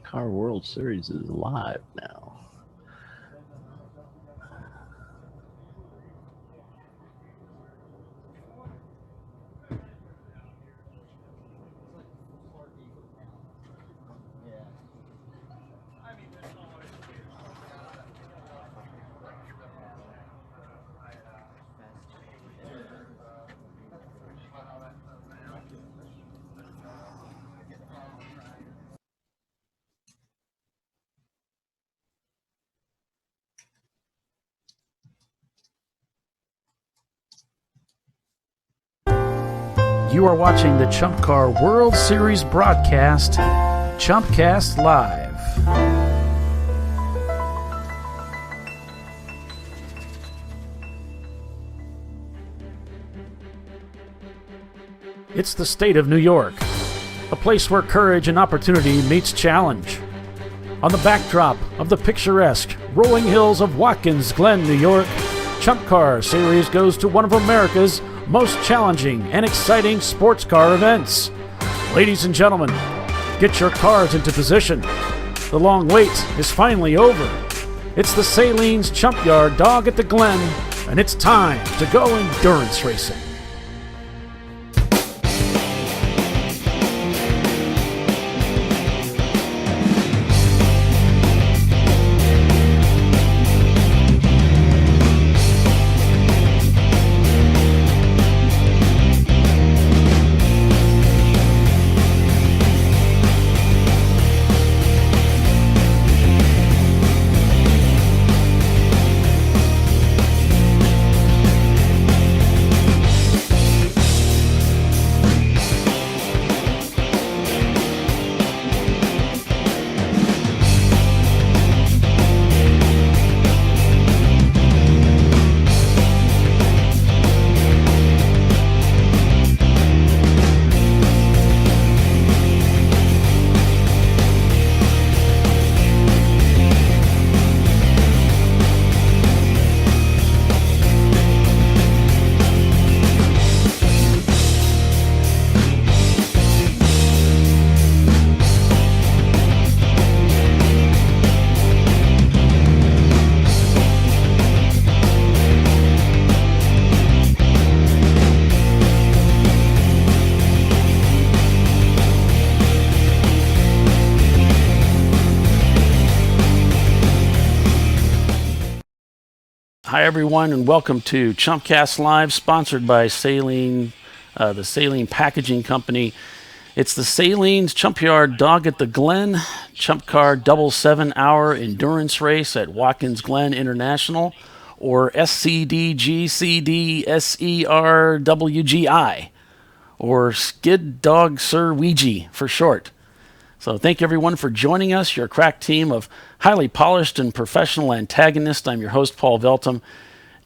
ChumpCar World Series is live now. You are watching the ChumpCar World Series broadcast, ChumpCast Live. It's the state of New York, a place where courage and opportunity meets challenge. On the backdrop of the picturesque rolling hills of Watkins Glen, New York, ChumpCar Series goes to one of America's most challenging and exciting sports car events. Ladies and gentlemen, get your cars into position. The long wait is finally over. It's the Sahlens Chumpyard Dog at the Glen, and it's time to go endurance racing. Hi, everyone, and welcome to ChumpCast Live, sponsored by Sahlens, the Sahlens Packaging Company. It's the Sahlens Chumpyard Dog at the Glen, ChumpCar double 7-hour endurance race at Watkins Glen International, or SCDGCDSERWGI, or Skid Dog Sir Ouija for short. So thank you, everyone, for joining us, your crack team of highly polished and professional antagonists. I'm your host, Paul Veltum,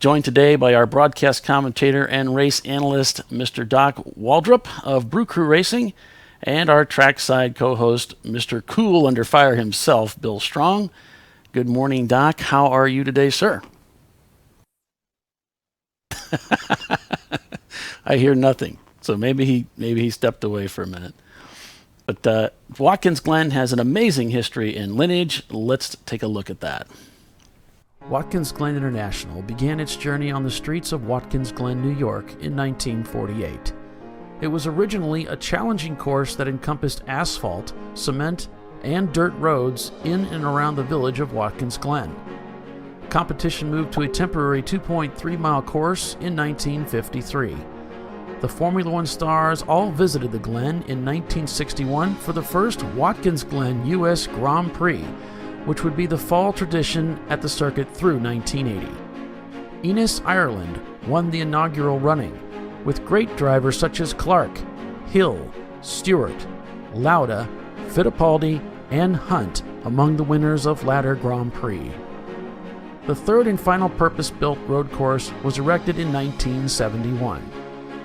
joined today by our broadcast commentator and race analyst, Mr. Doc Waldrop of Brew Crew Racing, and our trackside co-host, Mr. Cool Under Fire himself, Bill Strong. Good morning, Doc. How are you today, sir? I hear nothing. So maybe he stepped away for a minute. But Watkins Glen has an amazing history and lineage. Let's take a look at that. Watkins Glen International began its journey on the streets of Watkins Glen, New York in 1948. It was originally a challenging course that encompassed asphalt, cement, and dirt roads in and around the village of Watkins Glen. Competition moved to a temporary 2.3-mile course in 1953. The Formula One stars all visited the Glen in 1961 for the first Watkins Glen U.S. Grand Prix, which would be the fall tradition at the circuit through 1980. Enos Ireland won the inaugural running, with great drivers such as Clark, Hill, Stewart, Lauda, Fittipaldi, and Hunt among the winners of latter Grand Prix. The third and final purpose-built road course was erected in 1971.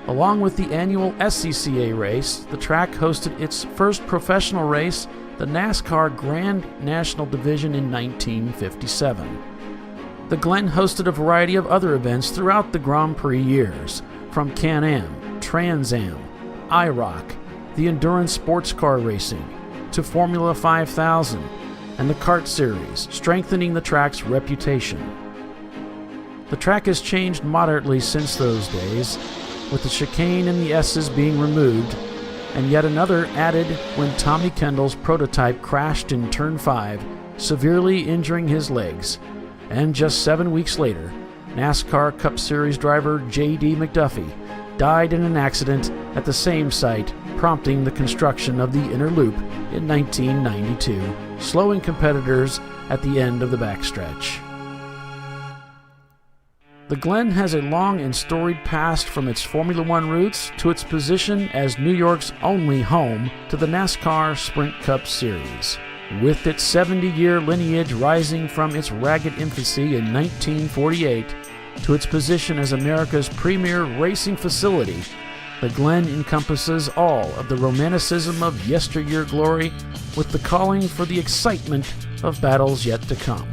Along with the annual SCCA race, the track hosted its first professional race, the NASCAR Grand National Division, in 1957. The Glen hosted a variety of other events throughout the Grand Prix years, from Can-Am, Trans Am, IROC, the endurance sports car racing, to Formula 5000 and the kart series, strengthening the track's reputation. The track has changed moderately since those days, with the chicane and the S's being removed, and yet another added when Tommy Kendall's prototype crashed in Turn 5, severely injuring his legs. And just 7 weeks later, NASCAR Cup Series driver J.D. McDuffie died in an accident at the same site, prompting the construction of the inner loop in 1992, slowing competitors at the end of the backstretch. The Glen has a long and storied past, from its Formula One roots to its position as New York's only home to the NASCAR Sprint Cup Series. With its 70-year lineage rising from its ragged infancy in 1948 to its position as America's premier racing facility, the Glen encompasses all of the romanticism of yesteryear glory with the calling for the excitement of battles yet to come.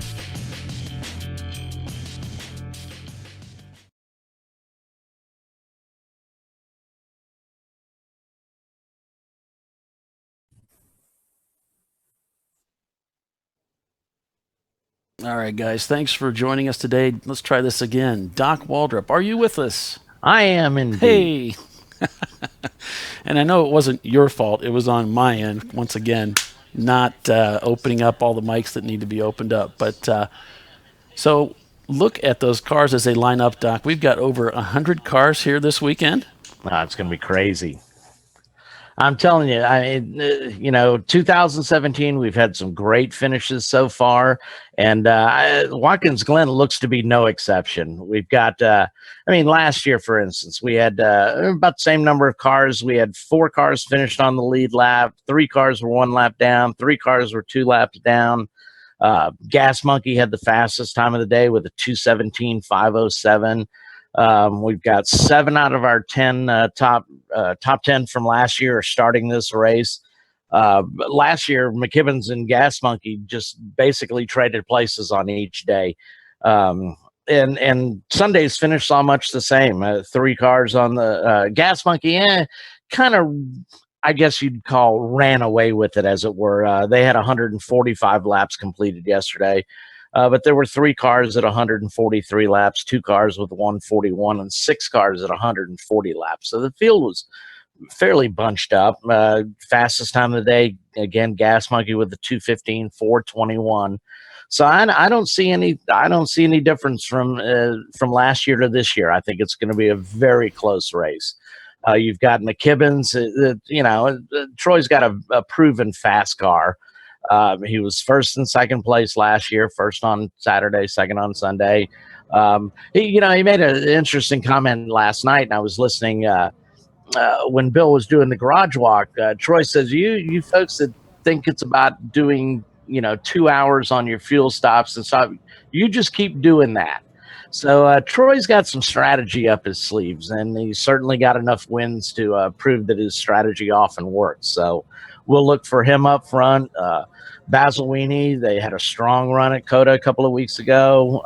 All right, guys, thanks for joining us today. Let's try this again. Doc Waldrop, are you with us? I am indeed. Hey! And I know it wasn't your fault. It was on my end, once again, not opening up all the mics that need to be opened up. But so look at those cars as they line up, Doc. We've got over 100 cars here this weekend. It's going to be crazy. I'm telling you, 2017, we've had some great finishes so far, and Watkins Glen looks to be no exception. We've got, last year, for instance, we had about the same number of cars. We had 4 cars finished on the lead lap, 3 cars were 1 lap down, 3 cars were 2 laps down. Gas Monkey had the fastest time of the day with a 2:17.507. We've got 7 out of our 10 top 10 from last year are starting this race. Last year, McKibbins and Gas Monkey just basically traded places on each day. And Sunday's finish saw much the same. 3 cars on the Gas Monkey, kind of, I guess you'd call, ran away with it, as it were. They had 145 laps completed yesterday. But there were 3 cars at 143 laps, 2 cars with 141, and 6 cars at 140 laps. So the field was fairly bunched up. Fastest time of the day, again, Gas Monkey with the 2:15.421. So I don't see any difference from last year to this year. I think it's going to be a very close race. You've got McKibbins. Troy's got a proven fast car. He was first and second place last year, first on Saturday, second on Sunday. He made an interesting comment last night, and I was listening when Bill was doing the garage walk. Troy says, you folks that think it's about doing, 2 hours on your fuel stops and stuff, you just keep doing that. So Troy's got some strategy up his sleeves, and he's certainly got enough wins to prove that his strategy often works. So we'll look for him up front. Basil Weenie, they had a strong run at COTA a couple of weeks ago.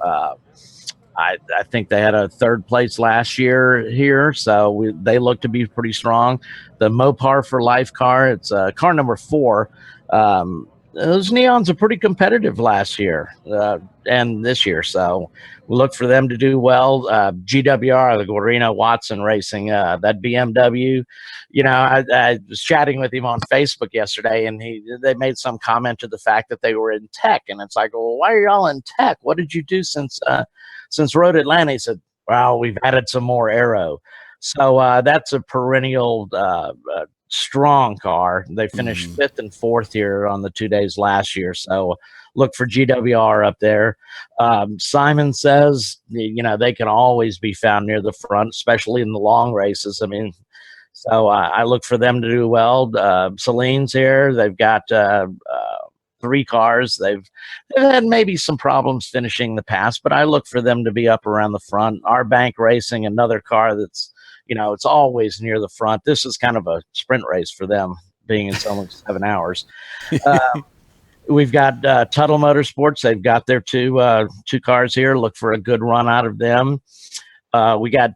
I think they had a 3rd place last year here, so they look to be pretty strong. The Mopar for Life car, it's car number 4. Those Neons are pretty competitive last year and this year, so we look for them to do well. GWR, the Guarino Watson Racing, that BMW. I was chatting with him on Facebook yesterday, and they made some comment to the fact that they were in tech, and it's like, well, why are y'all in tech? What did you do since Road Atlanta? He said, well, we've added some more aero. So that's a perennial strong car. They finished 5th and 4th here on the 2 days last year. So look for GWR up there. Simon says, they can always be found near the front, especially in the long races. So I look for them to do well. Sahlens here, they've got 3 cars. They've had maybe some problems finishing the past, but I look for them to be up around the front. Our Bank Racing, another car that's, it's always near the front. This is kind of a sprint race for them, being it's only 7 hours. We've got Tuttle Motorsports. They've got their two cars here. Look for a good run out of them. We got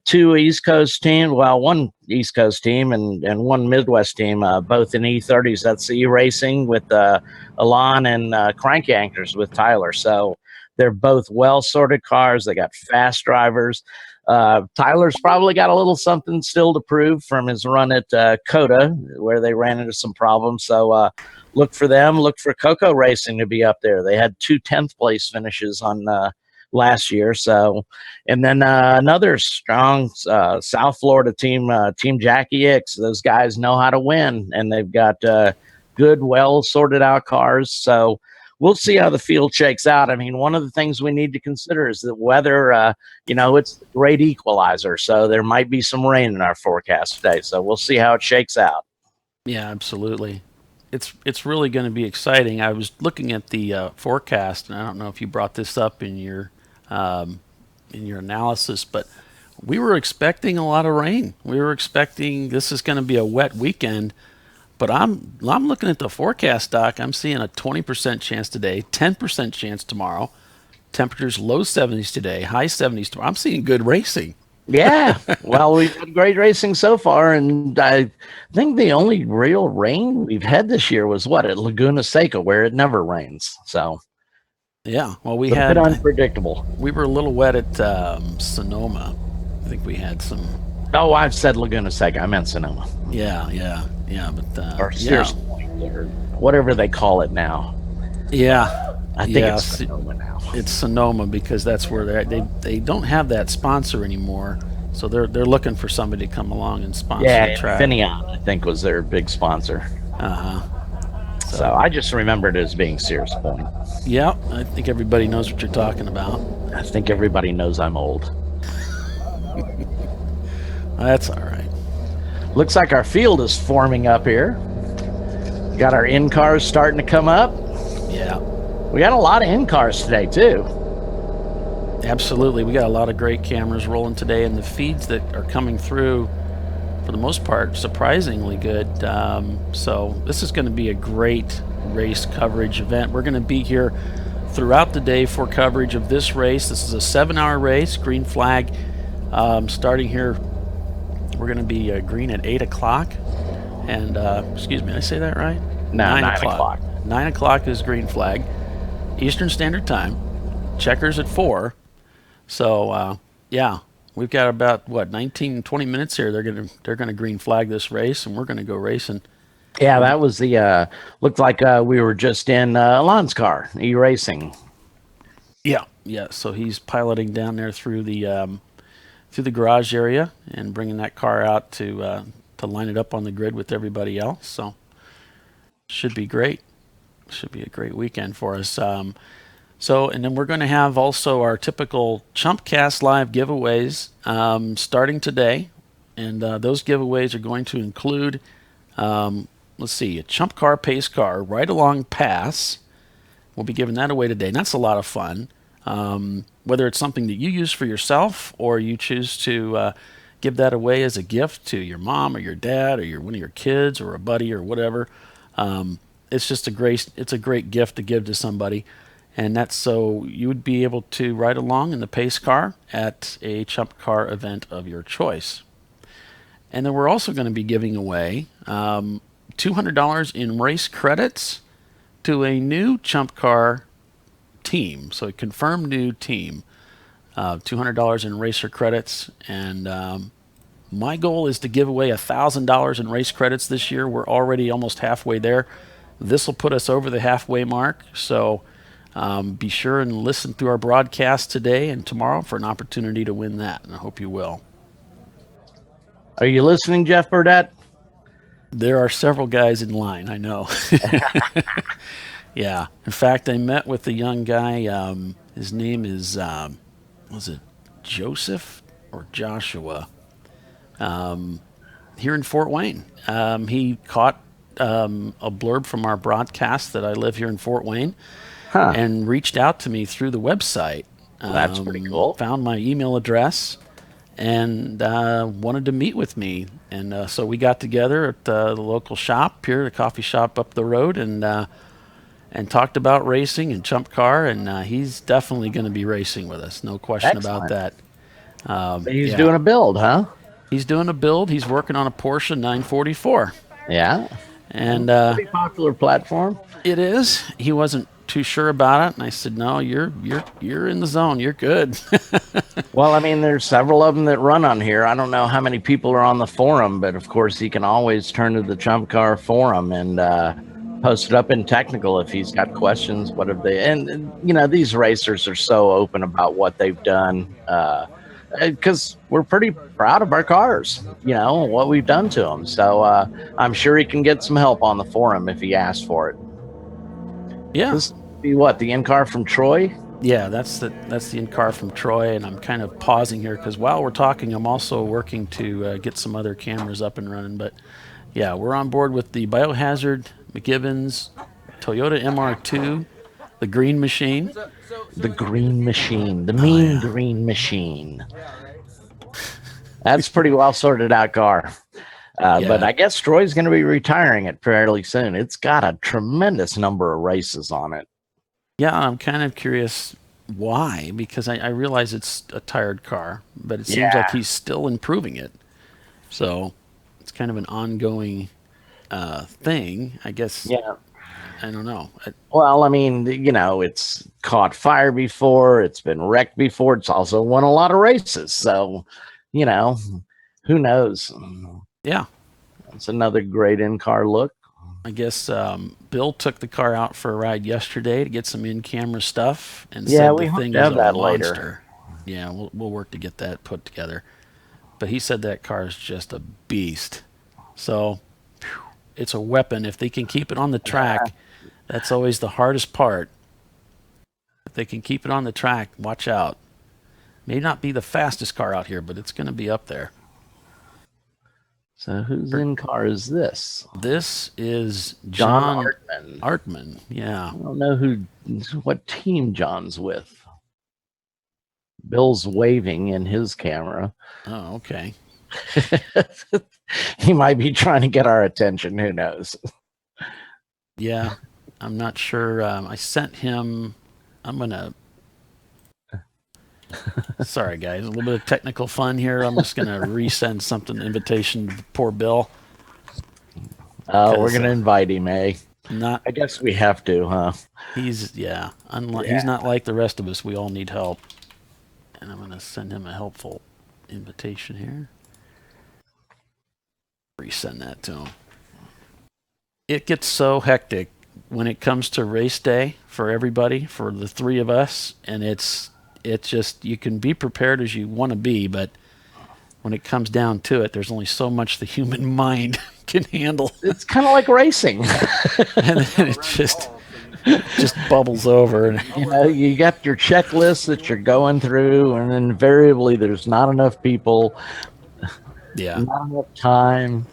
two East Coast teams. Well, one East Coast team and one Midwest team, both in E30s. That's E-Racing with Alon and Crank Anchors with Tyler. So they're both well-sorted cars. They got fast drivers. Tyler's probably got a little something still to prove from his run at Coda, where they ran into some problems. So look for them. Look for KarGo Racing to be up there. They had 2 10th place finishes on last year. So, and then another strong South Florida team, Team Jackie X. Those guys know how to win, and they've got good, well sorted out cars. So we'll see how the field shakes out. I mean, one of the things we need to consider is the weather. It's a great equalizer. So there might be some rain in our forecast today. So we'll see how it shakes out. Yeah, absolutely. It's really going to be exciting. I was looking at the forecast, and I don't know if you brought this up in your analysis, but we were expecting a lot of rain. We were expecting this is going to be a wet weekend, but I'm looking at the forecast, Doc. I'm seeing a 20% chance today, 10% chance tomorrow. Temperatures low 70s today, high 70s tomorrow. I'm seeing good racing. Yeah, well, we've had great racing so far, and I think the only real rain we've had this year was at Laguna Seca, where it never rains. So yeah, well, a bit unpredictable. We were a little wet at Sonoma. I think we had some. Oh, I've said Laguna Seca. I meant Sonoma. Yeah, but or Sears Point, or whatever they call it now. Yeah, I think it's Sonoma now. It's Sonoma because that's where they don't have that sponsor anymore, so they're looking for somebody to come along and sponsor the track. Infineon, I think, was their big sponsor. So I just remembered it as being Sears Point. Yeah, I think everybody knows what you're talking about. I think everybody knows I'm old. That's all right. Looks like our field is forming up here. Got our in-cars starting to come up. Yeah. We got a lot of in-cars today, too. Absolutely. We got a lot of great cameras rolling today, and the feeds that are coming through, for the most part, surprisingly good. So this is going to be a great race coverage event. We're going to be here throughout the day for coverage of this race. This is a 7-hour race, green flag. Starting here, we're going to be green at 8 o'clock. And, excuse me, did I say that right? No, 9 o'clock. 9 o'clock is green flag, Eastern Standard Time. Checkers at 4. So, yeah, we've got about 19, 20 minutes here. They're gonna green flag this race, and we're gonna go racing. Yeah, that was the looked like we were just in Alon's car, E-Racing. Yeah. So he's piloting down there through the garage area and bringing that car out to line it up on the grid with everybody else. So should be great. Should be a great weekend for us. And then we're going to have also our typical ChumpCast live giveaways starting today. And those giveaways are going to include, let's see, a ChumpCar pace car ride-along pass. We'll be giving that away today. And that's a lot of fun. Whether it's something that you use for yourself or you choose to give that away as a gift to your mom or your dad or one of your kids or a buddy or whatever. It's just a great gift to give to somebody. And that's so you would be able to ride along in the pace car at a ChumpCar event of your choice. And then we're also going to be giving away $200 in race credits to a new ChumpCar team. So a confirmed new team. $200 in racer credits. And my goal is to give away $1,000 in race credits this year. We're already almost halfway there. This will put us over the halfway mark. So be sure and listen through our broadcast today and tomorrow for an opportunity to win that. And I hope you will. Are you listening, Jeff Burdett? There are several guys in line, I know. Yeah. In fact, I met with a young guy. His name is, was it Joseph or Joshua? Here in Fort Wayne. He caught a blurb from our broadcast that I live here in Fort Wayne and reached out to me through the website. That's pretty cool. Found my email address and wanted to meet with me. And so we got together at the local shop here, the coffee shop up the road, and talked about racing and ChumpCar, and he's definitely going to be racing with us. No question about that. He's doing a build, huh? He's doing a build. He's working on a Porsche 944. Yeah. And pretty popular platform. It is. He wasn't too sure about it, and I said, "No, you're in the zone. You're good." Well, I mean, there's several of them that run on here. I don't know how many people are on the forum, but of course, he can always turn to the ChumpCar forum and post it up in technical if he's got questions. What have they? And you know, these racers are so open about what they've done because we're pretty proud of our cars. You know what we've done to them. So I'm sure he can get some help on the forum if he asks for it. Yeah. This would be what, the in-car from Troy? Yeah, that's the in-car from Troy, and I'm kind of pausing here because while we're talking, I'm also working to get some other cameras up and running. But yeah, we're on board with the Biohazard, McGibbons, Toyota MR2, the Green Machine. The Green Machine. The mean Green Machine. That's pretty well sorted out car. But I guess Troy's going to be retiring it fairly soon. It's got a tremendous number of races on it. Yeah, I'm kind of curious why, because I realize it's a tired car, but it seems like he's still improving it. So it's kind of an ongoing thing, I guess. Yeah. I don't know. Well, I mean, you know, it's caught fire before. It's been wrecked before. It's also won a lot of races. So, you know, who knows? Yeah. It's another great in-car look. I guess Bill took the car out for a ride yesterday to get some in-camera stuff, and said the thing is a monster. Yeah, we'll work to get that put together. But he said that car is just a beast. So it's a weapon. If they can keep it on the track, that's always the hardest part. If they can keep it on the track, watch out. May not be the fastest car out here, but it's going to be up there. So whose in-car is this? This is John Artman. Artman, yeah. I don't know what team John's with. Bill's waving in his camera. Oh, okay. He might be trying to get our attention. Who knows? Yeah, I'm not sure. I sent him. I'm going to... Sorry, guys. A little bit of technical fun here. I'm just going to resend something, invitation to poor Bill. Oh, we're going to invite him, eh? I guess we have to, huh? He's not like the rest of us. We all need help. And I'm going to send him a helpful invitation here. Resend that to him. It gets so hectic when it comes to race day for everybody, for the three of us, and it's just, you can be prepared as you want to be, but when it comes down to it, there's only so much the human mind can handle. It's kind of like racing. And then it just bubbles over. And you know, you got your checklist that you're going through, and invariably there's not enough people. Yeah. Not enough time.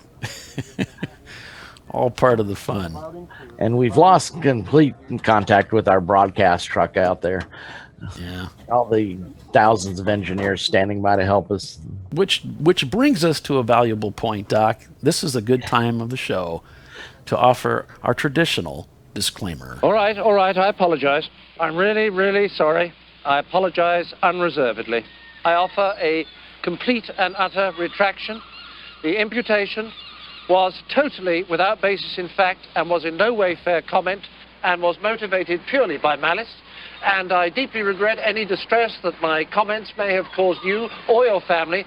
All part of the fun. And we've lost complete contact with our broadcast truck out there. Yeah. All the thousands of engineers standing by to help us. Which brings us to a valuable point, Doc. This is a good time of the show to offer our traditional disclaimer. All right. I apologize. I'm really, really sorry. I apologize unreservedly. I offer a complete and utter retraction. The imputation was totally without basis in fact and was in no way fair comment and was motivated purely by malice. And I deeply regret any distress that my comments may have caused you or your family.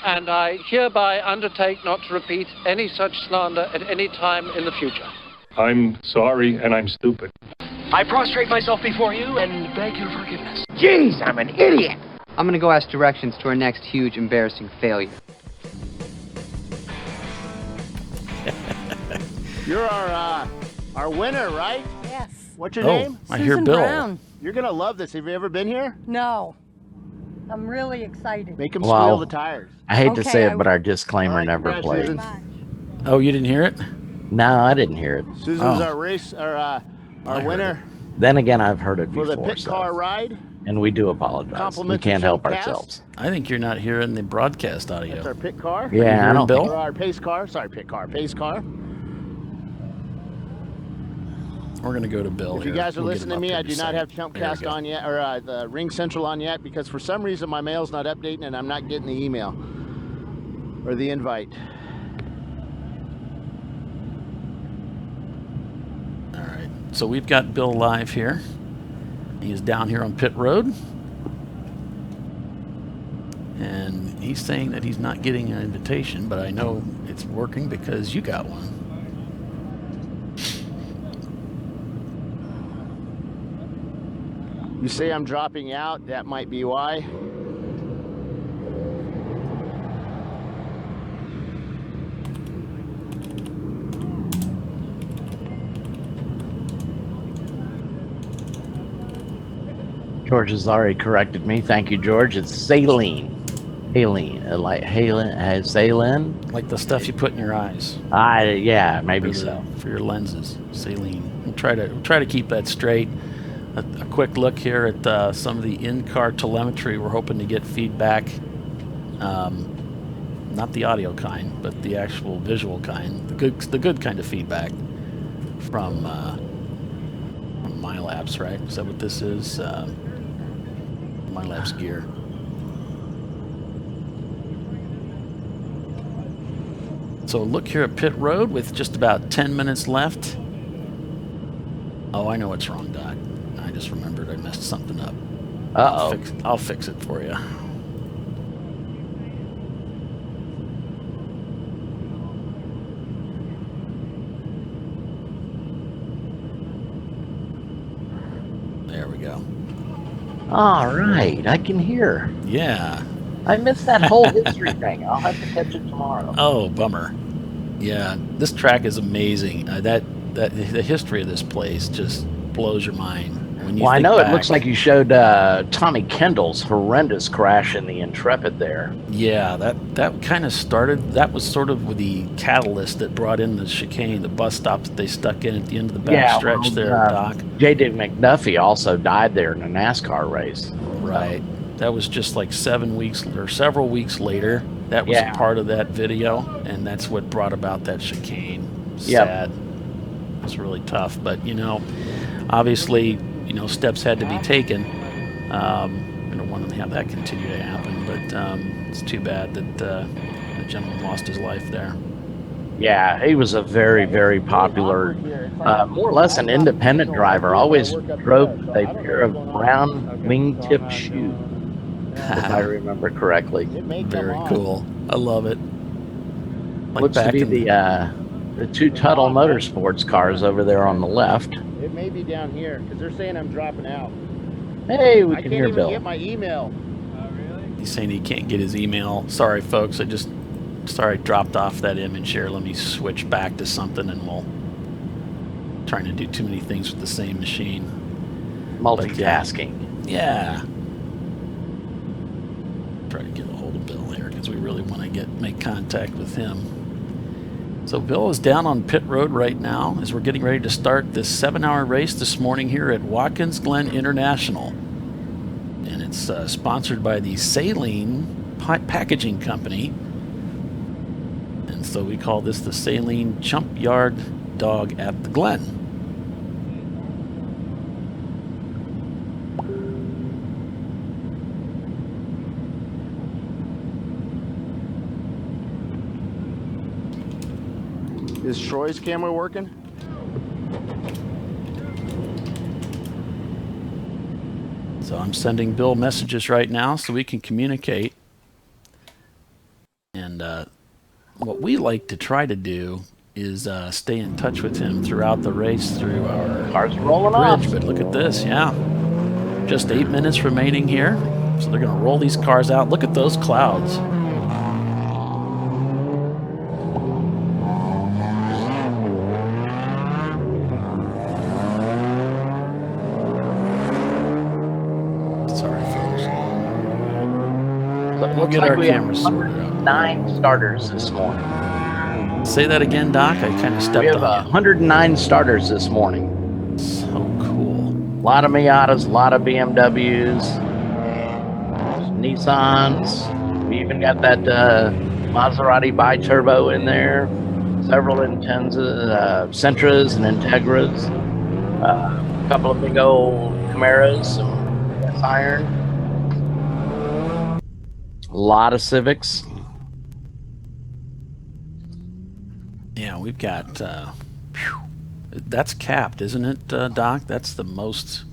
And I hereby undertake not to repeat any such slander at any time in the future. I'm sorry and I'm stupid. I prostrate myself before you and beg your forgiveness. Jeez, I'm an idiot. I'm gonna go ask directions to our next huge embarrassing failure. You're our winner, right? Yes. What's your name? I hear Bill. Brown. You're gonna love this. Have you ever been here? No. I'm really excited. Make them squeal the tires. I hate to say Okay, it, but our disclaimer never congratulations. played. Oh, you didn't hear it? No, I didn't hear it. Susan's our winner Then again, I've heard it for before. the pit car ride. And we do apologize. Compliments We can't of help ChumpCast. ourselves. I think you're not hearing the broadcast audio. That's our pit car. Yeah, I don't Bill? Or our pace car. Sorry, pit car. Pace car. We're going to go to Bill If here. you guys are We'll get listening to him me, up I here do not have There we ChumpCast go. on yet, or the Ring Central on yet, because for some reason my mail's not updating and I'm not getting the email or the invite. All right. So we've got Bill live here. He's down here on pit road. And he's saying that he's not getting an invitation, but I know it's working because you got one. You say I'm dropping out, that might be why. George has already corrected me. Thank you, George. It's saline. Like saline. Like the stuff you put in your eyes. Yeah, maybe so. For your lenses, saline. We'll try to keep that straight. A quick look here at some of the in-car telemetry. We're hoping to get feedback, not the audio kind, but the actual visual kind, the good kind of feedback from MyLabs, right? Is that what this is? MyLabs gear. So look here at pit road with just about 10 minutes left. Oh, I know what's wrong, Doc. I just remembered I messed something up. Uh-oh. I'll fix it for you. There we go. All right, I can hear. Yeah. I missed that whole history thing. I'll have to catch it tomorrow. Oh, bummer. Yeah, this track is amazing. The history of this place just blows your mind. When you Well, I think know back, it looks like you showed Tommy Kendall's horrendous crash in the Intrepid there. Yeah, that kind of started. That was sort of the catalyst that brought in the chicane, the bus stop that they stuck in at the end of the back stretch there, Doc. J.D. McDuffie also died there in a NASCAR race. Right. That was just like several weeks later. That was a part of that video, and that's what brought about that chicane. Sad. It was really tough, but obviously, steps had to be taken. I don't want to have that continue to happen, but it's too bad that the gentleman lost his life there. Yeah, he was a very, very popular, more or less an independent driver. Always drove a pair of brown wingtip shoes, if I remember correctly. Very cool. I love it. Like looks to be the two Tuttle Motorsports cars over there on the left. It may be down here because they're saying I'm dropping out. Hey, we can hear Bill. I can't even get my email. He's saying he can't get his email. Sorry, folks. I dropped off that image here. Let me switch back to something, and we'll trying to do too many things with the same machine. Multitasking. Yeah. Try to get a hold of Bill here because we really want to make contact with him. So Bill is down on pit road right now as we're getting ready to start this 7-hour race this morning here at Watkins Glen International. And it's sponsored by the Saline Packaging Company. And so we call this the Saline Chumpyard Dog at the Glen. Is Troy's camera working? So I'm sending Bill messages right now so we can communicate. And what we like to try to do is stay in touch with him throughout the race through our Cars rolling bridge. off. But look at this, yeah. Just 8 minutes remaining here. So they're going to roll these cars out. Look at those clouds. We'll get our cameras sorted out. 9 starters this morning. Say that again, Doc. I kind of stepped We have on you. 109 starters this morning. So cool. A lot of Miatas, a lot of BMWs, Nissans. We even got that Maserati bi-turbo in there. Several Intensas, Sentras and Integras. A couple of big old Camaros, some gas iron, a lot of Civics. Yeah, we've got. That's capped, isn't it, Doc? That's the most.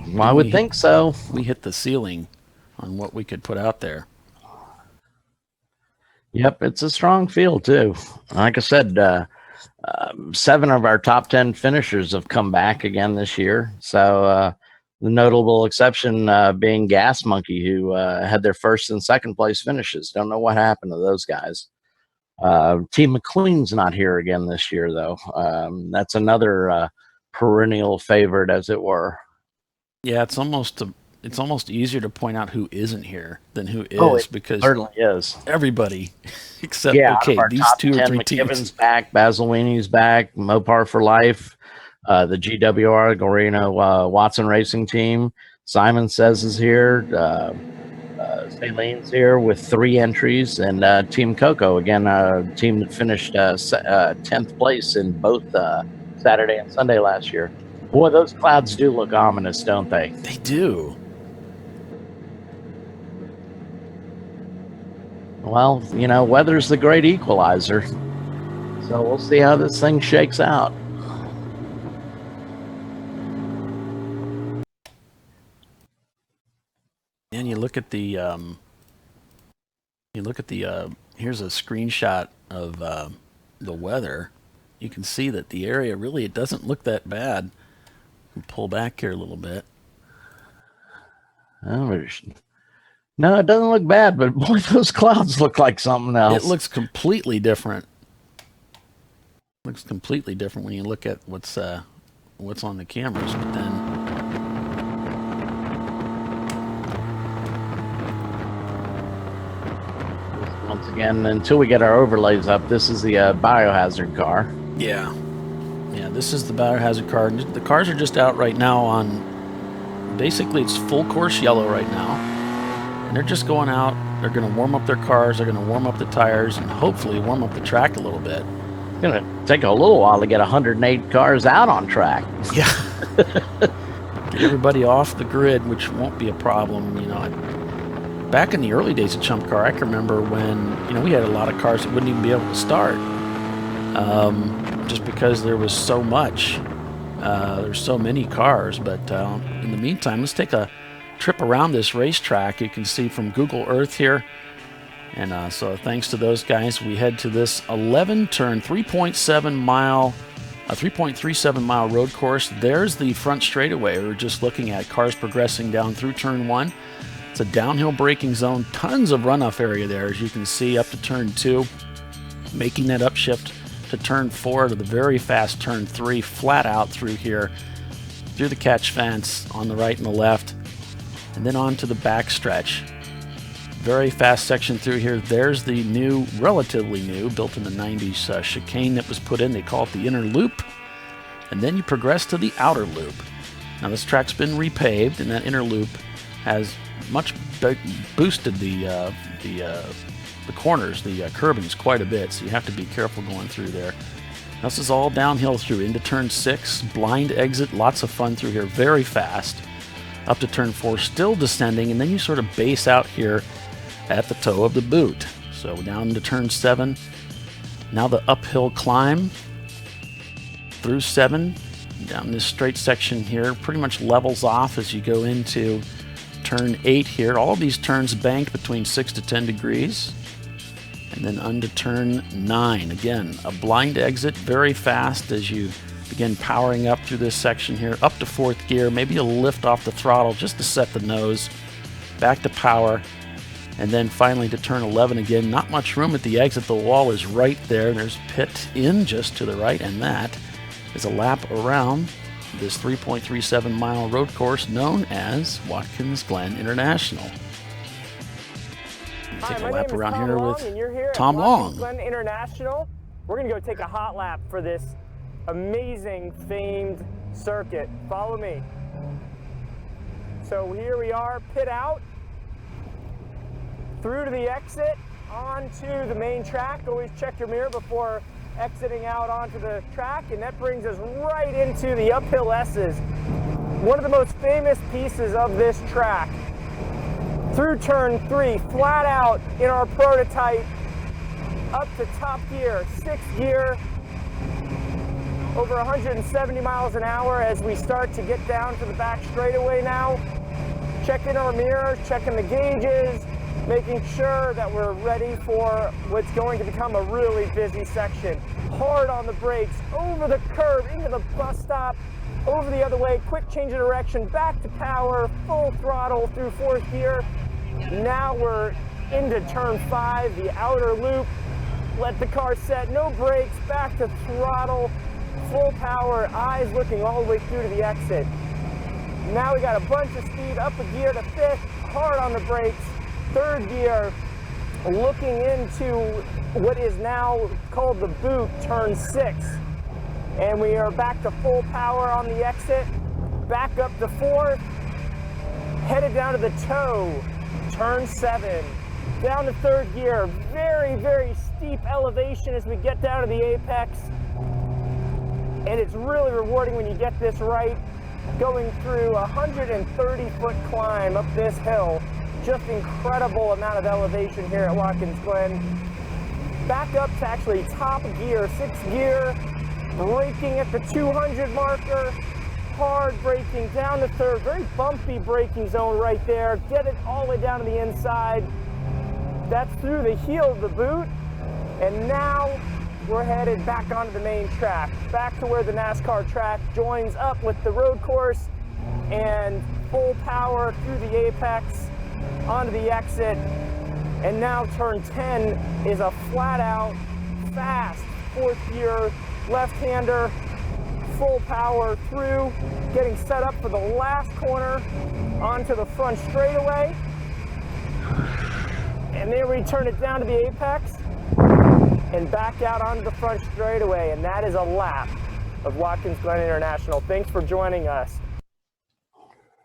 Well, I would think so. We hit the ceiling on what we could put out there. Yep, it's a strong field too. Like I said, 7 of our top 10 finishers have come back again this year. So the notable exception being Gas Monkey, who had their first and second place finishes. Don't know what happened to those guys. Team McQueen's not here again this year, though. That's another perennial favorite, as it were. Yeah, it's almost easier to point out who isn't here than who is, because certainly is. Everybody except these 2 or 3 teams. McKibben's back, Basilini's back, Mopar for life, the GWR Gorino Watson Racing team. Simon Says is here. Sahlens here with 3 entries, and Team Coco, again, a team that finished 10th place in both Saturday and Sunday last year. Boy, those clouds do look ominous, don't they? They do. Well, you know, weather's the great equalizer. So we'll see how this thing shakes out. And you look at the here's a screenshot of the weather. You can see that the area really, it doesn't look that bad. Pull back here a little bit. No, it doesn't look bad, but boy, those clouds look like something else. It looks completely different. Looks completely different when you look at what's on the cameras, but then once again, until we get our overlays up, this is the biohazard car. Yeah, this is the biohazard car. The cars are just out right now on, basically it's full course yellow right now, and they're just going out. They're going to warm up their cars, they're going to warm up the tires, and hopefully warm up the track a little bit. It's going to take a little while to get 108 cars out on track. Yeah. Get everybody off the grid, which won't be a problem. You know, back in the early days of ChumpCar, I can remember when, you know, we had a lot of cars that wouldn't even be able to start, just because there was so much. There's so many cars. But in the meantime, let's take a trip around this racetrack. You can see from Google Earth here. And so thanks to those guys, we head to this 11-turn, 3.37 mile road course. There's the front straightaway we're just looking at, cars progressing down through turn 1. It's a downhill braking zone, tons of runoff area there, as you can see, up to turn 2, making that upshift to turn 4, to the very fast turn 3, flat out through here, through the catch fence on the right and the left, and then on to the back stretch. Very fast section through here. There's the new, relatively new, built in the 90s chicane that was put in. They call it the inner loop. And then you progress to the outer loop. Now this track's been repaved, and that inner loop has much boosted the corners, the curbings quite a bit, so you have to be careful going through there. Now, this is all downhill through into turn 6, blind exit, lots of fun through here, very fast. Up to turn 4, still descending, and then you sort of base out here at the toe of the boot. So down to turn 7. Now the uphill climb through 7, down this straight section here, pretty much levels off as you go into turn 8 here. All of these turns banked between 6 to 10 degrees. And then onto turn 9. Again, a blind exit, very fast as you begin powering up through this section here, up to 4th gear, maybe a lift off the throttle just to set the nose, back to power, and then finally to turn 11 again. Not much room at the exit, the wall is right there. There's pit in just to the right, and that is a lap around this 3.37 mile road course known as Watkins Glen International. Take a lap around here with Tom Long. Glen International. We're going to go take a hot lap for this amazing famed circuit. Follow me. So here we are, pit out, through to the exit, onto the main track. Always check your mirror before exiting out onto the track, and that brings us right into the uphill S's. One of the most famous pieces of this track. Through turn 3, flat out in our prototype, up to top gear, 6th gear, over 170 miles an hour as we start to get down to the back straightaway now. Checking our mirrors, checking the gauges, making sure that we're ready for what's going to become a really busy section. Hard on the brakes, over the curb, into the bus stop, over the other way, quick change of direction, back to power, full throttle through 4th gear. Now we're into turn 5, the outer loop. Let the car set, no brakes, back to throttle, full power, eyes looking all the way through to the exit. Now we got a bunch of speed, up a gear to 5th, hard on the brakes, 3rd gear, looking into what is now called the boot, turn 6. And we are back to full power on the exit, back up to 4th, headed down to the toe, turn 7. Down to 3rd gear, very, very steep elevation as we get down to the apex. And it's really rewarding when you get this right, going through a 130-foot climb up this hill. Just incredible amount of elevation here at Watkins Glen. Back up to actually top gear, 6th gear, braking at the 200 marker, hard braking down to 3rd, very bumpy braking zone right there. Get it all the way down to the inside. That's through the heel of the boot, and now we're headed back onto the main track, back to where the NASCAR track joins up with the road course, and full power through the apex, onto the exit, and now turn 10 is a flat out, fast 4th gear, left-hander, full power through, getting set up for the last corner onto the front straightaway. And then we turn it down to the apex and back out onto the front straightaway. And that is a lap of Watkins Glen International. Thanks for joining us.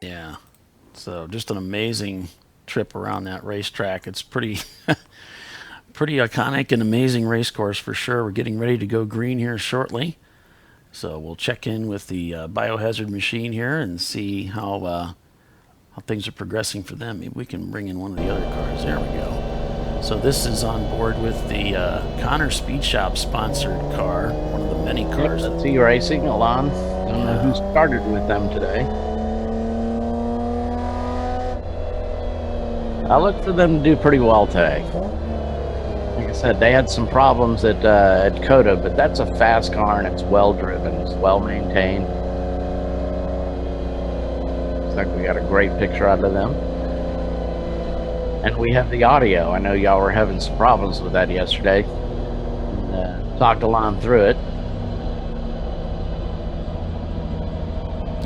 Yeah, so just an amazing trip around that racetrack. It's pretty pretty iconic and amazing race course for sure. We're getting ready to go green here shortly. So we'll check in with the biohazard machine here and see how things are progressing for them. Maybe we can bring in one of the other cars. There we go. So this is on board with the Connor Speed Shop sponsored car, one of the many cars. Yep, T Racing, Alon. I don't know who started with them today. I look for them to do pretty well today. Like I said, they had some problems at COTA, but that's a fast car and it's well driven, it's well maintained. Looks like we got a great picture out of them. And we have the audio. I know y'all were having some problems with that yesterday. And, talked Alon through it.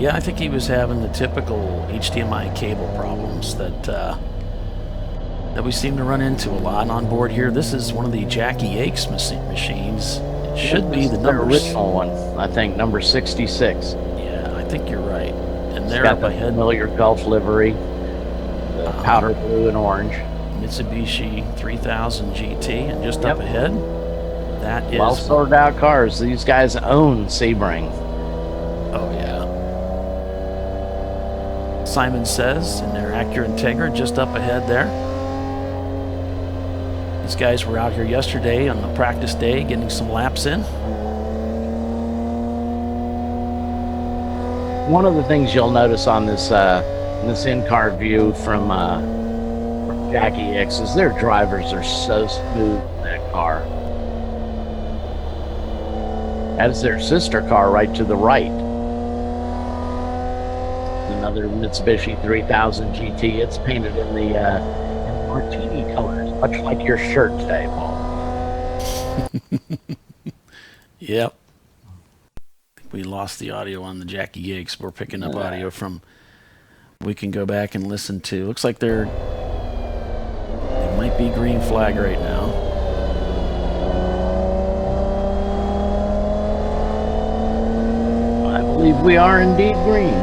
Yeah, I think he was having the typical HDMI cable problems that we seem to run into a lot on board here. This is one of the Jackie Yakes machines. It should be the original one, I think, number 66. Yeah, I think you're right. And they're got up the ahead. familiar Gulf livery, the powder blue and orange. Mitsubishi 3000 GT, and just up ahead, that is well sorted out cars. These guys own Sebring. Oh yeah. Simon Says in their Acura Integra, just up ahead there. These guys were out here yesterday on the practice day getting some laps in. One of the things you'll notice on this in-car view from Jackie X is their drivers are so smooth in that car. As their sister car right to the right. Another Mitsubishi 3000 GT. It's painted in the martini colors, much like your shirt today, Paul. Yep. We lost the audio on the Jackie Yakes. We're picking up audio from. We can go back and listen to. Looks like they might be green flag right now. I believe we are indeed green.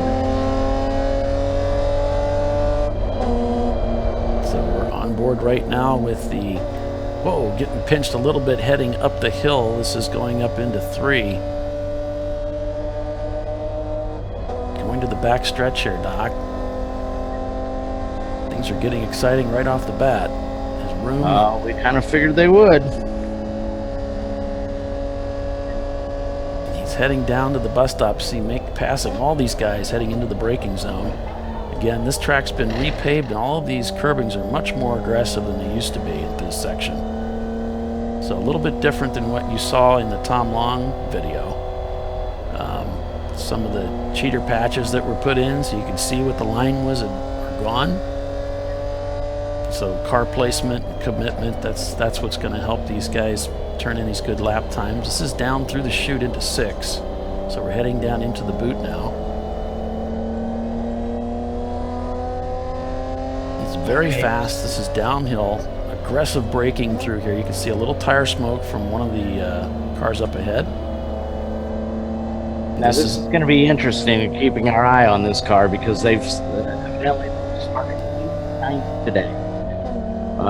So we're on board right now with the Whoa, getting pinched a little bit heading up the hill. This is going up into 3. Going to the back stretch here, Doc. Things are getting exciting right off the bat. There's room. We kind of figured they would. He's heading down to the bus stop. See, passing all these guys heading into the braking zone. Again, this track's been repaved, and all of these curbings are much more aggressive than they used to be at this section. So a little bit different than what you saw in the Tom Long video. Some of the cheater patches that were put in, so you can see what the line was, are gone. So car placement and commitment, that's what's going to help these guys turn in these good lap times. This is down through the chute into 6. So we're heading down into the boot now. It's very fast. This is downhill. Aggressive braking through here. You can see a little tire smoke from one of the cars up ahead. Now this is going to be interesting in keeping our eye on this car because they've evidently started 9 today. A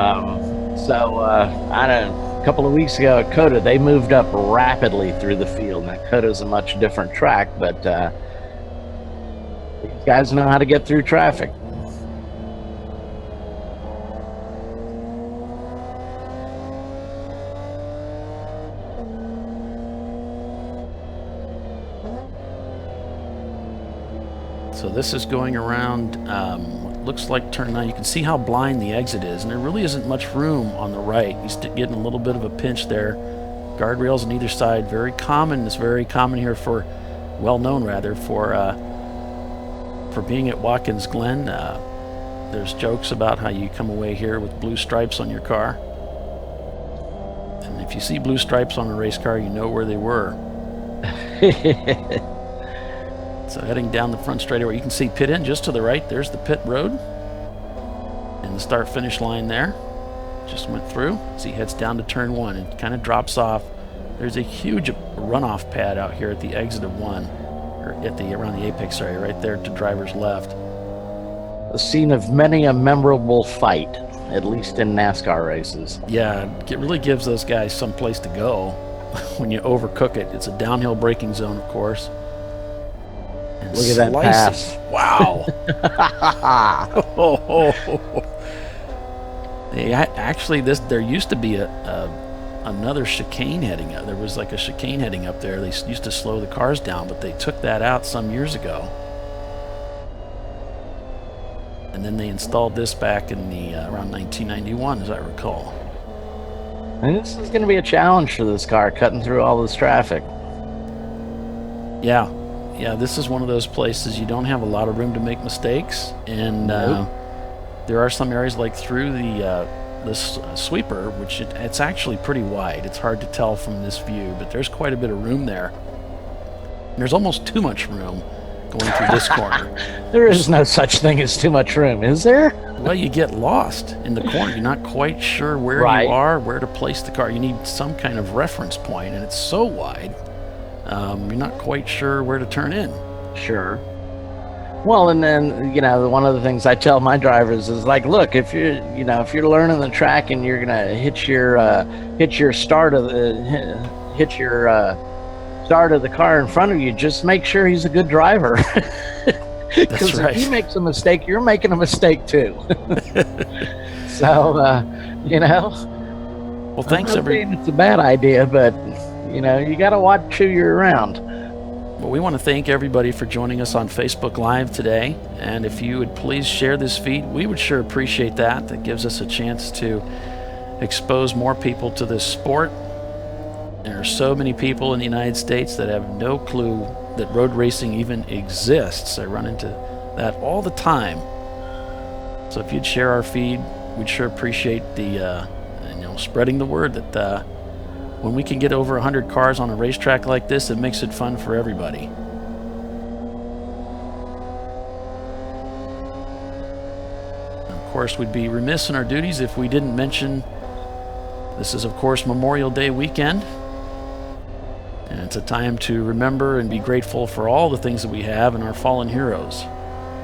couple of weeks ago at COTA, they moved up rapidly through the field. Now COTA's a much different track, but these guys know how to get through traffic. So this is going around what looks like turn 9. You can see how blind the exit is, and there really isn't much room on the right. He's getting a little bit of a pinch there. Guardrails on either side, very common. It's very common here for, well known rather, for being at Watkins Glen. There's jokes about how you come away here with blue stripes on your car. And if you see blue stripes on a race car, you know where they were. So heading down the front straightaway, you can see pit in just to the right. There's the pit road and the start-finish line there. Just went through. As he heads down to turn 1, it kind of drops off. There's a huge runoff pad out here at the exit of 1, or around the apex area, right there to driver's left. The scene of many a memorable fight, at least in NASCAR races. Yeah, it really gives those guys some place to go when you overcook it. It's a downhill braking zone, of course. Look at that pass. Wow. Actually, there used to be another chicane heading up. There was like a chicane heading up there. They used to slow the cars down, but they took that out some years ago. And then they installed this back in the around 1991, as I recall. And this is going to be a challenge for this car, cutting through all this traffic. Yeah. Yeah, this is one of those places you don't have a lot of room to make mistakes, and there are some areas like through this sweeper, which it's actually pretty wide. It's hard to tell from this view, but there's quite a bit of room there. And there's almost too much room going through this corner. There is no such thing as too much room, is there? Well, you get lost in the corner. You're not quite sure where you are, where to place the car. You need some kind of reference point, and it's so wide. You're not quite sure where to turn in. Sure. Well, and then, one of the things I tell my drivers is like, look, if you're learning the track and you're gonna hit your start of the car in front of you, just make sure he's a good driver. Because if he makes a mistake, you're making a mistake too. So, Well, thanks, everyone. It's a bad idea, but you got to watch who you're around. Well, we want to thank everybody for joining us on Facebook Live today. And if you would please share this feed, we would sure appreciate that. That gives us a chance to expose more people to this sport. There are so many people in the United States that have no clue that road racing even exists. I run into that all the time. So if you'd share our feed, we'd sure appreciate the spreading the word that when we can get over 100 cars on a racetrack like this, it makes it fun for everybody. And of course, we'd be remiss in our duties if we didn't mention this is, of course, Memorial Day weekend. And it's a time to remember and be grateful for all the things that we have and our fallen heroes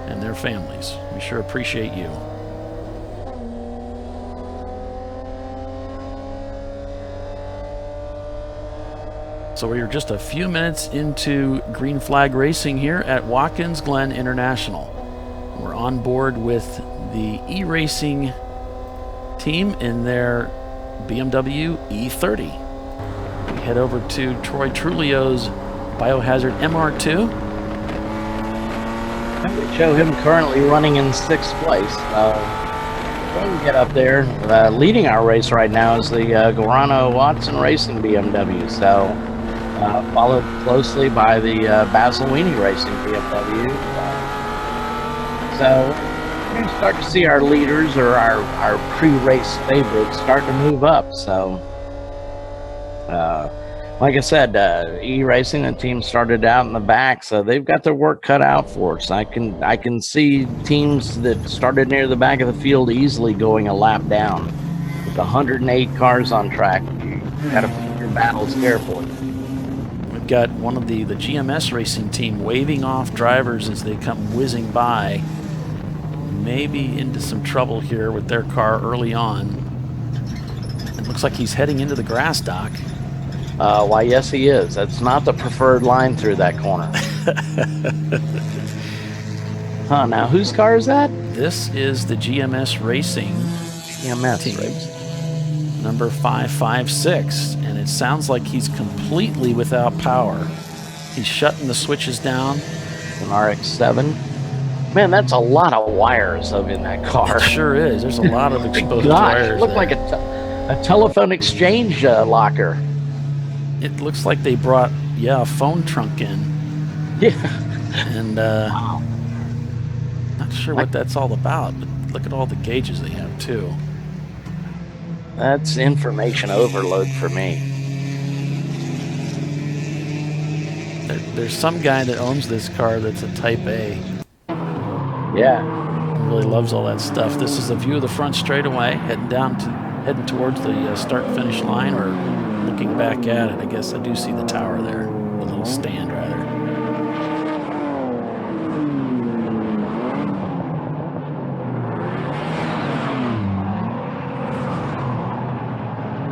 and their families. We sure appreciate you. So we're just a few minutes into green flag racing here at Watkins Glen International. We're on board with the e-racing team in their BMW E30. We head over to Troy Trulio's Biohazard MR2. We show him currently running in 6th place. When we get up there, leading our race right now is the Guarano Watson Racing BMW. So followed closely by the Basilini Racing BMW. So we're going to start to see our leaders or our pre-race favorites start to move up. So like I said, e-racing, the team started out in the back, so they've got their work cut out for us. I can see teams that started near the back of the field easily going a lap down. With 108 cars on track, you got to pick your battles carefully. We've got one of the GMS racing team waving off drivers as they come whizzing by. Maybe into some trouble here with their car early on. It looks like he's heading into the grass dock. Why, yes, he is. That's not the preferred line through that corner. Now whose car is that? This is the GMS Racing team, Racing. number 556, and it sounds like he's completely without power. He's shutting the switches down. An RX-7. Man, that's a lot of wires in that car. It sure is. There's a lot of exposed Gosh, wires. It looked like a telephone exchange locker. It looks like they brought, a phone trunk in. Yeah. And wow. Not sure what that's all about, but look at all the gauges they have, too. That's information overload for me. There's some guy that owns this car that's a Type A. Yeah. He really loves all that stuff. This is a view of the front straightaway, heading towards the start-finish line, or looking back at it. I guess I do see the tower there, the little stand, rather.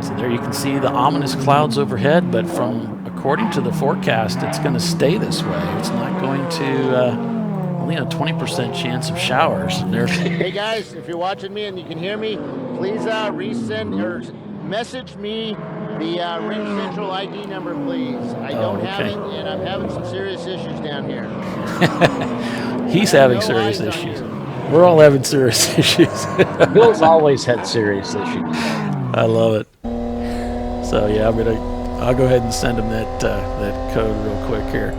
So there you can see the ominous clouds overhead, but according to the forecast, it's going to stay this way. It's not going to... only a 20% chance of showers. Hey guys, if you're watching me and you can hear me, please resend or message me the Ring Central ID number, please. I don't have it, and I'm having some serious issues down here. He's having serious issues. We're all having serious issues. Bill's always had serious issues. I love it. So yeah, I'll go ahead and send him that code real quick here.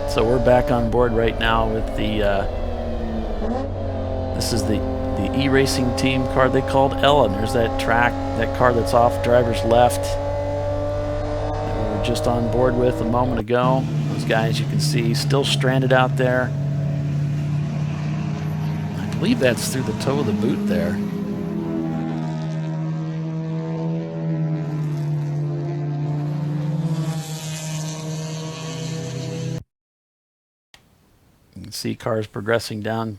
So we're back on board right now with the, this is the e-racing team car they called Ella. And there's that car that's off driver's left that we were just on board with a moment ago. Those guys, you can see, still stranded out there. I believe that's through the toe of the boot there. You can see cars progressing down.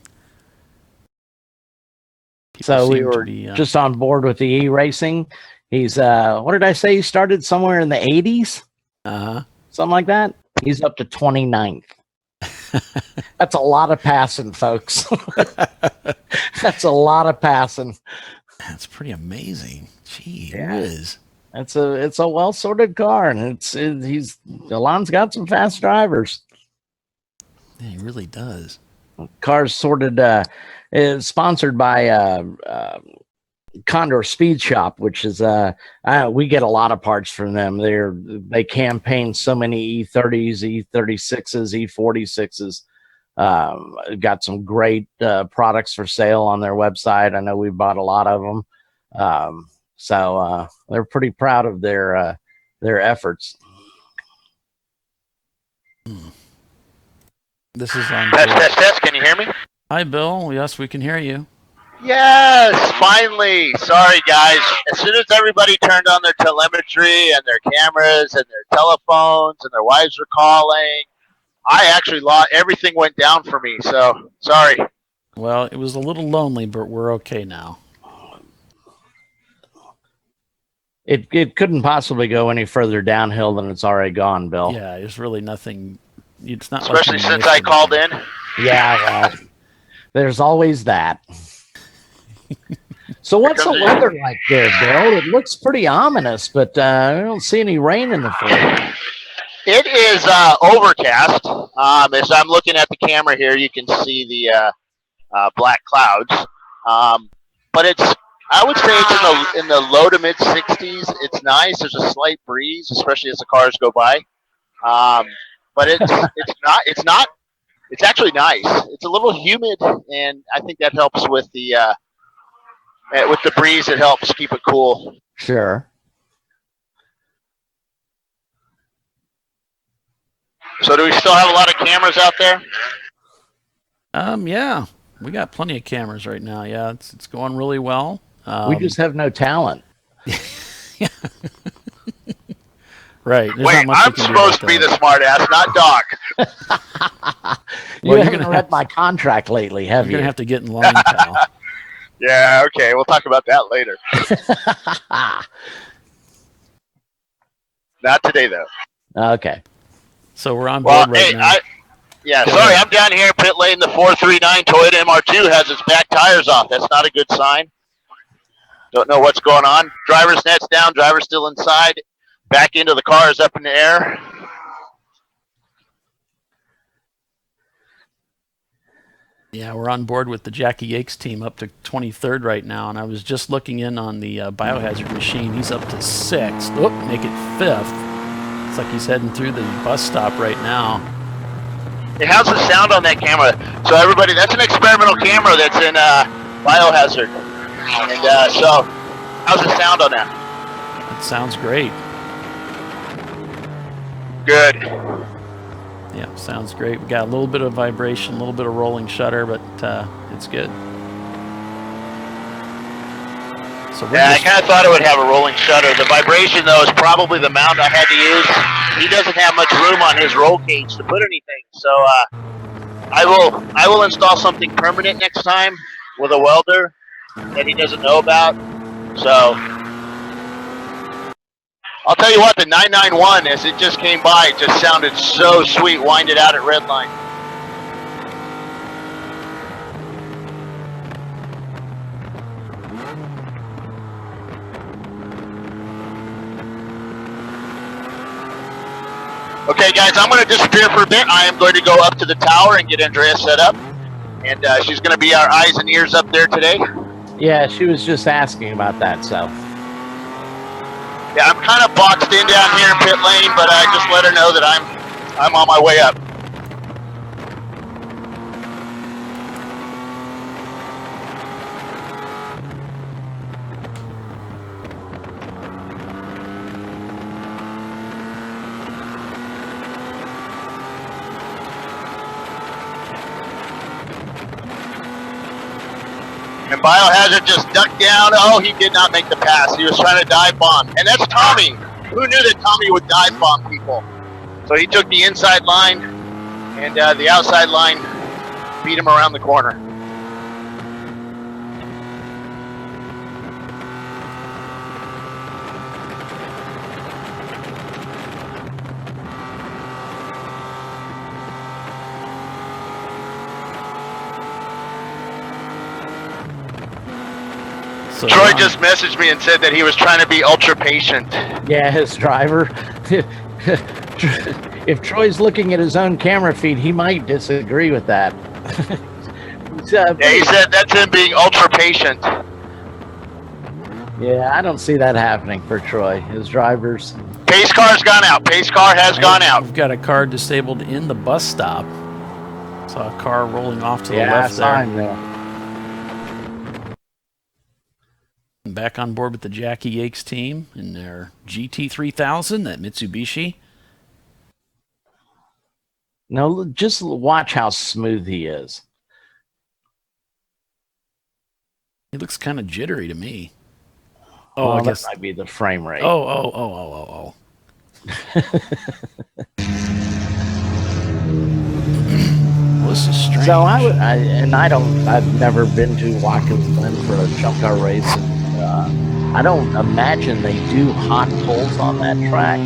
So we were just on board with the e-racing. He's, what did I say? He started somewhere in the 80s? Something like that. He's up to 29th. That's a lot of passing, folks. That's a lot of passing. That's pretty amazing. Gee, yeah. It is. It's a well-sorted car, and Alon's got some fast drivers. Yeah, he really does. Car's sorted, is sponsored by Condor Speed Shop, which is we get a lot of parts from them. They campaign so many E30s, E36s, E46s. Got some great products for sale on their website. I know we bought a lot of them. So they're pretty proud of their efforts. This is on. Test. Can you hear me? Hi, Bill. Yes, we can hear you. Yes, finally. Sorry, guys. As soon as everybody turned on their telemetry and their cameras and their telephones and their wives were calling, I actually lost. Everything went down for me. So sorry. Well, it was a little lonely, but we're okay now. It couldn't possibly go any further downhill than it's already gone, Bill. Yeah, there's really nothing. It's not Especially like since I called in. Yeah, well, there's always that. So what's the weather like there, Bill? It looks pretty ominous, but I don't see any rain in the field. It is overcast. As I'm looking at the camera here, you can see the black clouds. But I would say it's in the low to mid 60s. It's nice. There's a slight breeze, especially as the cars go by. But it's actually nice. It's a little humid, and I think that helps with the breeze. It helps keep it cool. Sure. So do we still have a lot of cameras out there? Yeah, we got plenty of cameras right now. Yeah, it's going really well. We just have no talent. Right. Wait, I'm supposed to be the smart ass, not Doc. You haven't read my contract lately, have you? You're going to have to get in line, pal. Yeah, okay. We'll talk about that later. Not today, though. Okay. So we're on board right now. Sorry, I'm down here in pit lane. The 439 Toyota MR2 has its back tires off. That's not a good sign. Don't know what's going on. Driver's net's down. Driver's still inside. Back into the car is up in the air. Yeah, we're on board with the Jackie Yakes team up to 23rd right now, and I was just looking in on the biohazard machine. He's up to 6th. Oh, make it 5th. It's like he's heading through the bus stop right now. Hey, how's the sound on that camera? So everybody, that's an experimental camera that's in biohazard. And so, how's the sound on that? It sounds great. Good. Yeah, sounds great. We got a little bit of vibration, a little bit of rolling shutter, but it's good. So I kind of thought it would have a rolling shutter. The vibration, though, is probably the mount I had to use. He doesn't have much room on his roll cage to put anything, so I will install something permanent next time with a welder that he doesn't know about. So I'll tell you what, the 991, as it just came by, it just sounded so sweet, winded out at red line. Okay, guys, I'm going to disappear for a bit. I am going to go up to the tower and get Andrea set up. And she's going to be our eyes and ears up there today. Yeah, she was just asking about that, so. Yeah, I'm kind of boxed in down here in pit lane, but I just let her know that I'm on my way up. And Biohazard just ducked down. Oh, he did not make the pass. He was trying to dive bomb. And that's Tommy. Who knew that Tommy would dive bomb people? So he took the inside line, and the outside line beat him around the corner. So Troy just messaged me and said that he was trying to be ultra patient. Yeah, his driver. If Troy's looking at his own camera feed, he might disagree with that. Yeah, he said that's him being ultra patient. Yeah, I don't see that happening for Troy. His drivers. Pace car's gone out. Pace car has gone out. We've got a car disabled in the bus stop. Saw a car rolling off to the left there. Back on board with the Jackie Yakes team in their GT3000, that Mitsubishi. No, just watch how smooth he is. He looks kind of jittery to me. Oh, Well, I guess that might be the frame rate. Oh. Well, this is strange. So I've never been to Watkins Glen for a ChumpCar race. I don't imagine they do hot pulls on that track.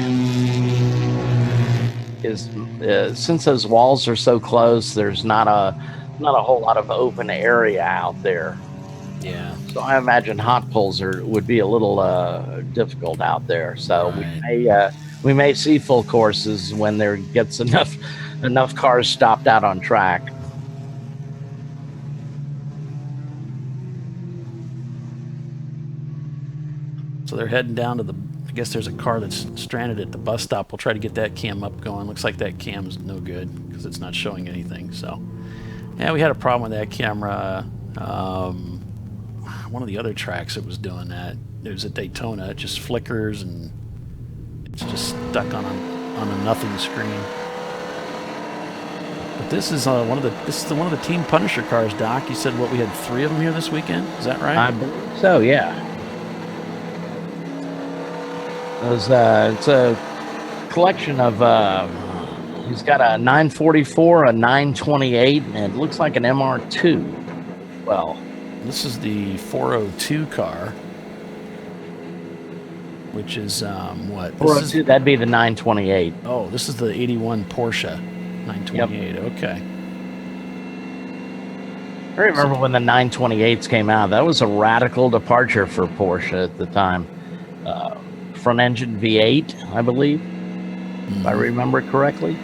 Since those walls are so close, there's not a whole lot of open area out there. Yeah. So I imagine hot pulls would be a little difficult out there. So we may see full courses when there gets enough cars stopped out on track. So they're heading down to I guess there's a car that's stranded at the bus stop. We'll try to get that cam up going. Looks like that cam's no good because it's not showing anything. So, yeah, we had a problem with that camera. One of the other tracks that was doing that, it was at Daytona. It just flickers and it's just stuck on a nothing screen. But this is one of the Team Punisher cars, Doc. You said we had 3 of them here this weekend. Is that right? I believe so, yeah. It's a collection of. He's got a 944, a 928, and it looks like an MR2. Well, this is the 402 car, which is what? 402. That'd be the 928. Oh, this is the 81 Porsche 928. Yep. Okay. I remember when the 928s came out. That was a radical departure for Porsche at the time. Front engine V8, I believe, if I remember correctly.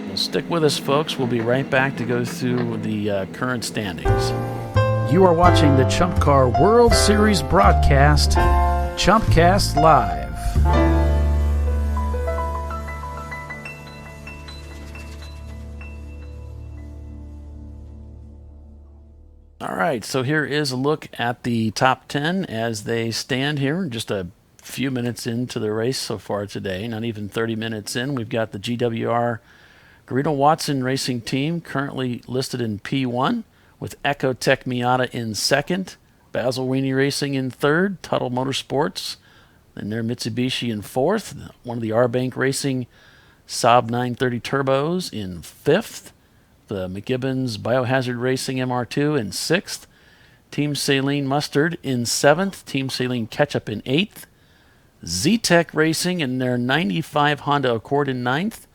Well, stick with us, folks. We'll be right back to go through the current standings. You are watching the ChumpCar World Series broadcast, ChumpCast Live. All right, so here is a look at the top 10 as they stand here. Just a few minutes into the race so far today, not even 30 minutes in. We've got the GWR Garino Watson Racing Team currently listed in P1 with Ecotech Miata in second, Basil Weenie Racing in third, Tuttle Motorsports, and their Mitsubishi in fourth, one of the R-Bank Racing Saab 930 Turbos in fifth, the McGibbons Biohazard Racing MR2 in sixth, Team Saline Mustard in seventh, Team Saline Ketchup in eighth, Z-Tech Racing in their 95 Honda Accord in ninth,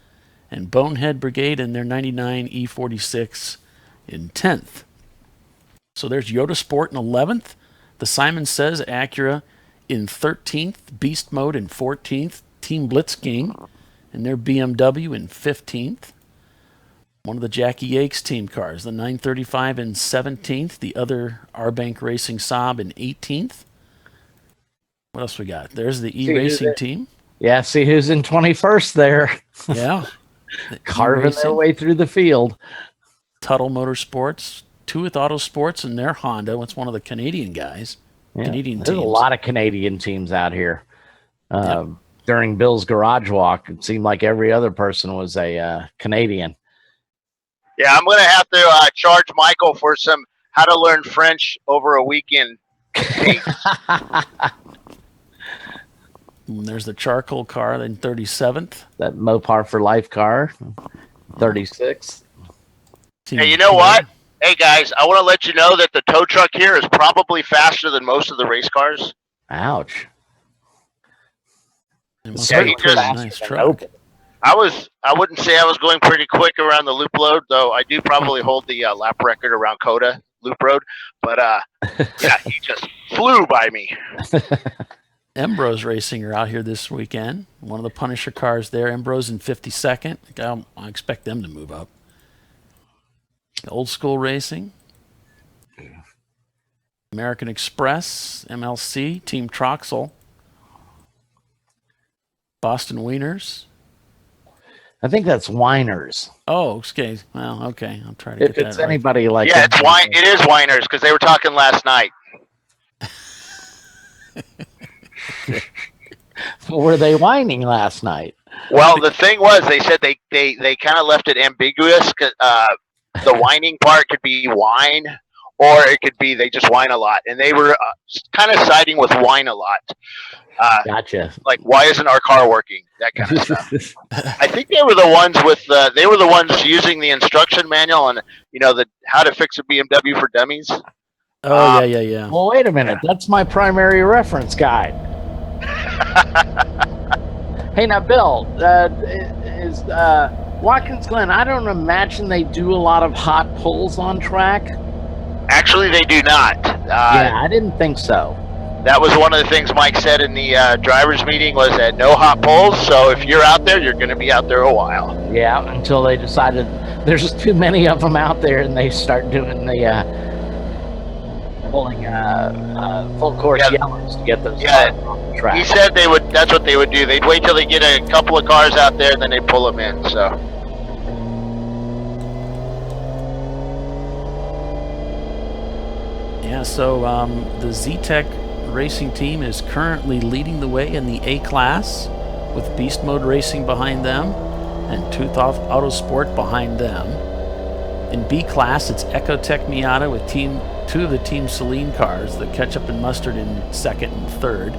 and Bonehead Brigade in their 99 E46 in 10th. So there's Yoda Sport in 11th, the Simon Says Acura in 13th, Beast Mode in 14th, Team Blitz King and their BMW in 15th. One of the Jackie Yakes team cars, the 935 in 17th, the other R-Bank Racing Saab in 18th. What else we got? There's the E-Racing team. Yeah, see who's in 21st there. Yeah. Carving their way through the field. Tuttle Motorsports, Tuath Autosports, and their Honda. It's one of the Canadian guys. Yeah, Canadian there's teams. a lot of Canadian teams out here. During Bill's Garage Walk, it seemed like every other person was a Canadian. Yeah, I'm going to have to charge Michael for some how to learn French over a weekend. And there's the charcoal car in 37th. That Mopar for Life car, 36th. Hey, you know what? Hey, guys, I want to let you know that the tow truck here is probably faster than most of the race cars. Ouch. Yeah, he just, nice truck. I wouldn't say I was going pretty quick around the loop load, though I do probably hold the lap record around Coda Loop Road. But, yeah, he just flew by me. Embrose Racing are out here this weekend. One of the Punisher cars there. Embrose in 52nd. I expect them to move up. Old School Racing. American Express, MLC, Team Troxel. Boston Wieners. I think that's Whiners. Oh, okay. Well, okay. I'll try to get that right. If it's anybody like that. Yeah, it is Whiners because they were talking last night. Were they whining last night? Well, the thing was, they said they kind of left it ambiguous. The whining part could be wine or it could be they just whine a lot. And they were kind of siding with whine a lot. Gotcha. Like, why isn't our car working? That kind of stuff. I think they were the ones they were the ones using the instruction manual on, the how to fix a BMW for dummies. Oh, yeah. Well, wait a minute. That's my primary reference guide. Hey, now, Bill, is Watkins Glen, I don't imagine they do a lot of hot pulls on track. Actually, they do not. Yeah, I didn't think so. That was one of the things Mike said in the drivers meeting, was that no hot pulls. So if you're out there, you're going to be out there a while. Yeah, until they decided there's just too many of them out there, and they start doing the pulling full course yellows to get those cars off the track. He said they would. That's what they would do. They'd wait till they get a couple of cars out there, and then they pull them in. So. Yeah, so the Z-Tech Racing team is currently leading the way in the A class, with Beast Mode Racing behind them and Tooth Off Autosport behind them. In B class, it's Ecotech Miata with two of the Team Sahlens cars that catch up in Mustard in second and third.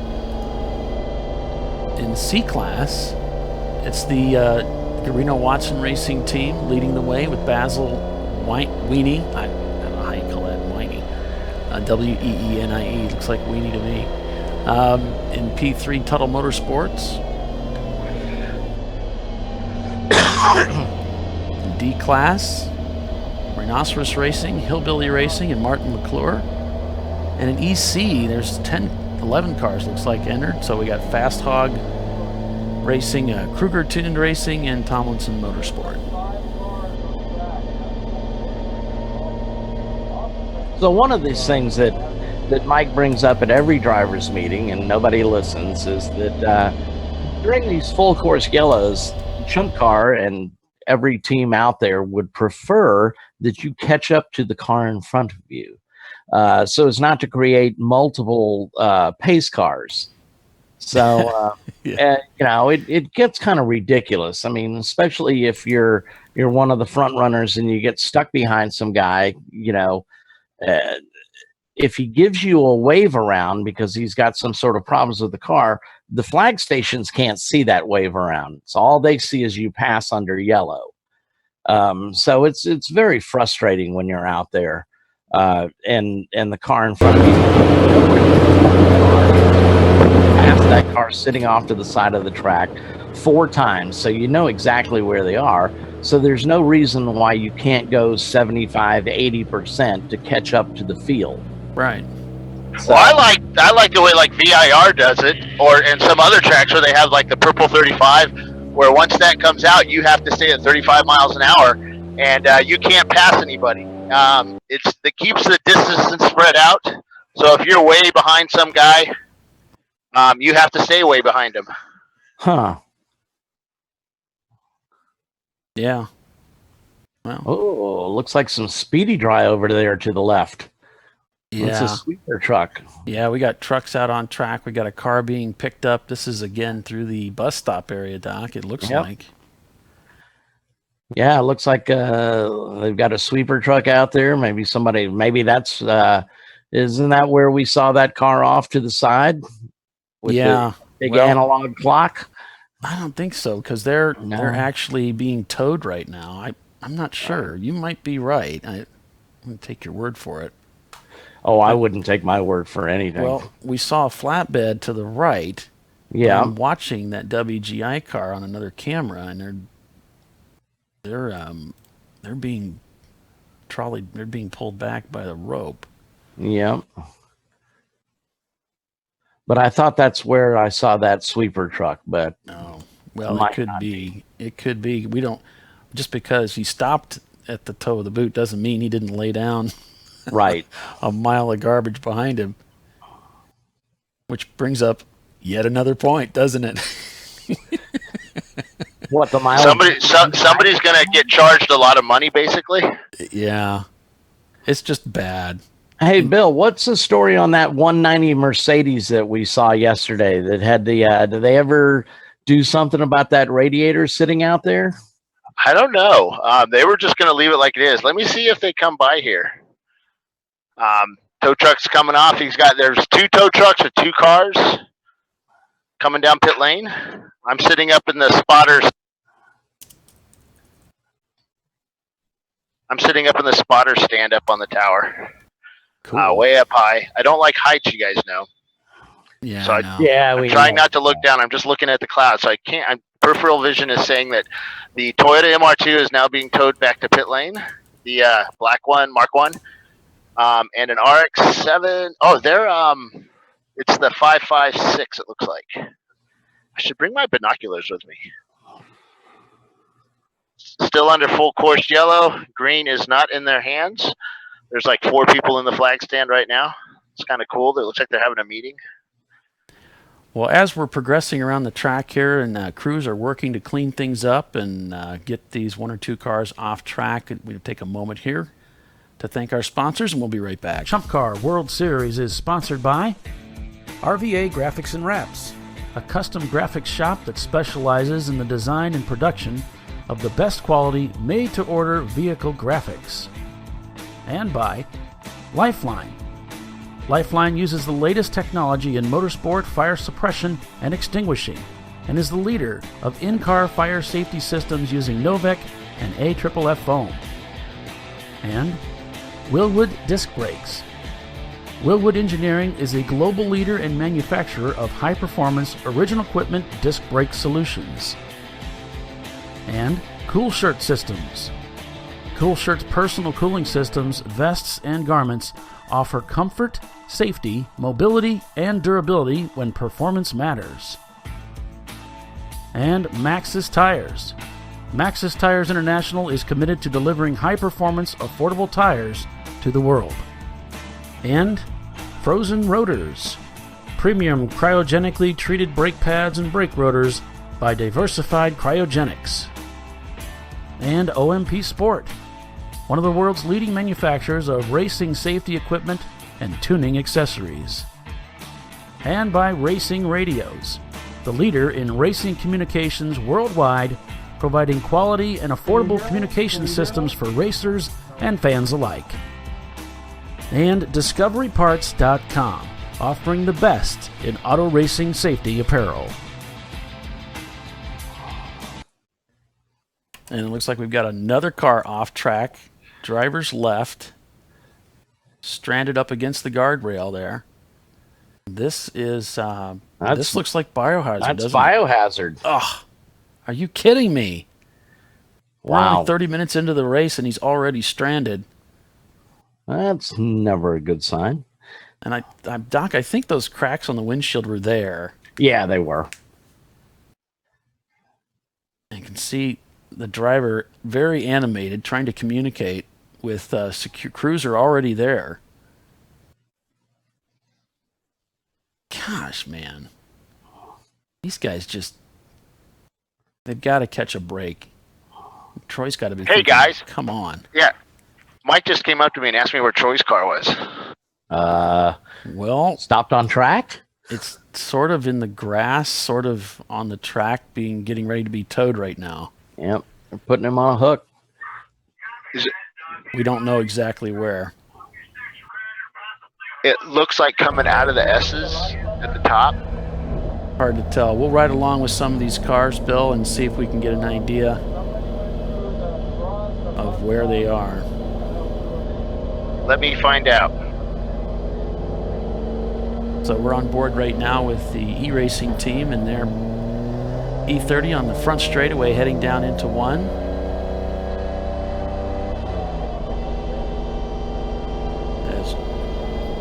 In C class, it's the Garino Watson Racing team leading the way with Basil Weenie. I don't know how you call that, Weenie. W-E-E-N-I-E, looks like Weenie to me. In P3, Tuttle Motorsports. In D class, Rhinoceros Racing, Hillbilly Racing, and Martin McClure. And in EC, there's 11 cars, looks like, entered. So we got Fast Hog Racing, Kruger Tuned Racing, and Tomlinson Motorsport. So one of these things that Mike brings up at every driver's meeting, and nobody listens, is that during these full course yellows, ChumpCar and every team out there would prefer that you catch up to the car in front of you, so as not to create multiple pace cars. So it gets kind of ridiculous. I mean, especially if you're one of the front runners and you get stuck behind some guy, if he gives you a wave around because he's got some sort of problems with the car, the flag stations can't see that wave around. So all they see is you pass under yellow. So it's very frustrating when you're out there and the car in front of you, past that car sitting off to the side of the track 4 times, so you know exactly where they are. So there's no reason why you can't go 75 to 80% to catch up to the field. Right. So, well, I like the way like VIR does it, or in some other tracks where they have like the purple 35, where once that comes out, you have to stay at 35 miles an hour, and you can't pass anybody. It keeps the distance spread out. So if you're way behind some guy, you have to stay way behind him. Huh. Yeah. Well. Oh, looks like some speedy dry over there to the left. Yeah. It's a sweeper truck. Yeah, we got trucks out on track. We got a car being picked up. This is again through the bus stop area, Doc. It looks like. Yeah, it looks like they've got a sweeper truck out there. Maybe that's isn't that where we saw that car off to the side? With the big analog clock. I don't think so, because they're actually being towed right now. I'm not sure. You might be right. I'm going to take your word for it. Oh, I wouldn't take my word for anything. Well, we saw a flatbed to the right. Yeah. I'm watching that WGI car on another camera, and they're being pulled back by the rope. Yeah. But I thought that's where I saw that sweeper truck, but no. Well, it could be. It could be. We don't, just because he stopped at the toe of the boot doesn't mean he didn't lay down right a mile of garbage behind him. Which brings up yet another point, doesn't it? What, the mile? Somebody's going to get charged a lot of money, basically. Yeah. It's just bad. Hey, Bill, what's the story on that 190 Mercedes that we saw yesterday that had the, did they ever do something about that radiator sitting out there? I don't know. They were just going to leave it like it is. Let me see if they come by here. Tow truck's coming off. There's 2 tow trucks with 2 cars coming down pit lane. I'm sitting up in the spotter stand up on the tower. Cool. Way up high. I don't like heights, you guys know. Yeah. So I'm trying not to look down. I'm just looking at the clouds. So peripheral vision is saying that the Toyota MR2 is now being towed back to pit lane. The black one, Mark 1. And an RX-7. Oh, it's the 556, it looks like. I should bring my binoculars with me. Still under full course yellow. Green is not in their hands. There's like 4 people in the flag stand right now. It's kind of cool. It looks like they're having a meeting. Well, as we're progressing around the track here and crews are working to clean things up and get these 1 or 2 cars off track, we'll take a moment here to thank our sponsors, and we'll be right back. ChumpCar World Series is sponsored by RVA Graphics and Wraps, a custom graphics shop that specializes in the design and production of the best quality made-to-order vehicle graphics. And by Lifeline. Lifeline uses the latest technology in motorsport fire suppression and extinguishing and is the leader of in-car fire safety systems using Novec and AFFF foam. And Willwood Disc Brakes. Willwood Engineering is a global leader and manufacturer of high-performance original equipment disc brake solutions. And Cool Shirt Systems. Cool Shirt's personal cooling systems, vests, and garments offer comfort, safety, mobility, and durability when performance matters. And Maxxis Tires. Maxxis Tires International is committed to delivering high-performance, affordable tires to the world. And Frozen Rotors. Premium cryogenically treated brake pads and brake rotors by Diversified Cryogenics. And OMP Sport, one of the world's leading manufacturers of racing safety equipment and tuning accessories. And by Racing Radios, the leader in racing communications worldwide, providing quality and affordable communication systems for racers and fans alike. And DiscoveryParts.com, offering the best in auto racing safety apparel. And it looks like we've got another car off track. Driver's left. Stranded up against the guardrail there. This is, this looks like Biohazard, That's doesn't Biohazard. it? Ugh. Are you kidding me? We're Wow. only 30 minutes into the race and he's already stranded. That's never a good sign. And Doc, I think those cracks on the windshield were there. Yeah, they were. You can see the driver very animated, trying to communicate with crews are already there. Gosh, man. These guys they've got to catch a break. Troy's got to be thinking, guys. Come on. Yeah. Mike just came up to me and asked me where Troy's car was. Well, stopped on track? It's sort of in the grass, sort of on the track, getting ready to be towed right now. Yep. They're putting him on a hook. We don't know exactly where. It looks like coming out of the S's at the top. Hard to tell. We'll ride along with some of these cars, Bill, and see if we can get an idea of where they are. Let me find out. So we're on board right now with the e-racing team and their E30 on the front straightaway heading down into 1. As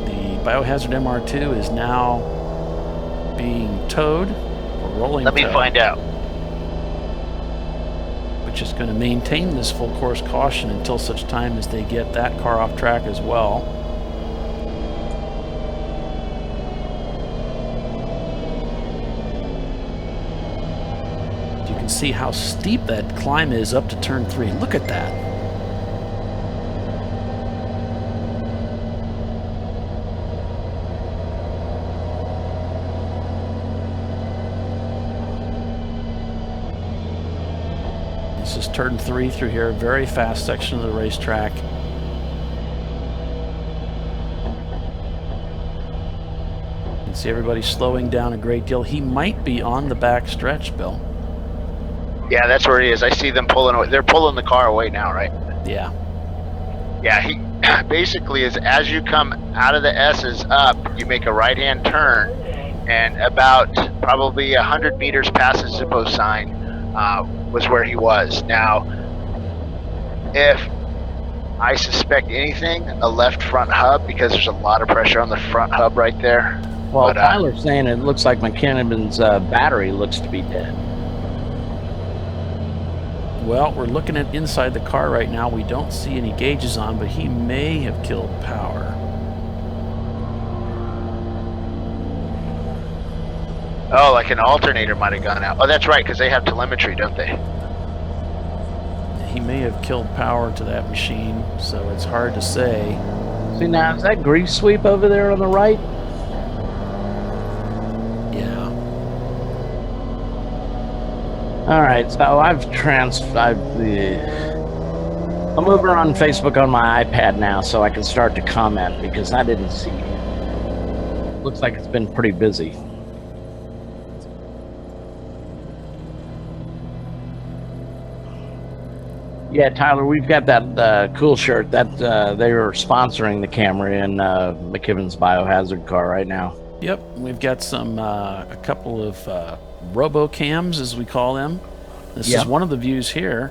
the Biohazard MR2 is now being towed, or rolling Let me tow, find out. which is going to maintain this full course caution until such time as they get that car off track as well. You can see how steep that climb is up to turn 3. Look at that. This is turn 3 through here, very fast section of the racetrack. see everybody slowing down a great deal. He might be on the back stretch, Bill. Yeah, that's where he is. I see them pulling away. They're pulling the car away now, right? Yeah. Yeah, he basically is, as you come out of the S's up, you make a right-hand turn, and about probably 100 meters past the Zippo sign was where he was. Now, if I suspect anything, a left front hub, because there's a lot of pressure on the front hub right there. Well, Tyler's saying it looks like McKinnon's battery looks to be dead. Well, we're looking at inside the car right now. We don't see any gauges on, but he may have killed power. Oh, like an alternator might have gone out. Oh, that's right, because they have telemetry, don't they? He may have killed power to that machine, so it's hard to say. See, now, is that grease sweep over there on the right? Yeah. All right, so I'm over on Facebook on my iPad now, so I can start to comment because I didn't see it. Looks like it's been pretty busy. Yeah, Tyler, we've got that cool shirt that they were sponsoring the camera in McKibben's biohazard car right now. Yep, we've got some a couple of RoboCams, as we call them. This is one of the views here.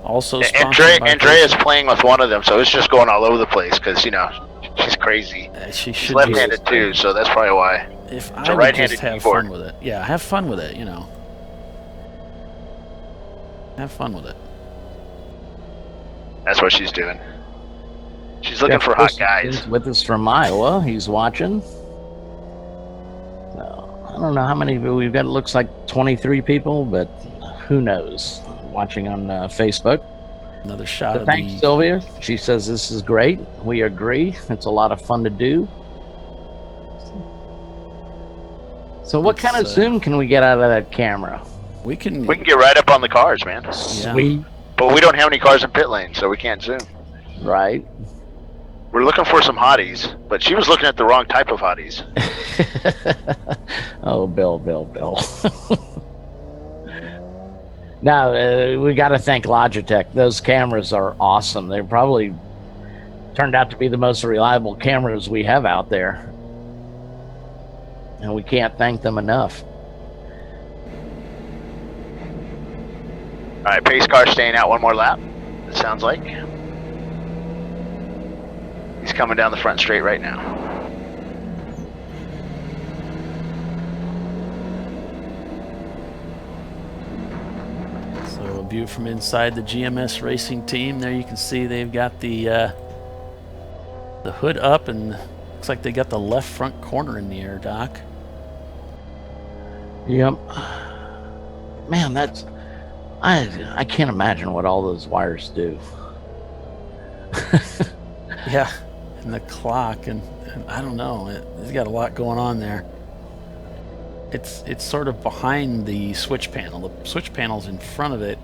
Also sponsored by Andrea's playing with one of them, so it's just going all over the place because, you know, she's crazy. She's left-handed too, so that's probably why. If it's I a would right-handed just have keyboard. fun with it. Yeah, have fun with it, you know. Have fun with it. That's what she's doing. She's looking for hot guys. With us from Iowa, he's watching. So, I don't know how many we've got. It looks like 23 people, but who knows? Watching on Facebook. Another shot of thanks, Sylvia. She says this is great. We agree. It's a lot of fun to do. So, what kind of zoom can we get out of that camera? We can get right up on the cars, man. Sweet. But we don't have any cars in pit lane, so we can't zoom. Right. We're looking for some hotties, but she was looking at the wrong type of hotties. Oh, Bill. Now, we got to thank Logitech. Those cameras are awesome. They probably turned out to be the most reliable cameras we have out there. And we can't thank them enough. All right, pace car staying out one more lap, it sounds like. He's coming down the front straight right now. So a view from inside the GMS Racing team. There you can see they've got the hood up, and looks like they got the left front corner in the air, Doc. Yep. Man, that's... I can't imagine what all those wires do. Yeah, and the clock, and I don't know. It's got a lot going on there. It's sort of behind the switch panel. The switch panel's in front of it,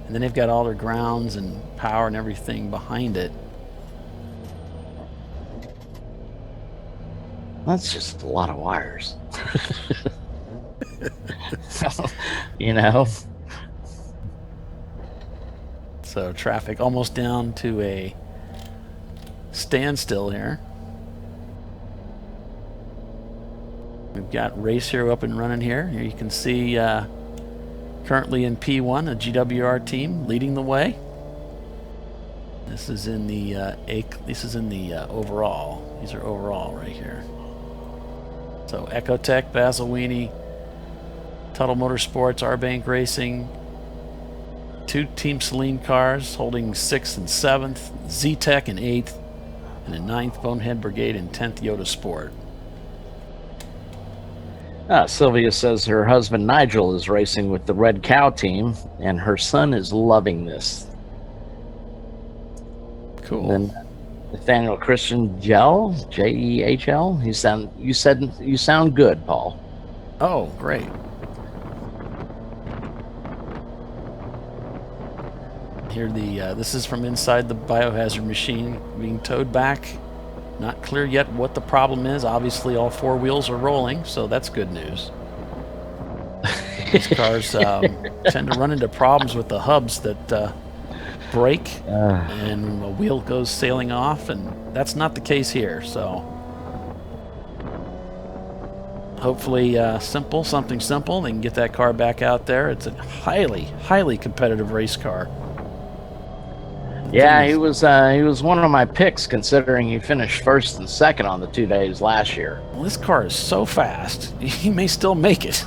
and then they've got all their grounds and power and everything behind it. That's just a lot of wires. You know? So traffic almost down to a standstill here. We've got Race Hero up and running here. Here you can see currently in P1 a GWR team leading the way. This is in the overall. These are overall right here. So Ecotech, Basilwini, Tuttle Motorsports, R-Bank Racing. 2 Team Sahlens cars holding 6th and 7th, Z-Tech in 8th, and a 9th Bonehead Brigade and 10th Yoda Sport. Sylvia says her husband Nigel is racing with the Red Cow team, and her son is loving this. Cool. Then Nathaniel Christian Gel, Jehl. You sound good, Paul. Oh, great. Here this is from inside the biohazard machine being towed back Not clear yet what the problem is. Obviously, all four wheels are rolling, so that's good news. These cars tend to run into problems with the hubs that break and a wheel goes sailing off, and that's not the case here. So hopefully something simple. They can get that car back out there. It's a highly competitive race car. Yeah, he was one of my picks, considering he finished first and second on the 2 days last year. Well, this car is so fast, he may still make it.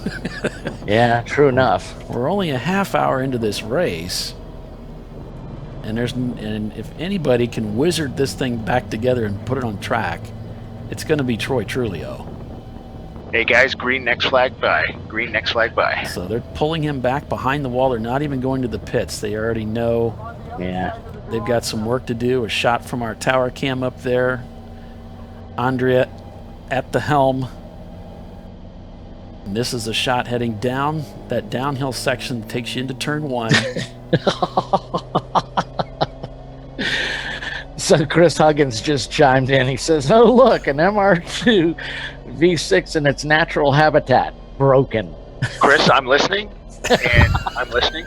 Yeah, true enough. We're only a half hour into this race, and if anybody can wizard this thing back together and put it on track, it's going to be Troy Trulio. Hey guys, green next flag by. Green next flag by. So they're pulling him back behind the wall. They're not even going to the pits. They already know. Yeah. They've got some work to do. A shot from our tower cam up there. Andrea at the helm. And this is a shot heading down that downhill section that takes you into turn 1. So Chris Huggins just chimed in. He says, "Oh, look, an MR2 V6 in its natural habitat. Broken." Chris, I'm listening. And I'm listening.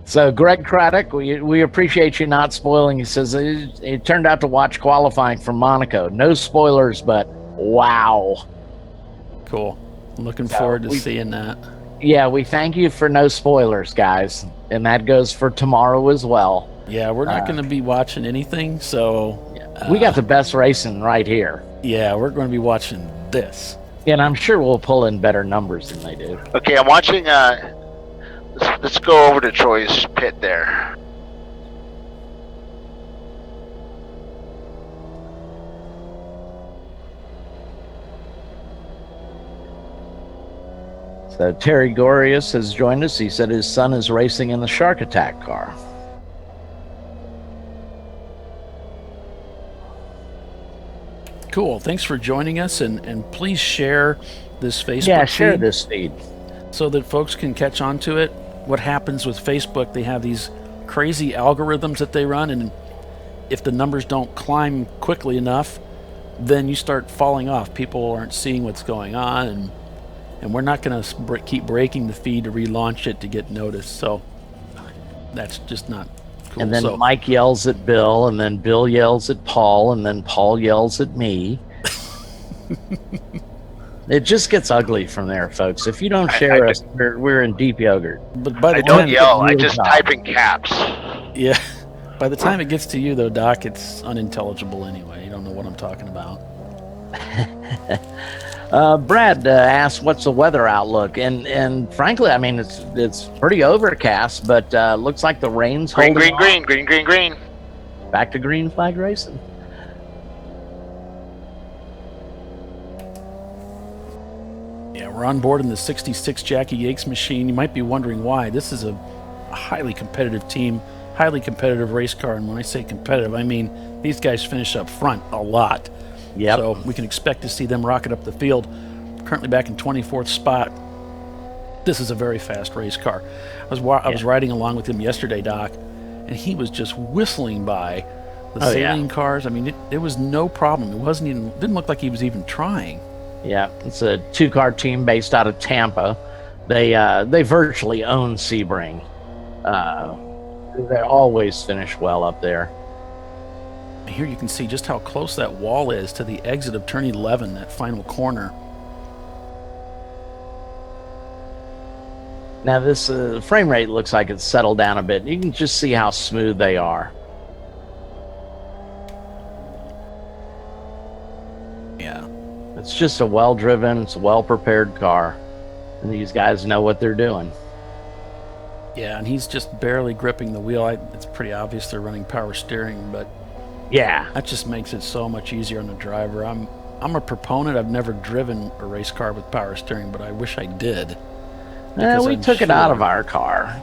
So Greg Craddock, we appreciate you not spoiling. He says it turned out to watch qualifying from Monaco. No spoilers, but wow. Cool. I'm looking forward to seeing that. Yeah, we thank you for no spoilers, guys. And that goes for tomorrow as well. Yeah, we're not going to be watching anything, so... we got the best racing right here. Yeah, we're going to be watching this. And I'm sure we'll pull in better numbers than they do. Okay, I'm watching... Let's go over to Troy's pit there. So Terry Gorius has joined us. He said his son is racing in the Shark Attack car. Cool. Thanks for joining us, and please share this Facebook feed. Yeah, share this feed. So that folks can catch on to it. What happens with Facebook, they have these crazy algorithms that they run, and if the numbers don't climb quickly enough, then you start falling off. People aren't seeing what's going on, and we're not going to keep breaking the feed to relaunch it to get noticed. So that's just not cool. And then Mike yells at Bill, and then Bill yells at Paul, and then Paul yells at me. It just gets ugly from there, folks. If you don't share us, we're in deep yogurt. But by the I don't yell. I just type in caps. Yeah. By the time it gets to you, though, Doc, it's unintelligible anyway. You don't know what I'm talking about. Brad asked, "What's the weather outlook?" And frankly, I mean, it's pretty overcast, but looks like the rain's green. Back to green flag racing. Yeah, we're on board in the 66 Jackie Yates machine. You might be wondering why. This is a highly competitive team, highly competitive race car. And when I say competitive, I mean these guys finish up front a lot. Yep. So we can expect to see them rocket up the field. Currently back in 24th spot. This is a very fast race car. I was riding along with him yesterday, Doc, and he was just whistling by the sailing cars. I mean, it was no problem. It didn't look like he was even trying. Yeah, it's a two-car team based out of Tampa. They virtually own Sebring. They always finish well up there. Here you can see just how close that wall is to the exit of turn 11, that final corner. Now this frame rate looks like it's settled down a bit. You can just see how smooth they are. Yeah. It's just a well-driven, it's a well-prepared car. And these guys know what they're doing. Yeah, and he's just barely gripping the wheel. It's pretty obvious they're running power steering, but yeah, that just makes it so much easier on the driver. I'm a proponent. I've never driven a race car with power steering, but I wish I did. We took it out of our car.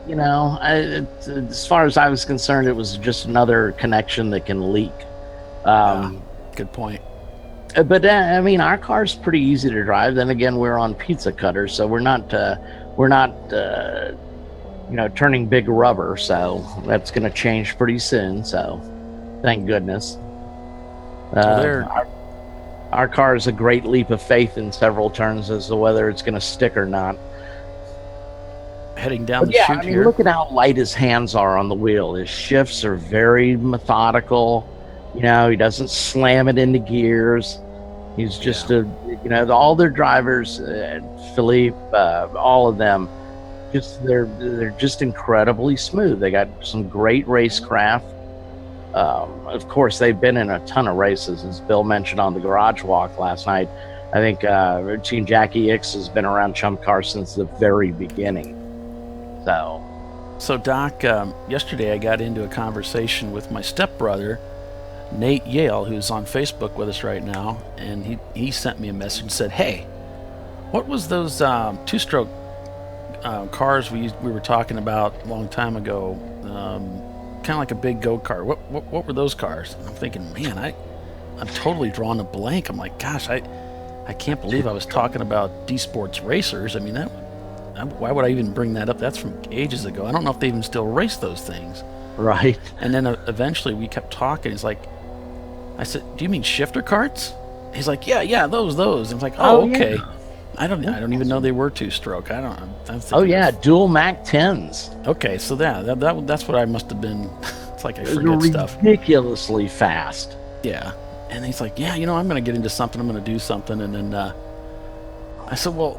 You know, as far as I was concerned, it was just another connection that can leak. Good point. But I mean, our car's pretty easy to drive. Then again, we're on pizza cutters, so we're not turning big rubber. So that's going to change pretty soon. So thank goodness. Our car is a great leap of faith in several turns as to whether it's going to stick or not. Heading down the chute here. Look at how light his hands are on the wheel. His shifts are very methodical. He doesn't slam it into gears. He's just all their drivers, Philippe, all of them, they're just incredibly smooth. They got some great racecraft. Of course, they've been in a ton of races, as Bill mentioned on the garage walk last night. I think Team Jackie X has been around ChumpCar since the very beginning. So Doc, yesterday I got into a conversation with my stepbrother, Nate Yale, who's on Facebook with us right now, and he sent me a message and said, "Hey, what was those two-stroke cars we were talking about a long time ago? Kind of like a big go-kart. What were those cars?" And I'm thinking, man, I'm totally drawing a blank. I'm like, gosh, I can't believe I was talking about D-Sports racers. I mean, why would I even bring that up? That's from ages ago. I don't know if they even still race those things. Right. And then eventually we kept talking. He's like, I said, "Do you mean shifter carts?" He's like, yeah, those. And I'm like, oh, okay. Yeah. I don't even know they were two-stroke. Dual Mac 10s. Okay, so that's what I must have been. It's like I forget stuff. Ridiculously fast. Yeah. And he's like, yeah, I'm going to get into something. I'm going to do something. And then I said, well,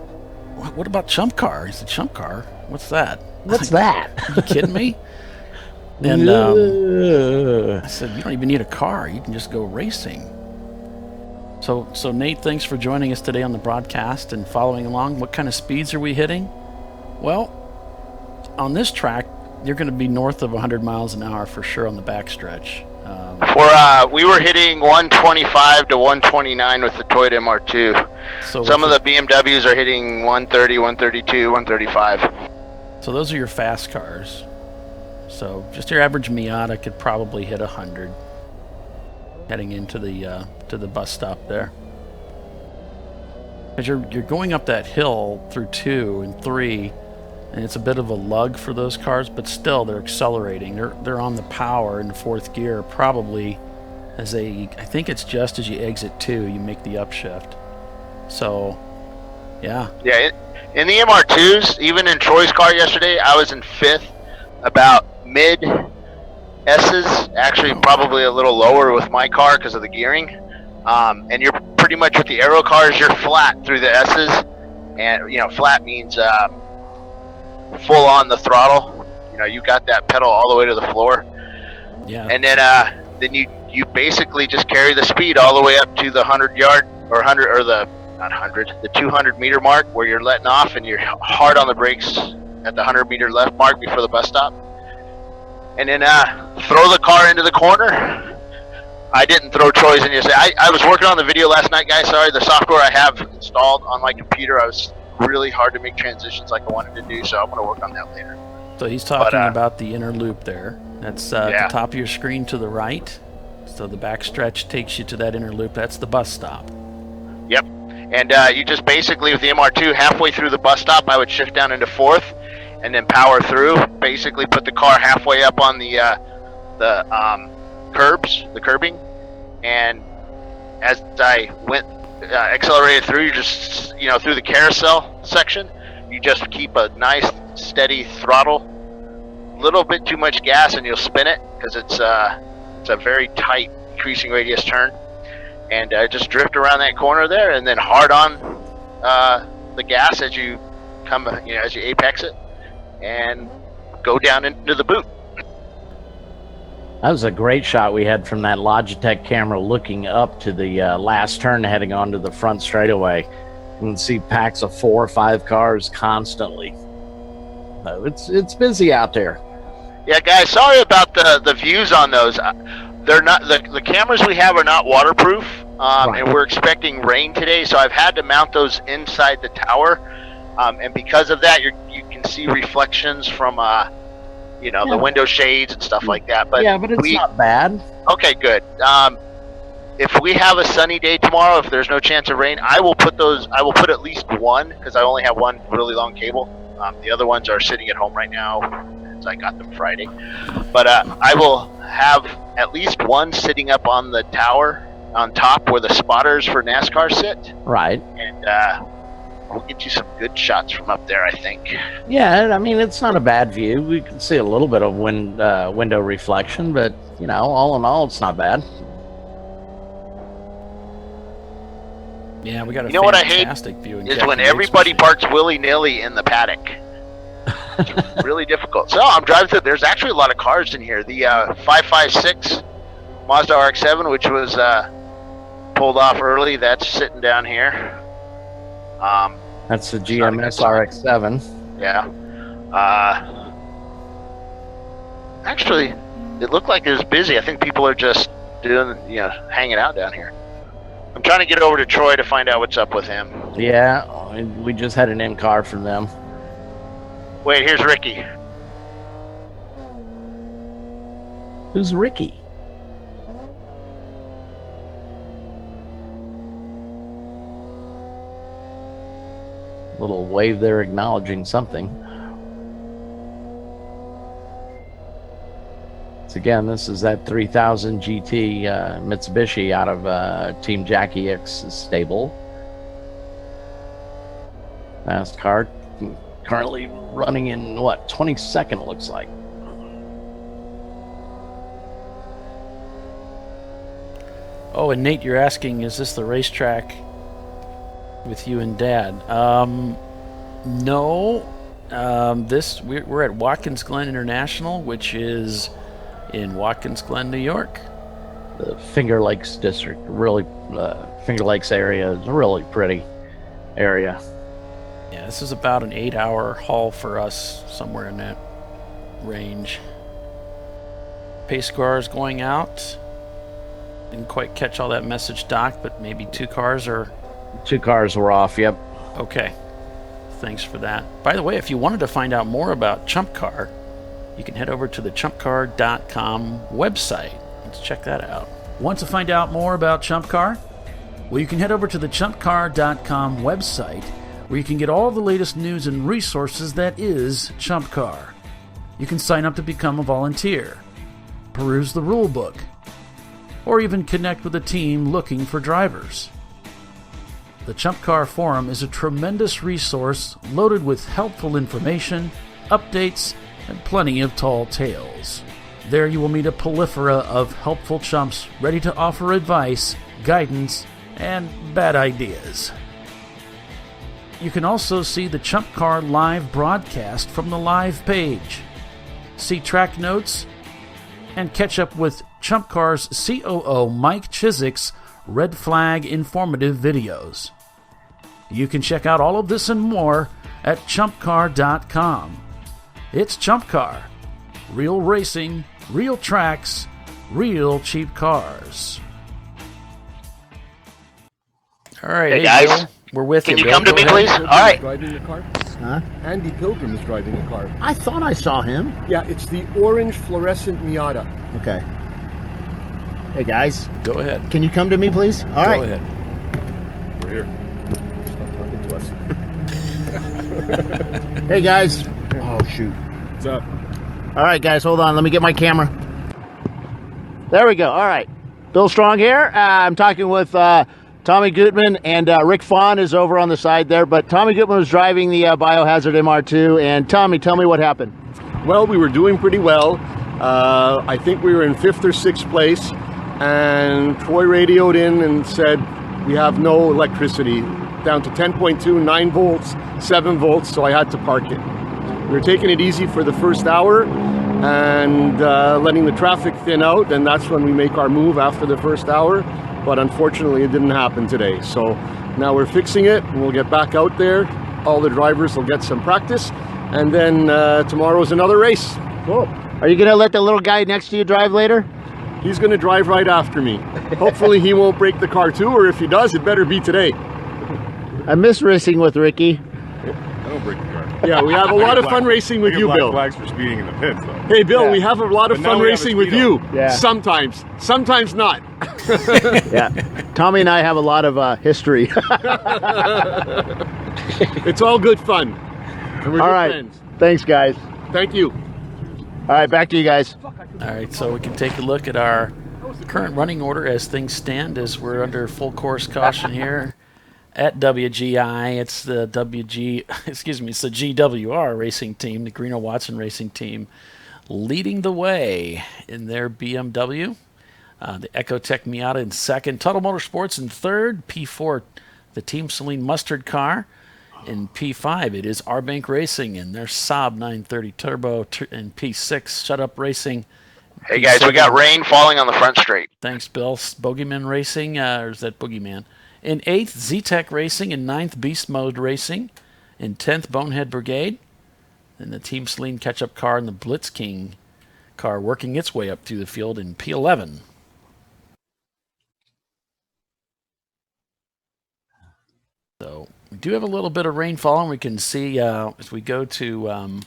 what about ChumpCar? He said, ChumpCar? What's that? What's that? Are you kidding me? And I said, you don't even need a car. You can just go racing. So Nate, thanks for joining us today on the broadcast and following along. What kind of speeds are we hitting? Well, on this track, you're going to be north of 100 miles an hour for sure on the backstretch. We were hitting 125 to 129 with the Toyota MR2. So some of the BMWs are hitting 130, 132, 135. So those are your fast cars. So just your average Miata could probably hit 100 heading into the bus stop there. Because you're going up that hill through 2 and 3, and it's a bit of a lug for those cars, but still they're accelerating. They're on the power in the 4th gear, probably I think it's just as you exit 2, you make the upshift. So, yeah. Yeah, in the MR2s, even in Troy's car yesterday, I was in 5th, about mid S's, actually probably a little lower with my car because of the gearing. And you're pretty much with the aero cars, you're flat through the S's. And, flat means full on the throttle. You got that pedal all the way to the floor. Yeah. And then you basically just carry the speed all the way up to the 100-yard or 100 or the 200-meter mark where you're letting off and you're hard on the brakes at the 100-meter left mark before the bus stop. And then throw the car into the corner. I didn't throw Troy's in yesterday. I was working on the video last night, guys. Sorry, the software I have installed on my computer, I was really hard to make transitions like I wanted to do, so I'm going to work on that later. So he's talking about the inner loop there. That's at the top of your screen to the right. So the backstretch takes you to that inner loop. That's the bus stop. Yep. And you just basically, with the MR2, halfway through the bus stop, I would shift down into 4th and then power through. Basically put the car halfway up on the curbing. And as I went, accelerated through, you just, through the carousel section, you just keep a nice, steady throttle. A little bit too much gas and you'll spin it because it's a very tight increasing radius turn. And just drift around that corner there, and then hard on the gas as you come, as you apex it, and go down into the boot. That was a great shot we had from that Logitech camera, looking up to the last turn, heading onto the front straightaway. You can see packs of 4 or 5 cars constantly. So it's busy out there. Yeah, guys. Sorry about the views on those. They're not the cameras we have are not waterproof, and we're expecting rain today, so I've had to mount those inside the tower, and because of that, you can see reflections from the window shades and stuff like that. But it's not bad. Okay, good. If we have a sunny day tomorrow, if there's no chance of rain, I will put at least one, because I only have one really long cable, The other ones are sitting at home right now, as I got them Friday. But I will have at least one sitting up on the tower on top where the spotters for NASCAR sit. Right. And we'll get you some good shots from up there, I think. Yeah, I mean, it's not a bad view. We can see a little bit of window reflection, but, you know, all in all, it's not bad. Yeah, we got a you know what I hate view is when everybody parks willy-nilly in the paddock. It's really difficult. So I'm driving through. There's actually a lot of cars in here. The 556 Mazda RX-7, which was pulled off early, that's sitting down here. That's the GMS RX-7. Yeah. Actually, it looked like it was busy. I think people are just hanging out down here. I'm trying to get over to Troy to find out what's up with him. Yeah, we just had an in-car from them. Wait, here's Ricky. Who's Ricky? Little wave there acknowledging something. So again, this is that 3000 GT Mitsubishi out of Team Jackie X's stable. Fast car, currently running in 22nd, it looks like. Oh, and Nate, you're asking, is this the racetrack with you and Dad? No. We're at Watkins Glen International, which is in Watkins Glen, New York. The Finger Lakes district, really, Finger Lakes area is a really pretty area. Yeah, this is about an 8-hour haul for us, somewhere in that range. Pace cars going out. Didn't quite catch all that message, Doc, but maybe 2 cars are... 2 cars were off, yep. Okay. Thanks for that. By the way, if you wanted to find out more about ChumpCar, you can head over to the ChumpCar.com website. Let's check that out. Want to find out more about ChumpCar? Well, you can head over to the ChumpCar.com website, where you can get all the latest news and resources that is ChumpCar. You can sign up to become a volunteer, peruse the rule book, or even connect with a team looking for drivers. The ChumpCar Forum is a tremendous resource loaded with helpful information, updates, and plenty of tall tales. There you will meet a plethora of helpful chumps ready to offer advice, guidance, and bad ideas. You can also see the ChumpCar live broadcast from the live page, see track notes, and catch up with ChumpCar's COO Mike Chiswick's Red Flag informative videos. You can check out all of this and more at ChumpCar.com. It's ChumpCar. Real racing, real tracks, real cheap cars. All right, hey guys, Bill, we're with you. Can you come to me, please? All right. Driving the car? Huh? Andy Pilgrim is driving the car. I thought I saw him. Yeah, it's the orange fluorescent Miata. Okay. Hey guys. Go ahead. Can you come to me, please? All right. Go ahead. We're here. Stop talking to us. Hey guys. Oh shoot. What's up? All right, guys, hold on. Let me get my camera. There we go. All right. Bill Strong here. I'm talking with Tommy Gutman, and Rick Fawn is over on the side there. But Tommy Gutman was driving the Biohazard MR2. And Tommy, tell me what happened. Well, we were doing pretty well. I think we were in 5th or 6th place. And Troy radioed in and said, we have no electricity. Down to 10.2, 9 volts, 7 volts, so I had to park it. We were taking it easy for the first hour and letting the traffic thin out, and that's when we make our move after the first hour. But unfortunately, it didn't happen today. So now we're fixing it, and we'll get back out there. All the drivers will get some practice, and then tomorrow's another race. Cool. Are you going to let the little guy next to you drive later? He's going to drive right after me. Hopefully he won't break the car too, or if he does, it better be today. I miss racing with Ricky. I don't break the car. Yeah, we have a lot of fun racing with you, Bill. Flags for speeding in the pits, though. Hey, Bill, we have a lot of fun racing with you. Yeah. Sometimes not. Yeah, Tommy and I have a lot of history. It's all good fun. And we're All good right. friends. Thanks, guys. Thank you. All right, back to you guys. All right, so we can take a look at our current running order as things stand, as we're under full course caution here at WGI. It's the it's the GWR racing team, the Greeno Watson racing team, leading the way in their BMW. The Ecotec Miata in second, Tuttle Motorsports in third, P4, the Team Sahlens Mustard car. In P5, it is R-Bank Racing and their Saab 930 Turbo. In P6, Shut Up Racing. Hey P7, guys, we got rain falling on the front straight. Thanks, Bill. Bogeyman Racing, or is that Boogeyman? In 8th, Z-Tech Racing. In 9th, Beast Mode Racing. In 10th, Bonehead Brigade. And the Team Sahlens catch-up car and the Blitz King car working its way up through the field in P11. So we do have a little bit of rainfall, and we can see as we go to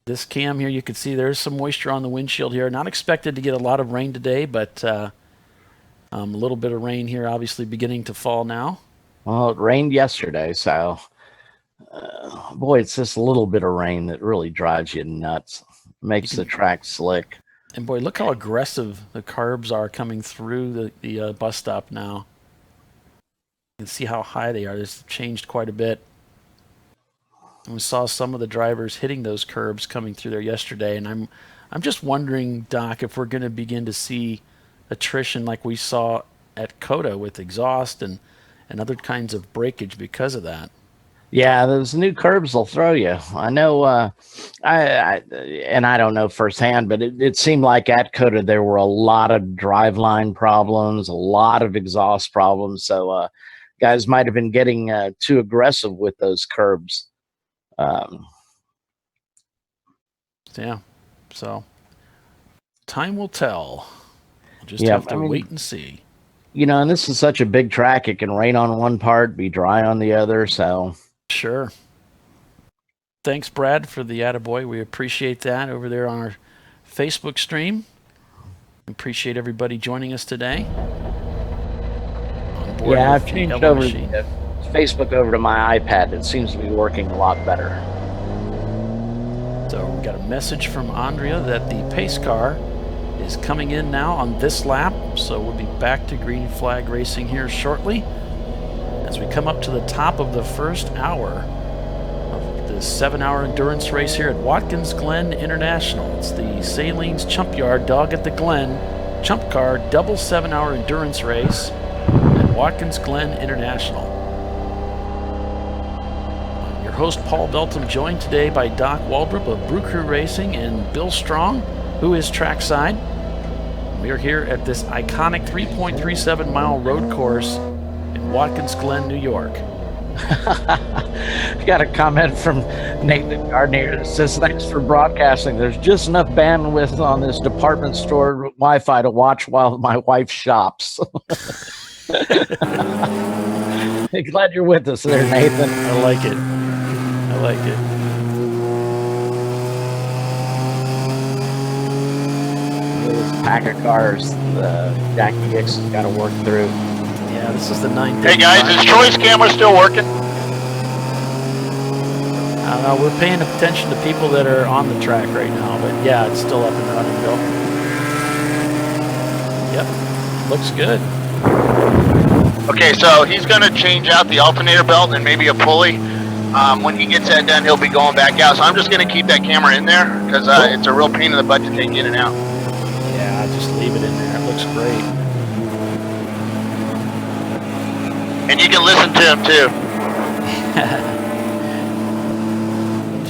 this cam here, you can see there's some moisture on the windshield here. Not expected to get a lot of rain today, but a little bit of rain here obviously beginning to fall now. Well, it rained yesterday, so boy, it's just a little bit of rain that really drives you nuts. Makes the track slick. And boy, look how aggressive the curbs are coming through the bus stop now. You can see how high they are. It's changed quite a bit. And we saw some of the drivers hitting those curbs coming through there yesterday, and I'm just wondering, Doc, if we're going to begin to see attrition like we saw at COTA with exhaust and other kinds of breakage because of that. Yeah, those new curbs will throw you. I know, I don't know firsthand, but it seemed like at COTA there were a lot of driveline problems, a lot of exhaust problems. So guys might have been getting too aggressive with those curbs. Yeah, so time will tell. We'll just have to wait and see. You know, and this is such a big track. It can rain on one part, be dry on the other. So sure. Thanks, Brad, for the attaboy. We appreciate that over there on our Facebook stream. Appreciate everybody joining us today. Yeah, I've changed over Facebook over to my iPad. It seems to be working a lot better. So we got a message from Andrea that the pace car is coming in now on this lap. So we'll be back to green flag racing here shortly as we come up to the top of the first hour of the 7-hour endurance race here at Watkins Glen International. It's the Sahlens Chumpyard Dog at the Glen ChumpCar double 7-hour endurance race at Watkins Glen International. I'm your host, Paul Belton, joined today by Doc Waldrop of Brew Crew Racing and Bill Strong, who is trackside. We are here at this iconic 3.37-mile road course in Watkins Glen, New York. Got a comment from Nathan Gardner that says, thanks for broadcasting. There's just enough bandwidth on this department store Wi-Fi to watch while my wife shops. Glad you're with us there, Nathan. I like it. I like it. This pack of cars Jackie Hicks has got to work through. Yeah, this is the 9th. Hey guys, is Troy's camera still working? I don't know. We're paying attention to people that are on the track right now, but yeah, it's still up and running, Bill. Yep, looks good. Okay, so he's going to change out the alternator belt and maybe a pulley. When he gets that done, he'll be going back out. So I'm just going to keep that camera in there because it's a real pain in the butt to take in and out. Yeah, just leave it in there. It looks great. And you can listen to him too.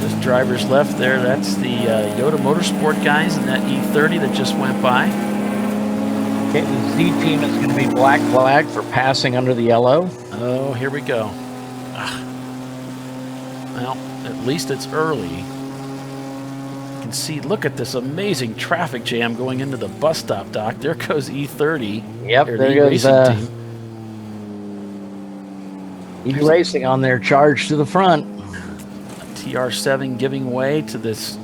Just drivers left there. That's the Yoda Motorsport guys and that E30 that just went by. Okay, the Z team is going to be black flag for passing under the yellow. Oh, here we go. Well, at least it's early. You can see, look at this amazing traffic jam going into the bus stop, Doc. There goes E30. Yep, there goes E-Racing on their charge to the front. TR7 giving way to this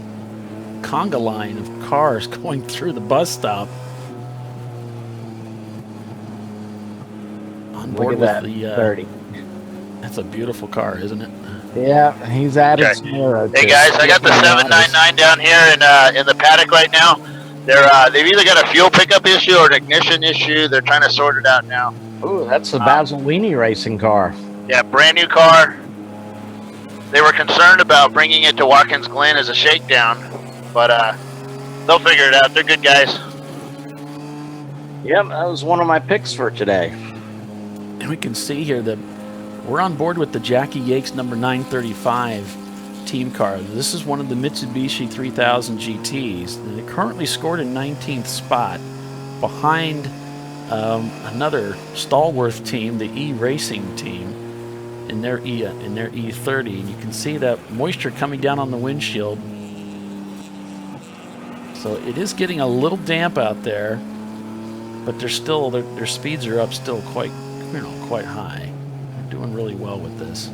conga line of cars going through the bus stop. On board Look at with that, the 30. That's a beautiful car, isn't it? Yeah, he's added Okay. some arrow to Hey it. guys, I got the 799 down here in the paddock right now. They've either got a fuel pickup issue or an ignition issue. They're trying to sort it out now. Ooh, that's the Basil Weenie racing car. Yeah, brand new car. They were concerned about bringing it to Watkins Glen as a shakedown, but they'll figure it out. They're good guys. Yep, that was one of my picks for today. And we can see here that we're on board with the Jackie Yates number 935 team car. This is one of the Mitsubishi 3000 GTs. And it currently scored a 19th spot behind another stalwart team, the E Racing team, in their E30. And you can see that moisture coming down on the windshield. So it is getting a little damp out there, but they're still their speeds are up still quite high. They're doing really well with this.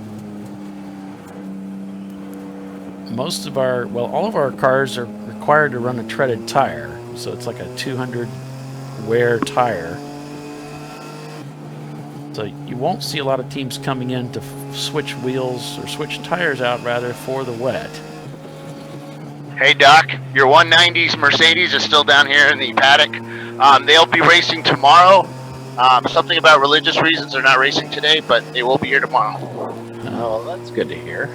All of our cars are required to run a treaded tire, so it's like a 200 wear tire. So you won't see a lot of teams coming in to switch wheels or switch tires out rather for the wet. Hey Doc, your 190s Mercedes is still down here in the paddock. They'll be racing tomorrow. Something about religious reasons they're not racing today, but they will be here tomorrow. Oh, that's good to hear.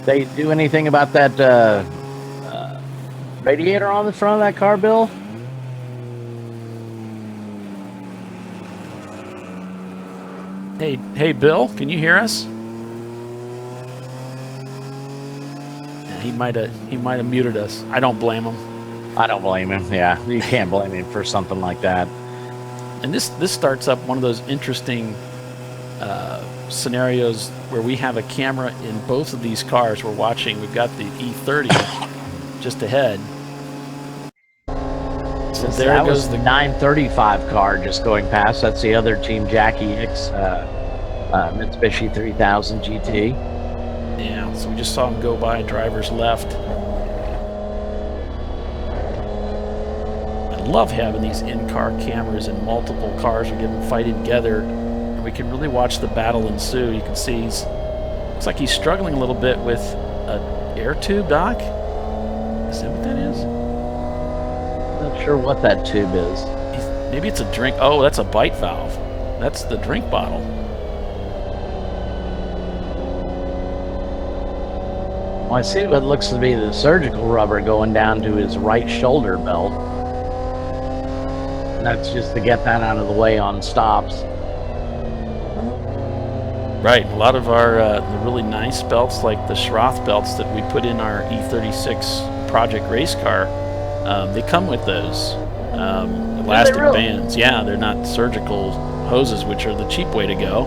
They do anything about that radiator on the front of that car, Bill? Hey, Bill, can you hear us? Yeah, he might have muted us. I don't blame him. I don't blame him. Yeah, you can't blame him for something like that. And this starts up one of those interesting scenarios where we have a camera in both of these cars we're watching. We've got the E30 just ahead. So there goes the 935 car just going past. That's the other team, Jackie X Mitsubishi 3000 GT. Yeah, so we just saw him go by driver's left. I love having these in-car cameras in multiple cars. We get them fighting together, and we can really watch the battle ensue. You can see looks like he's struggling a little bit with an air tube, Doc. Is that what that is? Not sure what that tube is. Maybe it's a drink. Oh, that's a bite valve. That's the drink bottle. Well, I see what looks to be the surgical rubber going down to his right shoulder belt. And that's just to get that out of the way on stops. Right. A lot of our the really nice belts, like the Schroth belts that we put in our E36 Project race car, they come with those elastic bands. Yeah, they're not surgical hoses, which are the cheap way to go.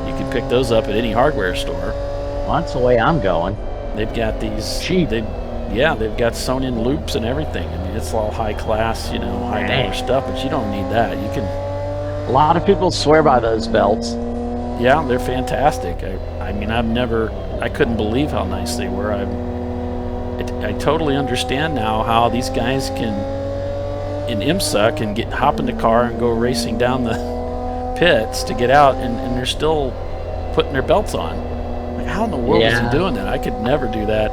You can pick those up at any hardware store. Well, that's the way I'm going. They've got these cheap. They've got sewn-in loops and everything. I mean, it's all high class, high-dollar stuff, but you don't need that. You can. A lot of people swear by those belts. Yeah, they're fantastic. I mean, I couldn't believe how nice they were. I totally understand now how these guys in IMSA can hop in the car and go racing down the pits to get out, and they're still putting their belts on. Like, how in the world is he doing that? I could never do that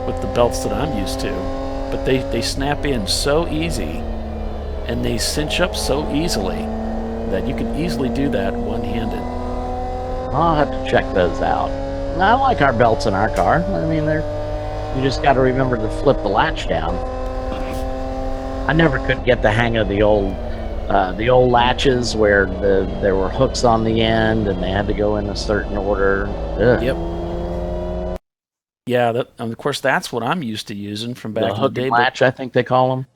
with the belts that I'm used to. But they snap in so easy, and they cinch up so easily that you can easily do that one-handed. I'll have to check those out. I like our belts in our car. I mean, you just got to remember to flip the latch down. I never could get the hang of the old latches where there were hooks on the end and they had to go in a certain order. Ugh. Yep. Yeah, of course that's what I'm used to using from back in the day. Latch, I think they call them.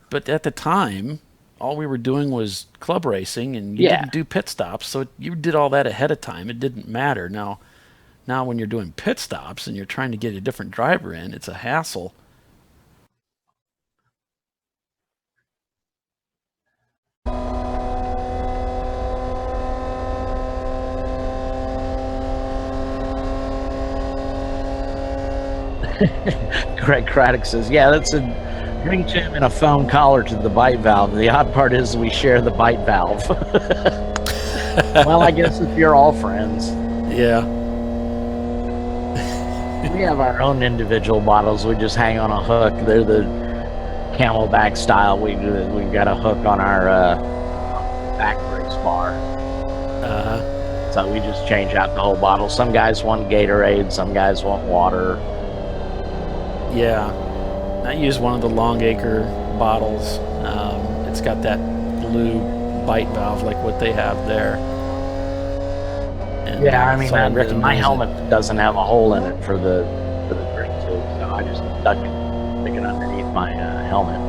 But at the time, all we were doing was club racing, and you didn't do pit stops, so you did all that ahead of time. It didn't matter. Now when you're doing pit stops and you're trying to get a different driver in, it's a hassle. Greg Craddock says, yeah, that's a ring tube and a foam collar to the bite valve. The odd part is we share the bite valve. Well, I guess if you're all friends. Yeah. We have our own individual bottles. We just hang on a hook. They're the Camelback style. We've got a hook on our back brace bar. So we just change out the whole bottle. Some guys want Gatorade. Some guys want water. Yeah. I use one of the Longacre bottles. It's got that blue bite valve like what they have there. And Yeah, I mean, so I my really helmet doesn't have a hole in it for the drink tube, so I just stick it underneath my helmet.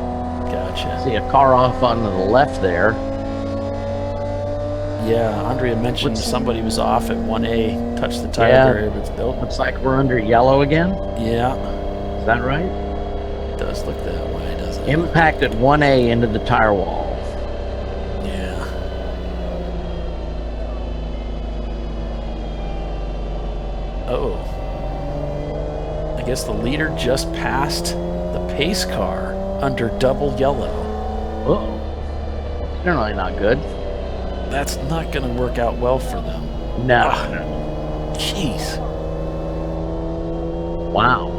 Gotcha. See a car off on the left there. Yeah, Andrea mentioned somebody was off at 1A, touched the tire barrier, but still. Looks like we're under yellow again. Yeah. Is that right? It does look that way, doesn't it? Impacted 1A into the tire wall. Yeah. Oh. I guess the leader just passed the pace car under double yellow. Oh. Generally not good. That's not going to work out well for them. No. Jeez. Wow.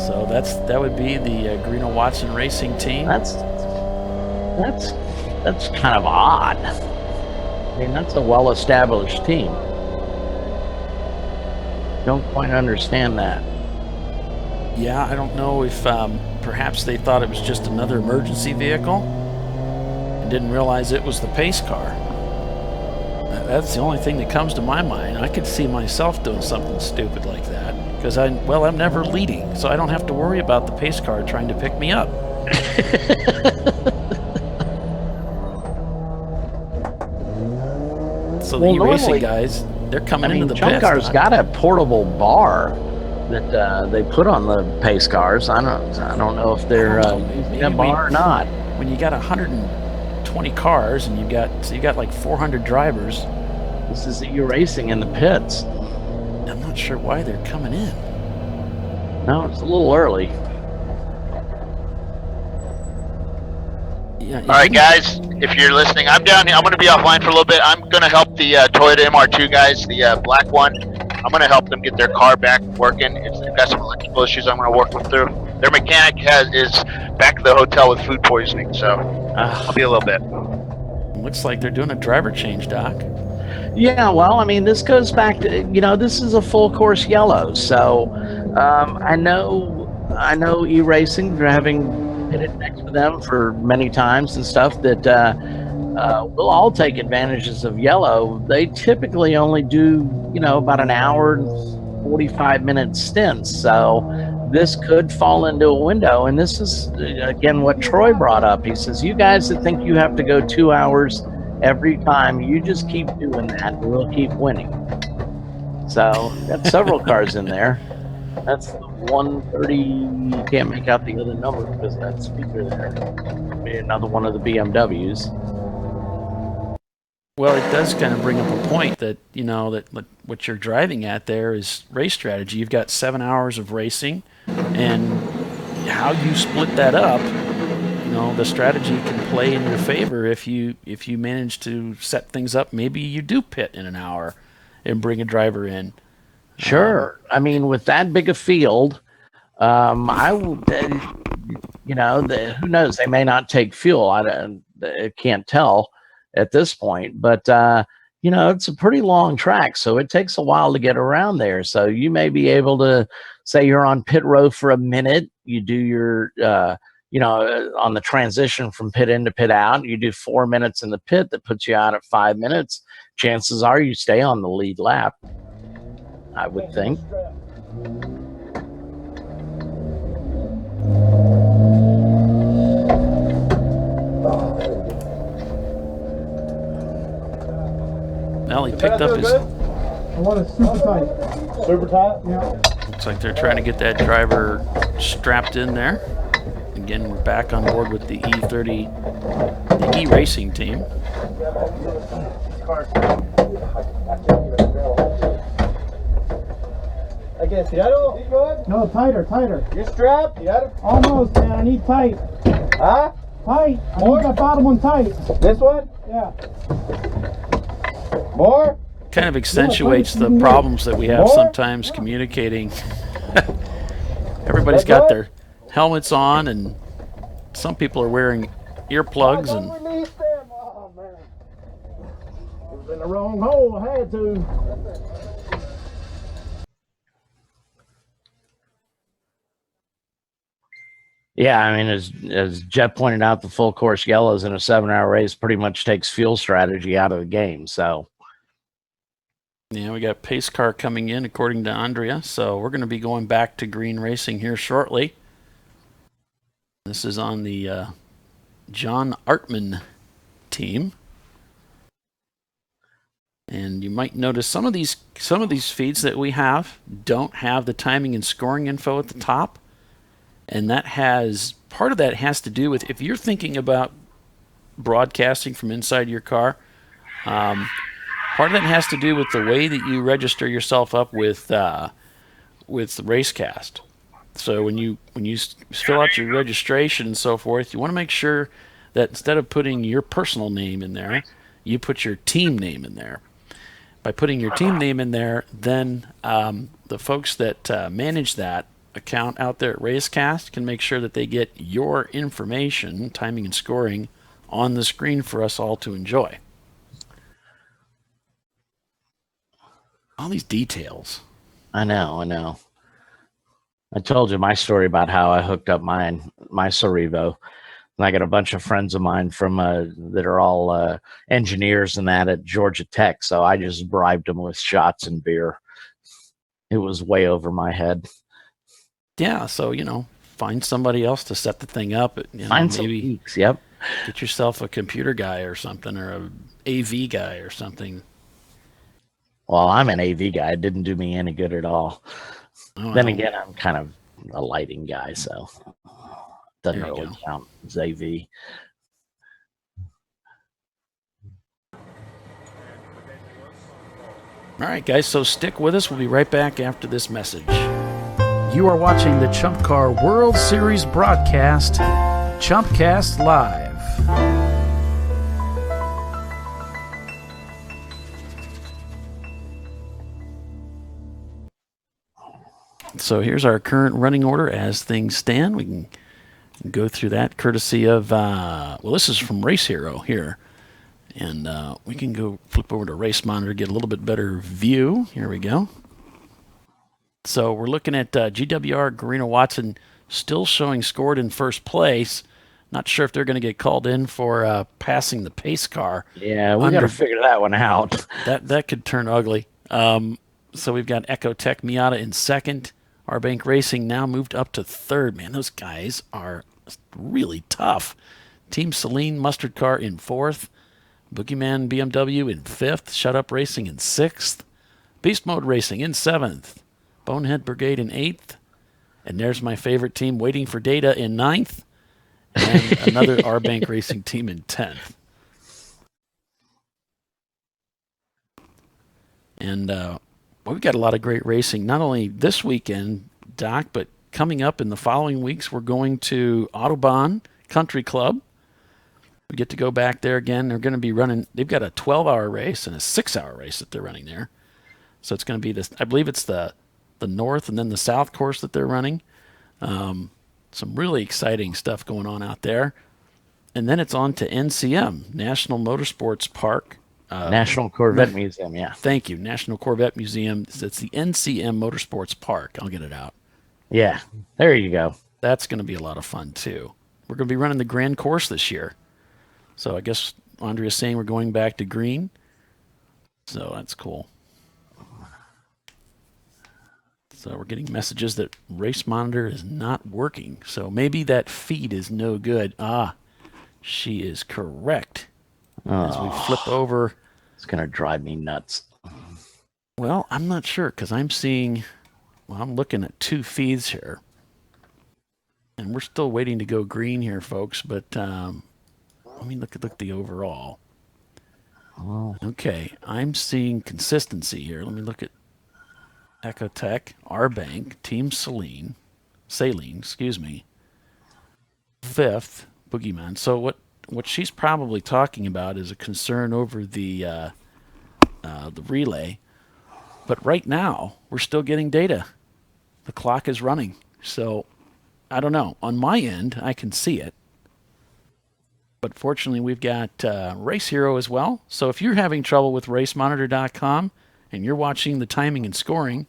So that would be the Greeno Watson Racing team. That's kind of odd. I mean, that's a well-established team. Don't quite understand that. Yeah, I don't know if perhaps they thought it was just another emergency vehicle and didn't realize it was the pace car. That's the only thing that comes to my mind. I could see myself doing something stupid like that because I'm never leading, so I don't have to worry about the pace car trying to pick me up. So the e-racing guys, they're coming into the pits. ChumpCar's got a portable bar that they put on the pace cars. I don't know if they're using a bar or not. When you got 120 cars and you got like 400 drivers. This is e-racing in the pits. I'm not sure why they're coming in. No, it's a little early. Yeah, all right, guys, if you're listening, I'm down here. I'm going to be offline for a little bit. I'm going to help the Toyota MR2 guys, the black one. I'm going to help them get their car back working. They've got some electrical issues I'm going to work them through. Their mechanic is back at the hotel with food poisoning, so I'll be a little bit. Looks like they're doing a driver change, Doc. Yeah, well, I mean, this goes back to, this is a full course yellow. So I know e-racing, having hit it next to them for many times and stuff, that we'll all take advantages of yellow. They typically only do, about an hour and 45-minute stints. So this could fall into a window. And this is, again, what Troy brought up. He says, you guys that think you have to go 2 hours every time, you just keep doing that and we'll keep winning. So got several cars in there. That's the 130. You can't make out the other number because of that speaker there. Maybe another one of the BMWs. Well, it does kind of bring up a point that, that what you're driving at there is race strategy. You've got 7 hours of racing, and how you split that up, the strategy can play in your favor if you manage to set things up. Maybe you do pit in an hour and bring a driver in. Sure. I mean, with that big a field, I would, who knows? They may not take fuel. I can't tell at this point, but it's a pretty long track, so it takes a while to get around there. So you may be able to say you're on pit row for a minute. You do your, on the transition from pit in to pit out, you do 4 minutes in the pit. That puts you out at 5 minutes. Chances are you stay on the lead lap, I would think. Well, he picked up his... I want it super tight. Super tight? Yeah. Looks like they're trying to get that driver strapped in there. Again, we're back on board with the E30, the E-Racing team. I guess the other. No, tighter. You're strapped? You got it? Almost, man. I need tight. Huh? Hey, I need that bottom one tight. This one? Yeah. More? Kind of accentuates the problems that we have sometimes communicating. Everybody's got their helmets on, and some people are wearing earplugs. And Release them. Oh, man. It was in the wrong hole. I had to. Yeah, I mean, as Jeff pointed out, the full course yellows in a 7-hour race pretty much takes fuel strategy out of the game. So, yeah, we got pace car coming in, according to Andrea. So we're going to be going back to green racing here shortly. This is on the John Artman team. And you might notice some of these feeds that we have don't have the timing and scoring info at the top. And part of that has to do with, if you're thinking about broadcasting from inside your car, part of that has to do with the way that you register yourself up with Racecast. So when you fill out your registration and so forth, you want to make sure that instead of putting your personal name in there, you put your team name in there. By putting your team name in there, then the folks that manage that account out there at Racecast can make sure that they get your information, timing and scoring, on the screen for us all to enjoy. All these details. I know. I told you my story about how I hooked up my Cerevo. And I got a bunch of friends of mine from that are all engineers and that at Georgia Tech. So I just bribed them with shots and beer. It was way over my head. Yeah, so, find somebody else to set the thing up. Find some geeks, yep. Get yourself a computer guy or something, or a AV guy or something. Well, I'm an AV guy. It didn't do me any good at all. Oh, then again, I'm kind of a lighting guy, so doesn't really count as AV. All right, guys, so stick with us. We'll be right back after this message. You are watching the ChumpCar World Series broadcast, ChumpCast Live. So here's our current running order as things stand. We can go through that courtesy of, this is from Race Hero here. And we can go flip over to Race Monitor, get a little bit better view. Here we go. So we're looking at GWR Garena Watson still showing scored in first place. Not sure if they're going to get called in for passing the pace car. Yeah, we got to figure that one out. That could turn ugly. So we've got Echo Tech Miata in second. Arbank Racing now moved up to third. Man, those guys are really tough. Team Sahlens Mustard Car in fourth. Boogeyman BMW in fifth. Shut Up Racing in sixth. Beast Mode Racing in seventh. Bonehead Brigade in eighth. And there's my favorite team, Waiting for Data, in ninth. And another Arbank Racing team in 10th. And we've got a lot of great racing, not only this weekend, Doc, but coming up in the following weeks. We're going to Autobahn Country Club. We get to go back there again. They're going to be running, they've got a 12-hour race and a 6-hour race that they're running there. So it's going to be this, I believe it's the north and then the south course that they're running. Some really exciting stuff going on out there. And then it's on to NCM, National Motorsports Park. National Corvette Museum, yeah. Thank you, National Corvette Museum. It's the NCM Motorsports Park. I'll get it out. Yeah, there you go. That's going to be a lot of fun, too. We're going to be running the Grand Course this year. So I guess Andrea's saying we're going back to green. So that's cool. So we're getting messages that Race Monitor is not working. So maybe that feed is no good. She is correct. As we flip over. It's going to drive me nuts. Well, I'm not sure because I'm seeing, I'm looking at two feeds here. And we're still waiting to go green here, folks. But let me look at the overall. Oh. Okay, I'm seeing consistency here. Let me look at Ecotech, Arbank, Team Sahlens, excuse me. Fifth, boogeyman. So what she's probably talking about is a concern over the relay. But right now, we're still getting data. The clock is running. So I don't know. On my end, I can see it. But fortunately, we've got Race Hero as well. So if you're having trouble with racemonitor.com and you're watching the timing and scoring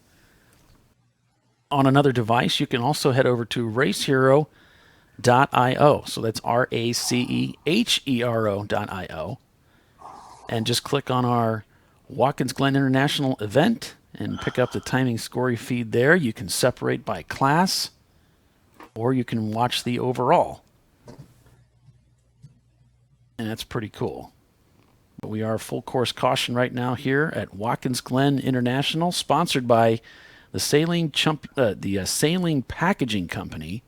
on another device, you can also head over to racehero.io. So that's RACEHERO.io. And just click on our Watkins Glen International event and pick up the timing scoring feed there. You can separate by class, or you can watch the overall. And that's pretty cool. But we are full course caution right now here at Watkins Glen International, sponsored by the Sahlens Packaging Company.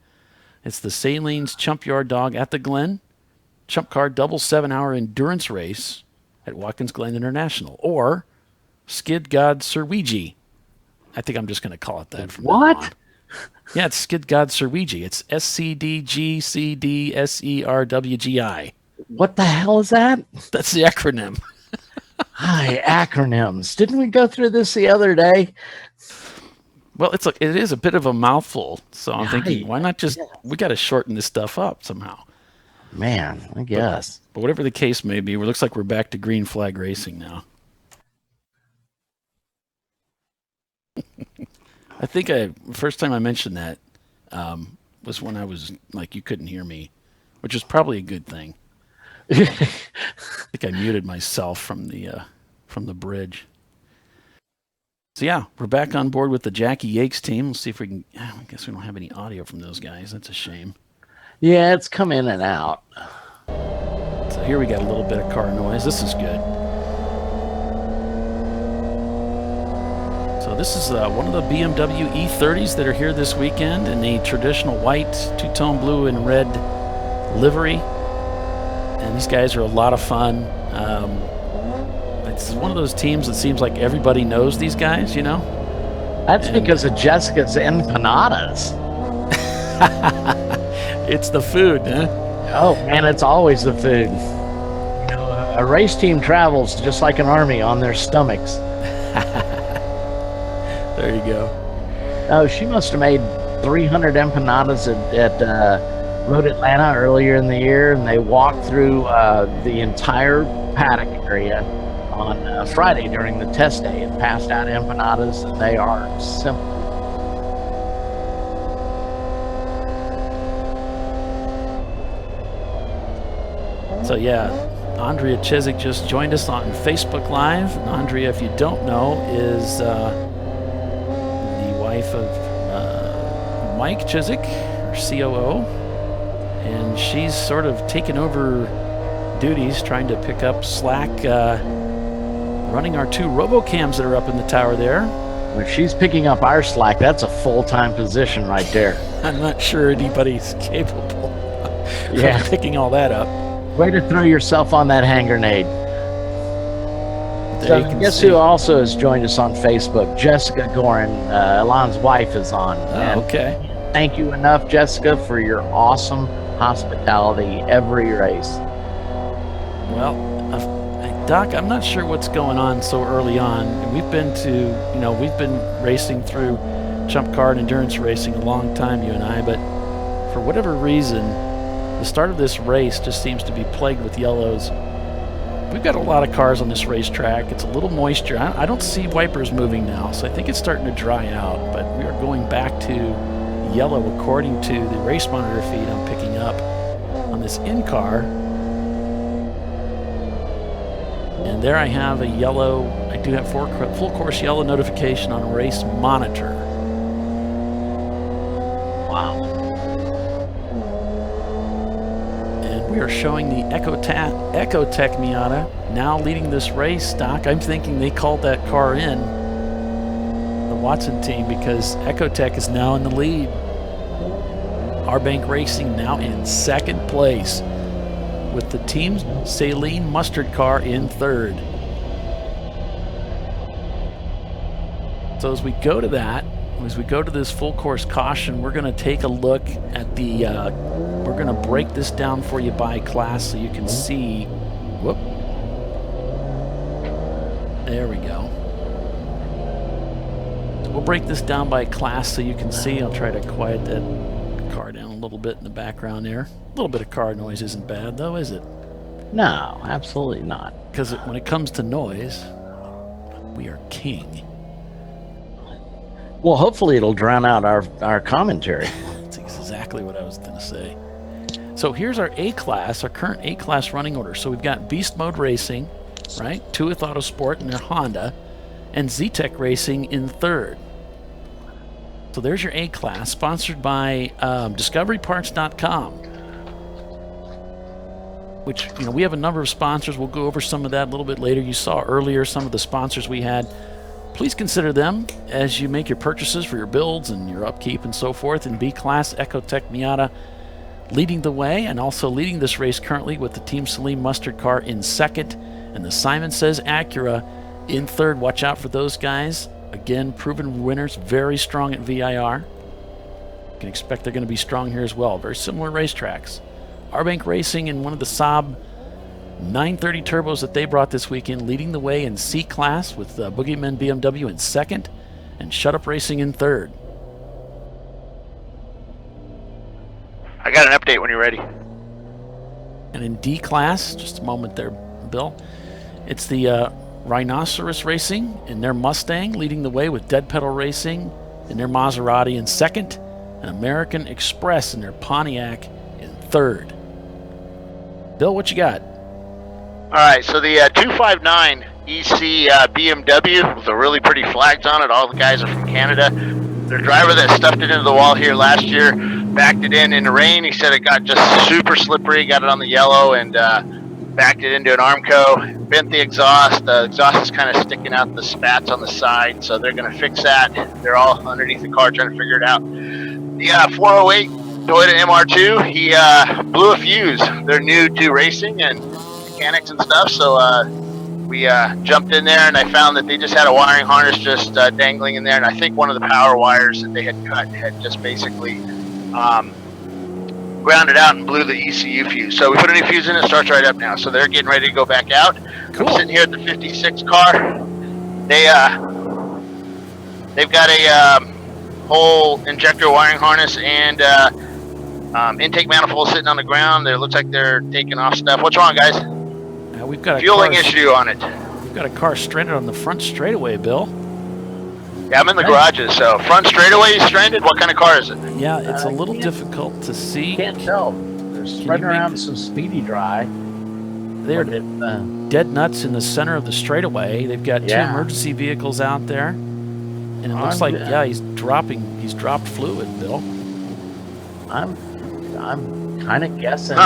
It's the Sahlens Chumpyard dog at the Glen, ChumpCar double 7-hour endurance race at Watkins Glen International, or Skid God Serwigi. I think I'm just going to call it that from now on. Yeah, it's Skid God Serwigi. It's SCDGCDSERWGI. What the hell is that? That's the acronym. Hi, acronyms. Didn't we go through this the other day? Well, it is a bit of a mouthful, so I'm thinking, why not just, we got to shorten this stuff up somehow. Man, I guess. But whatever the case may be, it looks like we're back to green flag racing now. I think first time I mentioned that was when I was like, you couldn't hear me, which is probably a good thing. I think I muted myself from the bridge. So yeah, we're back on board with the Jackie Yakes team. We'll see if we can. I guess we don't have any audio from those guys. That's a shame. Yeah, it's come in and out. So here we got a little bit of car noise. This is good. So this is one of the BMW E30s that are here this weekend in the traditional white, two-tone blue and red livery. And these guys are a lot of fun. It's one of those teams that seems like everybody knows these guys, you know? That's because of Jessica's empanadas. It's the food, huh? Oh, man, it's always the food. You know, a race team travels just like an army on their stomachs. There you go. Oh, she must have made 300 empanadas at Road Atlanta earlier in the year, and they walked through the entire paddock area on Friday during the test day and passed out empanadas, and they are simple. So yeah, Andrea Chiswick just joined us on Facebook Live. And Andrea, if you don't know, is the wife of Mike Chiswick, our COO, and she's sort of taken over duties, trying to pick up slack, running our 2 RoboCams that are up in the tower there. When she's picking up our slack, that's a full-time position right there. I'm not sure anybody's capable of picking all that up. Way to throw yourself on that hand grenade. So guess who also has joined us on Facebook? Jessica Gorin, Elon's wife, is on. Okay. Thank you enough, Jessica, for your awesome hospitality every race. Well, Doc, I'm not sure what's going on so early on. We've been racing through ChumpCar and endurance racing a long time, you and I, but for whatever reason, the start of this race just seems to be plagued with yellows. We've got a lot of cars on this racetrack. It's a little moisture. I don't see wipers moving now, so I think it's starting to dry out, but we are going back to yellow according to the race monitor feed I'm picking up on this in-car. And there I have a yellow, I do have full course yellow notification on race monitor. Wow. And we are showing the Ecotech Miata now leading this race, Doc. I'm thinking they called that car in, the Watson team, because Ecotech is now in the lead. R-Bank Racing now in second place, with the Team Sahlens Mustard car in third. So as we go to that, as we go to this full course caution, we're going to take a look at the, we're going to break this down for you by class so you can see, whoop, there we go. So we'll break this down by class so you can see. I'll try to quiet that car down a little bit in the background there. A little bit of car noise isn't bad though, is it? No, absolutely not. Because when it comes to noise, we are king. Well, hopefully it'll drown out our commentary. That's exactly what I was going to say. So here's our A-Class, our current A-Class running order. So we've got Beast Mode Racing, right? Tuath Autosport in their Honda, and Z-Tech Racing in third. So there's your A-Class, sponsored by DiscoveryParts.com. Which, you know, we have a number of sponsors. We'll go over some of that a little bit later. You saw earlier some of the sponsors we had. Please consider them as you make your purchases for your builds and your upkeep and so forth. In B-Class, Ecotec Miata leading the way and also leading this race currently with the Team Salim Mustard car in second and the Simon Says Acura in third. Watch out for those guys. Again, proven winners, very strong at VIR. You can expect they're going to be strong here as well. Very similar racetracks. Arbank Racing in one of the Saab 930 turbos that they brought this weekend, leading the way in C-Class with Boogeyman BMW in second and Shut Up Racing in third. I got an update when you're ready. And in D-Class, just a moment there, Bill, it's the Rhinoceros Racing in their Mustang, leading the way with Dead Pedal Racing in their Maserati in second, and American Express in their Pontiac in third. Bill, what you got? All right, so the 259 EC BMW with a really pretty flags on it. All the guys are from Canada. Their driver that stuffed it into the wall here last year backed it in the rain. He said it got just super slippery, got it on the yellow, and backed it into an Armco, bent the exhaust. The exhaust is kind of sticking out the spats on the side, so they're going to fix that. They're all underneath the car trying to figure it out. The 408 Toyota MR2, he blew a fuse. They're new to racing and mechanics and stuff, so we jumped in there and I found that they just had a wiring harness just dangling in there, and I think one of the power wires that they had cut had just basically grounded out and blew the ECU fuse. So we put a new fuse in, it starts right up now. So they're getting ready to go back out. Cool. I'm sitting here at the 56 car. They've got a whole injector wiring harness and intake manifold sitting on the ground. It looks like they're taking off stuff. What's wrong, guys? We've got a fueling issue on it. We've got a car stranded on the front straightaway, Bill. Yeah, I'm in the garages. So front straightaway stranded. What kind of car is it? Yeah, it's a little difficult to see. Can't tell. They're spreading around some speedy dry. They're dead nuts in the center of the straightaway. They've got two emergency vehicles out there, and it looks like he's dropped fluid, Bill. I'm kind of guessing.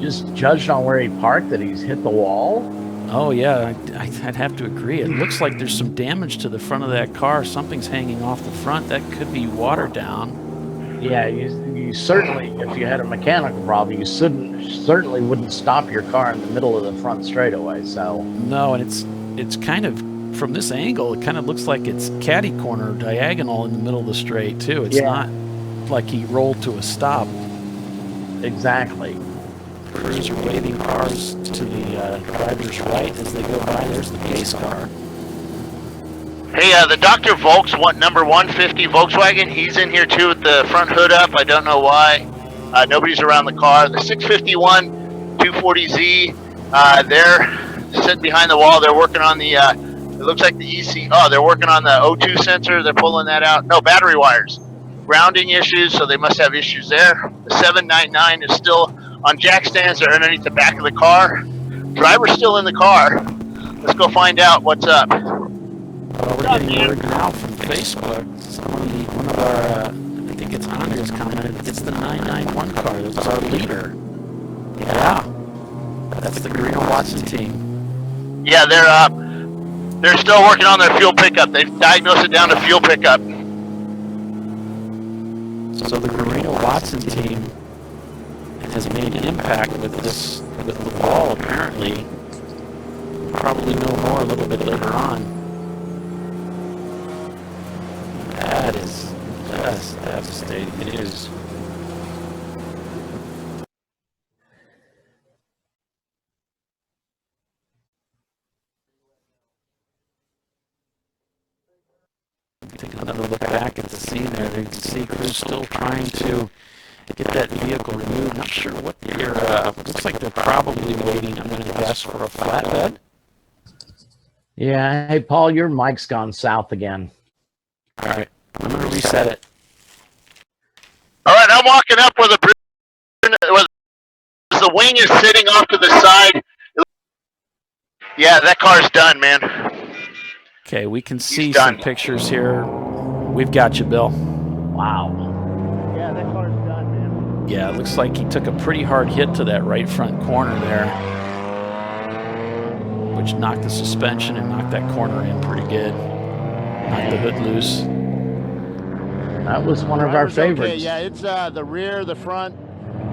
Just judged on where he parked that he's hit the wall. Oh yeah, I'd have to agree. It looks like there's some damage to the front of that car. Something's hanging off the front. That could be water down. Yeah, you certainly, if you had a mechanical problem, you certainly wouldn't stop your car in the middle of the front straightaway. So no, and it's kind of, from this angle, it kind of looks like it's catty corner diagonal in the middle of the straight too. It's not like he rolled to a stop. Exactly. Crews are waving cars to the driver's right as they go by. There's the pace car. Hey, the Dr. Volks, number 150 Volkswagen, he's in here too with the front hood up. I don't know why. Nobody's around the car. The 651 240Z, they're sitting behind the wall. They're working on the, it looks like the EC, they're working on the O2 sensor. They're pulling that out. No, battery wires. Grounding issues, so they must have issues there. The 799 is still on jack stands. They're underneath the back of the car. Driver's still in the car. Let's go find out what's up. Well, we're getting word now from Facebook. One of our, I think it's Andre's commented, it's the 991 car. That's our leader. Yeah. That's the Garino Watson team. Yeah, they're still working on their fuel pickup. They've diagnosed it down to fuel pickup. So the Garino Watson team has made an impact with the wall, apparently. We'll probably know more a little bit later on. That is That's devastating. It is. Take another look back at the scene there. You can see crews still trying to get that vehicle removed. Not sure what they're, looks like they're probably waiting, I'm going to guess, for a flatbed. Yeah. Hey, Paul, your mic's gone south again. All right. I'm going to reset it. All right, I'm walking up where the wing is sitting off to the side. Yeah, that car's done, man. Okay, we can see some pictures here. We've got you, Bill. Wow. Yeah, that car's done, man. Yeah, it looks like he took a pretty hard hit to that right front corner there, which knocked the suspension and knocked that corner in pretty good. Knocked the hood loose. That was one of our favorites. Okay. Yeah, it's the rear, the front,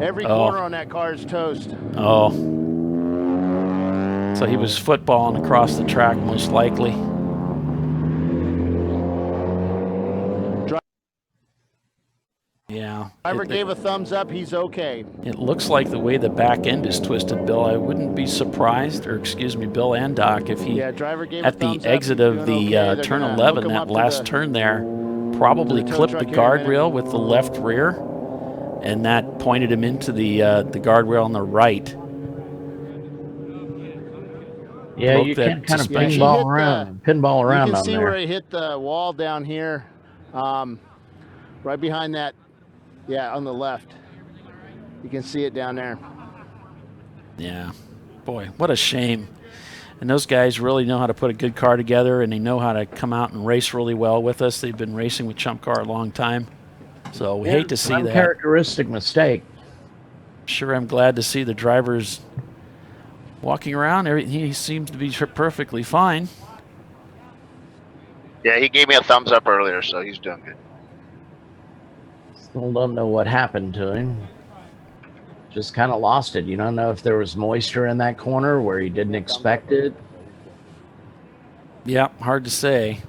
every corner on that car is toast. Oh. So he was footballing across the track, most likely. Yeah. Driver gave a thumbs up. He's okay. It looks like the way the back end is twisted, Bill. I wouldn't be surprised, or excuse me, Bill and Doc, if he, driver gave at the exit of the turn 11, that last turn there, probably clipped the guardrail with the left rear, and that pointed him into the guardrail on the right. Yeah, you can kind of pinball around. You can see where he hit the wall down here, right behind that. Yeah, on the left. You can see it down there. Yeah. Boy, what a shame. And those guys really know how to put a good car together, and they know how to come out and race really well with us. They've been racing with ChumpCar a long time. So we hate to see that. Uncharacteristic mistake. Sure, I'm glad to see the drivers walking around. He seems to be perfectly fine. Yeah, he gave me a thumbs up earlier, so he's doing good. Still don't know what happened to him. Just kind of lost it. You don't know if there was moisture in that corner where he didn't expect it. Yeah, hard to say.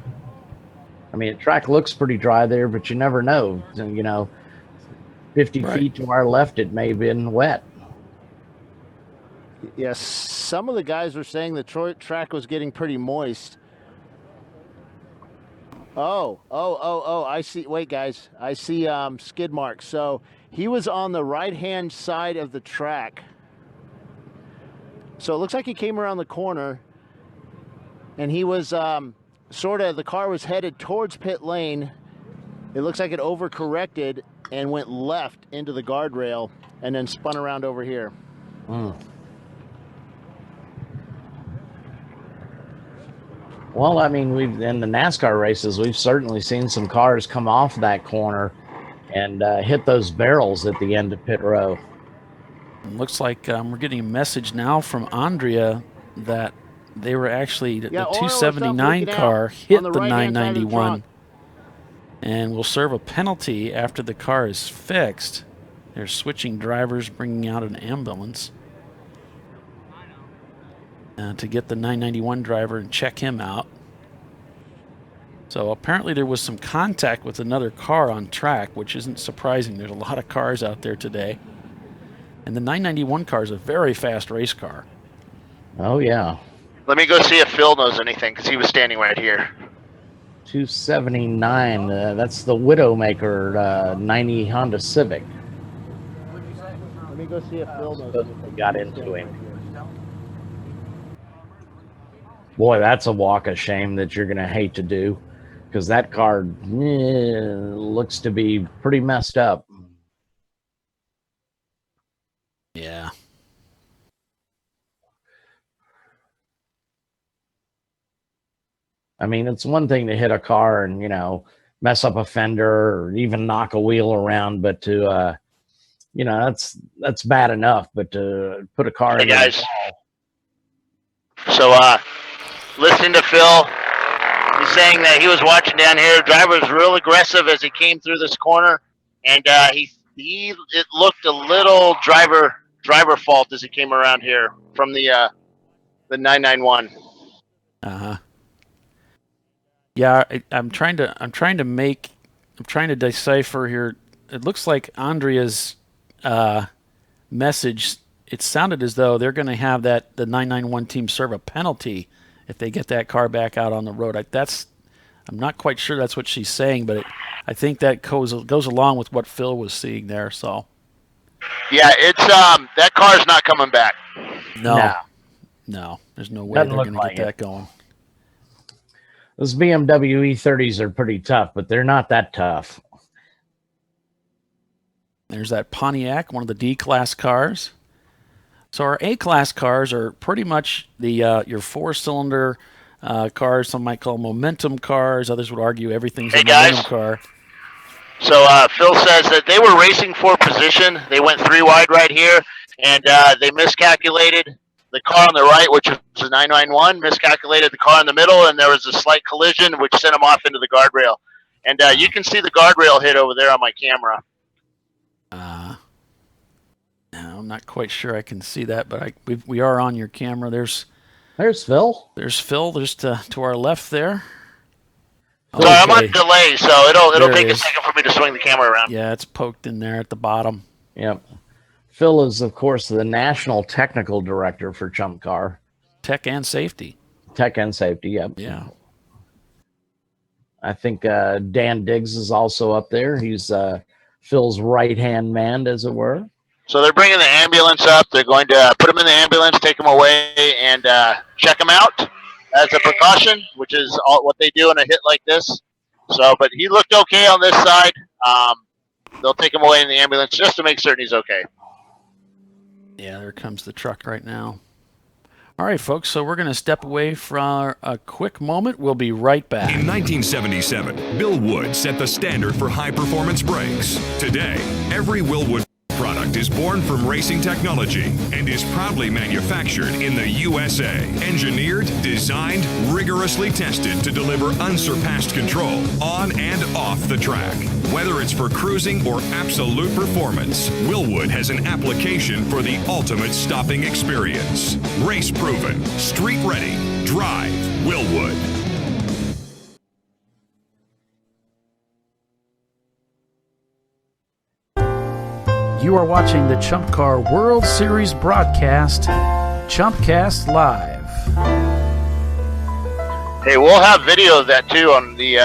I mean, the track looks pretty dry there, but you never know. You know, 50 feet to our left, it may have been wet. Yes, some of the guys were saying the track was getting pretty moist. Oh, I see. Wait, guys. I see skid marks. So he was on the right-hand side of the track. So it looks like he came around the corner, and he was the car was headed towards pit lane. It looks like it overcorrected and went left into the guardrail and then spun around over here. Well, I mean, in the NASCAR races, we've certainly seen some cars come off that corner and hit those barrels at the end of pit row. It looks like we're getting a message now from Andrea that they were actually, the 279 car hit the 991 and will serve a penalty after the car is fixed. They're switching drivers, bringing out an ambulance to get the 991 driver and check him out. So apparently there was some contact with another car on track, which isn't surprising. There's a lot of cars out there today. And the 991 car is a very fast race car. Oh, yeah. Let me go see if Phil knows anything, because he was standing right here. 279, that's the Widowmaker 90 Honda Civic. Let me go see if Phil knows. They got into him. Boy, that's a walk of shame that you're going to hate to do, because that car looks to be pretty messed up. Yeah. I mean, it's one thing to hit a car and, you know, mess up a fender or even knock a wheel around, but to, you know, that's bad enough, but to put a car in guys. the wall. So, listening to Phil, he's saying that he was watching down here. The driver was real aggressive as he came through this corner, and it looked a little driver fault as he came around here from the 991. Yeah, I'm trying to make I'm trying to decipher here. It looks like Andrea's message. It sounded as though they're going to have the 991 team serve a penalty if they get that car back out on the road. I'm not quite sure that's what she's saying, but I think that goes along with what Phil was seeing there. So. Yeah, it's that car's not coming back. No, there's no way they're going to get that going. Those BMW E30s are pretty tough, but they're not that tough. There's that Pontiac, one of the D-class cars. So our A-class cars are pretty much your four-cylinder cars. Some might call momentum cars. Others would argue everything's a momentum car. So Phil says that they were racing for position. They went 3 wide right here, and they miscalculated the car on the right, which was a 991, miscalculated the car in the middle, and there was a slight collision, which sent them off into the guardrail. And you can see the guardrail hit over there on my camera. No, I'm not quite sure I can see that, but we are on your camera. There's Phil. There's Phil. There's to our left there. Sorry, I'm on delay, so it'll take a second for me to swing the camera around. Yeah, it's poked in there at the bottom. Yep. Phil is, of course, the National Technical Director for ChumpCar. Tech and safety. Tech and safety, yep. Yeah. I think Dan Diggs is also up there. He's Phil's right-hand man, as it were. So they're bringing the ambulance up. They're going to put him in the ambulance, take him away, and check him out as a precaution, which is what they do in a hit like this. So, but he looked okay on this side. They'll take him away in the ambulance just to make certain he's okay. Yeah, there comes the truck right now. All right, folks, so we're going to step away for a quick moment. We'll be right back. In 1977, Bill Wood set the standard for high-performance brakes. Today, every Will Wood product is born from racing technology and is proudly manufactured in the USA. Engineered, designed, rigorously tested to deliver unsurpassed control on and off the track. Whether it's for cruising or absolute performance, Willwood has an application for the ultimate stopping experience. Race proven, street ready, drive Willwood. You are watching the ChumpCar World Series broadcast, ChumpCast Live. Hey, we'll have video of that too on the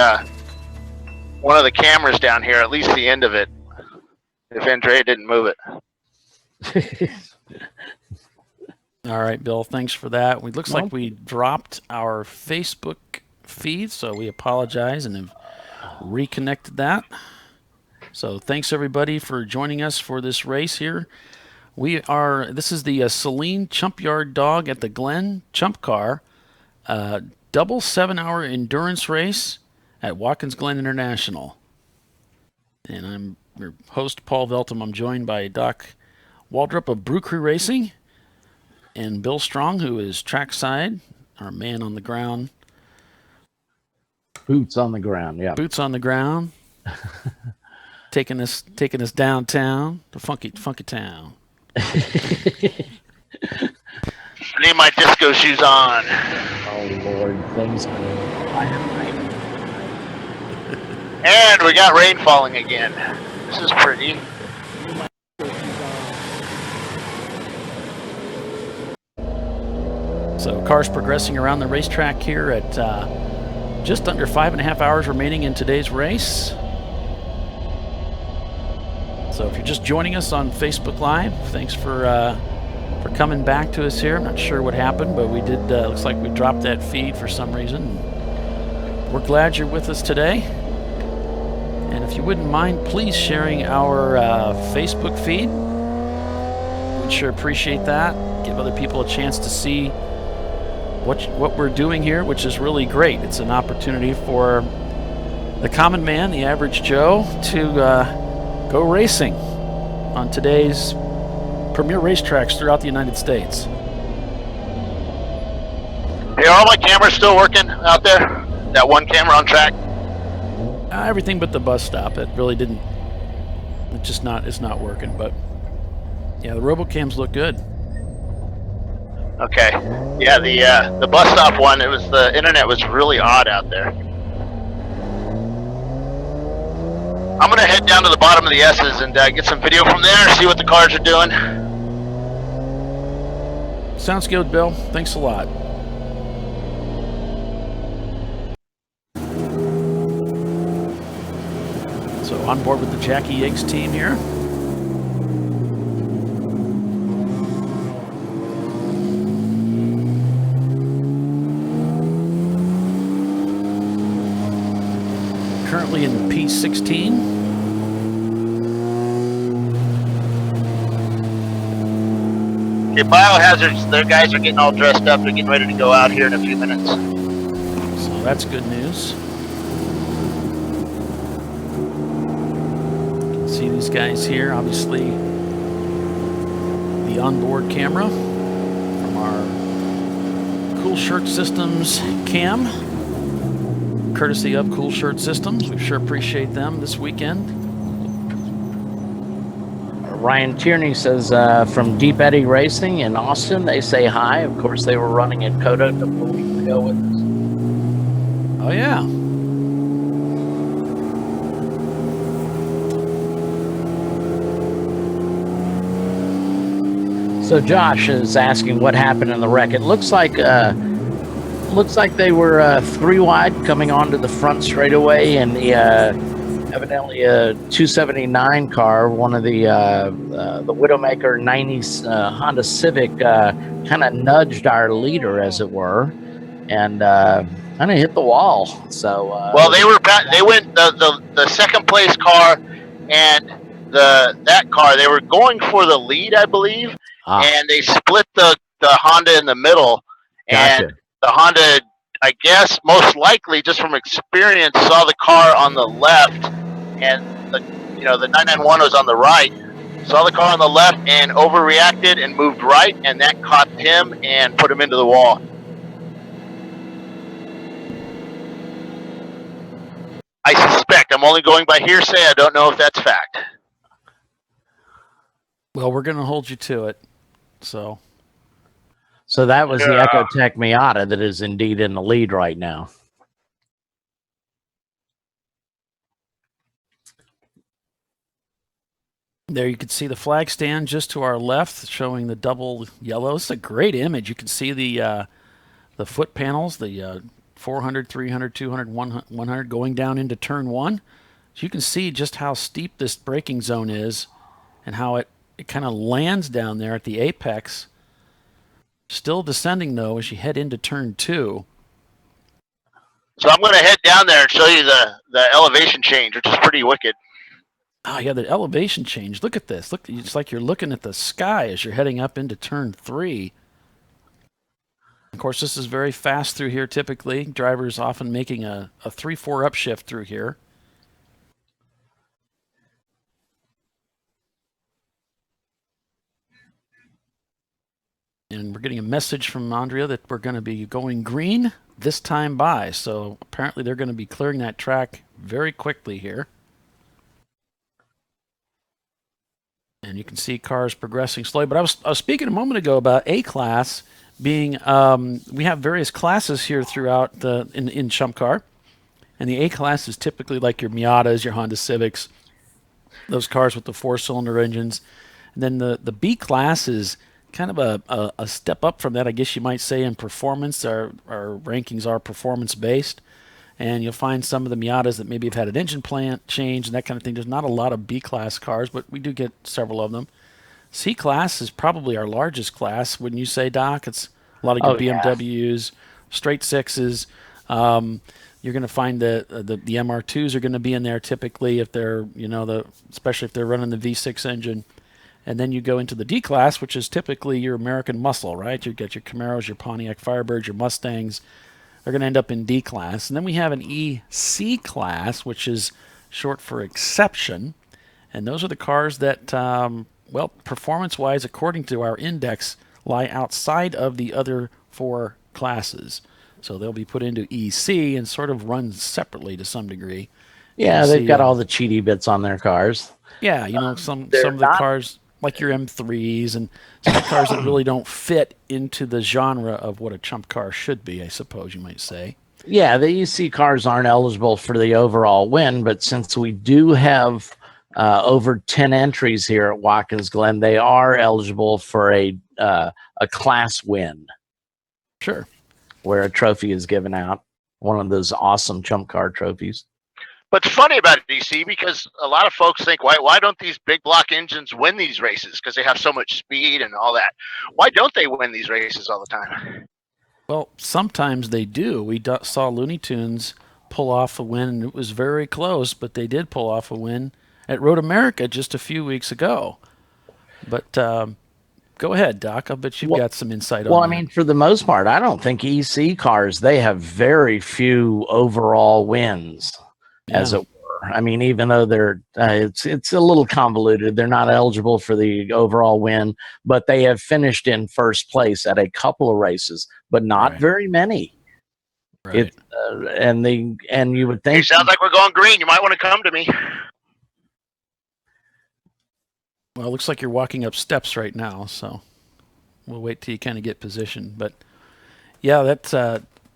one of the cameras down here, at least the end of it, if Andrea didn't move it. All right, Bill, thanks for that. It looks like we dropped our Facebook feed, so we apologize and have reconnected that. So thanks, everybody, for joining us for this race here. This is the Sahlens Chumpyard Dog at the Glen ChumpCar double 7-hour endurance race at Watkins Glen International. And I'm your host, Paul Veltum. I'm joined by Doc Waldrop of Brew Crew Racing and Bill Strong, who is trackside, our man on the ground. Boots on the ground, yeah. Boots on the ground. Taking us downtown, the funky town. I need my disco shoes on. Oh Lord, things. And we got rain falling again. This is pretty. So cars progressing around the racetrack here at just under 5.5 hours remaining in today's race. So if you're just joining us on Facebook Live, thanks for coming back to us here. I'm not sure what happened, but we did. Looks like we dropped that feed for some reason. We're glad you're with us today. And if you wouldn't mind, please sharing our Facebook feed. We'd sure appreciate that. Give other people a chance to see what we're doing here, which is really great. It's an opportunity for the common man, the average Joe, to go racing on today's premier racetracks throughout the United States. Hey, are all my cameras still working out there? That one camera on track? Everything but the bus stop. It really didn't. It's not working. But yeah, the RoboCams look good. Okay. Yeah, the bus stop one. The internet was really odd out there. I'm going to head down to the bottom of the S's and get some video from there, see what the cars are doing. Sounds good, Bill. Thanks a lot. So on board with the Jackie Yates team here. Currently in the P16. Okay, Biohazards, their guys are getting all dressed up. They're getting ready to go out here in a few minutes. So that's good news. You can see these guys here, obviously the onboard camera from our Cool Shirt Systems cam. Courtesy of Cool Shirt Systems. We sure appreciate them this weekend. Ryan Tierney says from Deep Eddy Racing in Austin, they say hi. Of course, they were running at COTA a couple of weeks ago with us. Oh, yeah. So Josh is asking what happened in the wreck. It looks like they were 3 wide coming onto the front straightaway, and the evidently a 279 car, one of the Widowmaker 90s Honda Civic, kind of nudged our leader, as it were, and kind of hit the wall. So well, they went the second place car and that car. They were going for the lead, I believe, and they split the Honda in the middle. Gotcha. And the Honda, I guess, most likely, just from experience, saw the car on the left, and the 991 was on the right. Saw the car on the left and overreacted and moved right, and that caught him and put him into the wall. I suspect. I'm only going by hearsay. I don't know if that's fact. Well, we're going to hold you to it. So that was the Ecotech Miata that is indeed in the lead right now. There you can see the flag stand just to our left, showing the double yellow. It's a great image. You can see the foot panels, the 400, 300, 200, 100 going down into turn 1. So you can see just how steep this braking zone is and how it kind of lands down there at the apex. Still descending, though, as you head into turn 2. So I'm going to head down there and show you the elevation change, which is pretty wicked. Oh, yeah, the elevation change. Look at this. Look, it's like you're looking at the sky as you're heading up into turn 3. Of course, this is very fast through here typically. Drivers often making a 3-4 upshift through here. And we're getting a message from Andrea that we're going to be going green this time by. So apparently they're going to be clearing that track very quickly here. And you can see cars progressing slowly. But I was speaking a moment ago about A-Class being, we have various classes here throughout in ChumpCar. And the A-Class is typically like your Miatas, your Honda Civics, those cars with the 4-cylinder engines. And then the B-Class is kind of a step up from that, I guess you might say, in performance. Our rankings are performance-based. And you'll find some of the Miatas that maybe have had an engine plant change and that kind of thing. There's not a lot of B-Class cars, but we do get several of them. C-Class is probably our largest class, wouldn't you say, Doc? It's a lot of your BMWs, straight 6s. You're going to find the MR2s are going to be in there typically if they're, especially if they're running the V6 engine. And then you go into the D-Class, which is typically your American muscle, right? You get your Camaros, your Pontiac Firebirds, your Mustangs. They're going to end up in D-Class. And then we have an EC class, which is short for exception. And those are the cars that, well, performance-wise, according to our index, lie outside of the other 4 classes. So they'll be put into EC and sort of run separately to some degree. Yeah, they've got all the cheaty bits on their cars. Yeah, some of the cars like your M3s and some cars that really don't fit into the genre of what a chump car should be, I suppose you might say. Yeah, the EC cars aren't eligible for the overall win, but since we do have over 10 entries here at Watkins Glen, they are eligible for a class win. Sure. Where a trophy is given out, one of those awesome chump car trophies. But it's funny about it, DC, because a lot of folks think, why don't these big block engines win these races? Because they have so much speed and all that. Why don't they win these races all the time? Well, sometimes they do. We saw Looney Tunes pull off a win, and it was very close, but they did pull off a win at Road America just a few weeks ago. But go ahead, Doc. I bet you've got some insight on that. Well, I mean, for the most part, I don't think EC cars, they have very few overall wins, as it were. I mean, even though they're, it's a little convoluted. They're not eligible for the overall win, but they have finished in first place at a couple of races, but not very many. Right. And you would think. It sounds like we're going green. You might want to come to me. Well, it looks like you're walking up steps right now, so we'll wait till you kind of get positioned. But yeah, that's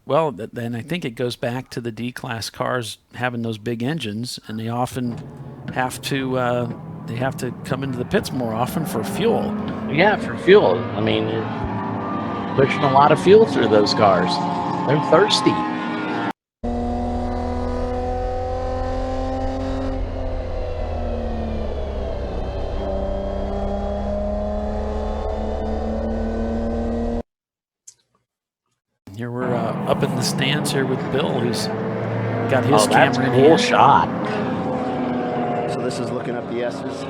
well, then I think it goes back to the D-class cars having those big engines, and they often have to come into the pits more often for fuel. Yeah, for fuel. I mean, pushing a lot of fuel through those cars. They're thirsty. Here we're up in the stands here with Bill, who's got his camera in cool hand. Shot. So this is looking up the S's.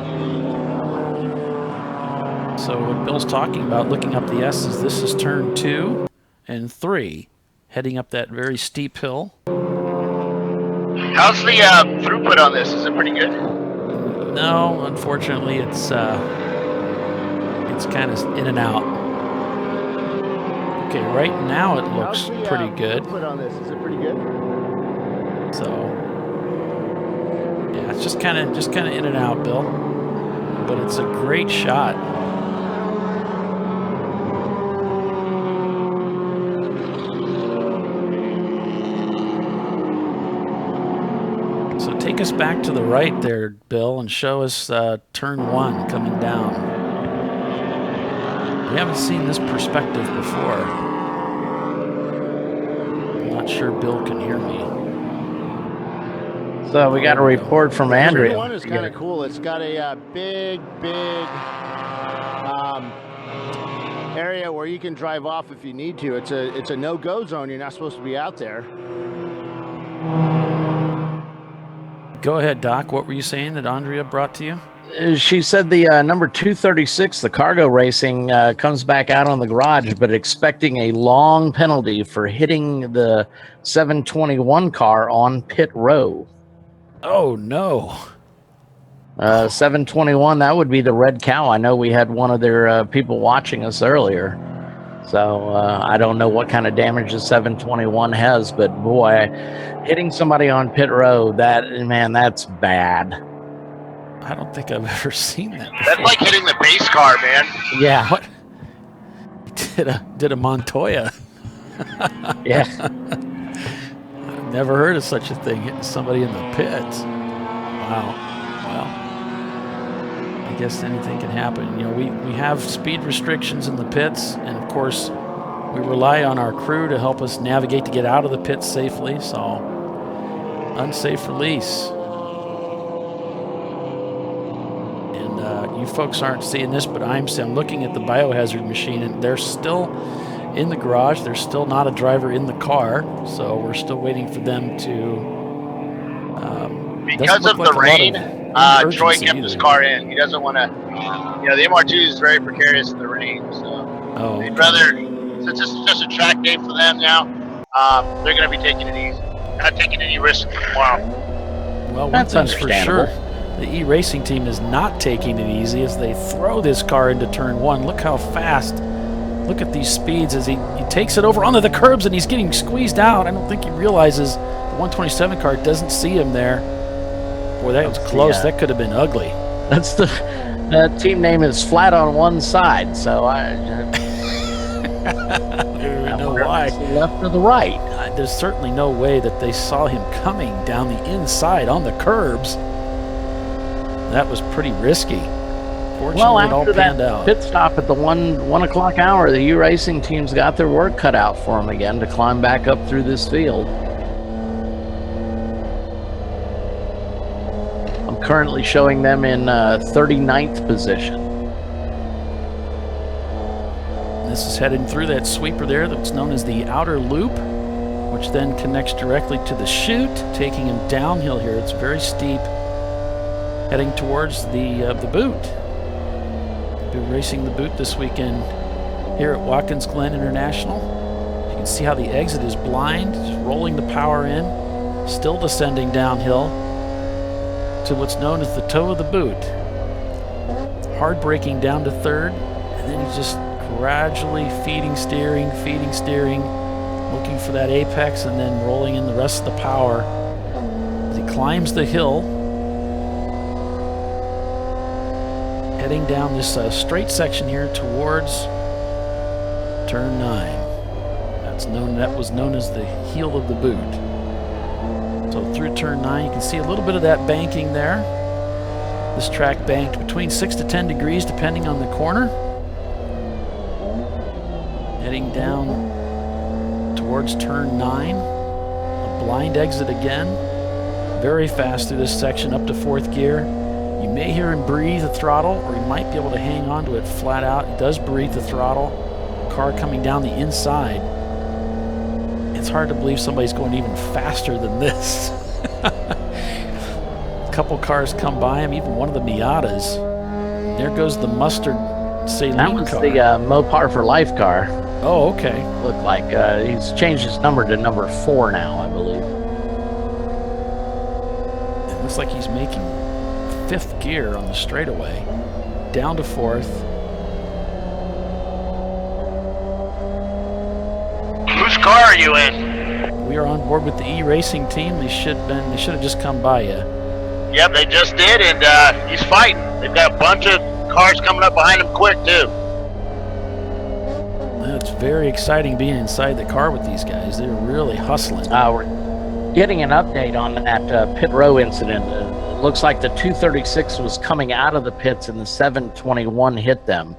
So what Bill's talking about, looking up the S's, this is turn 2 and 3, heading up that very steep hill. How's the throughput on this? Is it pretty good? No, unfortunately, it's kind of in and out. Okay, right now it looks pretty good. Throughput on this, is it pretty good? So yeah, it's just kind of in and out, Bill. But it's a great shot. So take us back to the right there, Bill, and show us turn 1 coming down. We haven't seen this perspective before. I'm not sure Bill can hear me. So we got a report from Andrea. Turn 1 is kind of cool. It's got a big area where you can drive off if you need to. It's a no-go zone. You're not supposed to be out there. Go ahead, Doc. What were you saying that Andrea brought to you? She said the number 236, the KarGo Racing, comes back out on the garage, but expecting a long penalty for hitting the 721 car on pit row. Oh, no. 721, that would be the Red Cow. I know we had one of their people watching us earlier. So I don't know what kind of damage the 721 has, but boy, hitting somebody on pit row, that's bad. I don't think I've ever seen that before. That's like hitting the base car, man. Yeah. What? Did a Montoya. Yeah. I've never heard of such a thing, hitting somebody in the pits. Wow. Well, I guess anything can happen. You know, we have speed restrictions in the pits, and of course, we rely on our crew to help us navigate to get out of the pits safely, so unsafe release. You folks aren't seeing this, but I'm looking at the biohazard machine, and they're still in the garage. There's still not a driver in the car, so we're still waiting for them to. Because of the rain, Troy kept his car in. He doesn't want to. The MR2 is very precarious in the rain, so they'd rather. Since this is just a track day for them now, they're going to be taking it easy, not taking any risk tomorrow. Well, one thing's for sure. The E-Racing team is not taking it easy as they throw this car into turn 1. Look how fast. Look at these speeds as he takes it over onto the curbs and he's getting squeezed out. I don't think he realizes the 127 car doesn't see him there. Boy, that was close. That could have been ugly. That's the The team name is Flat on One Side, so I don't know why. Left or the right? There's certainly no way that they saw him coming down the inside on the curbs. That was pretty risky. Fortunately, Well, it all after panned that out. pit stop at the 1 o'clock hour, the U Racing teams got their work cut out for them again to climb back up through this field. I'm currently showing them in 39th position. This is heading through that sweeper there that's known as the outer loop, which then connects directly to the chute, taking him downhill here. It's very steep, heading towards the boot. Been racing the boot this weekend here at Watkins Glen International. You can see how the exit is blind, just rolling the power in, still descending downhill to what's known as the toe of the boot. Hard braking down to third, and then he's just gradually feeding steering, looking for that apex, and then rolling in the rest of the power as he climbs the hill, heading down this straight section here towards turn 9. That was known as the heel of the boot. So through turn 9, you can see a little bit of that banking there. This track banked between 6 to 10 degrees depending on the corner. Heading down towards turn 9, a blind exit again, very fast through this section up to 4th gear. You may hear him breathe the throttle, or you might be able to hang on to it flat out. He does breathe the throttle. Car coming down the inside. It's hard to believe somebody's going even faster than this. A couple cars come by him, even one of the Miatas. There goes the mustard Sahlens That was car. the Mopar for Life car. Oh, okay. Looked like he's changed his number to number 4 now, I believe. It looks like he's making 5th gear on the straightaway, down to 4th. Whose car are you in? We are on board with the E-Racing team. They should have just come by you. Yep, they just did, and he's fighting. They've got a bunch of cars coming up behind him quick, too. It's very exciting being inside the car with these guys. They're really hustling. We're getting an update on that pit row incident. It looks like the 236 was coming out of the pits and the 721 hit them.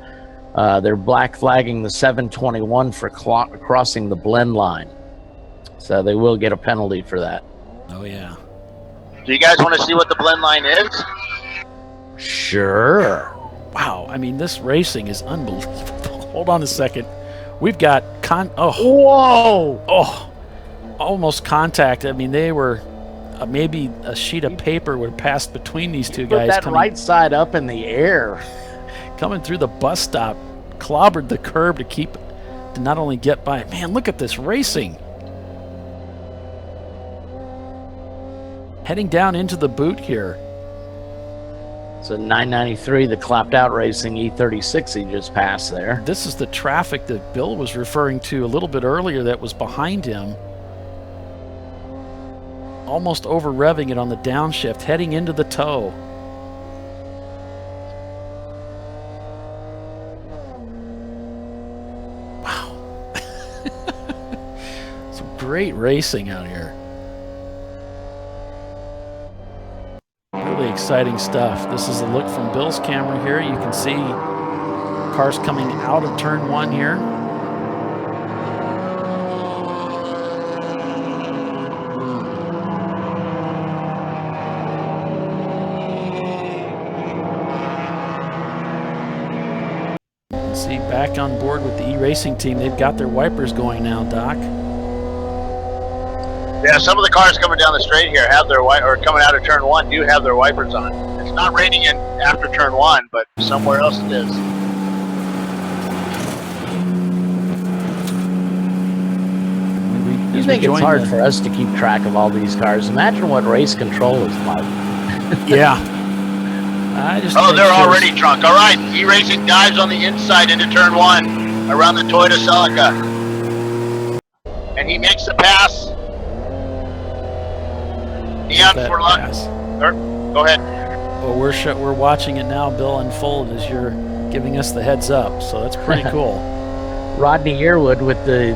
They're black flagging the 721 for crossing the blend line. So they will get a penalty for that. Oh, yeah. Do you guys want to see what the blend line is? Sure. Wow, I mean, this racing is unbelievable. Hold on a second. We've got whoa! Oh, almost contact. I mean, they were maybe a sheet of paper would have passed between these two guys. Put that right side up in the air. Coming through the bus stop, clobbered the curb to not only get by. Man, look at this racing. Heading down into the boot here. So 993, the clapped out racing E36 he just passed there. This is the traffic that Bill was referring to a little bit earlier that was behind him. Almost over revving it on the downshift, heading into the toe. Wow. Some great racing out here. Really exciting stuff. This is a look from Bill's camera here. You can see cars coming out of turn 1 here. You can see back on board with the E-Racing team. They've got their wipers going now, Doc. Yeah, some of the cars coming down the straight here have their or coming out of turn 1 do have their wipers on. It's not raining in after turn 1, but somewhere else it is. You think it's hard for us to keep track of all these cars? Imagine what race control is like. Yeah. They're already drunk. All right, E-Racing dives on the inside into turn 1 around the Toyota Celica. And he makes the pass. The unfounded. Go ahead. Well, we're watching it now, Bill, unfold as you're giving us the heads up. So that's pretty cool. Rodney Yearwood with the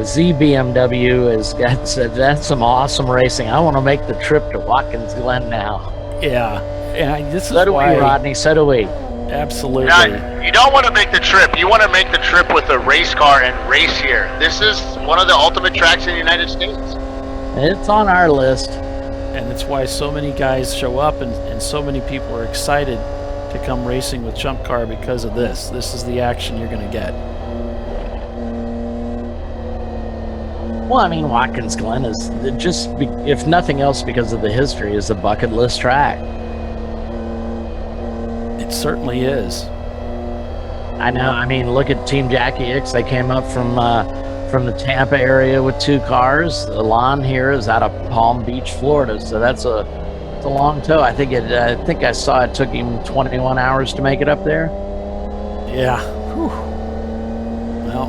Z BMW has got said that's some awesome racing. I want to make the trip to Watkins Glen now. Yeah, and this so is do why. We, Rodney. So do we. Absolutely. Now, you don't want to make the trip. You want to make the trip with a race car and race here. This is one of the ultimate tracks in the United States. It's on our list. And it's why so many guys show up and so many people are excited to come racing with ChumpCar because of this. This is the action you're going to get. Well, I mean, Watkins Glen is just, if nothing else, because of the history, is a bucket list track. It certainly is. I know. I mean, look at Team Jackie X. They came up from the Tampa area with 2 cars. Alon here is out of Palm Beach, Florida, so it's a long tow. I think I saw it took him 21 hours to make it up there. Yeah. Whew. Well,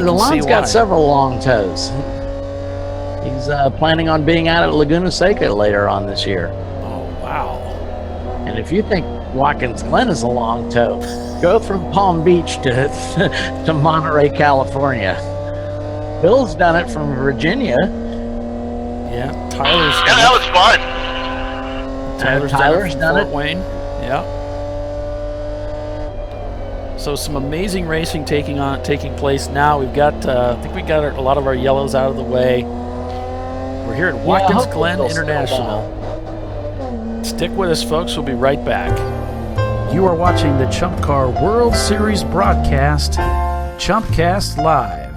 Alon's got several long tows. He's planning on being out at Laguna Seca later on this year. Oh, wow. And if you think Watkins Glen is a long tow, go from Palm Beach to Monterey, California. Bill's done it from Virginia. Yeah, Tyler's done that was fun. Tyler's done it. Fort Wayne. Yeah. So some amazing racing taking place now. We've got, I think we got a lot of our yellows out of the way. We're here at Watkins Glen International. Stick with us, folks. We'll be right back. You are watching the ChumpCar World Series broadcast, ChumpCast Live.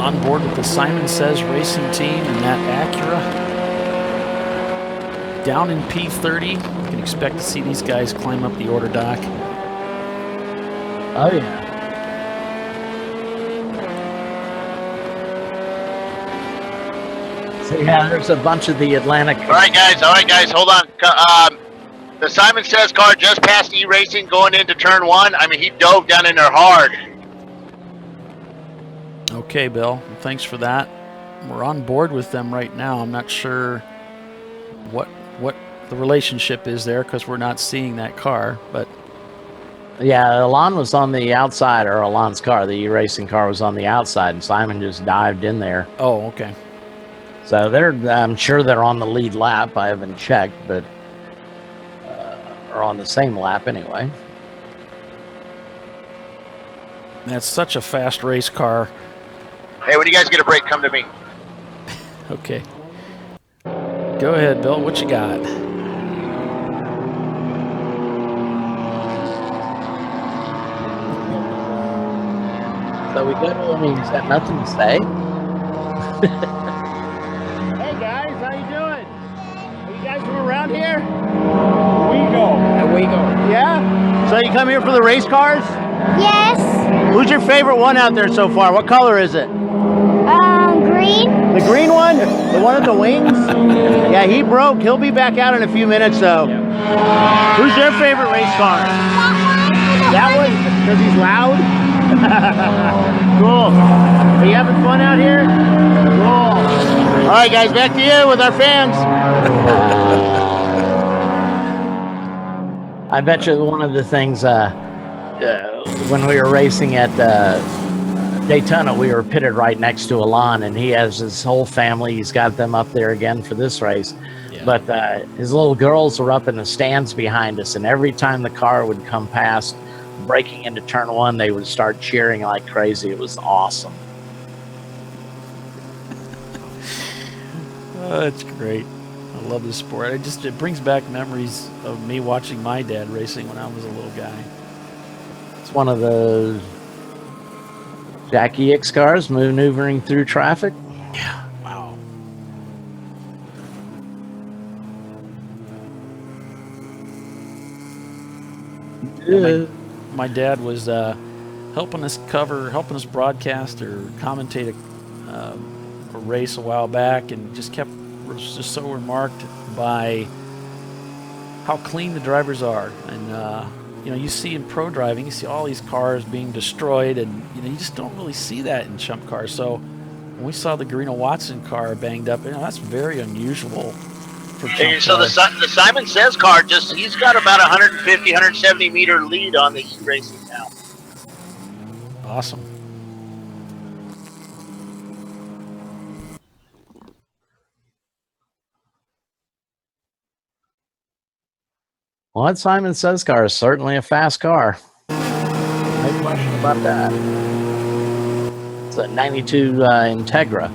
On board with the Simon Says Racing team and that Acura. Down in P30, you can expect to see these guys climb up the order dock. Oh, yeah. So, yeah, there's a bunch of the Atlantic. All right, guys, hold on. The Simon Says car just passed E-Racing going into turn 1. I mean, he dove down in there hard. Okay, Bill. Thanks for that. We're on board with them right now. I'm not sure what the relationship is there because we're not seeing that car, but yeah, Alon was on the outside, or Alon's car, the E-Racing car was on the outside, and Simon just dived in there. Oh, okay. So I'm sure they're on the lead lap. I haven't checked, but or on the same lap anyway. That's such a fast race car. Hey, when you guys get a break, come to me. Okay. Go ahead, Bill. What you got? So we go to him, he's got nothing to say. Hey guys, how you doing? Are you guys from around here? We go. Yeah? So you come here for the race cars? Yes. Who's your favorite one out there so far? What color is it? Green. The green one? The one with the wings? Yeah, he broke. He'll be back out in a few minutes, though. Who's your favorite race car? That one? Because he's loud? Cool. Are you having fun out here? Cool. All right, guys, back to you with our fans. I bet you one of the things when we were racing at Daytona, we were pitted right next to Alon, and he has his whole family. He's got them up there again for this race. Yeah. But his little girls were up in the stands behind us, and every time the car would come past, breaking into turn 1, they would start cheering like crazy. It was awesome. Oh, that's great. I love this sport. It brings back memories of me watching my dad racing when I was a little guy. It's one of the Jackie X cars maneuvering through traffic. Yeah, wow. Yeah. My dad was helping us broadcast or commentate a race a while back, and was just so remarked by how clean the drivers are, and you know, you see in pro driving, you see all these cars being destroyed, and you know, you just don't really see that in ChumpCar. So when we saw the Garino Watson car banged up, you know, that's very unusual for ChumpCar. So the Simon Says car, he's got about 150, 170 meter lead on the E-Racing now. Awesome. Well, that Simon Says car is certainly a fast car. No question about that. It's a 92 Integra.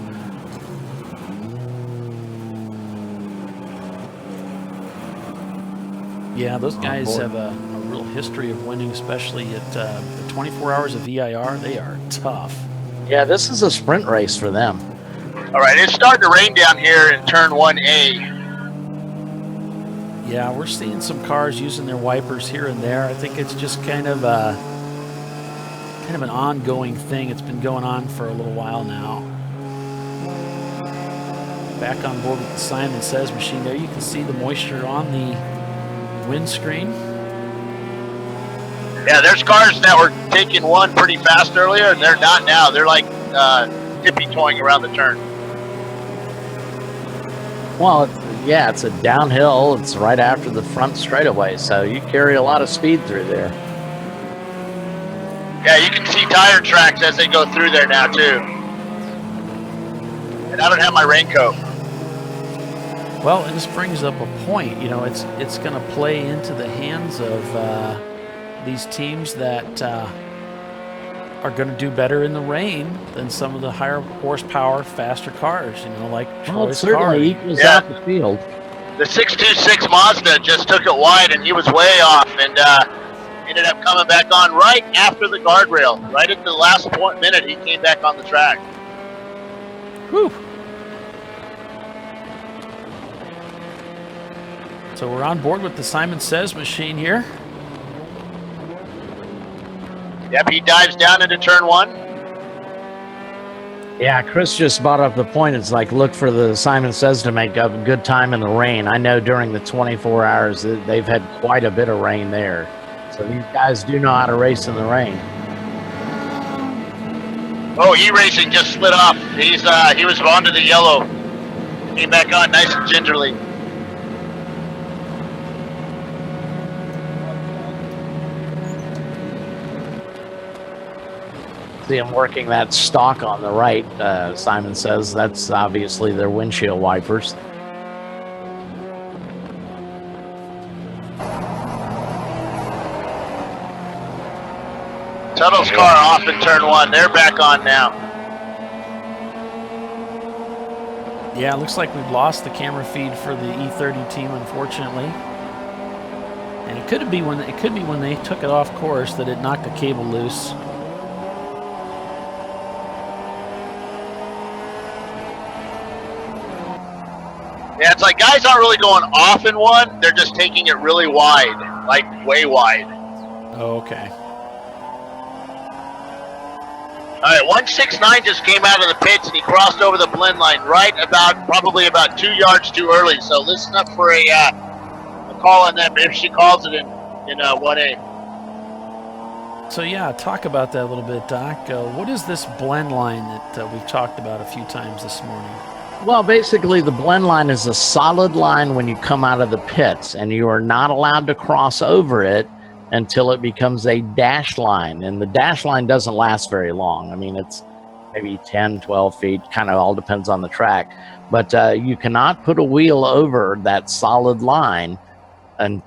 Yeah, those guys have a real history of winning, especially at the 24 hours of VIR. They are tough. Yeah, this is a sprint race for them. All right, it's starting to rain down here in turn 1A. Yeah, we're seeing some cars using their wipers here and there. I think it's just kind of an ongoing thing. It's been going on for a little while now. Back on board with the Simon Says machine there. You can see the moisture on the windscreen. Yeah, there's cars that were taking one pretty fast earlier, and they're not now. They're like tippy-toeing around the turn. Well, yeah, it's a downhill. It's right after the front straightaway, so you carry a lot of speed through there. Yeah, you can see tire tracks as they go through there now, too. And I don't have my raincoat. Well, and this brings up a point. You know, it's going to play into the hands of these teams that are going to do better in the rain than some of the higher horsepower, faster cars. You know, like Troy's car. Certainly equals out the field. The 626 Mazda just took it wide, and he was way off, and ended up coming back on right after the guardrail. Right at the last minute, he came back on the track. Whew. So we're on board with the Simon Says machine here. Yep, he dives down into turn 1. Yeah, Chris just brought up the point. It's like, look for the Simon Says to make up a good time in the rain. I know during the 24 hours they've had quite a bit of rain there. So these guys do know how to race in the rain. Oh, E-Racing just slid off. He was onto the yellow. Came back on nice and gingerly. See them working that stalk on the right, Simon Says. That's obviously their windshield wipers. Tuttle's car off in turn 1. They're back on now. Yeah, it looks like we've lost the camera feed for the E30 team, unfortunately. And it could be when they took it off course that it knocked the cable loose. Yeah, it's like guys aren't really going off in one. They're just taking it really wide, like way wide. Oh, okay. All right, 169 just came out of the pits and he crossed over the blend line probably about 2 yards too early. So listen up for a call on that if she calls it in 1A. So yeah, talk about that a little bit, Doc. What is this blend line that we've talked about a few times this morning? Well, basically, the blend line is a solid line when you come out of the pits, and you are not allowed to cross over it until it becomes a dash line. And the dash line doesn't last very long. I mean, it's maybe 10, 12 feet, kind of all depends on the track. But you cannot put a wheel over that solid line and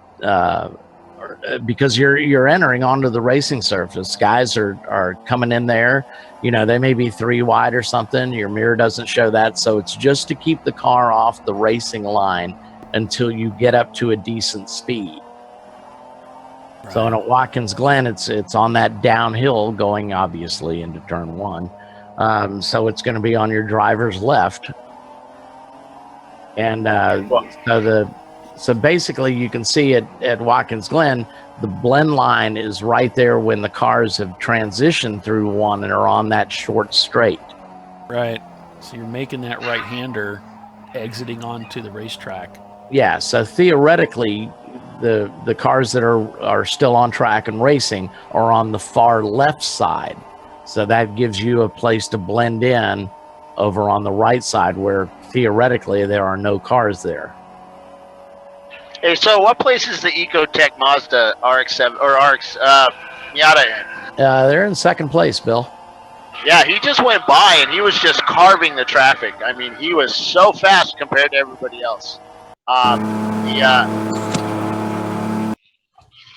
because you're entering onto the racing surface. Guys are coming in there. You know, they may be 3 wide or something. Your mirror doesn't show that. So it's just to keep the car off the racing line until you get up to a decent speed. Right. So in a Watkins Glen, it's on that downhill going obviously into turn 1. So it's going to be on your driver's left. And so basically you can see at Watkins Glen, the blend line is right there when the cars have transitioned through one and are on that short straight. Right. So you're making that right-hander exiting onto the racetrack. Yeah, so theoretically, the cars that are still on track and racing are on the far left side. So that gives you a place to blend in over on the right side where theoretically there are no cars there. Hey, so what place is the Ecotech Mazda RX-7 or RX Miata in? They're in second place, Bill. Yeah, he just went by and he was just carving the traffic. I mean, he was so fast compared to everybody else.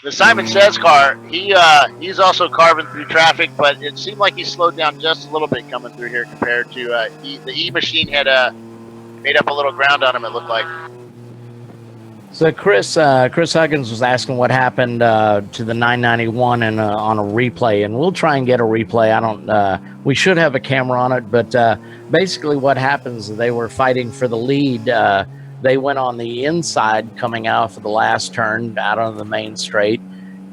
The Simon Says car, he's also carving through traffic, but it seemed like he slowed down just a little bit coming through here compared to the E-Machine had made up a little ground on him, it looked like. So Chris Huggins was asking what happened to the 991 and on a replay, and we'll try and get a replay. We should have a camera on it, but basically what happens is they were fighting for the lead. They went on the inside coming out for the last turn out on the main straight,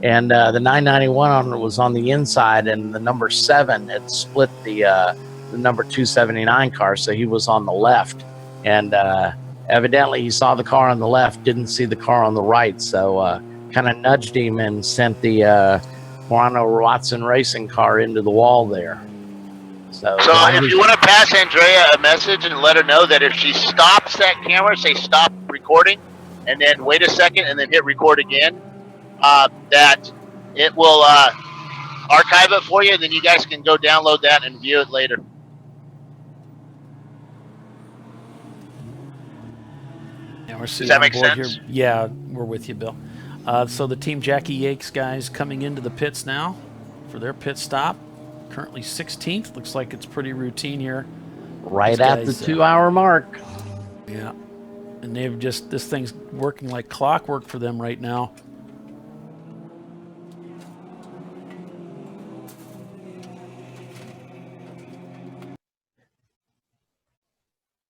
and the 991 was on the inside, and the number 7 had split the number 279 car, so he was on the left, and evidently he saw the car on the left, didn't see the car on the right, so kind of nudged him and sent the Juano Watson Racing car into the wall there. So if you want to pass Andrea a message and let her know that if she stops that camera, say stop recording, and then wait a second and then hit record again, that it will archive it for you, and then you guys can go download that and view it later. Yeah, we're Does that make sense? Here. Yeah, we're with you, Bill. So the Team Jackie Yakes guys coming into the pits now for their pit stop. Currently 16th. Looks like it's pretty routine here. Right at the 2-hour mark. Yeah. And they've just, this thing's working like clockwork for them right now.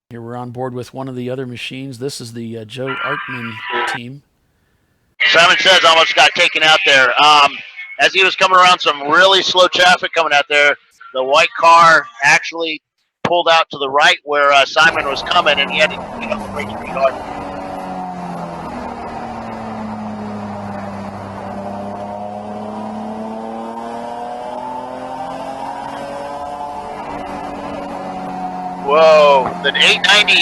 Here we're on board with one of the other machines. This is the Joe Artman team. Simon Says almost got taken out there. As he was coming around some really slow traffic coming out there, the white car actually pulled out to the right where Simon was coming, and he had to get up the brakes pretty hard. Whoa, the 890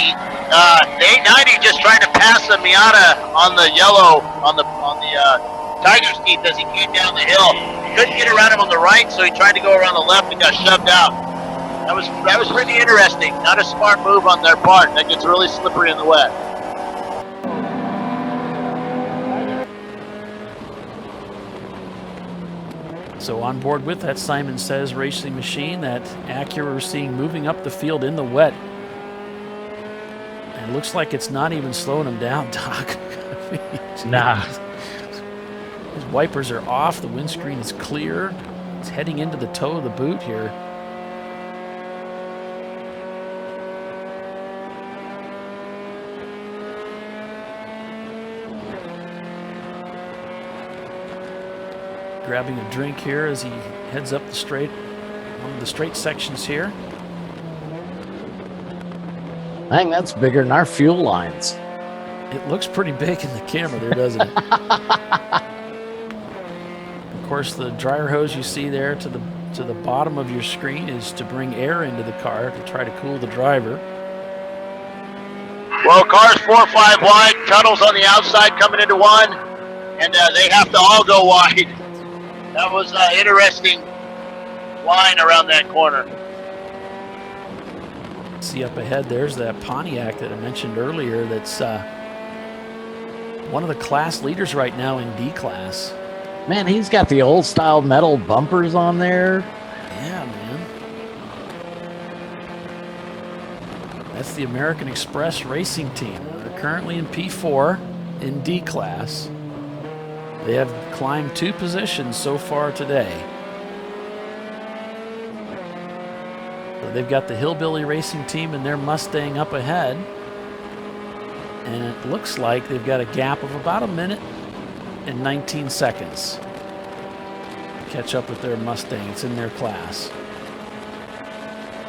just tried to pass the Miata on the yellow, on the Tiger's teeth as he came down the hill. He couldn't get around him on the right, so he tried to go around the left and got shoved out. That was pretty interesting. Not a smart move on their part. That gets really slippery in the wet. So on board with that Simon Says racing machine, that Acura we're seeing moving up the field in the wet. And it looks like it's not even slowing him down, Doc. Nah. His wipers are off. The windscreen is clear. It's heading into the toe of the boot here. Grabbing a drink here as he heads up the straight, one of the straight sections here. I think that's bigger than our fuel lines. It looks pretty big in the camera there, doesn't it? Of course, the dryer hose you see there to the bottom of your screen is to bring air into the car to try to cool the driver. Well, cars 4 or 5 wide, tunnels on the outside coming into one, and they have to all go wide. That was an interesting line around that corner. See up ahead, there's that Pontiac that I mentioned earlier that's one of the class leaders right now in D class. Man, he's got the old style metal bumpers on there. Yeah, man. That's the American Express Racing Team. They're currently in P4 in D class. They have climbed 2 positions so far today. So they've got the Hillbilly Racing Team and their Mustang up ahead. And it looks like they've got a gap of about 1 minute and 19 seconds. Catch up with their Mustang. It's in their class.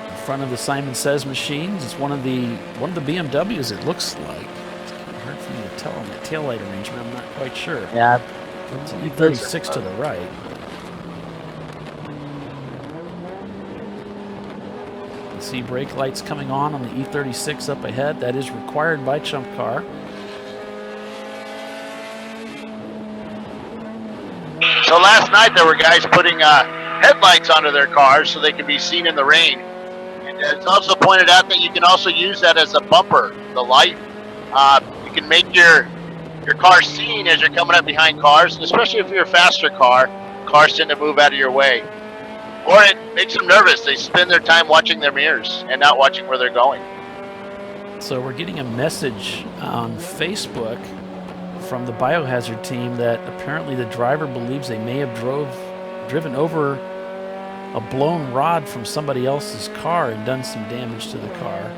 In front of the Simon Says machines, it's one of the BMWs, it looks like. It's hard You can tell on the taillight arrangement, I'm not quite sure. Yeah. It's an E36 to the right. You see brake lights coming on the E36 up ahead. That is required by ChumpCar. So last night there were guys putting headlights onto their cars so they could be seen in the rain. And it's also pointed out that you can also use that as a bumper, the light. You can make your car seen as you're coming up behind cars, especially if you're a faster car. Cars tend to move out of your way. Or it makes them nervous. They spend their time watching their mirrors and not watching where they're going. So we're getting a message on Facebook from the biohazard team that apparently the driver believes they may have driven over a blown rod from somebody else's car and done some damage to the car.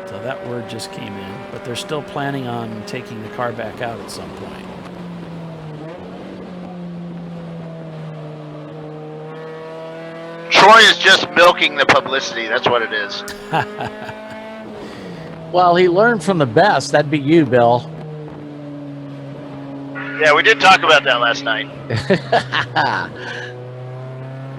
So that word just came in, but they're still planning on taking the car back out at some point. Troy is just milking the publicity. That's what it is. Well, he learned from the best. That'd be you, Bill. Yeah, we did talk about that last night.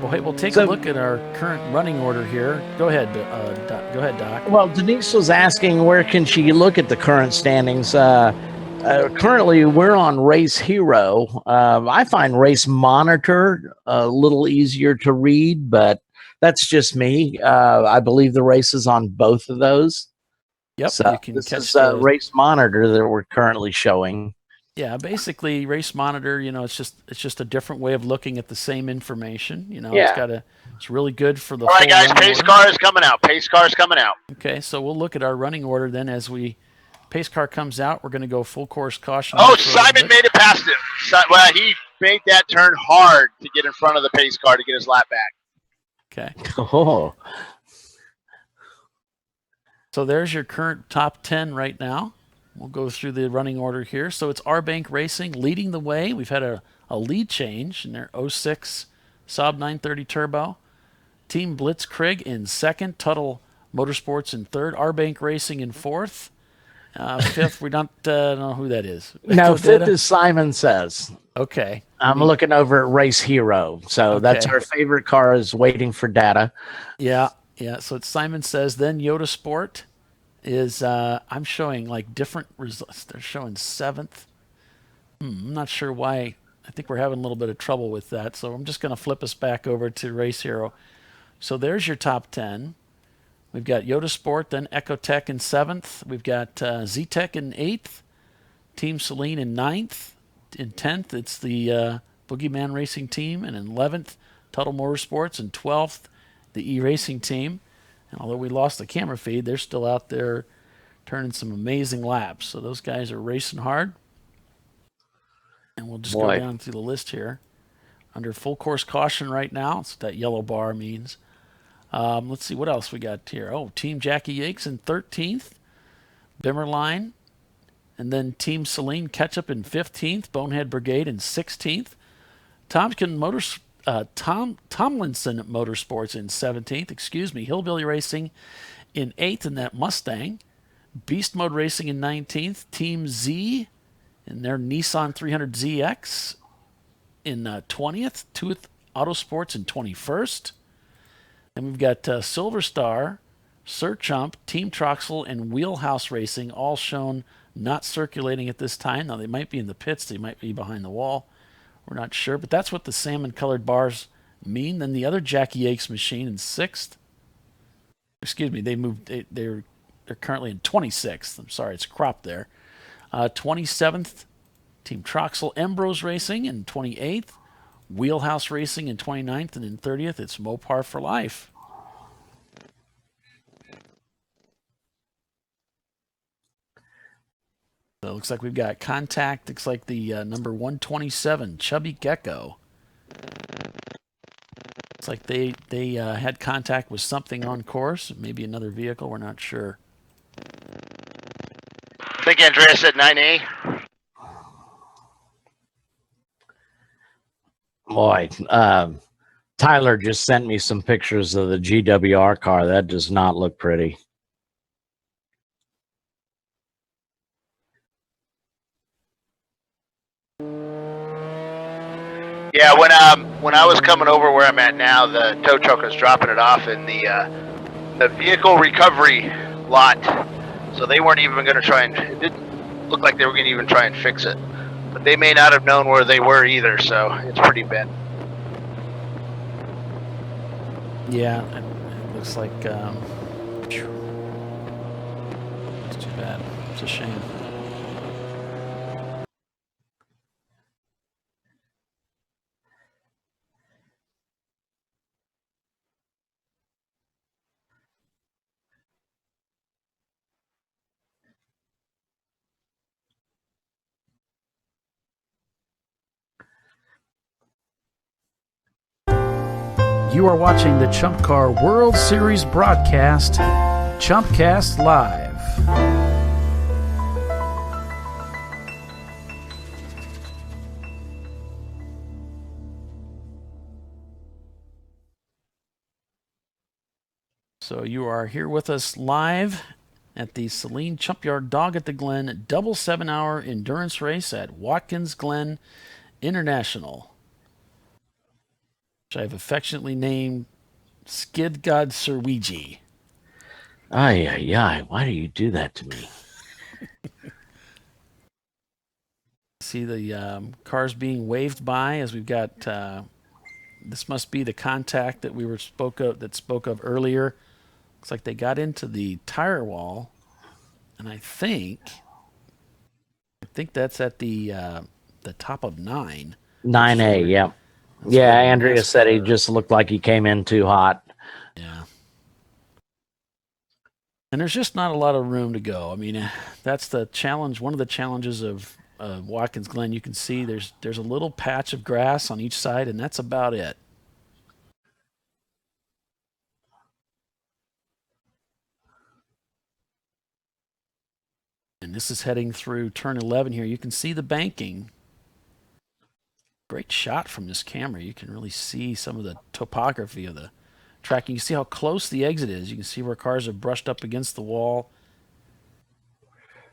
Well, hey, we'll take a look at our current running order here. Go ahead, Doc. Well, Denise was asking where can she look at the current standings. Currently, we're on Race Hero. I find Race Monitor a little easier to read, but that's just me. I believe the race is on both of those. Yep, so you can this catch is the Race Monitor that we're currently showing. Yeah, basically, Race Monitor. It's just a different way of looking at the same information. Yeah. It's really good for the. All right, guys, pace car is coming out. Pace car is coming out. Okay, so we'll look at our running order then as pace car comes out. We're going to go full course caution. Oh, Simon made it past him. Well, he made that turn hard to get in front of the pace car to get his lap back. Okay. Oh. So there's your current top 10 right now. We'll go through the running order here. So it's R-Bank Racing leading the way. We've had a lead change in their 06 Saab 930 Turbo. Team Blitzkrieg in second. Tuttle Motorsports in third. R-Bank Racing in fourth. Fifth, we don't know who that is. No, fifth is Simon Says. Okay. I'm looking over at Race Hero. So that's our favorite car is waiting for data. Yeah. So it's Simon Says. Then Yoda Sport is, I'm showing like different results. They're showing seventh. I'm not sure why. I think we're having a little bit of trouble with that. So I'm just going to flip us back over to Race Hero. So there's your top 10. We've got Yoda Sport, then Ecotech in seventh. We've got Z-Tech in eighth. Team Sahlens in ninth. In 10th, it's the Boogeyman Racing Team. And in 11th, Tuttle Motorsports. And 12th, the E-Racing Team. And although we lost the camera feed, they're still out there turning some amazing laps. So those guys are racing hard. And we'll just go down through the list here. Under full course caution right now. That's what that yellow bar means. Let's see what else we got here. Oh, Team Jackie Yakes in 13th. Bimmerline. And then Team Sahlens Ketchup in 15th. Bonehead Brigade in 16th. Tomlinson Motorsports in 17th. Hillbilly Racing in 8th in that Mustang. Beast Mode Racing in 19th. Team Z in their Nissan 300ZX in 20th. Tooth Autosports in 21st. And we've got Silver Star, Sir Chump, Team Troxel, and Wheelhouse Racing all shown not circulating at this time. Now, they might be in the pits. They might be behind the wall. We're not sure. But that's what the salmon-colored bars mean. Then the other Jackie Yakes machine in 6th. They moved. They're currently in 26th. I'm sorry, it's cropped there. 27th, Team Troxel, Embrose Racing in 28th. Wheelhouse Racing in 29th, and in 30th, it's Mopar for life. So it looks like we've got contact. Looks like the number 127, Chubby Gecko. Looks like they had contact with something on course, maybe another vehicle. We're not sure. I think Andrea said 9A. Boy, Tyler just sent me some pictures of the GWR car. That does not look pretty. Yeah, when I was coming over where I'm at now, the tow truck was dropping it off in the vehicle recovery lot. So they weren't even going to try and, it didn't look like they were going to even try and fix it. But they may not have known where they were either, so it's pretty bent. Yeah, it looks like, it's too bad. It's a shame. You are watching the ChumpCar World Series broadcast, ChumpCast Live. So you are here with us live at the Sahlens Chumpyard Dog at the Glen double 7-hour endurance race at Watkins Glen International, which I've affectionately named Skid God Sir Ouija. Ay, ay, ay. Why do you do that to me? See the cars being waved by as we've got, this must be the contact that we spoke of earlier. Looks like they got into the tire wall, and I think that's at the top of 9. 9A, yeah. Yeah, Andrea said he just looked like he came in too hot. Yeah. And there's just not a lot of room to go. I mean, that's the challenge. One of the challenges of Watkins Glen, you can see there's a little patch of grass on each side, and that's about it. And this is heading through turn 11 here. You can see the banking. Great shot from this camera. You can really see some of the topography of the track. You can see how close the exit is. You can see where cars are brushed up against the wall.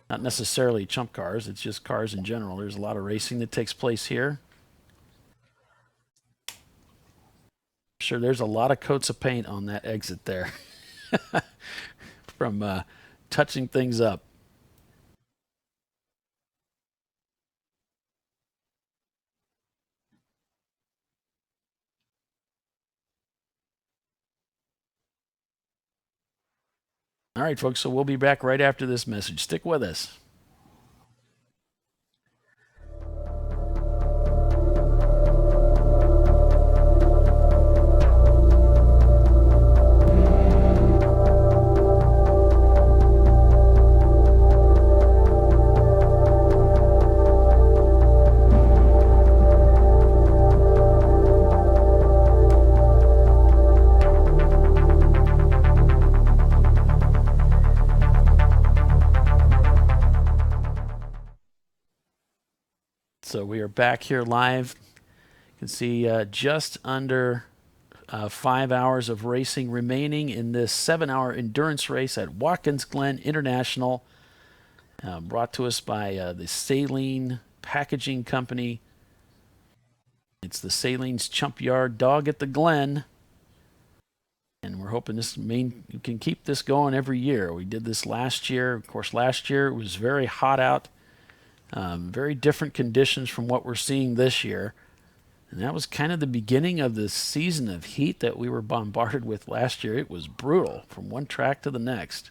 Not necessarily Chump cars. It's just cars in general. There's a lot of racing that takes place here. Sure, there's a lot of coats of paint on that exit there from touching things up. All right, folks, so we'll be back right after this message. Stick with us. So we are back here live. You can see just under 5 hours of racing remaining in this 7-hour endurance race at Watkins Glen International, brought to us by the Sahlens Packaging Company. It's the Sahlens Chumpyard Dog at the Glen. And we're hoping you can keep this going every year. We did this last year. Of course, last year it was very hot out. Very different conditions from what we're seeing this year. And that was kind of the beginning of the season of heat that we were bombarded with last year. It was brutal from one track to the next.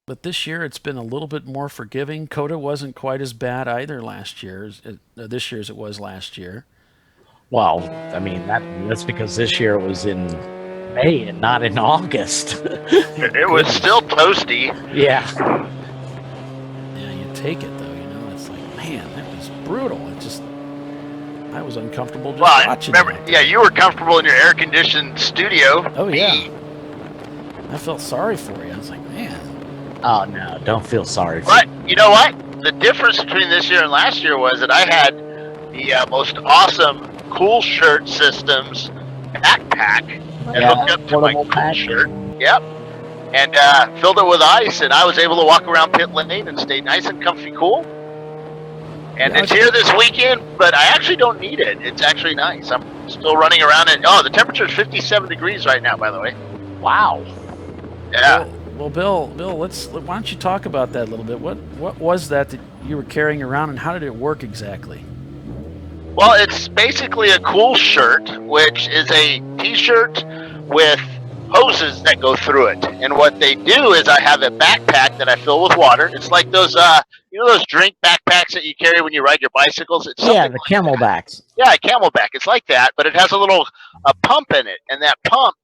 But this year it's been a little bit more forgiving. COTA wasn't quite as bad either this year as it was last year. Well, I mean, that's because this year it was in May and not in August. It was still toasty. Yeah. Yeah, you take it though, it's like, man, that was brutal. I was uncomfortable just watching it. Yeah, you were comfortable in your air-conditioned studio. Oh, yeah. I felt sorry for you. I was like, man. Oh, no, don't feel sorry for But you know what? The difference between this year and last year was that I had the most awesome Cool Shirt Systems backpack and hooked up to my Cool Shirt. Yep. And filled it with ice, and I was able to walk around pit lane and stay nice and comfy cool. And it's here this weekend, but I actually don't need it. It's actually nice. I'm still running around it. Oh, the temperature is 57 degrees right now, by the way. Wow. Yeah. Well, Bill, why don't you talk about that a little bit? What was that you were carrying around, and how did it work exactly? Well, it's basically a cool shirt, which is a T-shirt with hoses that go through it. And what they do is I have a backpack that I fill with water. It's like those, those drink backpacks that you carry when you ride your bicycles. It's the like camelbacks. Yeah, a camelback. It's like that, but it has a pump in it, and that pump,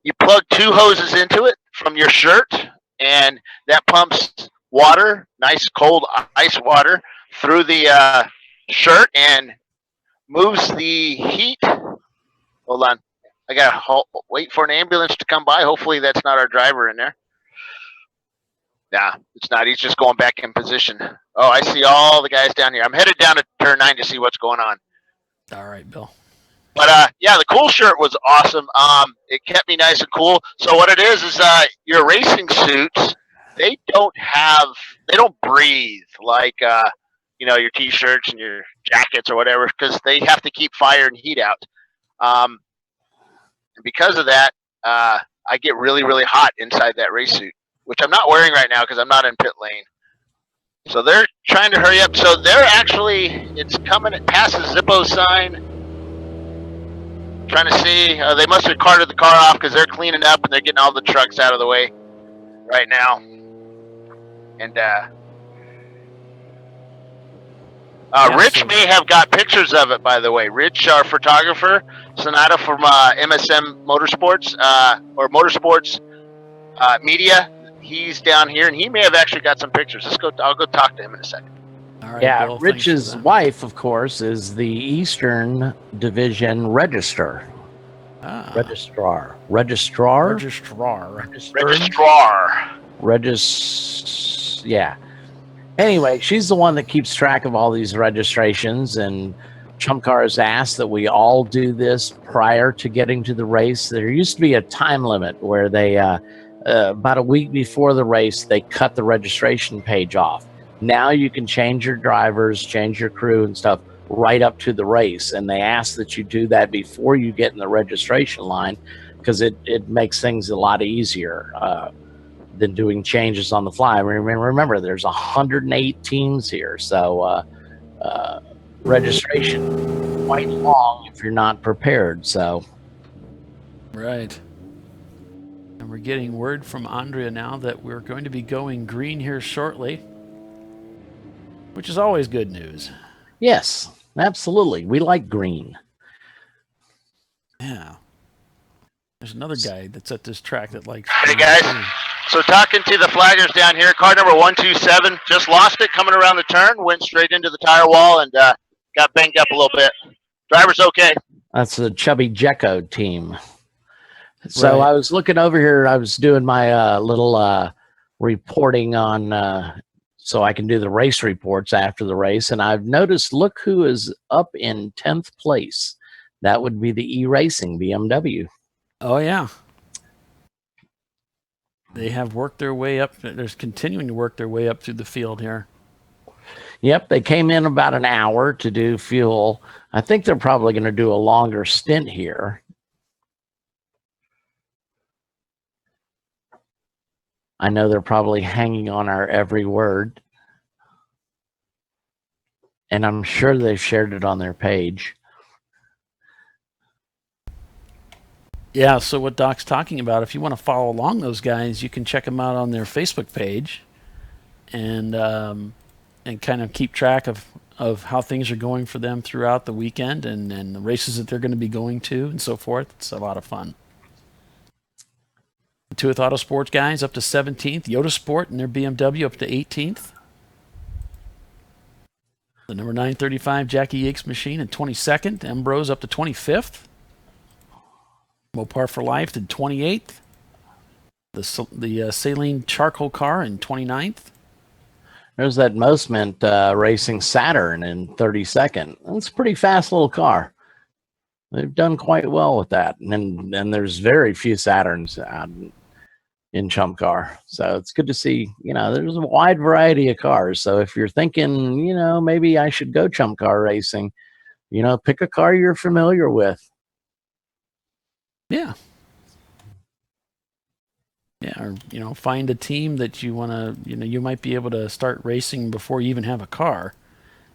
you plug 2 hoses into it from your shirt, and that pumps water, nice cold ice water, through the shirt and moves the heat. Hold on. I got to wait for an ambulance to come by. Hopefully that's not our driver in there. Nah, it's not. He's just going back in position. Oh, I see all the guys down here. I'm headed down to turn 9 to see what's going on. All right, Bill. But yeah, the cool shirt was awesome. It kept me nice and cool. So what it is your racing suits, they don't breathe like your T-shirts and your jackets or whatever, because they have to keep fire and heat out. And because of that, I get really, really hot inside that race suit, which I'm not wearing right now because I'm not in pit lane. So they're trying to hurry up. So they're it's coming. It passes Zippo sign. Trying to see. They must have carted the car off because they're cleaning up and they're getting all the trucks out of the way right now. And Rich may have got pictures of it, by the way. Rich, our photographer, Sonata from MSM Motorsports or Motorsports Media. He's down here, and he may have actually got some pictures. I'll go talk to him in a second. All right, yeah, Bill, Rich's wife, of course, is the Eastern Division Registrar. Registrar. Yeah. Anyway, she's the one that keeps track of all these registrations, and ChumpCar has asked that we all do this prior to getting to the race. There used to be a time limit where they, about a week before the race, they cut the registration page off. Now you can change your drivers, change your crew and stuff right up to the race, and they ask that you do that before you get in the registration line, because it makes things a lot easier than doing changes on the fly. Remember, there's 108 teams here, so registration quite long if you're not prepared. So right. And we're getting word from Andrea now that we're going to be going green here shortly, which is always good news. Yes, absolutely. We like green. Yeah. There's another guy that's at this track that likes. Hey guys, so talking to the flaggers down here, car number 127 just lost it coming around the turn, went straight into the tire wall, and got banged up a little bit. Driver's okay. That's the Chubby Jecko team. So right. I was looking over here. I was doing my little reporting on, so I can do the race reports after the race, and I've noticed. Look who is up in 10th place. That would be the E-Racing BMW. Oh yeah. They have worked their way up. They're continuing to work their way up through the field here. Yep, they came in about an hour to do fuel. I think they're probably going to do a longer stint here. I know they're probably hanging on our every word. And I'm sure they've shared it on their page. Yeah, so what Doc's talking about, if you want to follow along those guys, you can check them out on their Facebook page and kind of keep track of how things are going for them throughout the weekend and the races that they're going to be going to and so forth. It's a lot of fun. The Two with Autosports guys up to 17th. Yoda Sport and their BMW up to 18th. The number 935 Jackie Yates machine at 22nd. Ambrose up to 25th. Mopar for Life to 28th. The Sahlens charcoal car in 29th. There's that Mosment Racing Saturn in 32nd. That's a pretty fast little car. They've done quite well with that. And there's very few Saturns. in ChumpCar. So it's good to see, there's a wide variety of cars. So if you're thinking, maybe I should go ChumpCar racing, pick a car you're familiar with. Yeah. Yeah, or find a team that you want to, you might be able to start racing before you even have a car.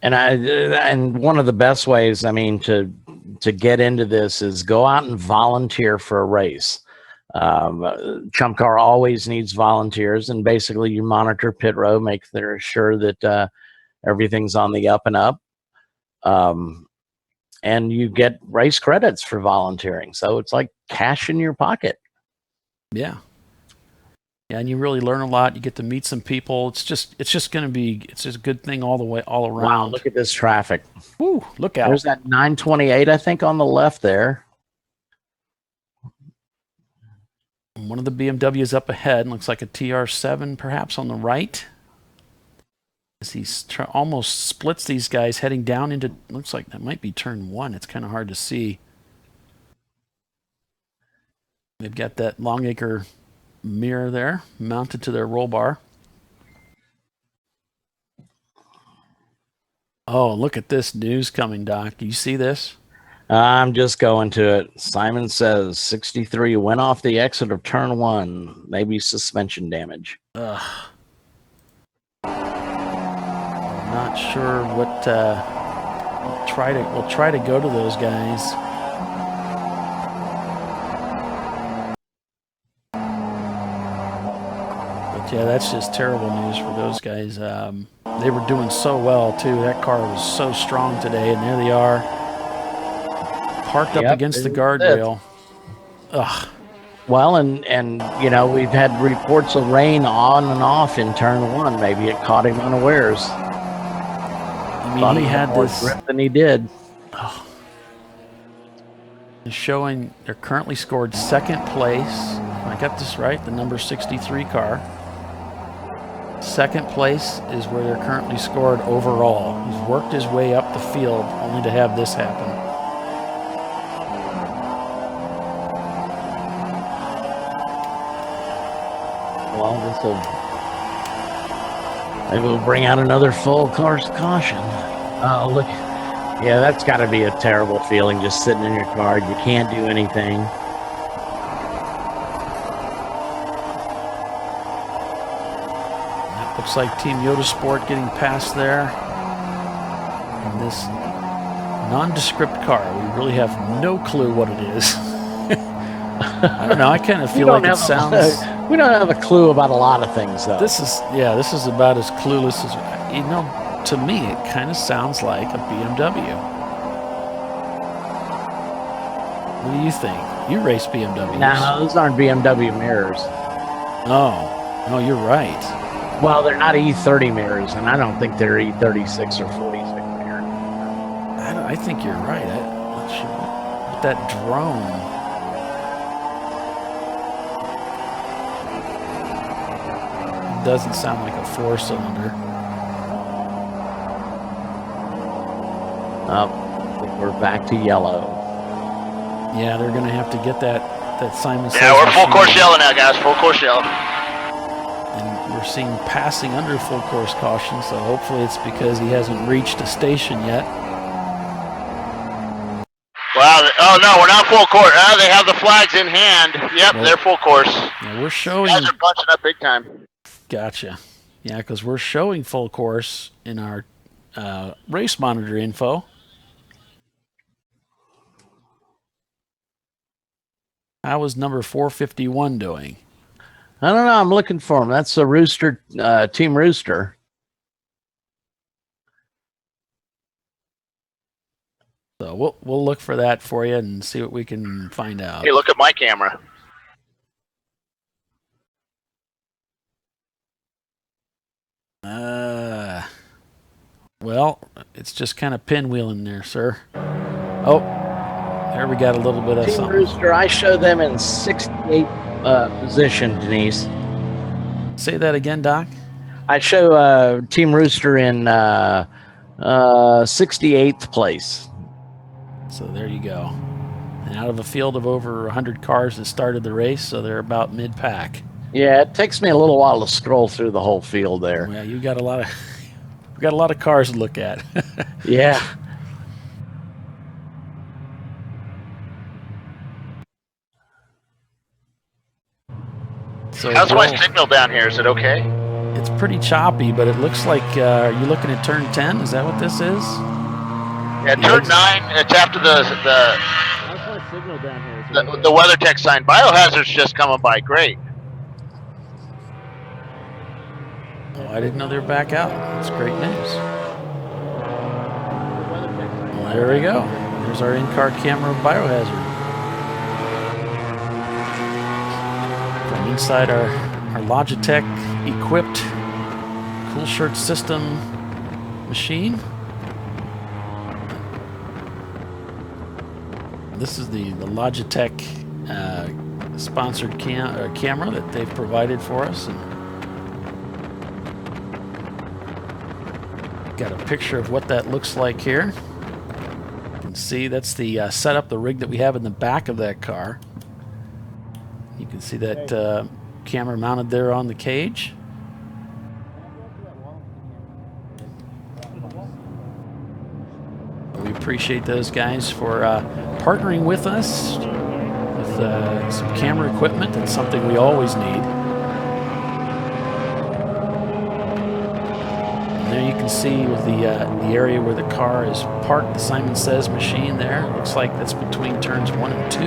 And one of the best ways, to get into this is go out and volunteer for a race. ChumpCar always needs volunteers, and basically you monitor pit row, make sure that everything's on the up and up, and you get race credits for volunteering. So it's like cash in your pocket. Yeah. Yeah, and you really learn a lot. You get to meet some people. It's just a good thing all around. Wow, look at this traffic. Woo, look out. There's that 928, I think, on the left there. One of the BMWs up ahead looks like a TR7 perhaps on the right. As he almost splits these guys heading down into, looks like that might be turn 1. It's kind of hard to see. They've got that Longacre mirror there mounted to their roll bar. Oh, look at this news coming, Doc. You see this? I'm just going to it. Simon says 63 went off the exit of turn 1. Maybe suspension damage. Ugh. I'm not sure what. We'll try to go to those guys. But yeah, that's just terrible news for those guys. They were doing so well too. That car was so strong today, and there they are, parked up against the guardrail. Ugh. Well, and we've had reports of rain on and off in turn 1. Maybe it caught him unawares. I mean, he had more this grip than he did. Oh. Showing they're currently scored second place. If I got this right, the number 63 car. Second place is where they're currently scored overall. He's worked his way up the field only to have this happen. Well, maybe we'll bring out another full course caution. Oh, look. Yeah, that's got to be a terrible feeling, just sitting in your car. You can't do anything. That looks like Team Yoda Sport getting past there. And this nondescript car, we really have no clue what it is. I don't know. I kind of feel like it sounds. We don't have a clue about a lot of things, though. This is about as clueless as to me. It kind of sounds like a BMW. What do you think? You race BMWs? No, those aren't BMW mirrors. Oh, no, you're right. Well, they're not E30 mirrors, and I don't think they're E36 or 46 mirrors. I think you're right. I'm not sure. But that drone. Doesn't sound like a 4-cylinder. I think we're back to yellow. Yeah, they're going to have to get that Simon says. Yeah, we're full course yellow now, guys. Full course yellow. And we're seeing passing under full course caution, so hopefully it's because he hasn't reached a station yet. Wow. Oh, no, we're not full course. They have the flags in hand. Yep, well, they're full course. Yeah, we're showing. You guys are bunching up big time. Gotcha. Yeah, because we're showing full course in our race monitor info. How was number 451 doing? I don't know. I'm looking for him. That's a Rooster, Team Rooster. So we'll look for that for you and see what we can find out. Hey, look at my camera. Well, it's just kind of pinwheeling there, sir. Oh, there we got a little bit of Team something. Rooster, I show them in 68th position, Denise. Say that again, Doc. I show Team Rooster in 68th place. So there you go. And out of a field of over 100 cars that started the race, so they're about mid-pack. Yeah, it takes me a little while to scroll through the whole field there. Yeah, you got a lot of cars to look at. Yeah. So how's my signal down here? Is it okay? It's pretty choppy, but it looks like you're looking at turn 10. Is that what this is? Yeah, turn 9. It's after the signal down here. The WeatherTech sign. Biohazard's just coming by. Great. Oh, I didn't know they were back out. That's great news. Well, there we go. There's our in-car camera of Biohazard. From inside our Logitech equipped Cool Shirt System machine. This is the Logitech sponsored camera that they've provided for us. And got a picture of what that looks like here. You can see that's the setup, the rig that we have in the back of that car. You can see that camera mounted there on the cage. We appreciate those guys for partnering with us with some camera equipment. That's something we always need. And there you can see with the area where the car is parked, the Simon Says machine there. Looks like that's between turns 1 and 2.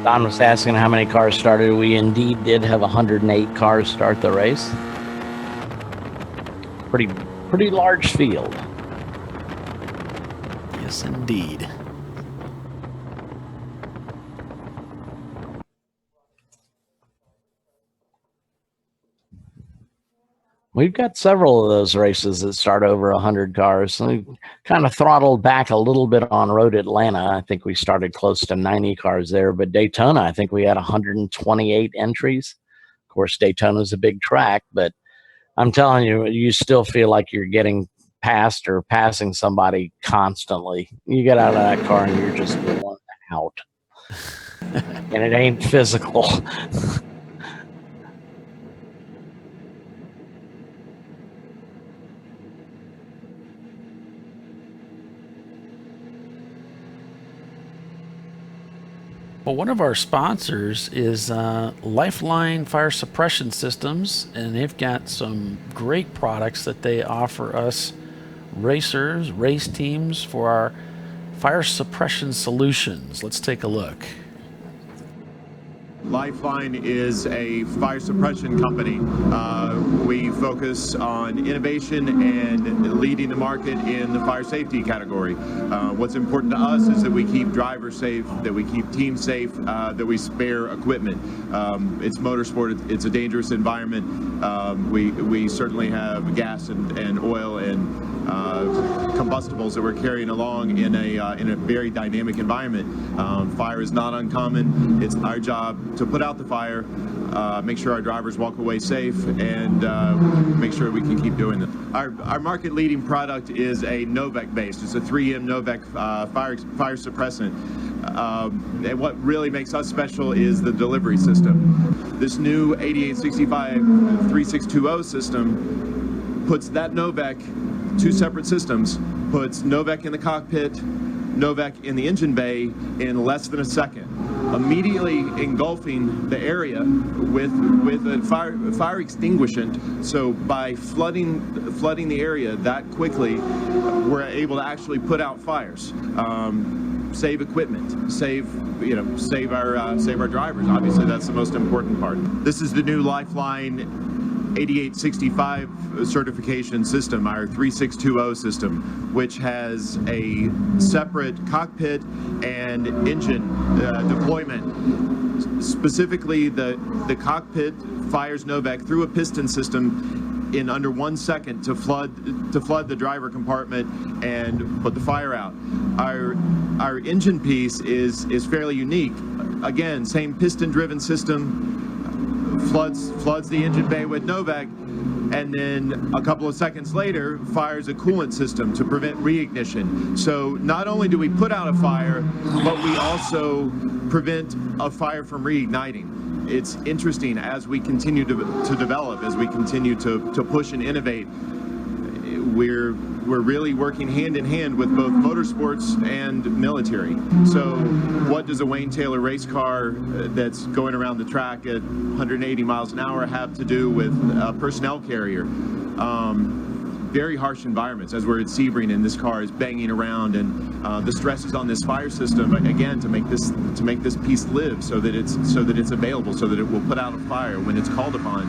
Don was asking how many cars started. We indeed did have 108 cars start the race. Pretty large field. Yes, indeed. We've got several of those races that start over 100 cars. So we kind of throttled back a little bit on Road Atlanta. I think we started close to 90 cars there. But Daytona, I think we had 128 entries. Of course, Daytona's a big track, but I'm telling you, you still feel like you're getting past or passing somebody constantly. You get out of that car and you're just going out. And it ain't physical. Well, one of our sponsors is Lifeline Fire Suppression Systems, and they've got some great products that they offer us racers, race teams for our fire suppression solutions. Let's take a look. Lifeline is a fire suppression company. We focus on innovation and leading the market in the fire safety category. What's important to us is that we keep drivers safe, that we keep teams safe, that we spare equipment. It's motorsport, it's a dangerous environment. We certainly have gas and oil and combustibles that we're carrying along in a very dynamic environment. Fire is not uncommon. It's our job to put out the fire, make sure our drivers walk away safe, and make sure we can keep doing it. Our market-leading product is a Novec based. It's a 3M Novec fire suppressant. And what really makes us special is the delivery system. This new 8865 3620 system puts that Novec, two separate systems, puts Novec in the cockpit, Novec in the engine bay in less than a second, immediately engulfing the area with a fire extinguishant. So by flooding the area that quickly, we're able to actually put out fires, save equipment, save our drivers. Obviously, that's the most important part. This is the new Lifeline 8865 certification system, our 3620 system, which has a separate cockpit and engine deployment. Specifically, the cockpit fires Novec through a piston system in under 1 second to flood the driver compartment and put the fire out. Our engine piece is fairly unique. Again, same piston-driven system. Floods the engine bay with Novec, and then a couple of seconds later fires a coolant system to prevent reignition. So not only do we put out a fire, but we also prevent a fire from reigniting. It's interesting as we continue to develop, as we continue to push and innovate. We're really working hand in hand with both motorsports and military. So what does a Wayne Taylor race car that's going around the track at 180 miles an hour have to do with a personnel carrier? Very harsh environments, as we're at Sebring and this car is banging around, and the stress is on this fire system again to make this piece live, so that it's available, so that it will put out a fire when it's called upon.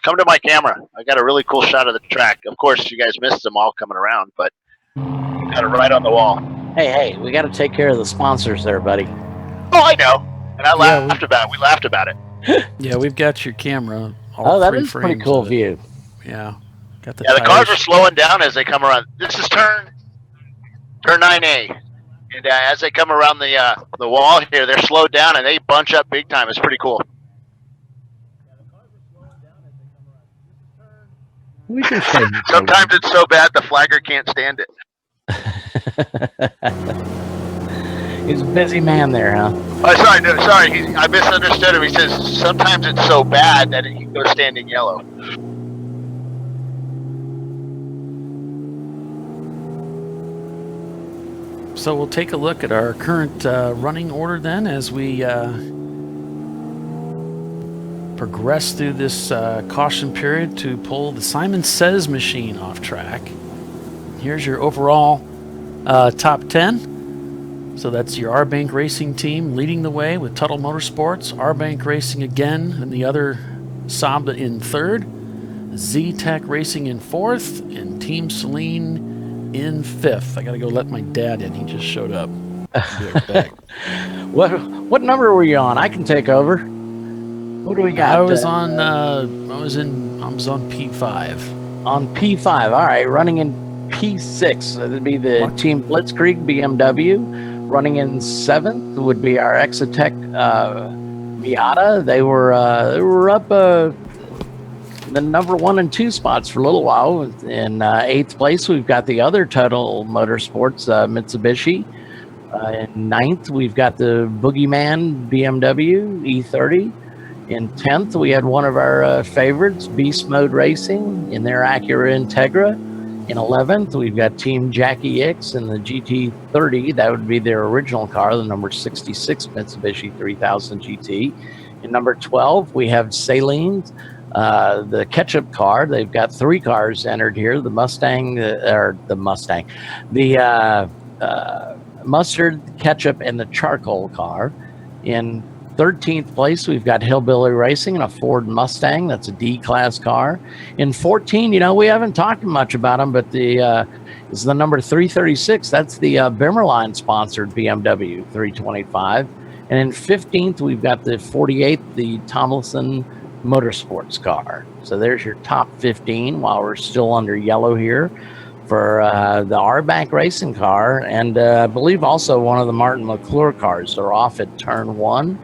Come to my camera. I got a really cool shot of the track. Of course, you guys missed them all coming around, but got it right on the wall. Hey, we got to take care of the sponsors there, buddy. Oh, I know. And I laughed about it. We laughed about it. Yeah, we've got your camera. Oh, that is a pretty cool view. Yeah. Got the the cars are slowing down as they come around. This is turn 9A. And as they come around the wall here, they're slowed down and they bunch up big time. It's pretty cool. We can Sometimes it's so bad the flagger can't stand it. He's a busy man there, huh? Oh, sorry. I misunderstood him. He says sometimes it's so bad that he goes standing yellow. So we'll take a look at our current running order then as we progress through this caution period to pull the Simon Says machine off track. Here's your overall top 10. So that's your R-Bank Racing team leading the way with Tuttle Motorsports, R-Bank Racing again, and the other Saab in third, Z-Tech Racing in fourth, and Team Sahlens in fifth. I got to go let my dad in. He just showed up. I'll be right back. What number were you on? I can take over. What do we got? I was on P5. On P5. All right, running in P6. So that'd be the Team Blitzkrieg BMW. Running in seventh would be our Exotech Miata. They were up the number 1 and 2 spots for a little while. In eighth place, we've got the other Tuttle Motorsports Mitsubishi. In ninth, we've got the Boogeyman BMW E30. In 10th, we had one of our favorites, Beast Mode Racing, in their Acura Integra. In 11th, we've got Team Jackie X in the GT30. That would be their original car, the number 66 Mitsubishi 3000 GT. In number 12, we have Sahlens, the ketchup car. They've got 3 cars entered here, the Mustang, the mustard, ketchup, and the charcoal car. In 13th place, we've got Hillbilly Racing and a Ford Mustang. That's a D-class car. In 14, we haven't talked much about them, but is the number 336. That's the Bimmerline-sponsored BMW 325. And in 15th, we've got the 48th, the Tomlinson Motorsports car. So there's your top 15 while we're still under yellow here for the R-Bank Racing car. And I believe also one of the Martin McClure cars. They're off at turn 1.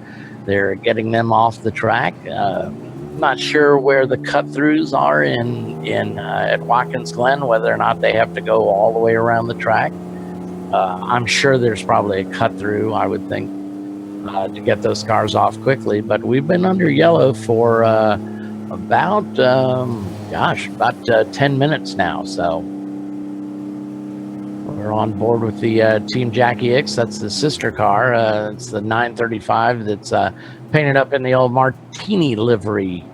They're getting them off the track. Not sure where the cut-throughs are at Watkins Glen, whether or not they have to go all the way around the track. I'm sure there's probably a cut-through, I would think, to get those cars off quickly. But we've been under yellow for about 10 minutes now. So we're on board with the Team Jackie X. That's the sister car. It's the 935 that's painted up in the old Martini livery,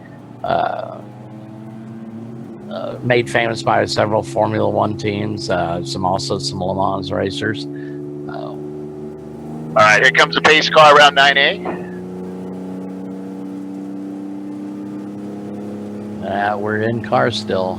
made famous by several Formula One teams, some Le Mans racers. All right, here comes the pace car around 9A. We're in car still.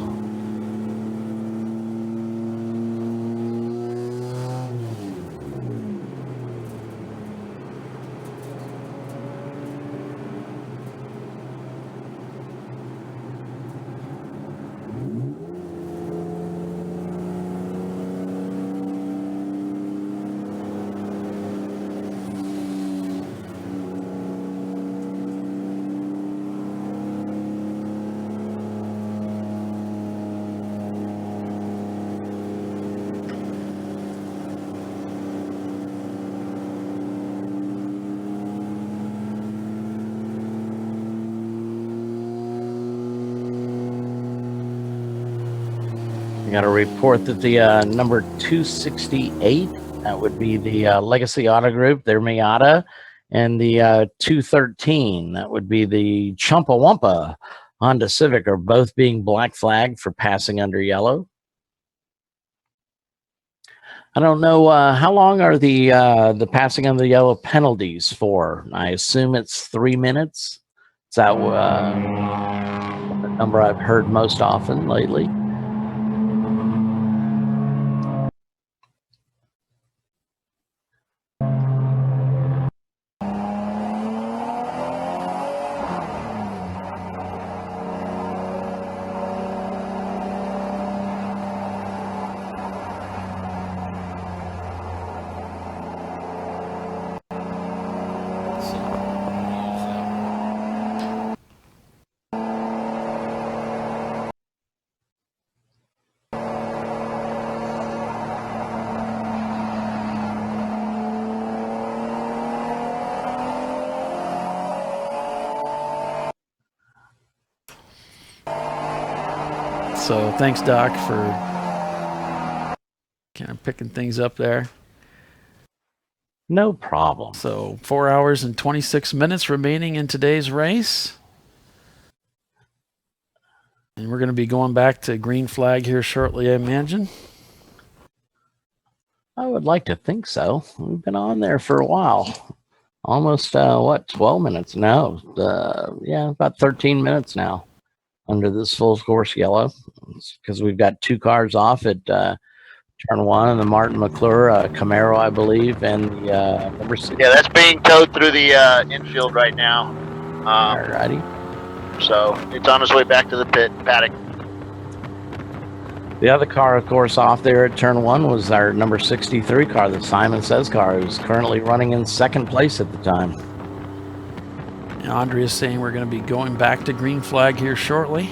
I got a report that the number 268, that would be the Legacy Auto Group, their Miata, and the 213, that would be the Chumpawampa Honda Civic, are both being black flagged for passing under yellow. I don't know how long are the passing under yellow penalties for. I assume it's 3 minutes. Is that the number I've heard most often lately? So thanks, Doc, for kind of picking things up there. No problem. So 4 hours and 26 minutes remaining in today's race. And we're going to be going back to green flag here shortly, I imagine. I would like to think so. We've been on there for a while. Almost, 12 minutes now? Yeah, about 13 minutes now under this full course yellow, because we've got 2 cars off at turn 1, and the Martin McClure Camaro, I believe, and the number 6. Yeah, that's being towed through the infield right now. Alrighty. So it's on its way back to the paddock. The other car, of course, off there at turn 1 was our number 63 car, the Simon Says car, who's currently running in 2nd place at the time. Andrea's saying we're going to be going back to green flag here shortly.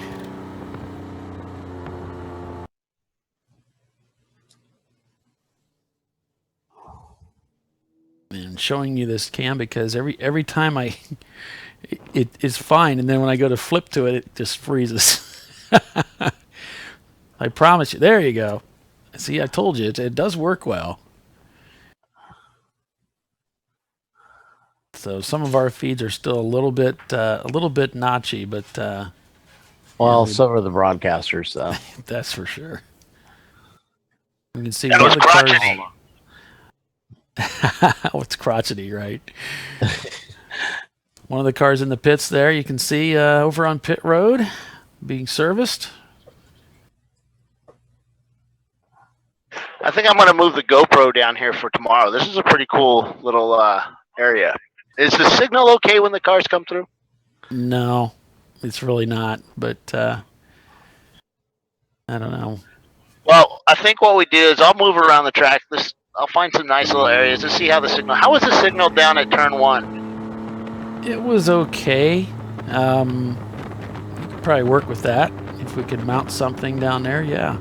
And showing you this cam because every time it's fine, and then when I go to flip to it, it just freezes. I promise you. There you go. See, I told you it does work well. So some of our feeds are still a little bit notchy, but well, so are the broadcasters, though. That's for sure. You can see that one was of the crotchety. cars. What's crotchety, right? One of the cars in the pits there, you can see over on pit road being serviced. I think I'm going to move the GoPro down here for tomorrow. This is a pretty cool little area. Is the signal okay when the cars come through? No, it's really not, but I don't know. Well, I think what we do is I'll move around the track. I'll find some nice little areas to see how the signal. How was the signal down at turn 1? It was okay. We could probably work with that if we could mount something down there. Yeah.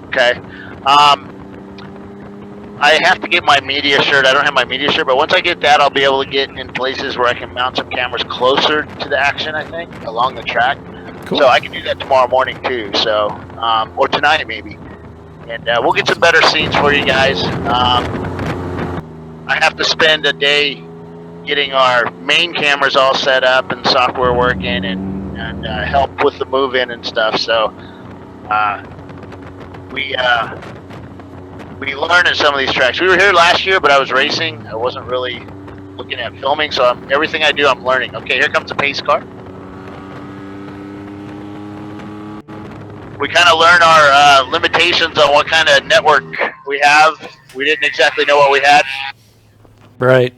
Okay. I have to get my media shirt. I don't have my media shirt, but once I get that, I'll be able to get in places where I can mount some cameras closer to the action, I think, along the track. Cool. So I can do that tomorrow morning, too. So, or tonight, maybe. And we'll get some better scenes for you guys. I have to spend a day getting our main cameras all set up and software working and help with the move-in and stuff. So, we learn at some of these tracks. We were here last year, but I was racing. I wasn't really looking at filming, so everything I do, I'm learning. Okay, here comes a pace car. We kind of learn our limitations on what kind of network we have. We didn't exactly know what we had. Right.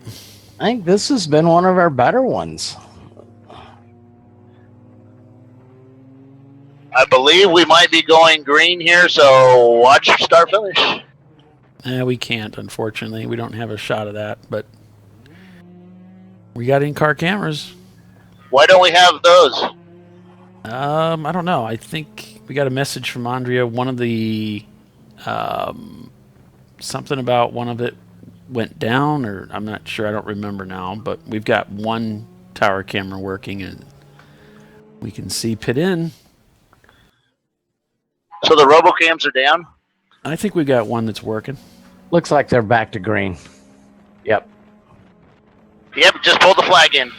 I think this has been one of our better ones. I believe we might be going green here, so watch start finish. We can't, unfortunately. We don't have a shot of that, but we got in-car cameras. Why don't we have those? I don't know. I think we got a message from Andrea. One of the something about one of it went down, or I'm not sure. I don't remember now, but we've got one tower camera working, and we can see pit in. So the RoboCams are down? I think we got one that's working. Looks like they're back to green. Yep. Yep, just pulled the flag in.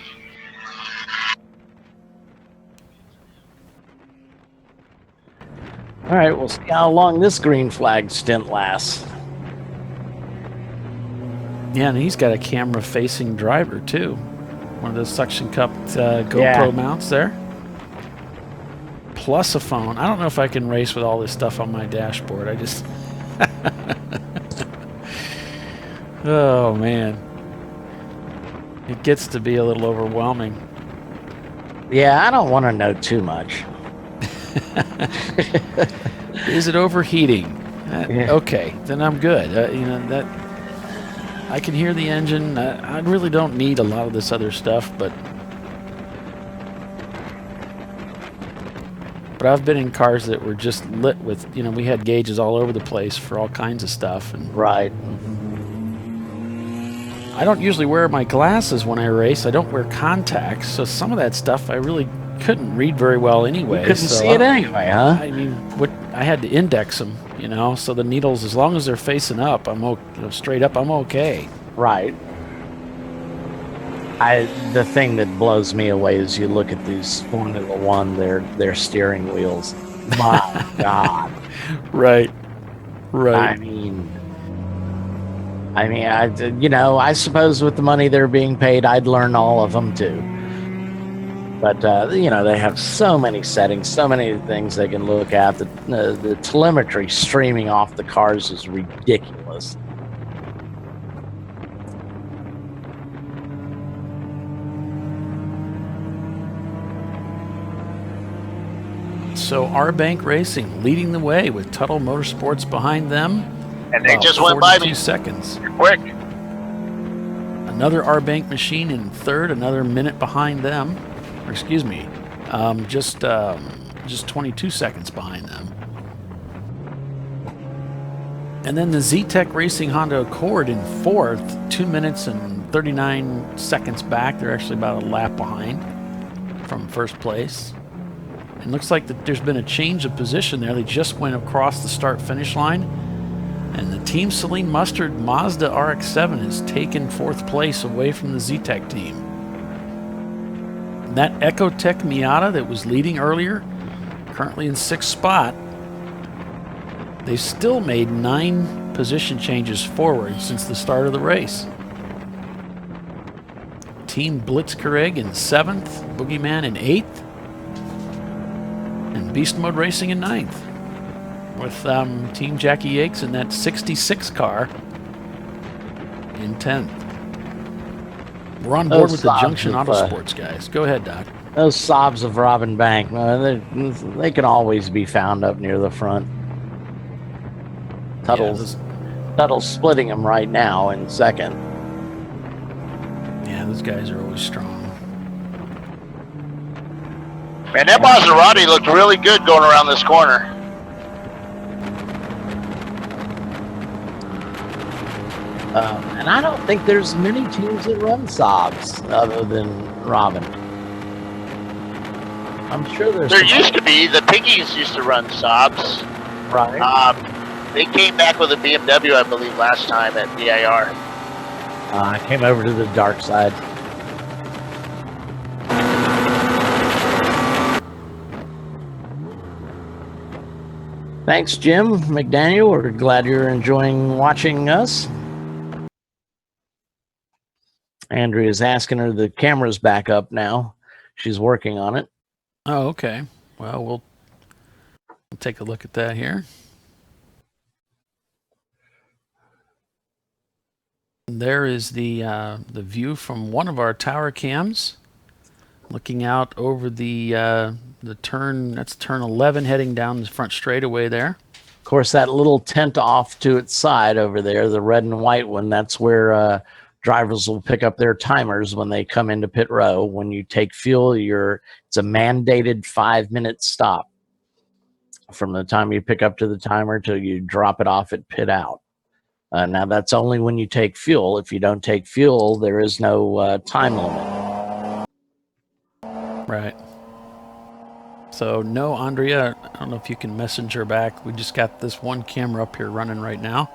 All right, we'll see how long this green flag stint lasts. Yeah, and he's got a camera-facing driver, too. One of those suction cup GoPro mounts there. Plus a phone. I don't know if I can race with all this stuff on my dashboard. I just... Oh, man. It gets to be a little overwhelming. Yeah, I don't want to know too much. Is it overheating? Okay, then I'm good. You know, that I can hear the engine. I really don't need a lot of this other stuff, but I've been in cars that were just lit with, you know, we had gauges all over the place for all kinds of stuff. And right. I don't usually wear my glasses when I race. I don't wear contacts, so some of that stuff I really couldn't read very well anyway. You couldn't see it anyway, huh? I mean, I had to index them, you know, so the needles, as long as they're facing up, straight up, I'm okay. Right. The thing that blows me away is you look at these Formula One, their steering wheels. My God. Right. I suppose with the money they're being paid, I'd learn all of them too. But, you know, they have so many settings, so many things they can look at. The telemetry streaming off the cars is ridiculous. So R-Bank Racing leading the way with Tuttle Motorsports behind them. And they just went by me. 42 seconds. Quick. Another R-Bank machine in third, another minute behind them. Or excuse me, just 22 seconds behind them. And then the Z-Tech Racing Honda Accord in fourth, 2 minutes and 39 seconds back. They're actually about a lap behind from first place. And looks like that there's been a change of position there. They just went across the start-finish line. And the Team Celine Mustard Mazda RX-7 has taken fourth place away from the Z-Tech team. That Ecotec Miata that was leading earlier, currently in sixth spot, they still made 9 position changes forward since the start of the race. Team Blitzkrieg in 7th, Boogeyman in 8th, and Beast Mode Racing in 9th. With Team Jackie Yakes in that 66 car in 10th. We're on board with the Junction Autosports guys. Go ahead, Doc. Those sobs of Robin Bank, they can always be found up near the front. Tuttle's splitting them right now in second. Yeah, those guys are always strong. Man, that Maserati looked really good going around this corner. And I don't think there's many teams that run Saabs other than Robin. I'm sure There used to be. The Piggies used to run Saabs. Right. They came back with a BMW, I believe, last time at DIR. I came over to the dark side. Thanks, Jim McDaniel. We're glad you're enjoying watching us. Andrea's asking her the camera's back up now. She's working on it. Oh, okay. Well, we'll take a look at that here. There is the view from one of our tower cams, looking out over the turn. That's turn 11, heading down the front straightaway there. Of course, that little tent off to its side over there, the red and white one, that's where drivers will pick up their timers when they come into pit row. When you take fuel, it's a mandated 5-minute stop from the time you pick up to the timer till you drop it off at pit out. Now, that's only when you take fuel. If you don't take fuel, there is no time limit. Right. So no, Andrea, I don't know if you can message her back. We just got this one camera up here running right now.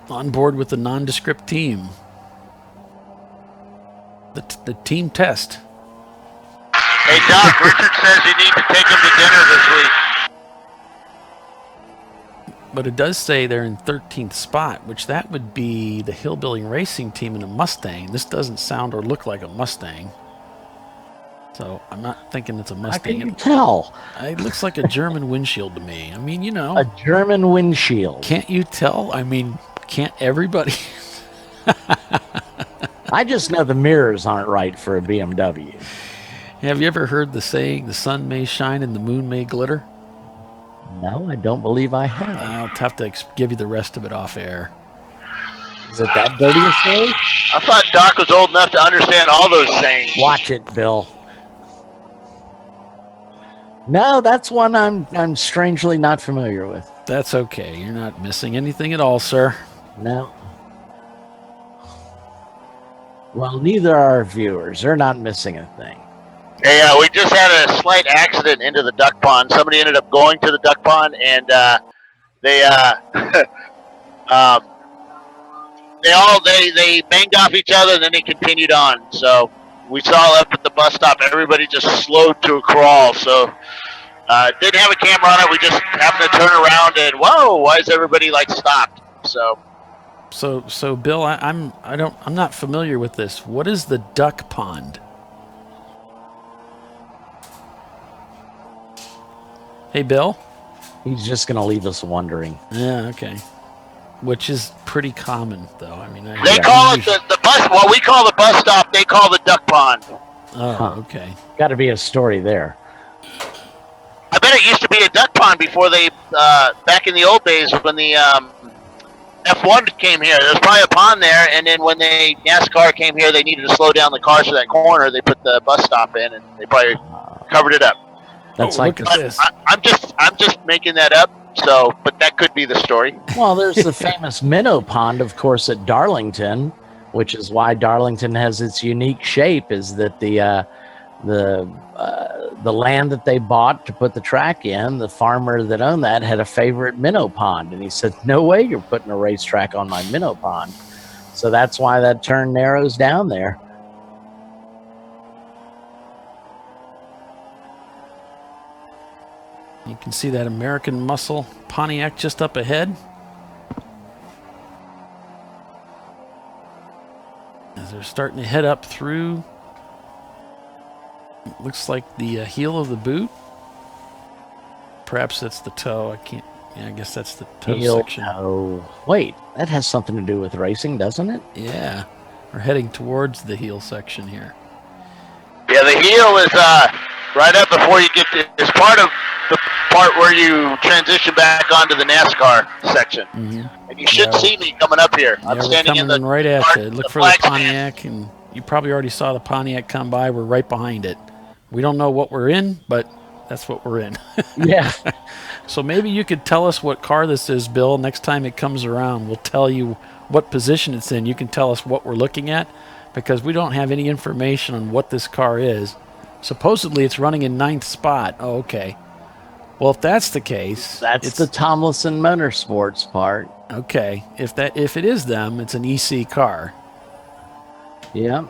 On board with the nondescript team. The team test. Hey, Doc, Richard says you need to take him to dinner this week. But it does say they're in 13th spot, which that would be the Hillbilly Racing team in a Mustang. This doesn't sound or look like a Mustang. So I'm not thinking it's a Mustang. How can you tell? It looks like a German windshield to me. I mean, you know. A German windshield. Can't you tell? I mean, can't everybody? I just know the mirrors aren't right for a BMW. Have you ever heard the saying, the sun may shine and the moon may glitter? No, I don't believe I have. I'll have to give you the rest of it off air. Is it that dirty a say? I thought Doc was old enough to understand all those sayings. Watch it, Bill. No, that's one I'm strangely not familiar with. That's okay. You're not missing anything at all, sir. No. Well, neither are our viewers. They're not missing a thing. Hey, we just had a slight accident into the duck pond. Somebody ended up going to the duck pond, and they they banged off each other, and then they continued on. So we saw up at the bus stop, everybody just slowed to a crawl. So didn't have a camera on it. We just happened to turn around, and whoa, why is everybody like stopped? So Bill, I'm not familiar with this. What is the duck pond? Hey, Bill? He's just going to leave us wondering. Yeah, okay. Which is pretty common, though. I mean, they call it the bus. What we call the bus stop, they call the duck pond. Oh, okay. Got to be a story there. I bet it used to be a duck pond before they, back in the old days when the F1 came here. There was probably a pond there, and then when NASCAR came here, they needed to slow down the cars for that corner. They put the bus stop in, and they probably covered it up. That's look at this. I'm just making that up. So, but that could be the story. Well, there's the famous minnow pond, of course, at Darlington, which is why Darlington has its unique shape. Is that the land that they bought to put the track in? The farmer that owned that had a favorite minnow pond, and he said, "No way, you're putting a racetrack on my minnow pond." So that's why that turn narrows down there. You can see that American Muscle Pontiac just up ahead. As they're starting to head up through, looks like the heel of the boot. Perhaps that's the toe. I can't. Yeah, I guess that's the toe section. Oh, wait, that has something to do with racing, doesn't it? Yeah, we're heading towards the heel section here. Yeah, the heel is right up before you get to. It's part of the part where you transition back onto the NASCAR section. Mm-hmm. And you should see me coming up here. I'm standing in the right at you. Look for the Pontiac, and you probably already saw the Pontiac come by. We're right behind it. We don't know what we're in, but that's what we're in. Yeah. So maybe you could tell us what car this is, Bill. Next time it comes around, we'll tell you what position it's in. You can tell us what we're looking at, because we don't have any information on what this car is. Supposedly it's running in 9th spot. Oh, okay. Well, if that's the case, that's the Tomlinson Motorsports part. Okay, if it is them, it's an EC car. Yeah.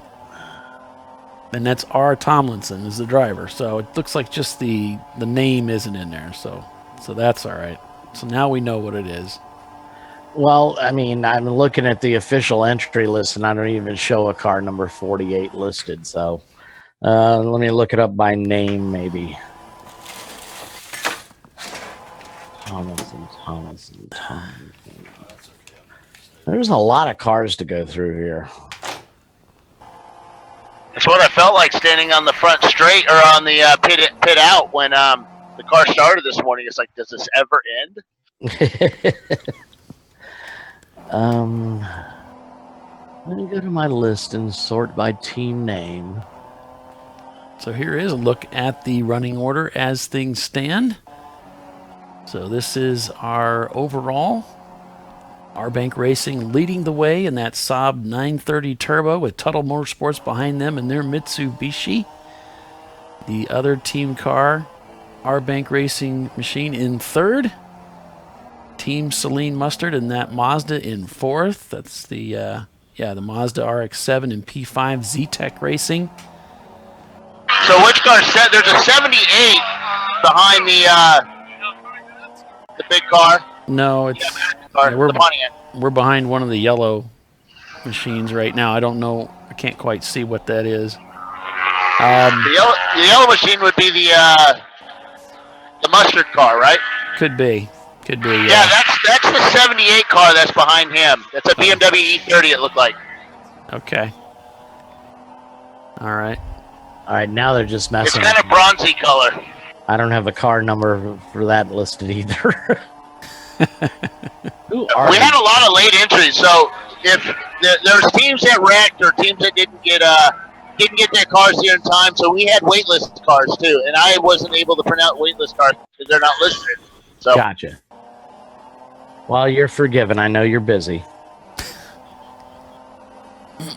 And that's R. Tomlinson is the driver. So it looks like just the name isn't in there. So that's all right. So now we know what it is. Well, I mean, I'm looking at the official entry list, and I don't even show a car number 48 listed. So let me look it up by name, maybe. Tomlinson. There's a lot of cars to go through here. That's what I felt like standing on the front straight or on the pit out when the car started this morning. It's like, does this ever end? Let me go to my list and sort by team name. So here is a look at the running order as things stand. So this is our overall. R-Bank Racing leading the way in that Saab 930 Turbo with Tuttle Motorsports behind them and their Mitsubishi. The other team car, R-Bank Racing machine in third. Team Celine Mustard and that Mazda in fourth. That's the Mazda RX-7 and P5 Z-Tech Racing. So which car set? There's a 78 behind the big car. No, it's we're behind one of the yellow machines right now. I don't know. I can't quite see what that is. The yellow machine would be the mustard car, right? Could be. Yeah, that's the 78 car that's behind him. That's a BMW E30. It looked like. Okay. All right. Now they're just messing. It's kind of bronzy color. I don't have a car number for that listed either. We had a lot of late entries, so if there's teams that wrecked or teams that didn't get their cars here in time, so we had waitlist cars too, and I wasn't able to print out waitlist cars because they're not listed. So gotcha. Well, you're forgiven. I know you're busy.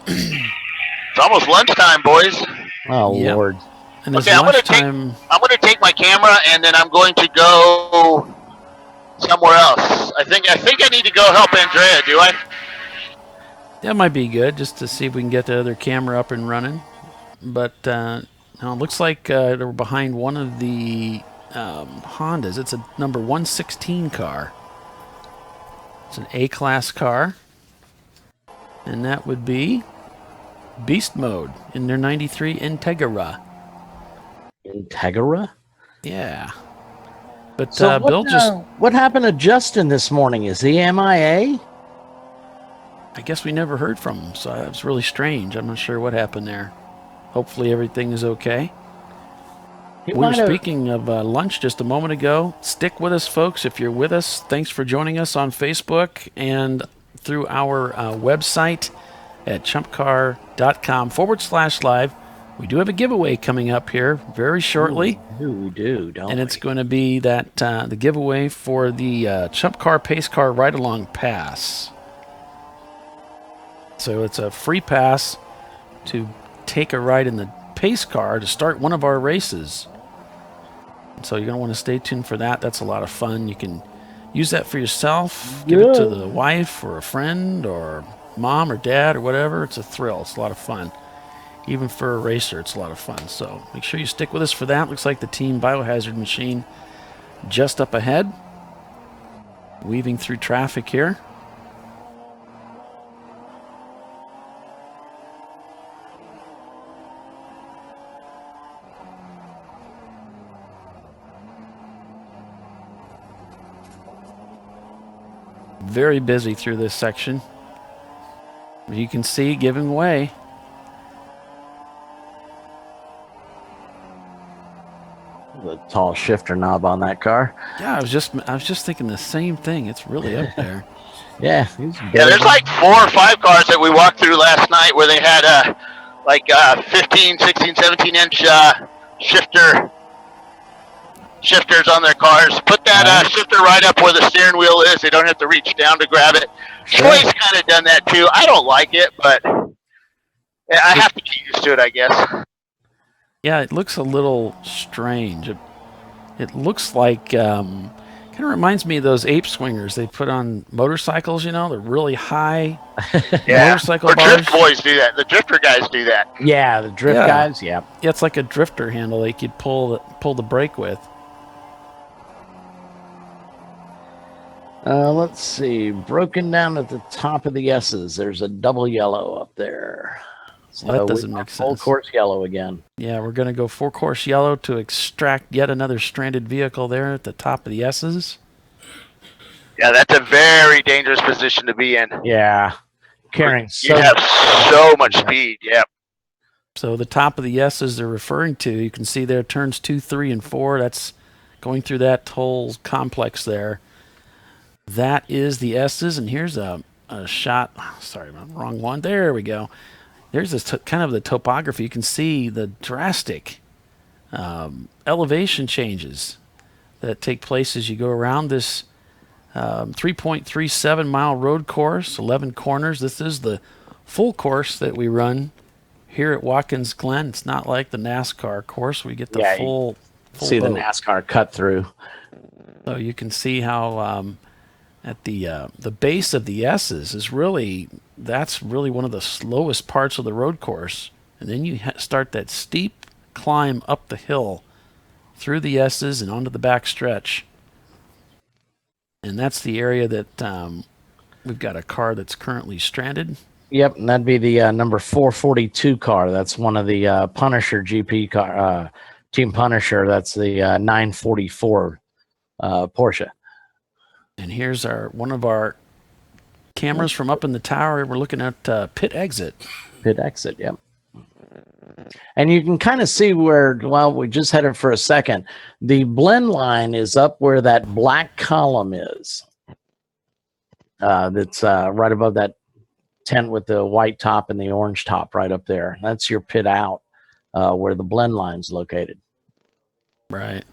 It's almost lunchtime, boys. Oh, yep. Lord. And okay, I'm gonna take my camera and then I'm going to go somewhere else. I think I need to go help Andrea, do I? That might be good, just to see if we can get the other camera up and running. But now it looks like they're behind one of the Hondas. It's a number 116 car. It's an A-class car. And that would be Beast Mode in their 93 Integra. Integra? Yeah. But so Bill what happened to Justin this morning? Is he MIA? I guess we never heard from him, so that was really strange. I'm not sure what happened there. Hopefully everything is okay. We were speaking of lunch just a moment ago. Stick with us, folks. If you're with us, thanks for joining us on Facebook and through our website at chumpcar.com/live. We do have a giveaway coming up here very shortly. We do, don't and it's going to be that the giveaway for the ChumpCar Pace Car Ride-Along Pass. So it's a free pass to take a ride in the pace car to start one of our races. So you're going to want to stay tuned for that. That's a lot of fun. You can use that for yourself, give it to the wife or a friend or mom or dad or whatever. It's a thrill. It's a lot of fun. Even for a racer, it's a lot of fun. So make sure you stick with us for that. Looks like the Team Biohazard machine just up ahead. Weaving through traffic here. Very busy through this section. You can see giving way. The tall shifter knob on that car. Yeah, I was just thinking the same thing. It's really up there. Yeah. There's like 4 or 5 cars that we walked through last night where they had 15, 16, 17-inch shifters on their cars. Put that shifter right up where the steering wheel is. They don't have to reach down to grab it. Troy's kind of done that too. I don't like it, but I have to get used to it, I guess. Yeah, it looks a little strange. It looks like kind of reminds me of those ape swingers they put on motorcycles. You know, they're really high motorcycle bars. Drift boys do that. The drifter guys do that. Yeah, the drift guys. Yeah. Yeah, it's like a drifter handle they could pull the brake with. Let's see. Broken down at the top of the S's. There's a double yellow up there. So that doesn't make sense. Full course yellow again. Yeah, we're going to go full course yellow to extract yet another stranded vehicle there at the top of the S's. Yeah, that's a very dangerous position to be in. Yeah. Carrying you have so much speed. Yeah. So the top of the S's they're referring to, you can see there turns 2, 3, and 4. That's going through that whole complex there. That is the S's, and here's a shot. Sorry, wrong one. There we go. There's this kind of the topography. You can see the drastic elevation changes that take place as you go around this 3.37 mile road course, 11 corners. This is the full course that we run here at Watkins Glen. It's not like the NASCAR course. We get the full see boat. the NASCAR cut through. So you can see how at the base of the S's is that's really one of the slowest parts of the road course. And then you start that steep climb up the hill through the S's and onto the back stretch. And that's the area that we've got a car that's currently stranded. Yep, and that'd be the number 442 car. That's one of the Punisher GP car, Team Punisher. That's the 944 Porsche. And here's one of our cameras from up in the tower. We're looking at pit exit. Pit exit, yep. And you can kind of see where, well, we just had it for a second. The blend line is up where that black column is. That's right above that tent with the white top and the orange top right up there. That's your pit out where the blend line's located. Right.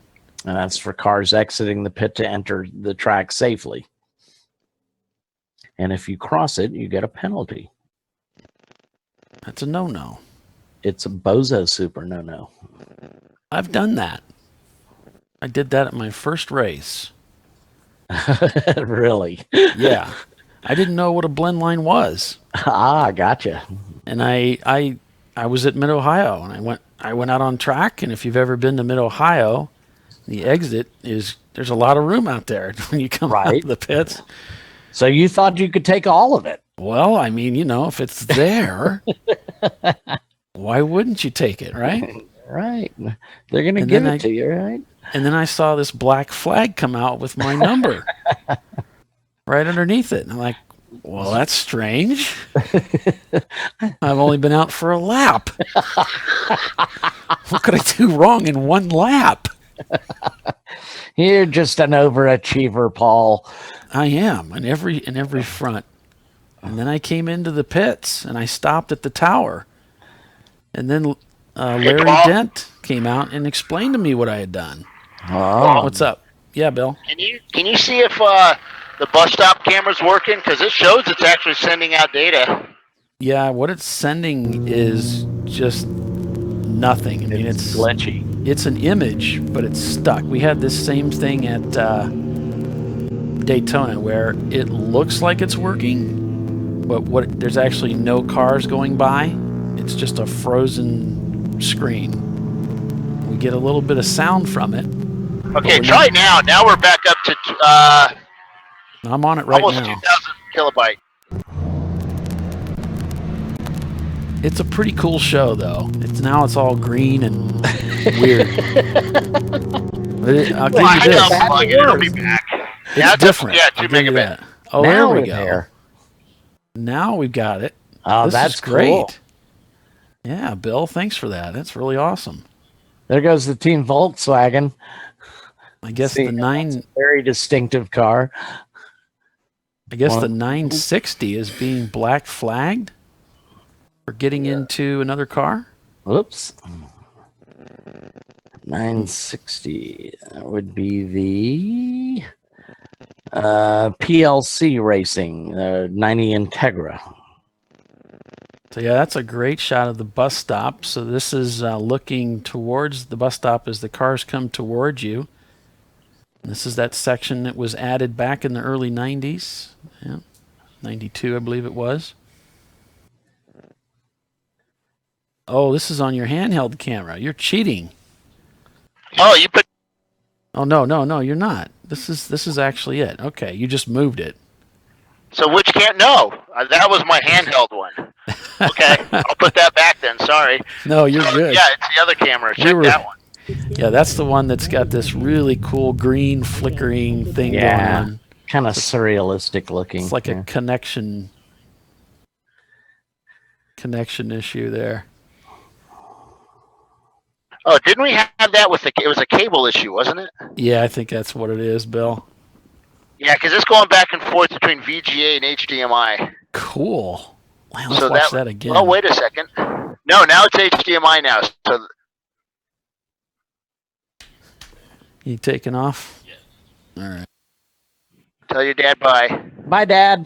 And that's for cars exiting the pit to enter the track safely. And if you cross it, you get a penalty. That's a no-no. It's a bozo super no-no. I've done that. I did that at my first race. Really? Yeah. I didn't know what a blend line was. Ah, gotcha. And I was at Mid-Ohio, and I went out on track, and if you've ever been to Mid-Ohio, the exit there's a lot of room out there when you come out of the pits. So you thought you could take all of it? Well, I mean, if it's there, why wouldn't you take it, right? Right. They're going to give it to you, right? And then I saw this black flag come out with my number right underneath it. And I'm like, well, that's strange. I've only been out for a lap. What could I do wrong in one lap? You're just an overachiever, Paul. I am in every front. And then I came into the pits and I stopped at the tower. And then Larry Dent came out and explained to me what I had done. Oh. What's up? Yeah, Bill. Can you see if the bus stop camera's working? Because it shows it's actually sending out data. Yeah, what it's sending is just nothing. I mean, it's glitchy. It's an image, but it's stuck. We had this same thing at Daytona where it looks like it's working, but there's actually no cars going by. It's just a frozen screen. We get a little bit of sound from it. Okay, try it now. Now we're back up to I'm on it right almost now. 2,000 kilobyte. It's a pretty cool show, though. It's all green and weird. But I'll give you this. It'll be back. It's different. Yeah, 2 megabit. Oh, now there we go. There. Now we've got it. Oh, this that's is great. Cool. Yeah, Bill, thanks for that. That's really awesome. There goes the Team Volkswagen. I guess the that's a very distinctive car. I guess the 960 is being black flagged for getting into another car. Whoops. 960. That would be the PLC Racing 90 Integra. So yeah, that's a great shot of the bus stop. So this is looking towards the bus stop as the cars come towards you. And this is that section that was added back in the early 90s. Yeah, 92, I believe it was. Oh, this is on your handheld camera. You're cheating. Oh, you put. Oh no, you're not. This is actually it. Okay, you just moved it. So which can't? No, that was my handheld one. Okay, I'll put that back then. Sorry. No, you're good. Yeah, it's the other camera. Check that one. Yeah, that's the one that's got this really cool green flickering thing going on. Kind of surrealistic looking. It's like a connection issue there. Oh, didn't we have that with it was a cable issue, wasn't it? Yeah, I think that's what it is, Bill. Yeah, because it's going back and forth between VGA and HDMI. Cool. Wow, let's watch that again. Oh, wait a second. No, now it's HDMI now. So you taking off? Yeah. All right. Tell your dad bye. Bye, Dad.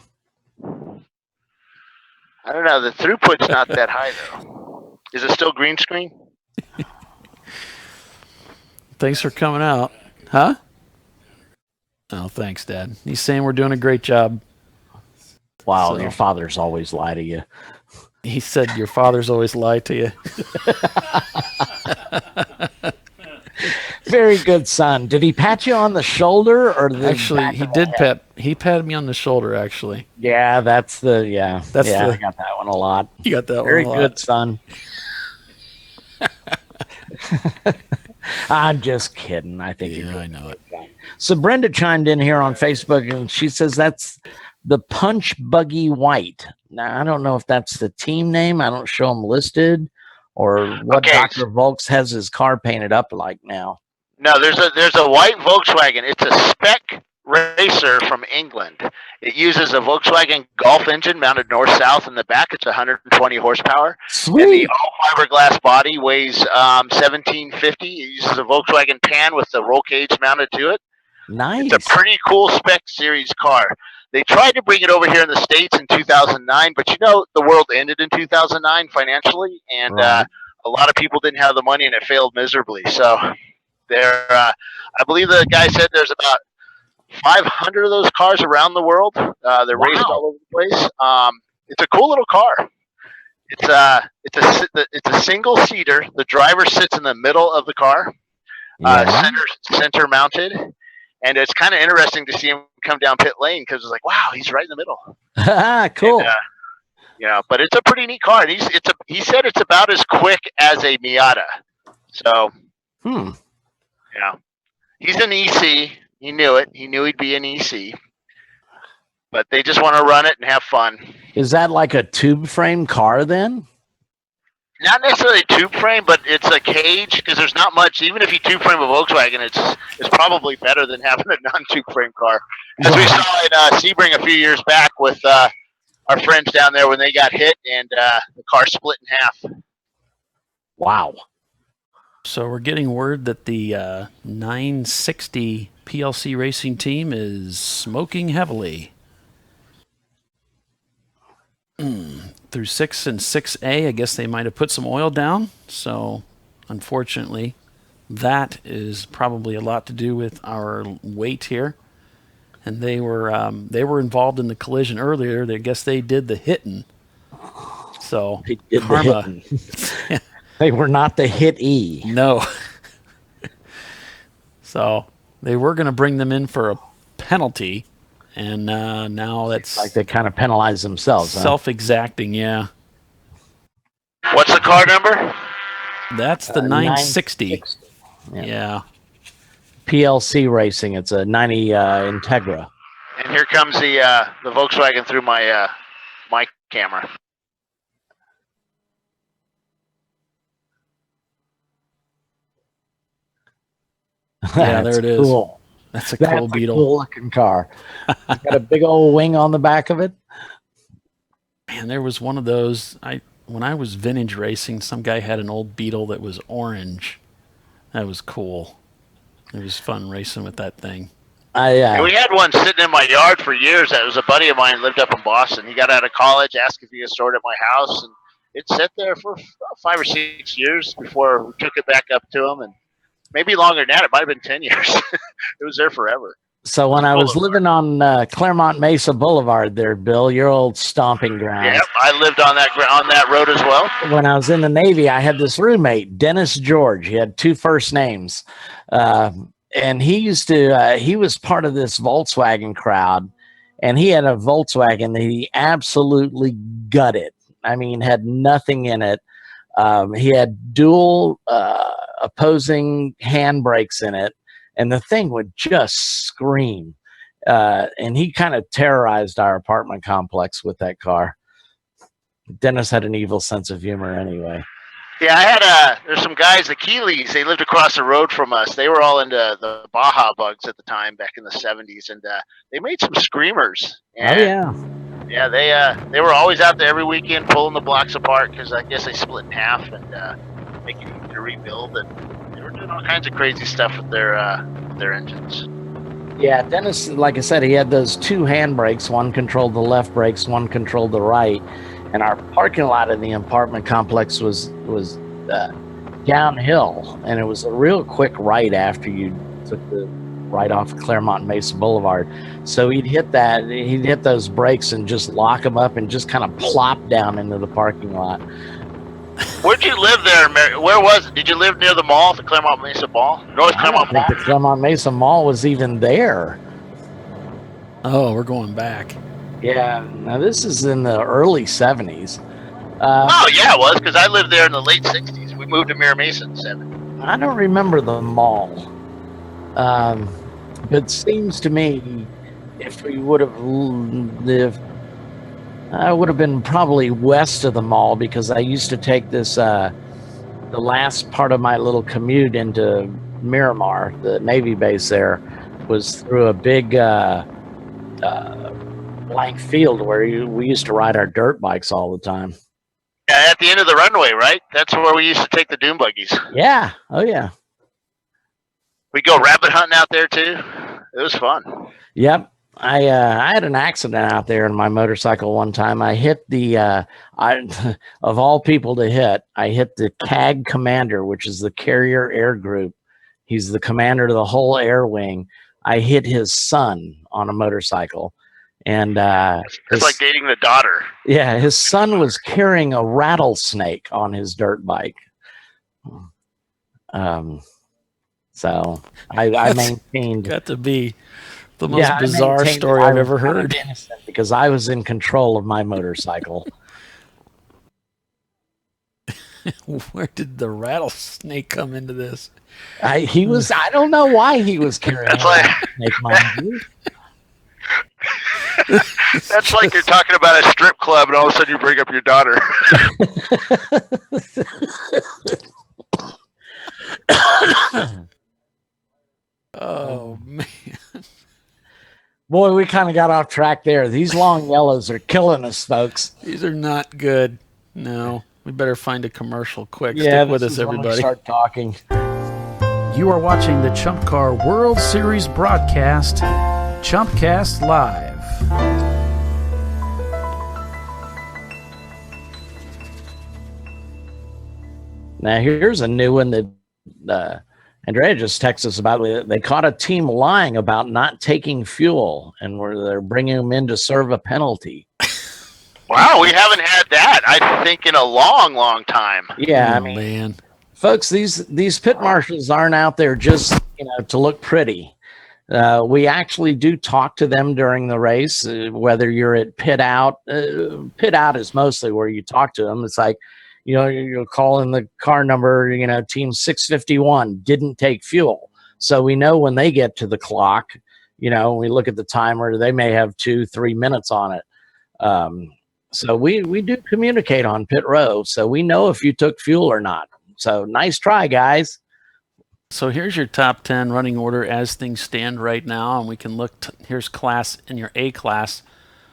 I don't know. The throughput's not that high, though. Is it still green screen? Thanks for coming out. Huh? Oh, thanks, Dad. He's saying we're doing a great job. Wow, your fathers always lie to you. He said your fathers always lie to you. Very good, son. Did he pat you on the shoulder or Actually, he did pat. He patted me on the shoulder. Actually. Yeah, that's the I got that one a lot. You got that Very one a lot. good, son. I'm just kidding. I think I know it. So Brenda chimed in here on Facebook, and she says that's the Punch Buggy White. Now I don't know if that's the team name. I don't show them listed, or what Dr. Volks has his car painted up like now. No, there's a white Volkswagen. It's a spec racer from England. It uses a Volkswagen Golf engine mounted north-south in the back. It's 120 horsepower. Sweet. And the all-fiberglass body weighs 1750. It uses a Volkswagen pan with the roll cage mounted to it. Nice. It's a pretty cool spec series car. They tried to bring it over here in the States in 2009, but the world ended in 2009 financially, and a lot of people didn't have the money, and it failed miserably. So I believe the guy said there's about 500 of those cars around the world. They're raced all over the place. It's a cool little car. It's a single seater. The driver sits in the middle of the car, center mounted, and it's kind of interesting to see him come down pit lane because it's like, wow, he's right in the middle. Cool. And, but it's a pretty neat car. And he said it's about as quick as a Miata. So, he's an EC. He knew it. He knew he'd be an EC. But they just want to run it and have fun. Is that like a tube frame car then? Not necessarily a tube frame, but it's a cage because there's not much. Even if you tube frame a Volkswagen, it's probably better than having a non-tube frame car. As we saw in Sebring a few years back with our friends down there when they got hit and the car split in half. Wow. So we're getting word that the 960 PLC racing team is smoking heavily. Through 6 and 6A, I guess they might have put some oil down. So, unfortunately, that is probably a lot to do with our weight here. And they were involved in the collision earlier. I guess they did the hitting. So, they did karma. The hitting. They were not the hit-E. No. So, they were going to bring them in for a penalty. And now that's like they kind of penalize themselves. Self-exacting, yeah. What's the car number? That's the 960. Yeah. PLC Racing. It's a 90 Integra. And here comes the Volkswagen through my my camera. Yeah, there it is. Cool. That's a cool Beetle. Cool looking car. It's got a big old wing on the back of it. Man, there was one of those. When I was vintage racing, some guy had an old Beetle that was orange. That was cool. It was fun racing with that thing. We had one sitting in my yard for years. That was a buddy of mine who lived up in Boston. He got out of college, asked if he could store it at my house, and it sat there for 5 or 6 years before we took it back up to him, and maybe longer than that. It might have been 10 years. It was there forever. So when I was living on Claremont Mesa Boulevard there, Bill, your old stomping ground. Yep, I lived on that road as well. When I was in the Navy, I had this roommate, Dennis George. He had 2 first names. And he used to, he was part of this Volkswagen crowd. And he had a Volkswagen that he absolutely gutted. I mean, had nothing in it. He had dual opposing handbrakes in it, and the thing would just scream. And he kind of terrorized our apartment complex with that car. Dennis had an evil sense of humor anyway. Yeah, I had there's some guys, the Keeleys, they lived across the road from us. They were all into the Baja bugs at the time back in the 70s, and they made some screamers. And, yeah, they were always out there every weekend pulling the blocks apart because I guess they split in half and making them to rebuild, and they were doing all kinds of crazy stuff with their engines. Yeah, Dennis, like I said, he had those two handbrakes. One controlled the left brakes, one controlled the right. And our parking lot in the apartment complex was downhill, and it was a real quick right after you took the right off Claremont Mesa Boulevard. So he'd hit those brakes and just lock them up and just kind of plop down into the parking lot. Where'd you live there, Where was it? Did you live near the mall, the Claremont Mesa Mall? I don't think the Claremont Mesa Mall was even there. Oh, we're going back. Yeah, now this is in the early 70s. Oh, yeah, it was, because I lived there in the late 60s. We moved to Mira Mesa in the 70s. I don't remember the mall. But it seems to me if we would have lived, I would have been probably west of the mall, because I used to take this, the last part of my little commute into Miramar, the Navy base there, was through a big blank field where we used to ride our dirt bikes all the time. Yeah, at the end of the runway, right? That's where we used to take the dune buggies. Yeah. Oh, yeah. We go rabbit hunting out there too. It was fun. Yep. I had an accident out there in my motorcycle one time. I hit the of all people to hit, I hit the CAG commander, which is the Carrier Air Group. He's the commander of the whole air wing. I hit his son on a motorcycle, and it's like dating the daughter. Yeah, his son was carrying a rattlesnake on his dirt bike. So I maintained. Got to be the most bizarre story I've ever heard. Because I was in control of my motorcycle. Where did the rattlesnake come into this? I don't know why he was carrying a rattlesnake, mind you. That's like you're talking about a strip club and all of a sudden you bring up your daughter. Oh, man. Boy, we kind of got off track there. These long yellows are killing us, folks. These are not good. No, we better find a commercial quick. Yeah, stick with us, everybody. Start talking. You are watching the ChumpCar World Series broadcast, ChumpCast Live. Now, here's a new one that Andrea just texted us about. They caught a team lying about not taking fuel, and they're bringing them in to serve a penalty. Wow, we haven't had that, I think, in a long, long time. Yeah, Oh, I mean, man. folks, these pit marshals aren't out there just to look pretty. We actually do talk to them during the race, whether you're at pit out. Pit out is mostly where you talk to them. It's like, you'll call in the car number, team 651 didn't take fuel. So we know when they get to the clock, we look at the timer, they may have 2-3 minutes on it. So we do communicate on pit row. So we know if you took fuel or not. So nice try, guys. So here's your top 10 running order as things stand right now. And we can look, here's class in your A class.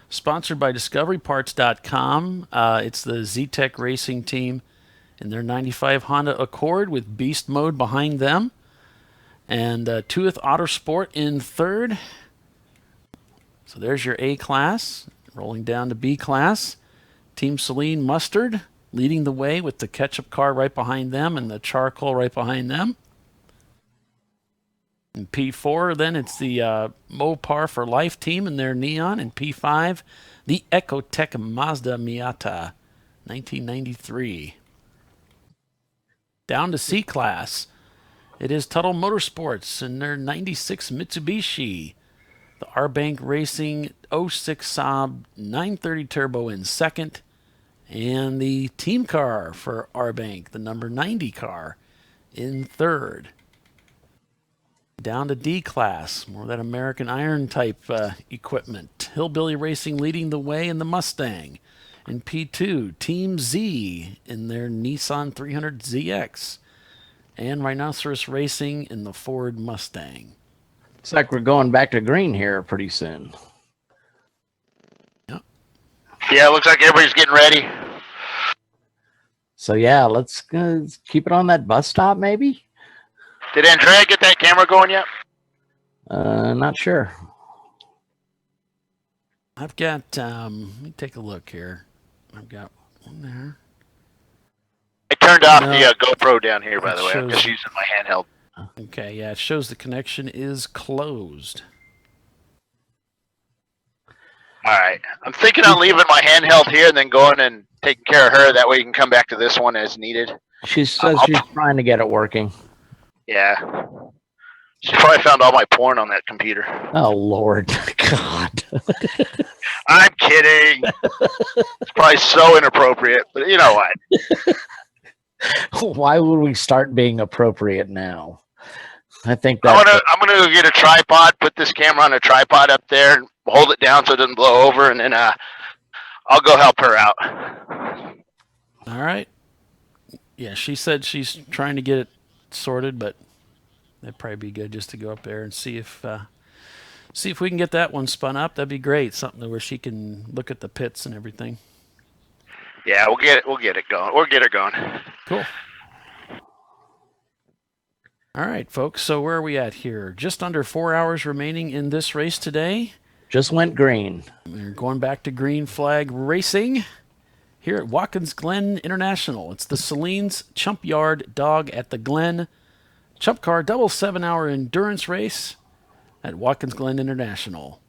Sponsored by DiscoveryParts.com. It's the Z-Tech Racing team in their 95 Honda Accord with Beast Mode behind them. And Tuath Autosport in third. So there's your A class. Rolling down to B class. Team Celine Mustard leading the way with the ketchup car right behind them and the charcoal right behind them. In P4, then it's the Mopar for Life team and their Neon. In P5, the Ecotech Mazda Miata, 1993. Down to C class, it is Tuttle Motorsports and their 96 Mitsubishi. The R-Bank Racing 06 Saab 930 Turbo in second. And the team car for R-Bank, the number 90 car, in third. Down to D class, more of that American Iron type equipment. Hillbilly Racing leading the way in the Mustang. In P2, Team Z in their Nissan 300ZX. And Rhinoceros Racing in the Ford Mustang. Looks like we're going back to green here pretty soon. Yep. Yeah, it looks like everybody's getting ready. So yeah, let's keep it on that bus stop maybe. Did Andrea get that camera going yet? Not sure. I've got, let me take a look here. I've got one there. I turned off the GoPro down here, by the way. I'm shows- just using my handheld. Okay, yeah, it shows the connection is closed. All right. I'm thinking on leaving my handheld here and then going and taking care of her. That way you can come back to this one as needed. She says she's trying to get it working. Yeah. She probably found all my porn on that computer. Oh, Lord. God. I'm kidding. It's probably so inappropriate, but you know what? Why would we start being appropriate now? I think that I'm gonna go get a tripod, put this camera on a tripod up there, and hold it down so it doesn't blow over, and then I'll go help her out. All right. Yeah, she said she's trying to get it sorted, but that'd probably be good just to go up there and see if we can get that one spun up. That'd be great. Something where she can look at the pits and everything. Yeah, we'll get it going. We'll get her going. Cool. All right, folks. So where are we at here? Just under 4 hours remaining in this race today. just went green. We're going back to green flag racing here at Watkins Glen International. It's the Sahlens Chumpyard Dog at the Glen ChumpCar double 7-hour endurance race at Watkins Glen International.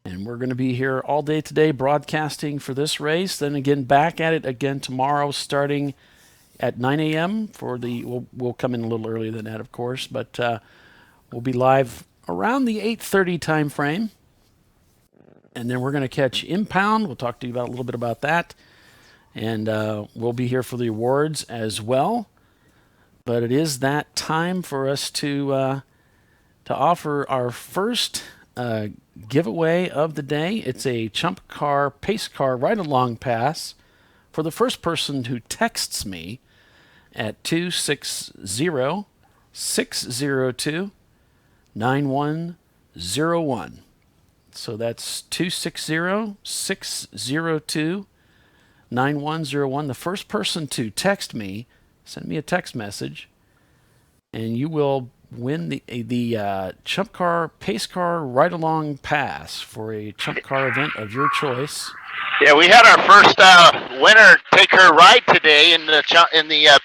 And we're going to be here all day today broadcasting for this race. Then again, back at it again tomorrow starting at 9 a.m. for the, we'll come in a little earlier than that, of course, but we'll be live around the 8:30 time frame. And then we're going to catch Impound. We'll talk to you about a little bit about that. And we'll be here for the awards as well. But it is that time for us to offer our first giveaway of the day. It's a ChumpCar Pace Car Ride-Along Pass for the first person who texts me at 260-602-9101. So that's 260-602-9101. The first person to text me, send me a text message, and you will win the ChumpCar Pace Car Ride-Along Pass for a ChumpCar event of your choice. Yeah, we had our first winner take her ride today in the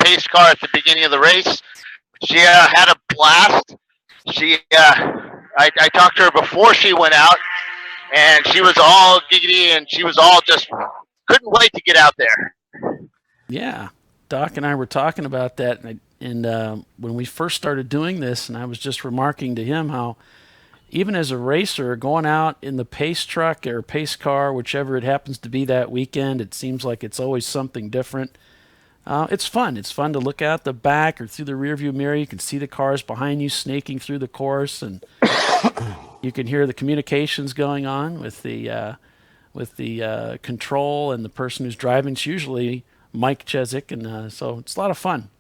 pace car at the beginning of the race. She had a blast. I talked to her before she went out, and she was all giggity, and she was all just couldn't wait to get out there. Yeah, Doc and I were talking about that, and when we first started doing this, and I was just remarking to him how even as a racer, going out in the pace truck or pace car, whichever it happens to be that weekend, it seems like it's always something different. It's fun. It's fun to look out the back or through the rearview mirror. You can see the cars behind you snaking through the course, and you can hear the communications going on with the control and the person who's driving. It's usually Mike Chezik, and so it's a lot of fun.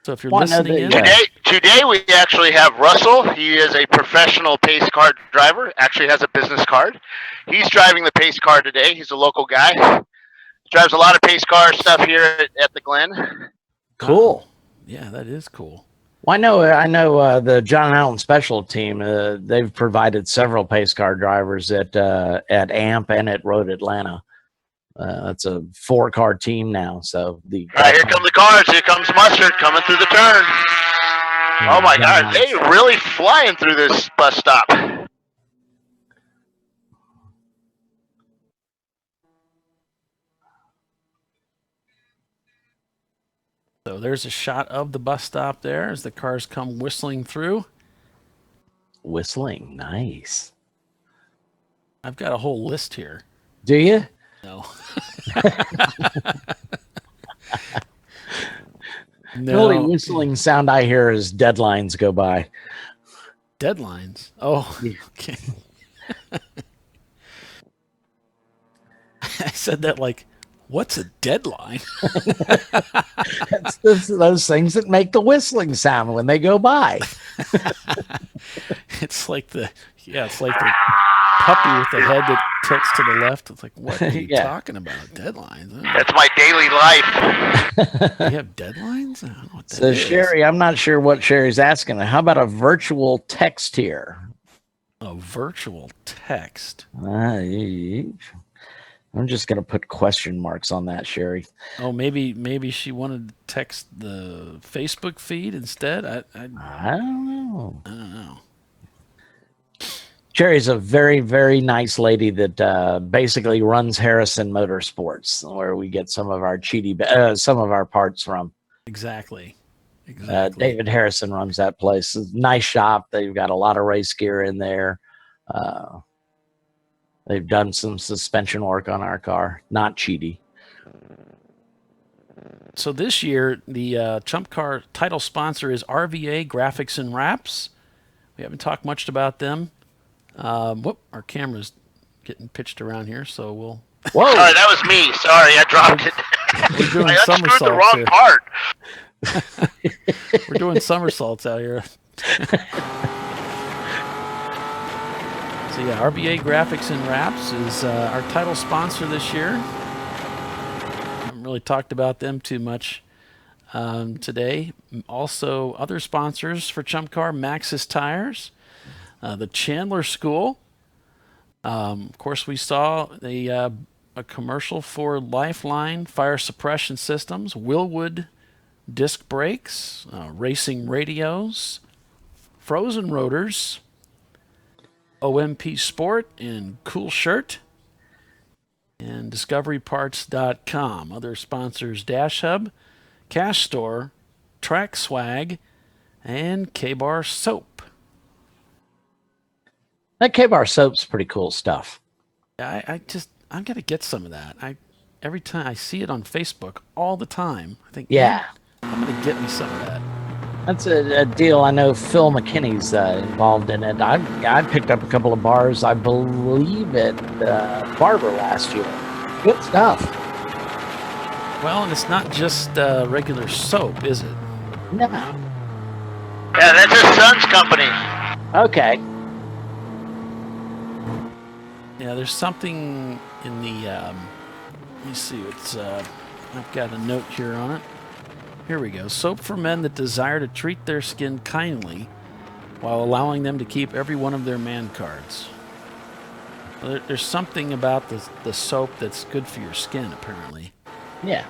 So if you're listening in... Today we actually have Russell. He is a professional pace car driver, actually has a business card. He's driving the pace car today. He's a local guy. Drives a lot of pace car stuff here at the Glen. Cool. Yeah, that is cool. Well, I know the John Allen Special Team, they've provided several pace car drivers at AMP and at Road Atlanta. It's a 4-car team now. So all right, here come the cars. Here comes Mustard coming through the turn. Oh my God, they really flying through this bus stop. So there's a shot of the bus stop there as the cars come whistling through. Whistling, nice. I've got a whole list here. Do you? No. The only whistling sound I hear is deadlines go by. Deadlines? Oh, okay. I said that like, what's a deadline? It's those things that make the whistling sound when they go by. It's like the puppy with the head that tilts to the left. It's like, what are you Yeah. talking about? Deadlines? That's my daily life. You have deadlines? I don't know what that So, is. Sherry, I'm not sure what Sherry's asking. How about a virtual text here? A virtual text. I'm just going to put question marks on that, Sherry. Oh, maybe she wanted to text the Facebook feed instead. I don't know. I don't know. Sherry's a very, very nice lady that basically runs Harrison Motorsports, where we get some of our some of our parts from. Exactly. David Harrison runs that place. It's a nice shop. They've got a lot of race gear in there. They've done some suspension work on our car. Not cheaty. So this year, the ChumpCar title sponsor is RVA Graphics and Wraps. We haven't talked much about them. Our camera's getting pitched around here, so we'll... Whoa! Sorry, that was me. Sorry, I dropped it. We're doing I unscrewed somersaults the wrong here. part. We're doing somersaults out here. So yeah, RBA Graphics and Wraps is our title sponsor this year. Haven't really talked about them too much today. Also, other sponsors for ChumpCar: Maxxis Tires, the Chandler School. Of course, we saw a commercial for Lifeline Fire Suppression Systems, Willwood Disc Brakes, Racing Radios, Frozen Rotors, OMP Sport, and Cool Shirt, and DiscoveryParts.com. Other sponsors: Dash Hub, Cash Store, Track Swag, and K-Bar Soap. That K-Bar Soap's pretty cool stuff. I've got to get some of that. Every time I see it on Facebook all the time, I think, yeah, I'm going to get me some of that. That's a deal. I know Phil McKinney's involved in it. I picked up a couple of bars, I believe, at Barber last year. Good stuff. Well, and it's not just regular soap, is it? No. Yeah, that's his son's company. Okay. Yeah, there's something in the, let me see, it's, I've got a note here on it. Here we go. Soap for men that desire to treat their skin kindly while allowing them to keep every one of their man cards. Well, there's something about the soap that's good for your skin, apparently. Yeah.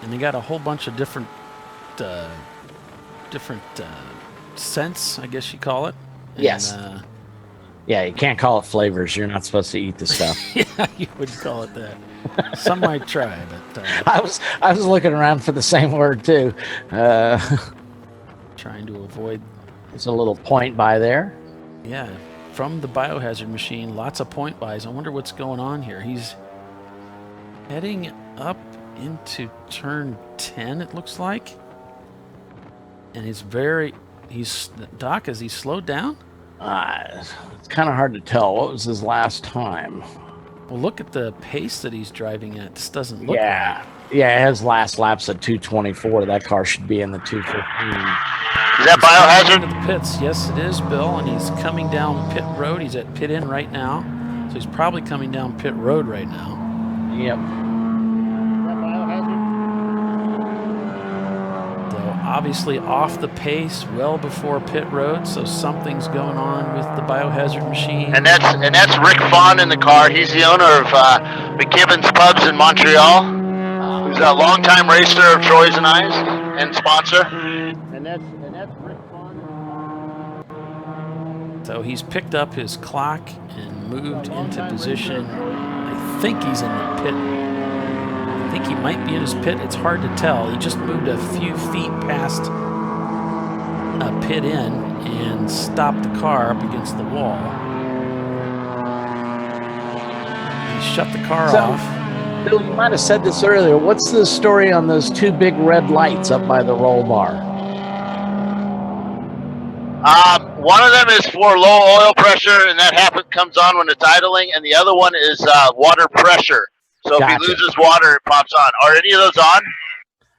And they got a whole bunch of different scents, I guess you call it. And, yes. Yeah, you can't call it flavors. You're not supposed to eat the stuff. Yeah, you would call it that. Some might try, but I was looking around for the same word too. Trying to avoid. There's a little point by there. Yeah, from the biohazard machine, lots of point buys. I wonder what's going on here. He's heading up into turn 10, it looks like, and Doc, is he slowed down? It's kind of hard to tell. What was his last time? Well, look at the pace that he's driving at. This doesn't look right. Yeah, his last lap's at 224. That car should be in the 215. Is that biohazard? Into the pits. Yes, it is, Bill. And he's coming down pit road. He's at pit in right now. So he's probably coming down pit road right now. Yep. Obviously off the pace, well before pit road, so something's going on with the biohazard machine. And that's Rick Vaughn in the car. He's the owner of McKibben's Pubs in Montreal. Who's a longtime racer of Troy's and I's and sponsor. And that's Rick Vaughn. So he's picked up his clock and moved into position. I think he's in the pit. I think he might be in his pit. It's hard to tell. He just moved a few feet past pit in and stopped the car up against the wall. He shut the car off. Bill, you might have said this earlier. What's the story on those two big red lights up by the roll bar? One of them is for low oil pressure, and that comes on when it's idling, and the other one is water pressure. So if he loses water, it pops on. Are any of those on?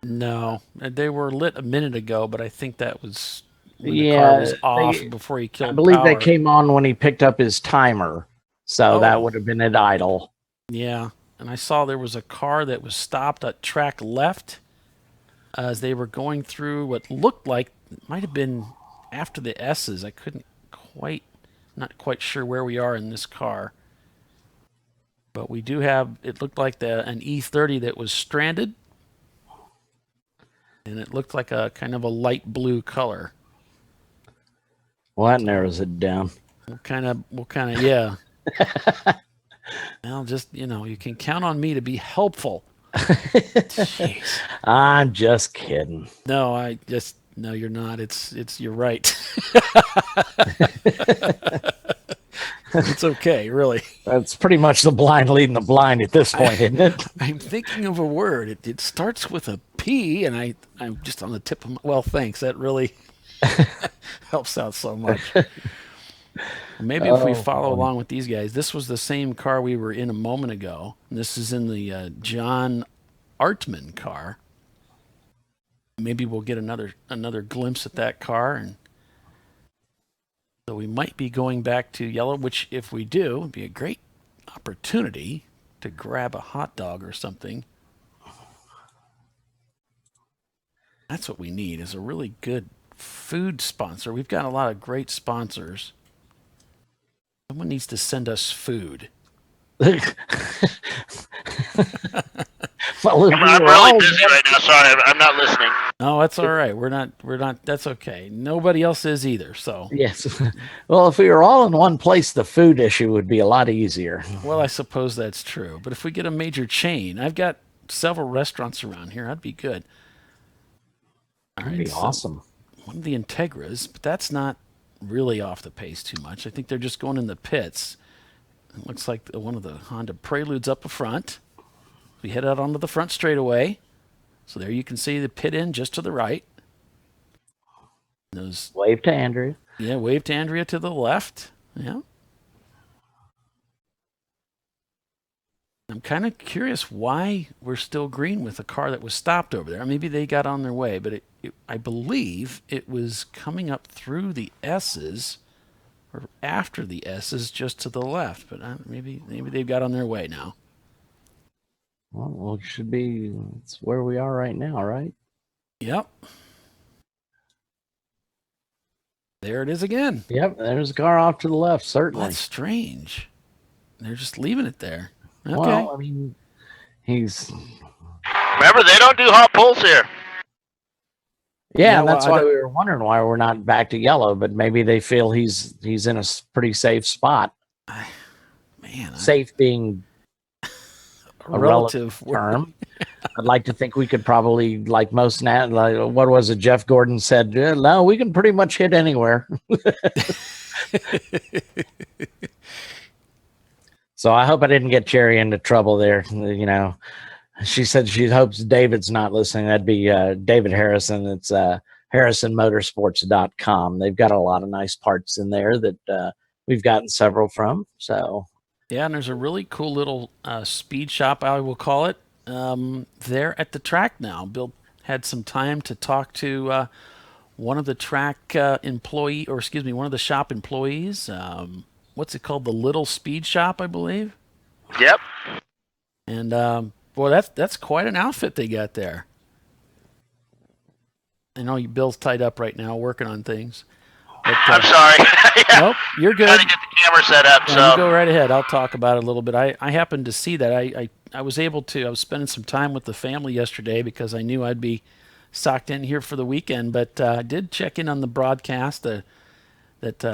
No, they were lit a minute ago, but I think that was when the car was off before he killed I believe power. they came on when he picked up his timer, so that would have been at idle. Yeah, and I saw there was a car that was stopped at track left as they were going through what looked like it might have been after the S's. I not quite sure where we are in this car. But we do have, it looked like an E30 that was stranded. And it looked like a kind of a light blue color. Well, that narrows it down. We'll kind of, yeah. Well, just, you can count on me to be helpful. Jeez. I'm just kidding. No, no, you're not. You're right. It's okay, really. That's pretty much the blind leading the blind at this point, isn't it? I'm thinking of a word. It starts with a P, and I'm just on the tip of my... Well, thanks. That really helps out so much. Maybe if we follow along with these guys. This was the same car we were in a moment ago. And this is in the John Artman car. Maybe we'll get another glimpse at that car, and so we might be going back to yellow, which if we do, would be a great opportunity to grab a hot dog or something. That's what we need, is a really good food sponsor. We've got a lot of great sponsors. Someone needs to send us food. Well, I'm really busy right now. Sorry, I'm not listening. No, that's all right. We're not. That's okay. Nobody else is either. So yes. Well, if we were all in one place, the food issue would be a lot easier. Well, I suppose that's true. But if we get a major chain, I've got several restaurants around here. That'd be good. That'd be awesome. One of the Integras, but that's not really off the pace too much. I think they're just going in the pits. It looks like one of the Honda Preludes up front. We head out onto the front straightaway. So there you can see the pit in just to the right. Wave to Andrea. Yeah, wave to Andrea to the left. Yeah. I'm kind of curious why we're still green with a car that was stopped over there. Maybe they got on their way, but I believe it was coming up through the S's or after the S's just to the left. But maybe they've got on their way now. Well, it should be. It's where we are right now, right? Yep. There it is again. Yep, there's a car off to the left, certainly. That's strange. They're just leaving it there. Okay. Well, I mean, he's... Remember, they don't do hot pulls here. Yeah, and that's why we were wondering why we're not back to yellow, but maybe they feel he's in a pretty safe spot. Safe being a relative term. I'd like to think we could probably, like most, what was it Jeff Gordon said? No, we can pretty much hit anywhere. So I hope I didn't get Cherry into trouble there. She said she hopes David's not listening. That'd be David Harrison. It's harrisonmotorsports.com. They've got a lot of nice parts in there that we've gotten several from. So yeah, and there's a really cool little speed shop, I will call it, there at the track now. Bill had some time to talk to one of the track one of the shop employees. What's it called? The Little Speed Shop, I believe. Yep. And boy, that's quite an outfit they got there. I know Bill's tied up right now working on things. But, I'm sorry. Nope, you're good. Got to get the camera set up. You go right ahead. I'll talk about it a little bit. I happened to see that. I was spending some time with the family yesterday because I knew I'd be socked in here for the weekend. But I did check in on the broadcast that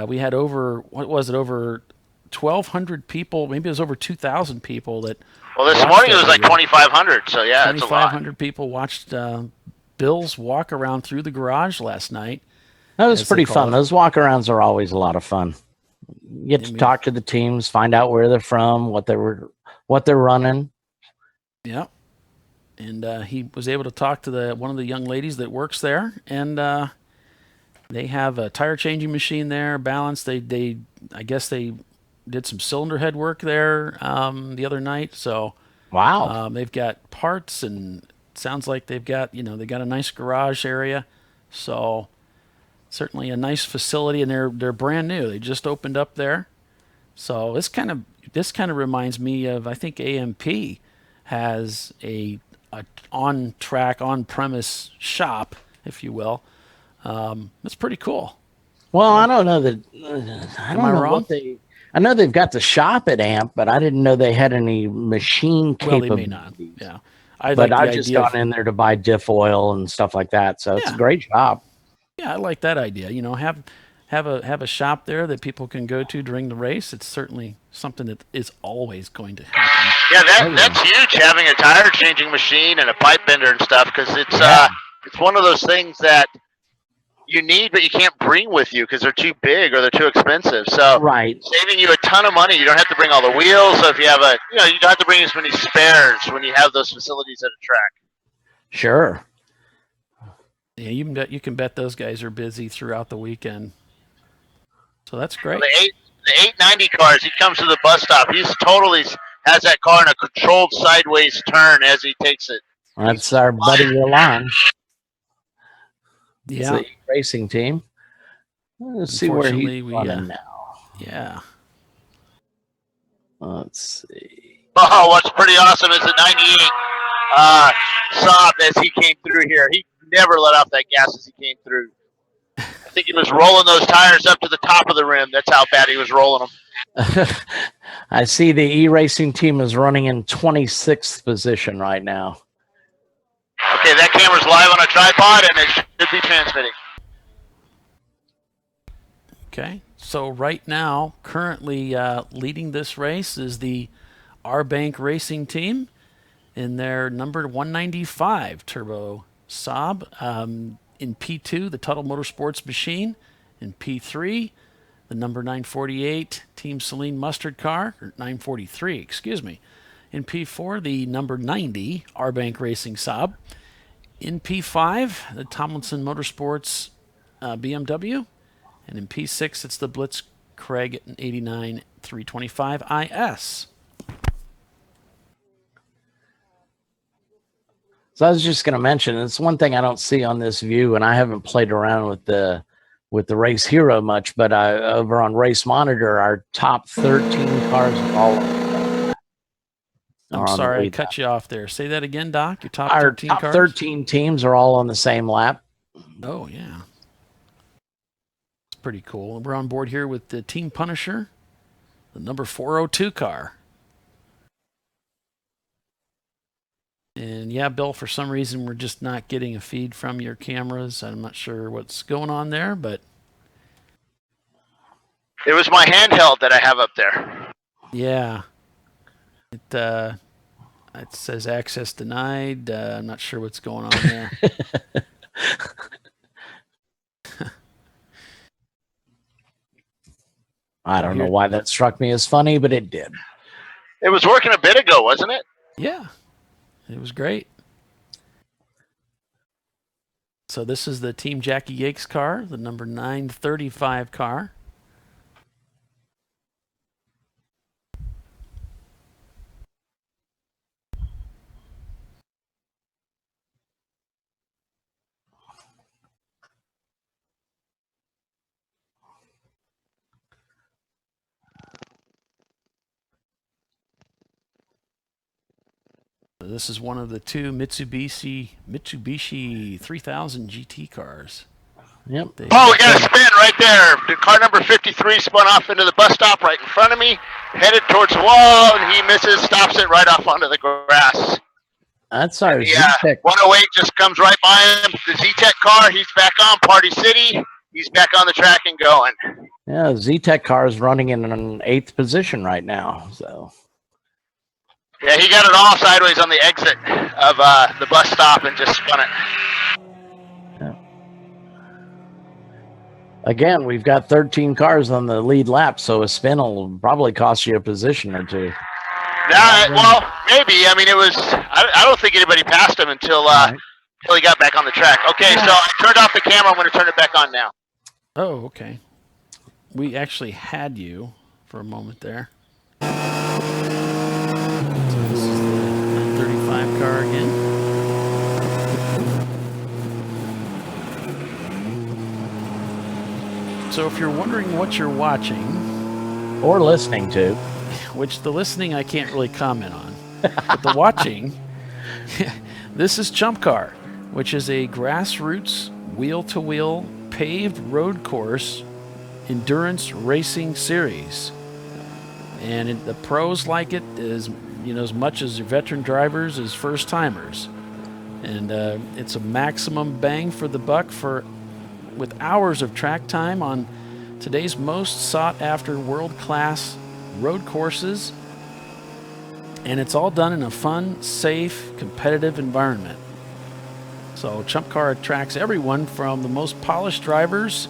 we had over 1,200 people. Maybe it was over 2,000 people that. Well, this morning it was like 2,500. So yeah, it's a lot. 2,500 people watched Bill's walk around through the garage last night. That was pretty fun. Those walk-arounds are always a lot of fun. You get to talk to the teams, find out where they're from, what they're running. Yeah, and he was able to talk to one of the young ladies that works there, and they have a tire changing machine there, balance. I guess they did some cylinder head work there the other night. So wow, they've got parts, and it sounds like they've got a nice garage area. So certainly a nice facility, and they're brand new. They just opened up there. So this kind of reminds me of, I think AMP has a on-track, on-premise shop, if you will. It's pretty cool. Well, I don't know that. I Am don't I know wrong? what they. I know they've got the shop at AMP, but I didn't know they had any machine Well, they capabilities. may not. Yeah, But I've just gone in there to buy diff oil and stuff like that. So it's a great shop. Yeah, I like that idea. You know, have a shop there that people can go to during the race. It's certainly something that is always going to happen. Yeah, that's huge, having a tire changing machine and a pipe bender and stuff, because it's one of those things that you need, but you can't bring with you because they're too big or they're too expensive. So saving you a ton of money. You don't have to bring all the wheels. So if you have you don't have to bring as many spares when you have those facilities at a track. Sure. Yeah, you can bet those guys are busy throughout the weekend. So that's great. The 890 cars, he comes to the bus stop. He's totally has that car in a controlled sideways turn as he takes it. That's our buddy Milan. Yeah. It's the racing team. Let's see where he's running now. Yeah. Let's see. Oh, what's pretty awesome is the 98 Saab as he came through here. He never let off that gas as he came through. I think he was rolling those tires up to the top of the rim. That's how bad he was rolling them. I see the E-Racing team is running in 26th position right now. Okay, that camera's live on a tripod, and it should be transmitting. Okay, so right now, currently leading this race is the R-Bank Racing team in their number 195 Turbo Saab. In P2, the Tuttle Motorsports machine. In P3, the number 948 Team Sahlens Mustard car, or 943, excuse me. In P4, the number 90 R-Bank Racing Saab. In P5, the Tomlinson Motorsports BMW. And in P6, it's the Blitzkrieg 89 325 IS. So I was just going to mention, it's one thing I don't see on this view, and I haven't played around with the Race Hero much, but over on Race Monitor, our top 13 cars are all. I'm sorry, I cut you off there. Say that again, Doc. Your top our 13 top cars? 13 teams are all on the same lap. Oh, yeah. It's pretty cool. We're on board here with the Team Punisher, the number 402 car. And yeah, Bill, for some reason, we're just not getting a feed from your cameras. I'm not sure what's going on there, but. It was my handheld that I have up there. Yeah. It says access denied. I'm not sure what's going on there. I don't know why that struck me as funny, but it did. It was working a bit ago, wasn't it? Yeah. It was great. So this is the Team Jackie Yates car, the number 935 car. This is one of the two Mitsubishi 3000 GT cars. Yep. We got a spin right there. The car number 53 spun off into the bus stop right in front of me, headed towards the wall, and he misses, stops it right off onto the grass. That's our Z-Tech. 108 just comes right by him. The Z-Tech car, he's back on Party City. He's back on the track and going. Yeah, Z-Tech car is running in an 8th position right now. So. Yeah, he got it all sideways on the exit of the bus stop and just spun it. Yeah. Again, we've got 13 cars on the lead lap, so a spin will probably cost you a position or two. Well, maybe. I mean, it was. I don't think anybody passed him until he got back on the track. Okay, so I turned off the camera. I'm going to turn it back on now. Oh, okay. We actually had you for a moment there. Car again. So if you're wondering what you're watching or listening to, which the listening I can't really comment on, but the watching, this is ChumpCar, which is a grassroots wheel-to-wheel paved road course endurance racing series. And the pros like it as much as veteran drivers as first timers. And it's a maximum bang for the buck with hours of track time on today's most sought after world-class road courses. And it's all done in a fun, safe, competitive environment. So ChumpCar attracts everyone from the most polished drivers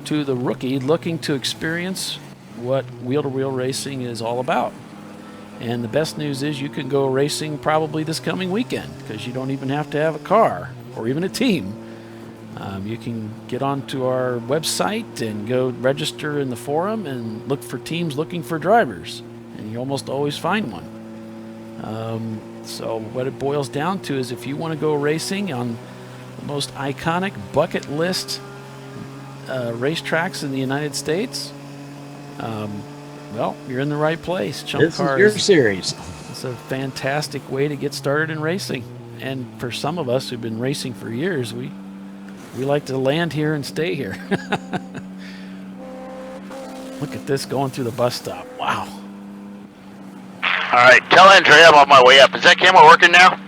to the rookie looking to experience what wheel-to-wheel racing is all about. And the best news is you can go racing probably this coming weekend because you don't even have to have a car or even a team. You can get onto our website and go register in the forum and look for teams looking for drivers, and you almost always find one. So what it boils down to is if you want to go racing on the most iconic bucket list racetracks in the United States, well, you're in the right place. ChumpCar is your series. It's a fantastic way to get started in racing. And for some of us who've been racing for years, we like to land here and stay here. Look at this going through the bus stop. Wow. All right, tell Andrea I'm on my way up. Is that camera working now?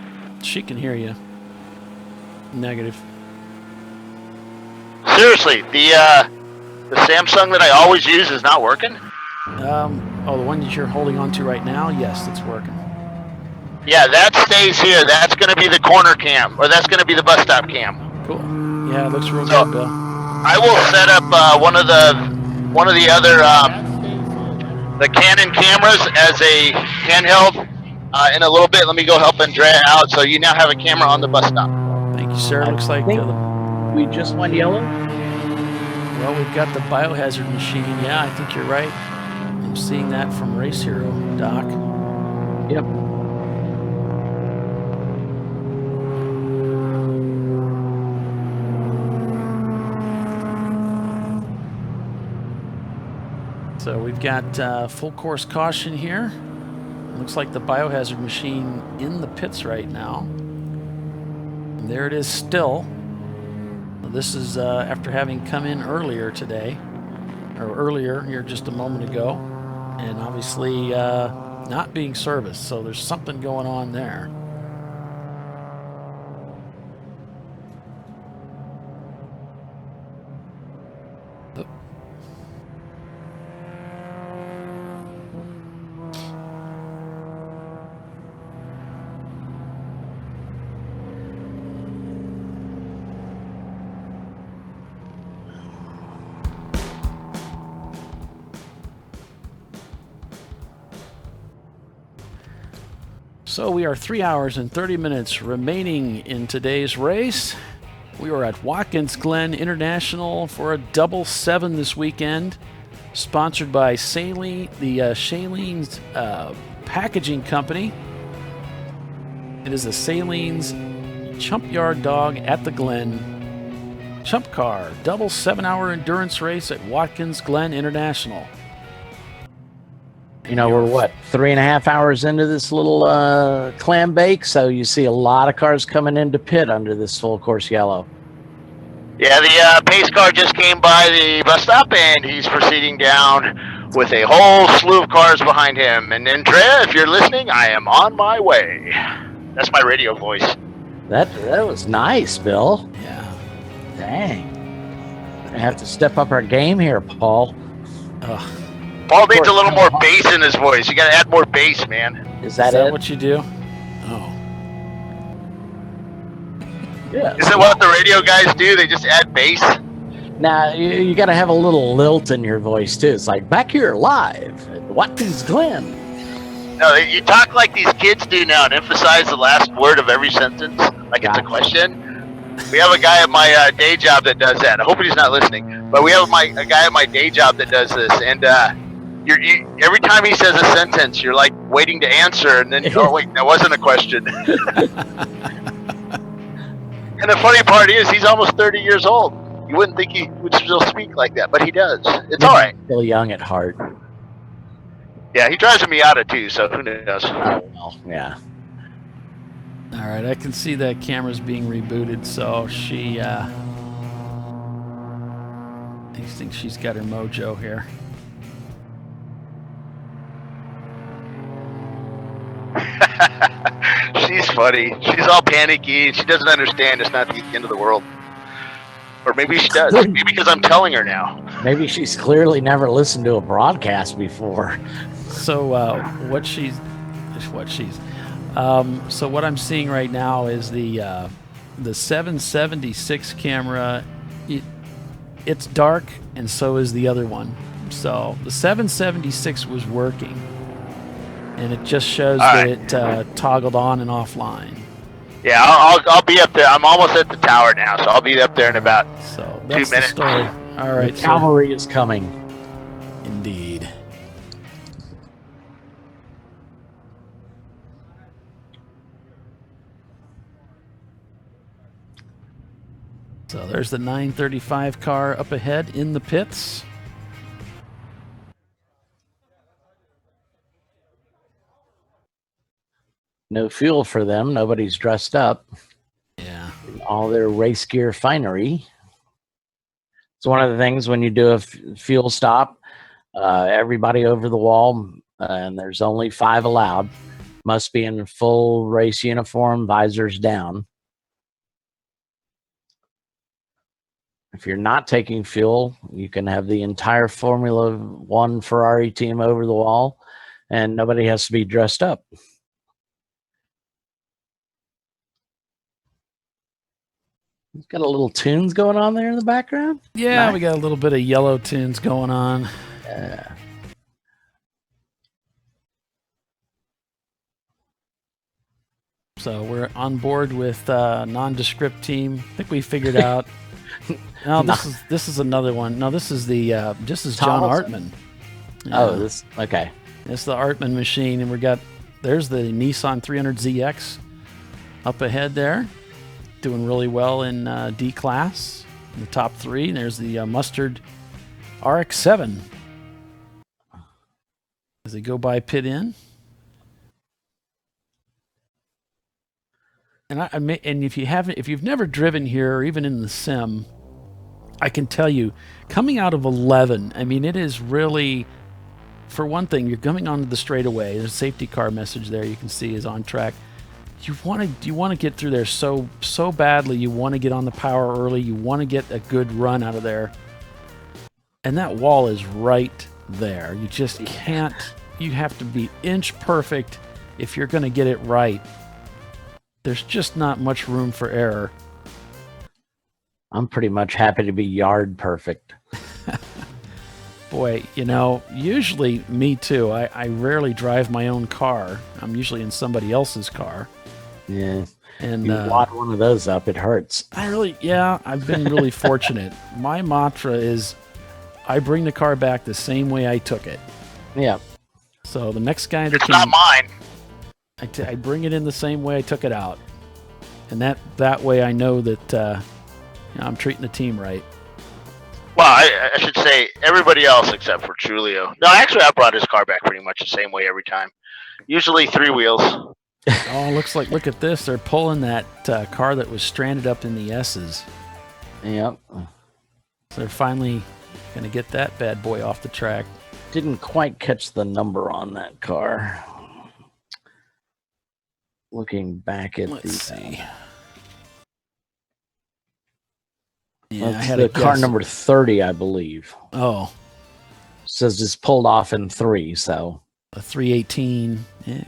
She can hear you. Negative. Seriously, the Samsung that I always use is not working? The one that you're holding on to right now, yes, it's working. Yeah, that stays here. That's going to be the corner cam, or that's going to be the bus stop cam. Cool. Yeah, it looks real good, Bill. I will set up one of the other the Canon cameras as a handheld in a little bit. Let me go help Andrea out. So you now have a camera on the bus stop. Thank you, sir. Looks like we just went yellow. Well, we've got the biohazard machine. Yeah, I think you're right. I'm seeing that from Race Hero, Doc. Yep. So we've got full course caution here. Looks like the biohazard machine in the pits right now. And there it is still. This is after having come in earlier today, or earlier here just a moment ago, and obviously not being serviced. So there's something going on there. So we are 3 hours and 30 minutes remaining in today's race. We are at Watkins Glen International for a double 7 this weekend, sponsored by Sahlens, the Sahlens Packaging Company. It is a Sahlens Chumpyard dog at the Glen. ChumpCar, double 7-hour endurance race at Watkins Glen International. You know, we're what, 3.5 hours into this little clam bake, so you see a lot of cars coming into pit under this full course yellow. Yeah, the pace car just came by the bus stop, and he's proceeding down with a whole slew of cars behind him. And Andrea, if you're listening, I am on my way. That's my radio voice. That was nice, Bill. Yeah. Dang. I have to step up our game here, Paul. Paul needs a little more bass in his voice. You got to add more bass, man. Is that it? What you do? Oh. Yeah. Is it what the radio guys do? They just add bass? Nah, you got to have a little lilt in your voice, too. It's like, back here live at Watkins Glen. No, you talk like these kids do now and emphasize the last word of every sentence, like it's a question. We have a guy at my day job that does that. I hope he's not listening. But we have a guy at my day job that does this. And every time he says a sentence, you're like waiting to answer. And then, oh, wait, that wasn't a question. And the funny part is he's almost 30 years old. You wouldn't think he would still speak like that, but he does. It's all right. Still young at heart. Yeah, he drives a Miata too, so who knows? Oh, well, yeah. All right, I can see that camera's being rebooted, so she, I think she's got her mojo here. She's funny. She's all panicky. She doesn't understand it's not the end of the world. Or maybe she does. Maybe because I'm telling her now. Maybe she's clearly never listened to a broadcast before. So so what I'm seeing right now is the 776 camera. It's dark, and so is the other one. So the 776 was working, and it just shows that it toggled on and offline. Yeah, I'll be up there. I'm almost at the tower now, so I'll be up there in about 2 That's minutes. the story. All right, The cavalry is coming. Indeed. So there's the 935 car up ahead in the pits. No fuel for them. Nobody's dressed up. Yeah. All their race gear finery. It's one of the things when you do a fuel stop, everybody over the wall, and there's only 5 allowed, must be in full race uniform, visors down. If you're not taking fuel, you can have the entire Formula One Ferrari team over the wall, and nobody has to be dressed up. It's got a little tunes going on there in the background. Yeah, Nice. we got a little bit of yellow tunes going on. Yeah. So we're on board with nondescript team. I think we figured out. No, this is another one. No, this is this is John Artman. Oh, okay. It's the Artman machine, and there's the Nissan 300ZX up ahead there, doing really well in D class in the top 3. And there's the Mustard RX-7 as they go by pit in. And if you've never driven here or even in the sim, I can tell you, coming out of 11, I mean, it is really, for one thing, you're coming onto the straightaway. There's a safety car message there you can see is on track. You want to get through there so badly. You want to get on the power early. You want to get a good run out of there. And that wall is right there. You just can't. You have to be inch perfect if you're going to get it right. There's just not much room for error. I'm pretty much happy to be yard perfect. Boy, usually me too. I rarely drive my own car. I'm usually in somebody else's car. Yeah. And you wad one of those up, it hurts. I've been really fortunate. My mantra is I bring the car back the same way I took it. Yeah. So the next guy that It's not mine. I bring it in the same way I took it out. And that way I know that I'm treating the team right. Well, I should say everybody else except for Trulio. No, actually, I brought his car back pretty much the same way every time. Usually 3 wheels. Oh, look at this. They're pulling that car that was stranded up in the S's. Yep. So they're finally going to get that bad boy off the track. Didn't quite catch the number on that car. Looking back at Let's see. Yeah, I had the car number 30, I believe. Oh. Says it's pulled off in 3, so. A 318. Yeah,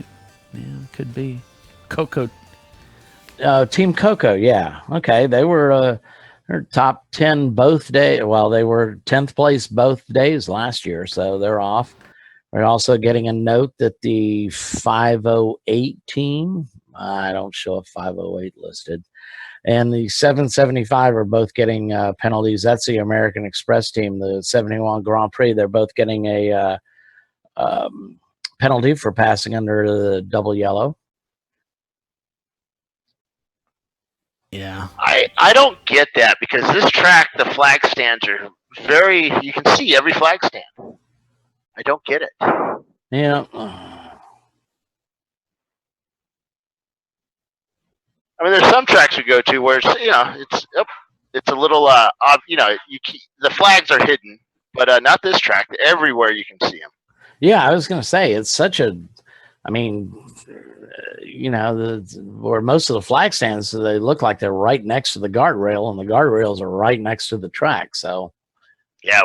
could be. Coco. Team Coco, yeah. Okay, they were top 10 both days. Well, they were 10th place both days last year, so they're off. We're also getting a note that the 508 team, I don't show a 508 listed, and the 775 are both getting penalties. That's the American Express team, the 71 Grand Prix. They're both getting a penalty for passing under the double yellow. Yeah. I don't get that because this track, the flag stands are very. You can see every flag stand. I don't get it. Yeah. I mean, there's some tracks we go to where it's a little the flags are hidden, but not this track. Everywhere you can see them. Yeah, I was going to say it's such a. I mean, where most of the flag stands, they look like they're right next to the guardrail, and the guardrails are right next to the track. So, yeah,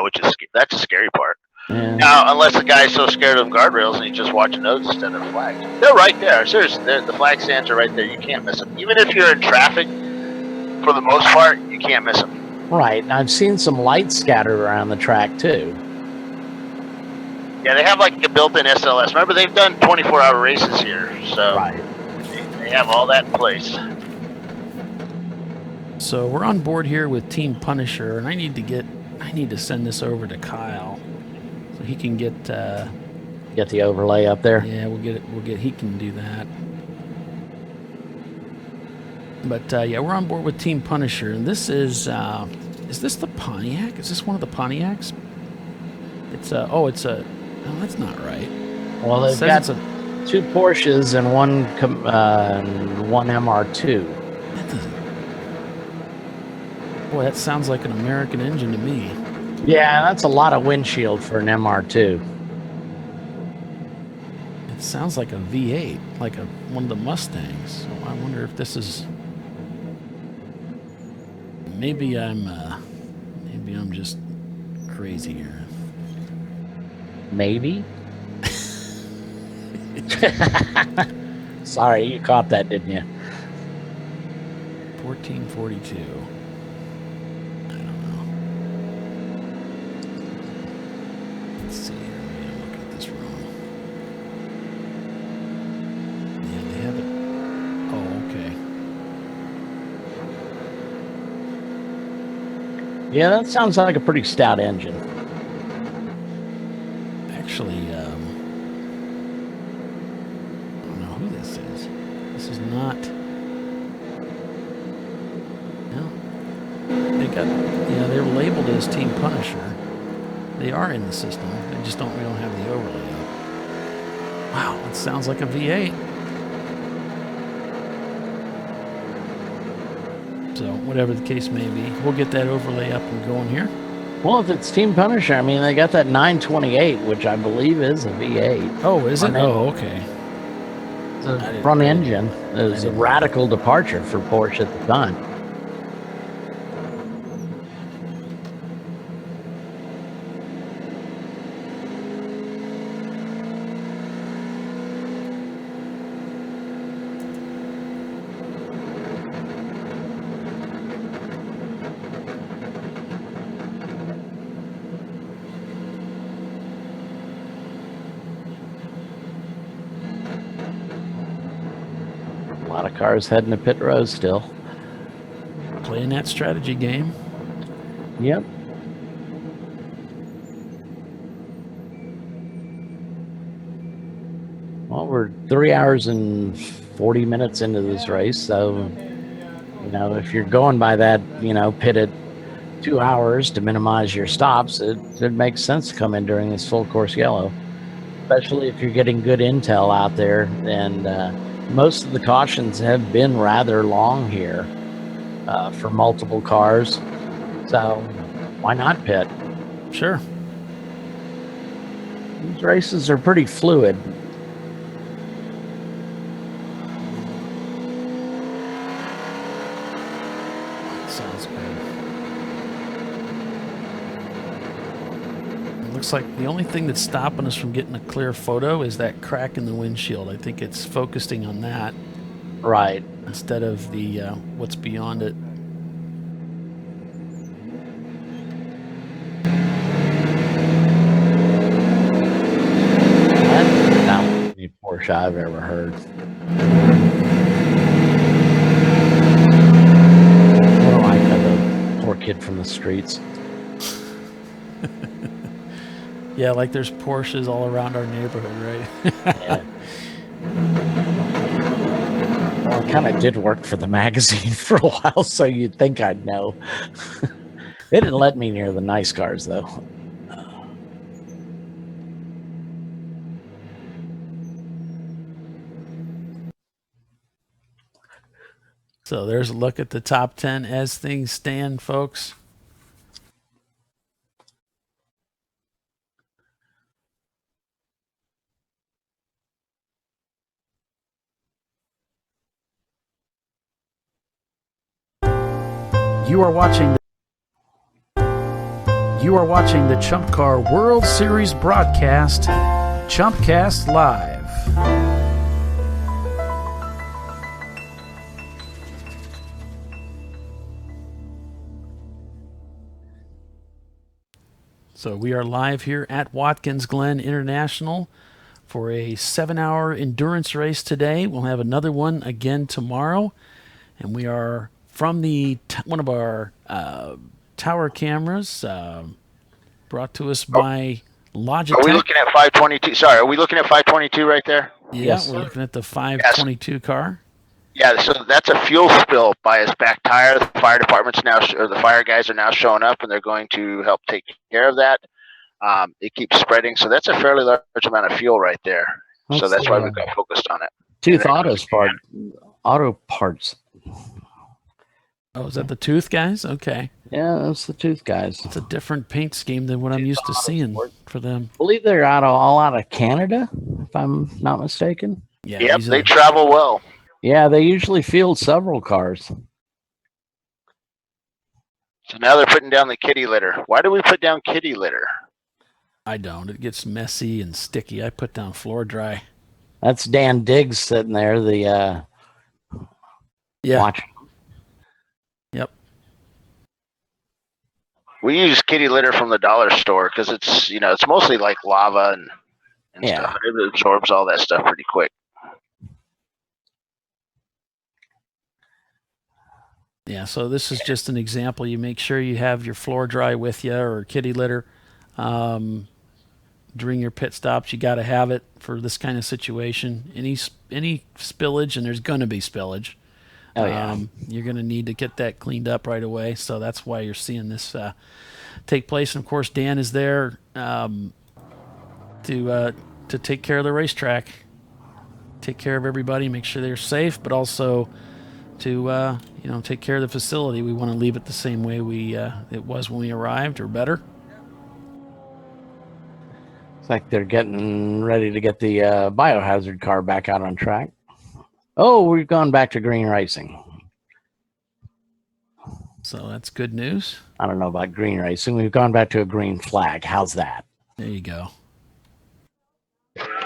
that's a scary part. Yeah. Now, unless the guy's so scared of guardrails and he's just watching those instead of flags, they're right there. Seriously, the flag stands are right there. You can't miss them. Even if you're in traffic, for the most part, you can't miss them. Right. And I've seen some lights scattered around the track too. Yeah, they have like a built-in SLS. Remember, they've done 24-hour races here, so they have all that in place. So we're on board here with Team Punisher, and I need to send this over to Kyle so he can get the overlay up there. Yeah, he can do that. But yeah, we're on board with Team Punisher, and this is this the Pontiac? Is this one of the Pontiacs? Oh, that's not right. Well, they've got two Porsches and one MR2. That doesn't. Boy, that sounds like an American engine to me. Yeah, that's a lot of windshield for an MR2. It sounds like a V8, like one of the Mustangs. So I wonder if this is. Maybe I'm just crazy here. Maybe. Sorry, you caught that, didn't you? 1442. I don't know. Let's see here. Maybe I'm looking at this wrong. Yeah, they have it. Oh, okay. Yeah, that sounds like a pretty stout engine. Actually, I don't know who this is. This is not. No. They're labeled as Team Punisher. They are in the system. We don't have the overlay up. Wow, it sounds like a V8. So, whatever the case may be, we'll get that overlay up and going here. Well, if it's Team Punisher, I mean, they got that 928, which I believe is a V8. Oh, is it? Oh, okay. It's a front engine. It was a radical departure for Porsche at the time. A lot of cars heading to pit road still. Playing that strategy game. Yep. Well, we're 3 hours and 40 minutes into this race, so if you're going by that, pit at 2 hours to minimize your stops, it makes sense to come in during this full course yellow, especially if you're getting good intel out there. And most of the cautions have been rather long here for multiple cars, so why not pit? Sure. These races are pretty fluid. Sounds good. It looks like the only thing that's stopping us from getting a clear photo is that crack in the windshield. I think it's focusing on that. Right. Instead of the what's beyond it. That's not any Porsche I've ever heard. More like the poor kid from the streets. Yeah, like there's Porsches all around our neighborhood, right? Yeah. More kind of did work for the magazine for a while, so you'd think I'd know. They didn't let me near the nice cars, though. So there's a look at the top 10 as things stand, folks. You are watching the ChumpCar World Series broadcast, ChumpCast Live. So we are live here at Watkins Glen International for a 7-hour endurance race today. We'll have another one again tomorrow, and we are from the one of our tower cameras brought to us by Logitech. Are we looking at 522? Sorry, are we looking at 522 right there? Yeah, yes, we're looking at the 522 car. Yeah, so that's a fuel spill by his back tire. The fire department's now, or the fire guys are now showing up, and they're going to help take care of that. It keeps spreading, so that's a fairly large amount of fuel right there. So that's why we've got focused on it. Tooth Auto Parts. Oh, is that the Tooth guys? Okay. Yeah, that's the Tooth guys. It's a different paint scheme than what I'm used to seeing for them. I believe they're all out of Canada, if I'm not mistaken. Yeah, yep, they travel well. Yeah, they usually field several cars. So now they're putting down the kitty litter. Why do we put down kitty litter? I don't. It gets messy and sticky. I put down floor dry. That's Dan Diggs sitting there, the watch. Yep. We use kitty litter from the dollar store because it's, it's mostly like lava and stuff. It absorbs all that stuff pretty quick. Yeah, so this is just an example. You make sure you have your floor dry with you or kitty litter during your pit stops. You got to have it for this kind of situation. Any spillage, and there's going to be spillage. Oh, yeah. You're going to need to get that cleaned up right away. So that's why you're seeing this take place. And of course, Dan is there to take care of the racetrack, take care of everybody, make sure they're safe, but also to take care of the facility. We want to leave it the same way it was when we arrived, or better. It's like they're getting ready to get the biohazard car back out on track. Oh, we've gone back to green racing. So that's good news. I don't know about green racing. We've gone back to a green flag. How's that? There you go.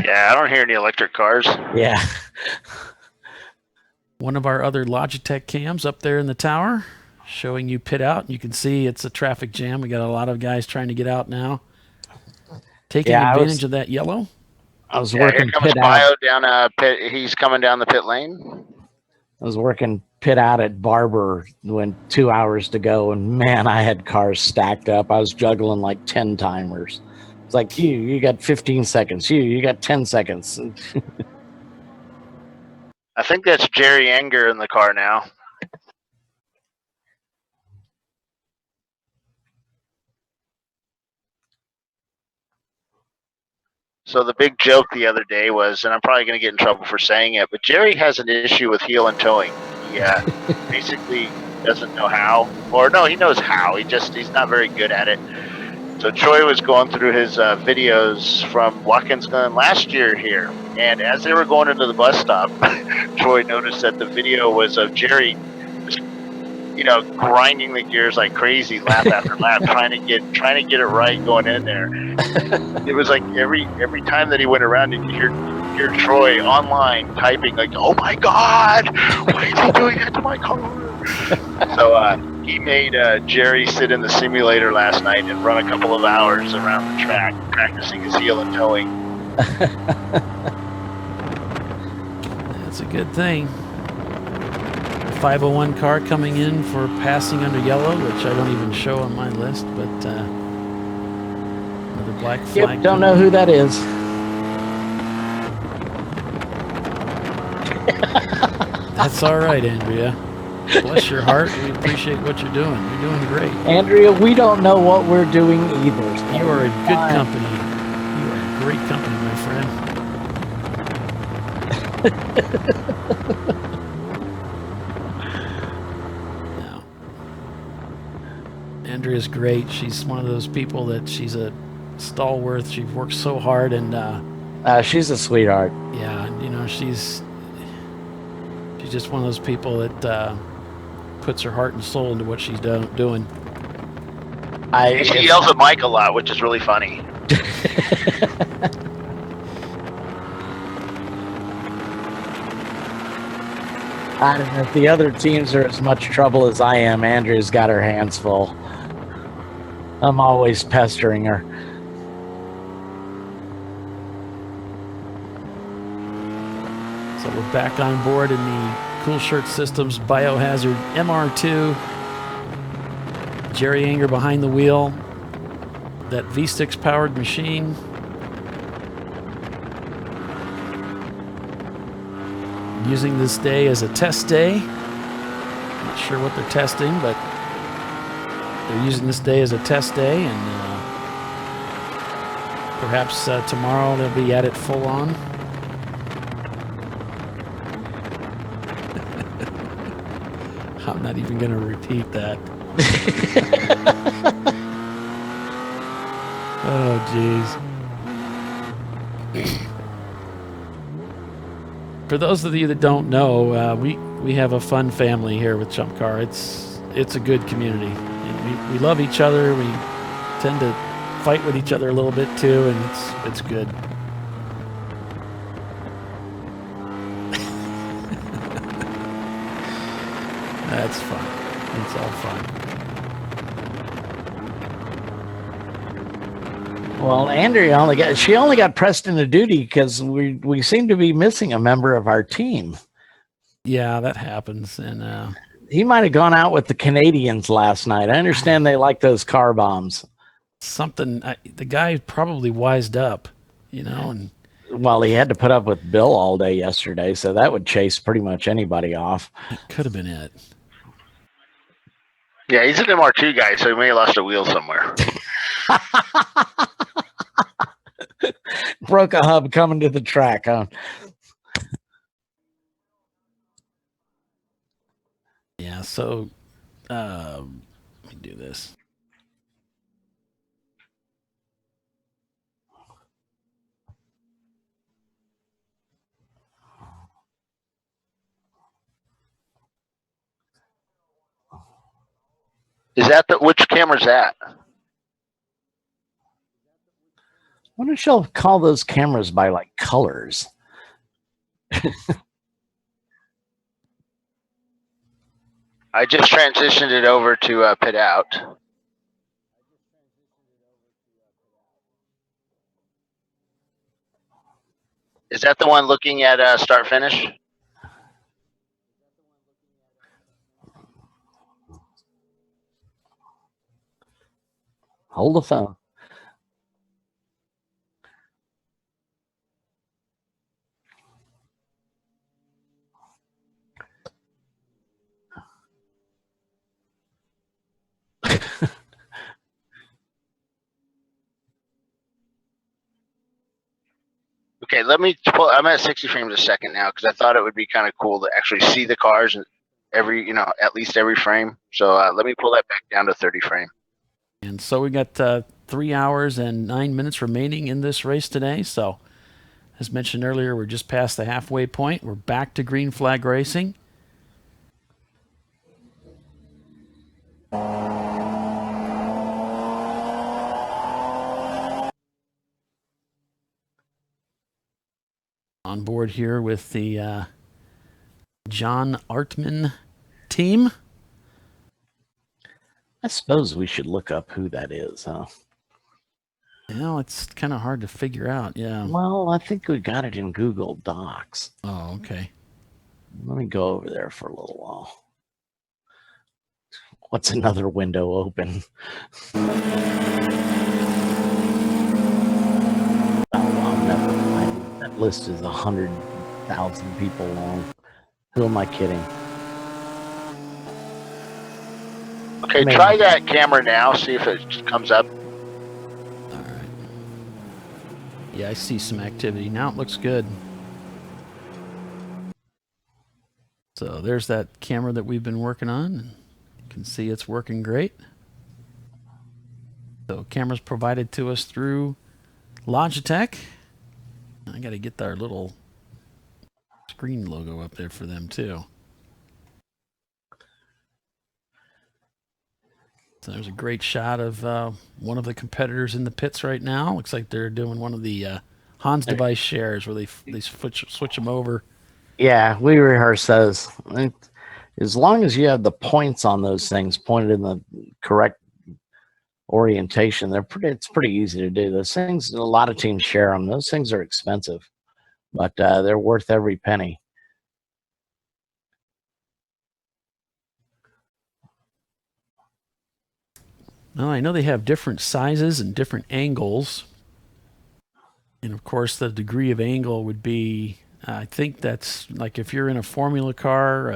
Yeah, I don't hear any electric cars. Yeah. One of our other Logitech cams up there in the tower showing you pit out. You can see it's a traffic jam. We got a lot of guys trying to get out now. Taking advantage of that yellow. I was working here comes pit Bio out. down pit. He's coming down the pit lane. I was working pit out at Barber when 2 hours to go, and man, I had cars stacked up. I was juggling like 10 timers. It's like, you got 15 seconds. You got 10 seconds. I think that's Jerry Anger in the car now. So the big joke the other day was, and I'm probably going to get in trouble for saying it, but Jerry has an issue with heel and towing. He basically doesn't know how, or no, he knows how. He's not very good at it. So Troy was going through his videos from Watkins Glen last year here, and as they were going into the bus stop, Troy noticed that the video was of Jerry, grinding the gears like crazy, lap after lap, trying to get it right going in there. It was like every time that he went around, you could hear Troy online typing like, "Oh my God, why is he doing that to my car?" So he made Jerry sit in the simulator last night and run a couple of hours around the track, practicing his heel and towing. That's a good thing. 501 car coming in for passing under yellow, which I don't even show on my list, but another black flag. Yep, don't know who that is. That's all right, Andrea. Bless your heart. We appreciate what you're doing. You're doing great. Andrea, we don't know what we're doing either. So you are in good company. You are in great company, my friend. Now, Andrea's great. She's one of those people that she's a stalwart. She works so hard, and she's a sweetheart. Yeah, you know, she's just one of those people that puts her heart and soul into what she's doing. She yells at Mike a lot, which is really funny. I don't know if the other teams are as much trouble as I am. Andrea's got her hands full. I'm always pestering her. So we're back on board in the Cool Shirt Systems Biohazard MR2. Jerry Anger behind the wheel. That V6 powered machine. Using this day as a test day. Not sure what they're testing, but they're using this day as a test day, and perhaps tomorrow they'll be at it full on. I'm not even going to repeat that. Oh, jeez. For those of you that don't know, we have a fun family here with ChumpCar. It's a good community. And we love each other. We tend to fight with each other a little bit too, and it's good. That's fun. It's all fun. Well, Andrea only got pressed into duty because we seem to be missing a member of our team. Yeah, that happens, and he might have gone out with the Canadians last night. I understand they like those car bombs. The guy probably wised up, you know, and well, he had to put up with Bill all day yesterday, so that would chase pretty much anybody off. That could have been it. Yeah, he's an MR2 guy, so he may have lost a wheel somewhere. Broke a hub coming to the track, huh? Yeah, so let me do this. Is that which camera's that? Why don't y'all call those cameras by like colors? I just transitioned it over to pit out. Is that the one looking at start finish? Hold the phone. Okay, let me pull. I'm at 60 frames a second now because I thought it would be kind of cool to actually see the cars at least every frame. So let me pull that back down to 30 frame. And so we got 3 hours and 9 minutes remaining in this race today. So as mentioned earlier, we're just past the halfway point. We're back to green flag racing. On board here with the John Artman team. I suppose we should look up who that is, huh? You know, it's kind of hard to figure out, yeah. Well, I think we got it in Google Docs. Oh, okay. Let me go over there for a little while. What's another window open? That list is 100,000 people long. Who am I kidding? Okay, try that camera now. See if it comes up. Yeah, I see some activity. Now it looks good. So there's that camera that we've been working on. You can see it's working great. So cameras provided to us through Logitech. I got to get our little screen logo up there for them too. So there's a great shot of one of the competitors in the pits right now. Looks like they're doing one of the Hans device shares where they switch them over. Yeah, we rehearse those. As long as you have the points on those things pointed in the correct orientation, it's pretty easy to do. Those things, a lot of teams share them. Those things are expensive, but they're worth every penny. Well, I know they have different sizes and different angles. And of course, the degree of angle would be, I think that's like if you're in a Formula car,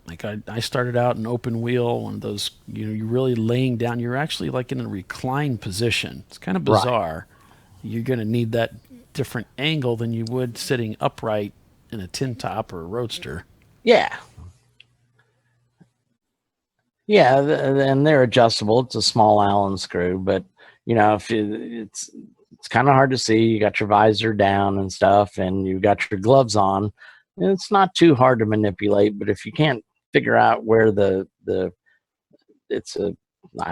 like I started out in open wheel, one of those, you're really laying down. You're actually like in a reclined position. It's kind of bizarre. Right. You're going to need that different angle than you would sitting upright in a tin top or a roadster. Yeah. Yeah, and they're adjustable. It's a small Allen screw, but if it's kind of hard to see. You got your visor down and stuff, and you've got your gloves on. And it's not too hard to manipulate, but if you can't figure out where it's I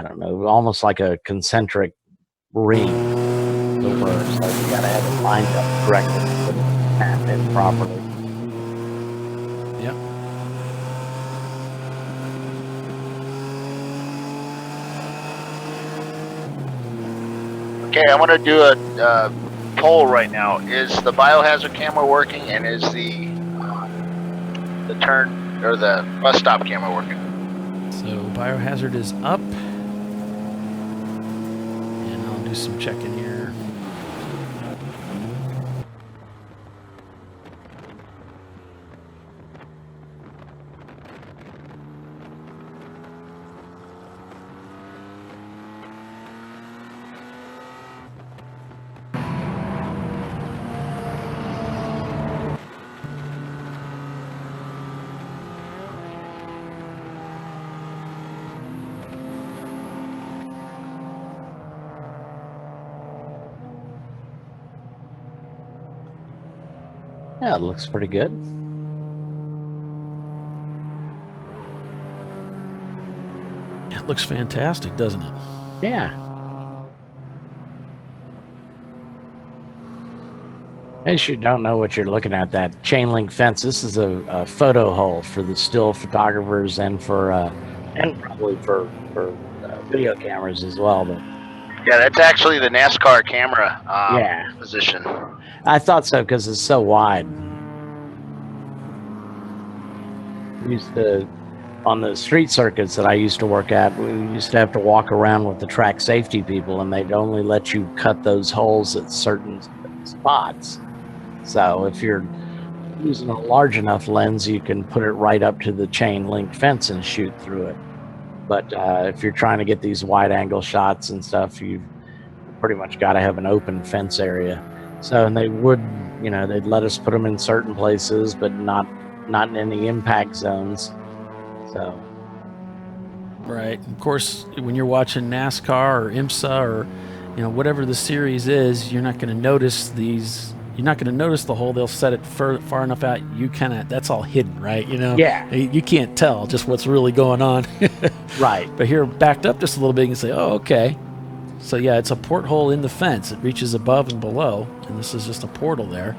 don't know, almost like a concentric ring to work. So you got to have it lined up correctly to put it tap in properly. Yep. Okay, I want to do a poll right now. Is the biohazard camera working, and is the turn or the bus stop camera working? So biohazard is up, and I'll do some checking here. Yeah, it looks pretty good. It looks fantastic, doesn't it? Yeah. In case you don't know what you're looking at, that chain link fence, this is a photo hole for the still photographers and for and probably for video cameras as well. But yeah, that's actually the NASCAR camera position. I thought so because it's so wide. On the street circuits that I used to work at, we used to have to walk around with the track safety people, and they'd only let you cut those holes at certain spots. So if you're using a large enough lens, you can put it right up to the chain link fence and shoot through it. But if you're trying to get these wide angle shots and stuff, you've pretty much got to have an open fence area. So, and they would, they'd let us put them in certain places, but not in any impact zones. So, right. Of course, when you're watching NASCAR or IMSA or whatever the series is, you're not going to notice these. You're not going to notice the hole. They'll set it far enough out. That's all hidden, right? Yeah. You can't tell just what's really going on. Right. But here, backed up just a little bit, you can say, oh, okay. So yeah, it's a porthole in the fence. It reaches above and below, and this is just a portal there.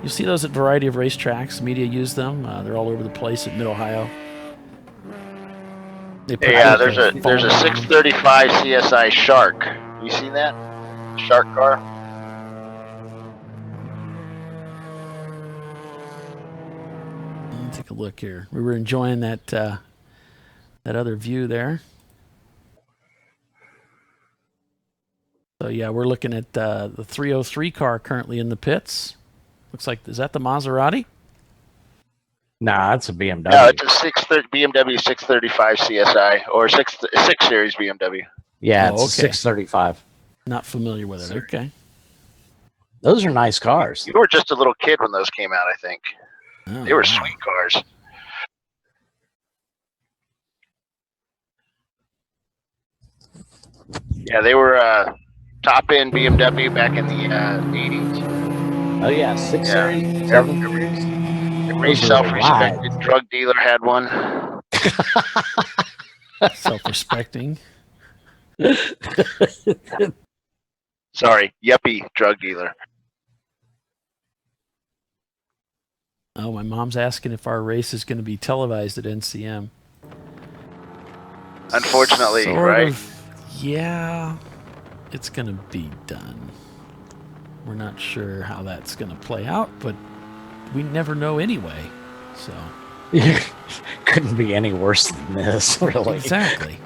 You see those at a variety of racetracks. Media use them. They're all over the place at Mid-Ohio. Yeah, there's a 635 CSI Shark. You seen that? Shark car? Take a look here. We were enjoying that other view there. So yeah, we're looking at the 303 car currently in the pits. Looks like, is that the Maserati? Nah, it's a BMW. No, it's a BMW 635 CSI or 6 Series BMW. Yeah, Oh, it's a okay. 635. Not familiar with it. Okay. Those are nice cars. You were just a little kid when those came out, I think. Oh, They were wow. sweet cars. Yeah, they were top-end BMW back in the 80s. Oh, yeah, 6 Series, 7 Series. Every self-respected drug dealer had one. Self-respecting. Sorry, yuppie drug dealer. Oh, my mom's asking if our race is going to be televised at NCM. Unfortunately, Sort right? of, yeah, it's going to be done. We're not sure how that's going to play out, but we never know anyway. So couldn't be any worse than this, really. Exactly.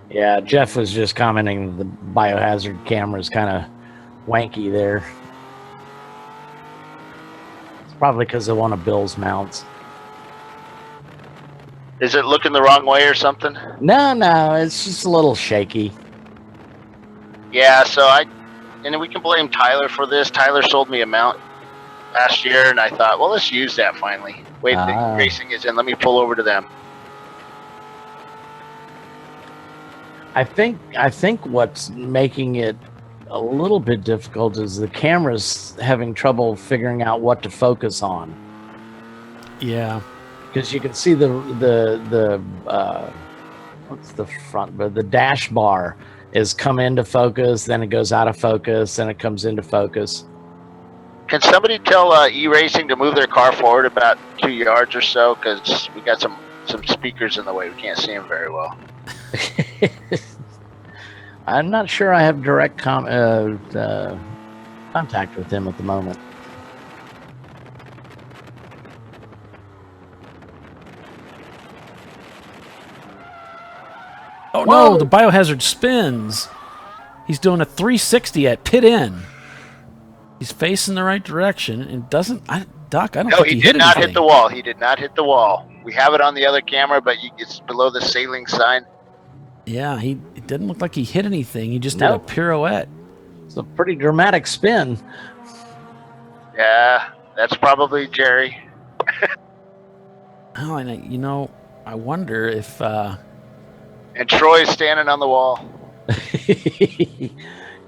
Yeah, Jeff was just commenting the biohazard camera is kind of wanky there. It's probably because of one of Bill's mounts. Is it looking the wrong way or something? No, it's just a little shaky. Yeah, and we can blame Tyler for this. Tyler sold me a mount last year, and I thought, well, let's use that finally. Wait, the racing is in. Let me pull over to them. I think what's making it a little bit difficult is the camera's having trouble figuring out what to focus on. Yeah, because you can see the what's the front, but the dash bar is come into focus, then it goes out of focus, then it comes into focus. Can somebody tell E-Racing to move their car forward about 2 yards or so? Because we got some speakers in the way. We can't see them very well. I'm not sure I have direct contact with him at the moment. Oh no, the biohazard spins. He's doing a 360 at pit in. He's facing the right direction and doesn't. Doc, I don't think he hit anything. No, he did not hit the wall. He did not hit the wall. We have it on the other camera, but it's below the sailing sign. Yeah, it didn't look like he hit anything. He just did a pirouette. It's a pretty dramatic spin. Yeah, that's probably Jerry. Oh, and I wonder if. And Troy's standing on the wall.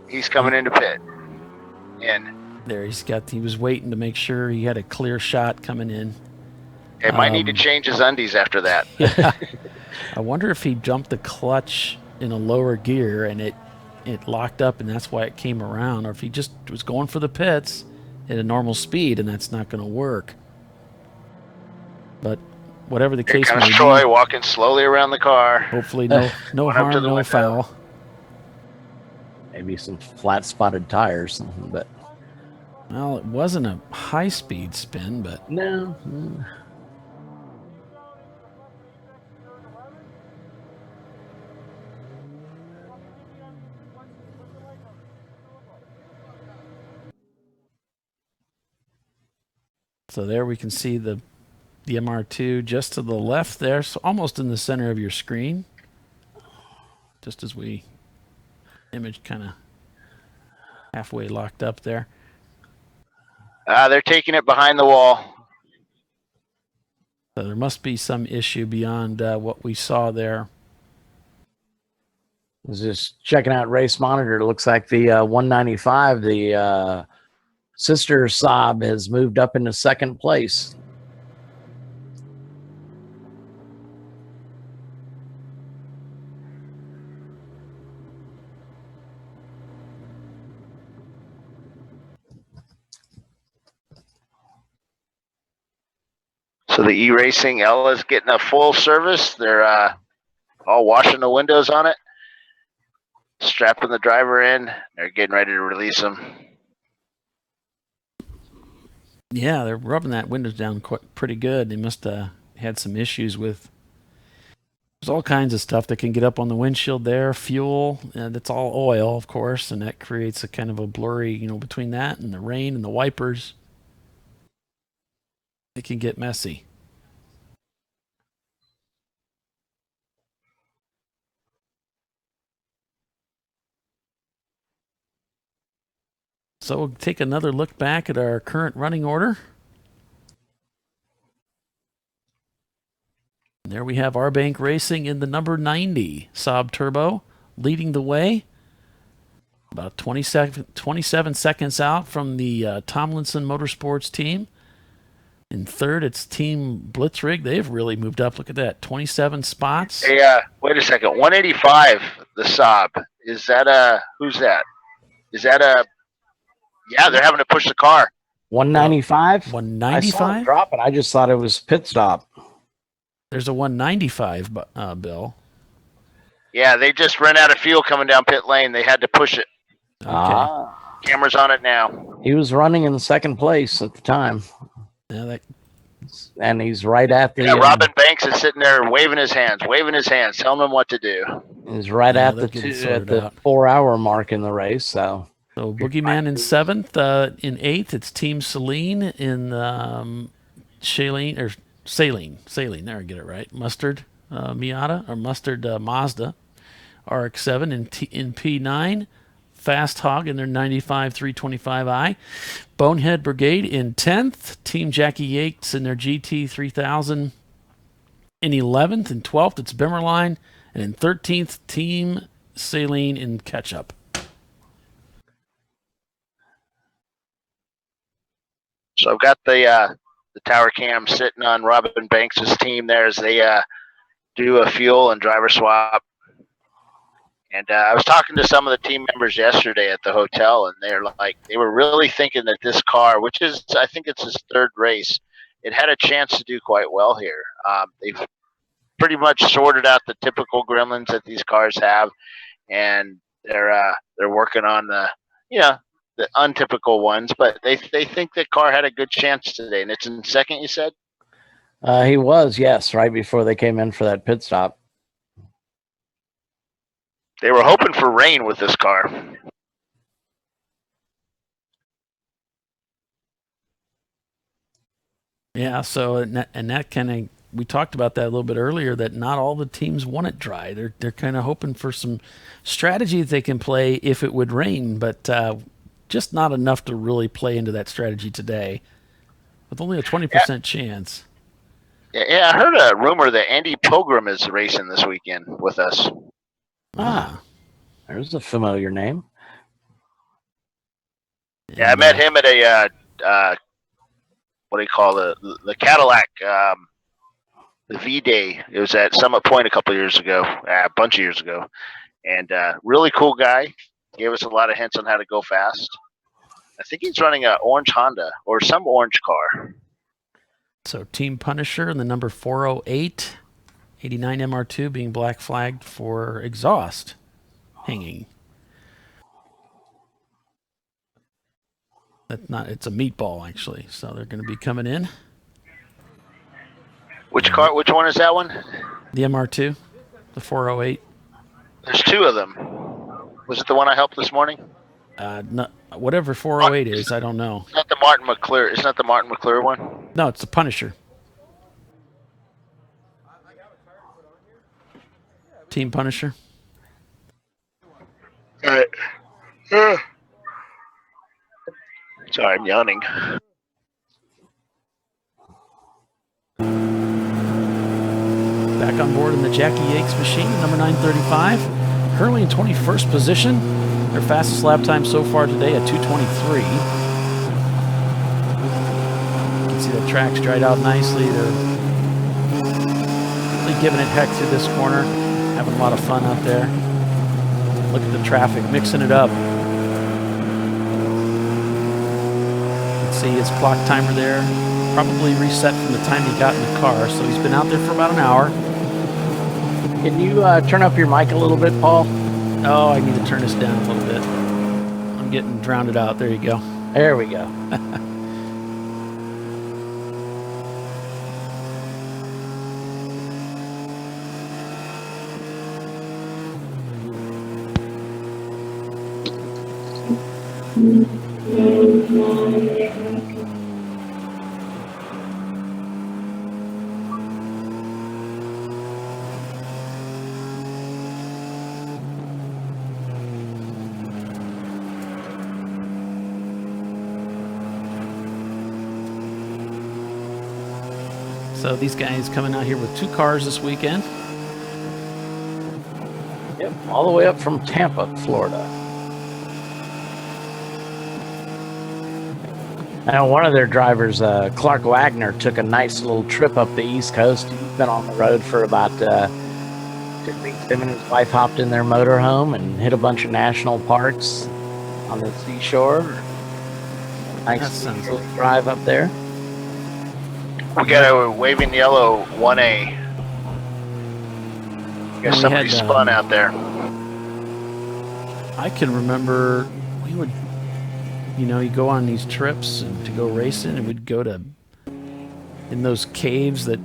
He's coming into pit. There, he was waiting to make sure he had a clear shot coming in. He might need to change his undies after that. Yeah. I wonder if he jumped the clutch in a lower gear and it locked up and that's why it came around, or if he just was going for the pits at a normal speed and that's not going to work. But whatever the case may be, Troy walking slowly around the car. Hopefully no harm, no foul. Maybe some flat spotted tires, but well, it wasn't a high speed spin, but no. So there we can see the MR2 just to the left there, so almost in the center of your screen. Just as we image kind of halfway locked up there. They're taking it behind the wall. So there must be some issue beyond what we saw there. I was just checking out Race Monitor. It looks like the 195, the sister Saab, has moved up into second place. So the E-Racing L is getting a full service. They're all washing the windows on it, strapping the driver in. They're getting ready to release him. Yeah, they're rubbing that windows down pretty good. They must have had some issues with. There's all kinds of stuff that can get up on the windshield there. Fuel, and it's all oil, of course, and that creates a kind of a blurry, between that and the rain and the wipers. It can get messy. So we'll take another look back at our current running order. And there we have Arbank Racing in the number 90 Saab Turbo, leading the way. About 27 seconds out from the Tomlinson Motorsports team. In third, it's Team Blitzrig. They've really moved up. Look at that, 27 spots. Hey, wait a second. 185, the Saab. Is that who's that? Is that yeah, they're having to push the car. 195? 195? I saw it drop, and I just thought it was pit stop. There's a 195, Bill. Yeah, they just ran out of fuel coming down pit lane. They had to push it. Okay. Camera's on it now. He was running in second place at the time. Yeah, and he's right at the... Yeah, Robin Banks is sitting there waving his hands, telling them what to do. He's right at the 4 hour mark in the race, so... So Boogeyman in seventh. In eighth, it's Team Saline in Saline. There, I get it right. Mustard Miata or Mustard Mazda RX-7 in P9. Fast Hog in their 95 325i. Bonehead Brigade in 10th. Team Jackie Yates in their GT 3000 in 11th. In 12th, it's Bimmerline. And in 13th, Team Saline in Ketchup. So I've got the tower cam sitting on Robin Banks' team there as they do a fuel and driver swap. And I was talking to some of the team members yesterday at the hotel, and they were really thinking that this car, which is, I think it's his third race, it had a chance to do quite well here. They've pretty much sorted out the typical gremlins that these cars have, and they're working on the untypical ones, but they think the car had a good chance today. And it's in second, you said? He was, yes, right before they came in for that pit stop. They were hoping for rain with this car. Yeah, so and that kind of, we talked about that a little bit earlier, that not all the teams want it dry. They're kind of hoping for some strategy that they can play if it would rain, but just not enough to really play into that strategy today, with only a 20% chance. Yeah, I heard a rumor that Andy Pilgrim is racing this weekend with us. Ah, there's a familiar name. Yeah, I met him at a what do you call the Cadillac the V-Day. It was at Summit Point a bunch of years ago, and really cool guy. Gave us a lot of hints on how to go fast. I think he's running an orange Honda or some orange car. So Team Punisher in the number 408, 89 MR2 being black flagged for exhaust hanging. It's a meatball actually, so they're going to be coming in. Which car? Which one is that one? The MR2, the 408. There's two of them. Was it the one I helped this morning? No, whatever 408 is, I don't know. It's not the Martin McClure. It's not the Martin McClure one. No, it's the Punisher. Team Punisher. All right. Sorry, I'm yawning. Back on board in the Jackie Yates machine, number 935. Currently in 21st position. Their fastest lap time so far today at 2:23. You can see the track's dried out nicely. They're really giving it heck through this corner. Having a lot of fun out there. Look at the traffic, mixing it up. You can see his clock timer there. Probably reset from the time he got in the car, so he's been out there for about an hour. Can you turn up your mic a little bit, Paul? Oh, I need to turn this down a little bit. I'm getting drowned out. There you go. There we go. So these guys coming out here with 2 cars this weekend. Yep, all the way up from Tampa, Florida. Now, one of their drivers, Clark Wagner, took a nice little trip up the East Coast. He's been on the road for about 2 weeks. Him and his wife hopped in their motorhome and hit a bunch of national parks on the seashore. Nice little drive up there. We got a waving yellow 1A. Got somebody spun out there. I can remember we would, you go on these trips and to go racing, and we'd go to in those caves that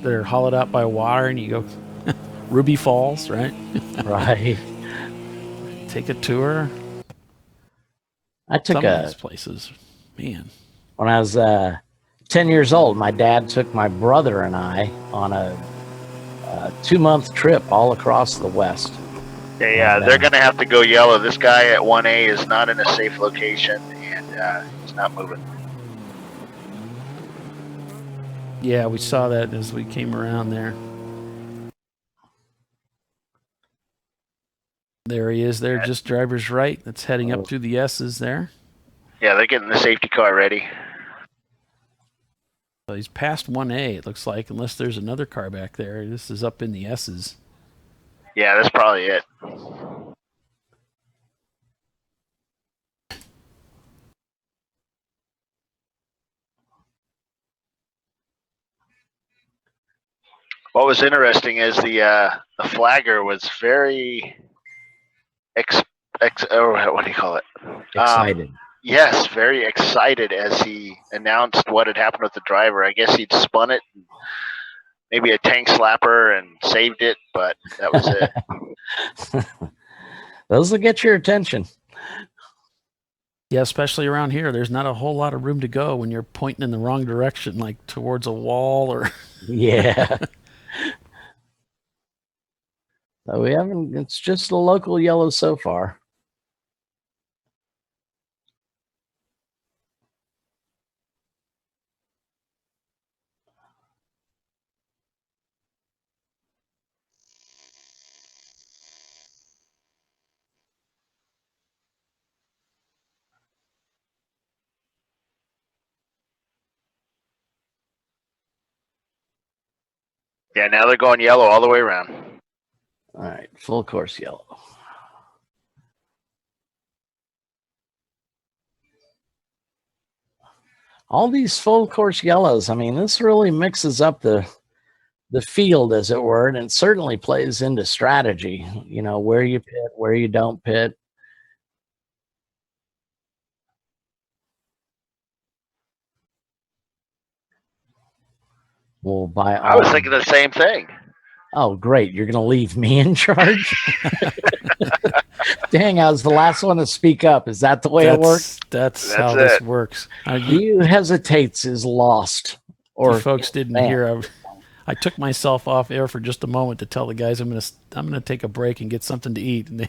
are hollowed out by water, and you go Ruby Falls, right? Right. Take a tour. I took some of these places, man. When I was 10 years old, my dad took my brother and I on a 2-month trip all across the West. Yeah, they're going to have to go yellow. This guy at 1A is not in a safe location, and he's not moving. Yeah, we saw that as we came around there. There he is there, just driver's right. That's heading up through the S's there. Yeah, they're getting the safety car ready. So he's past 1A, it looks like, unless there's another car back there. This is up in the S's. Yeah, that's probably it. What was interesting is the flagger was very what do you call it? Excited. Yes, very excited as he announced what had happened with the driver. I guess he'd spun it, maybe a tank slapper, and saved it, but that was it. Those will get your attention. Yeah, especially around here. There's not a whole lot of room to go when you're pointing in the wrong direction, like towards a wall or... Yeah. So we haven't, it's just a local yellow so far. Yeah, now they're going yellow all the way around. All right, full course yellow. All these full course yellows, I mean, this really mixes up the field, as it were, and it certainly plays into strategy, where you pit, where you don't pit. Well, I was thinking the same thing. Oh, great. You're going to leave me in charge? Dang, I was the last one to speak up. Is that the way it works? That's how this works. He who hesitates is lost. Or if folks didn't hear, I took myself off air for just a moment to tell the guys I'm gonna take a break and get something to eat, and they're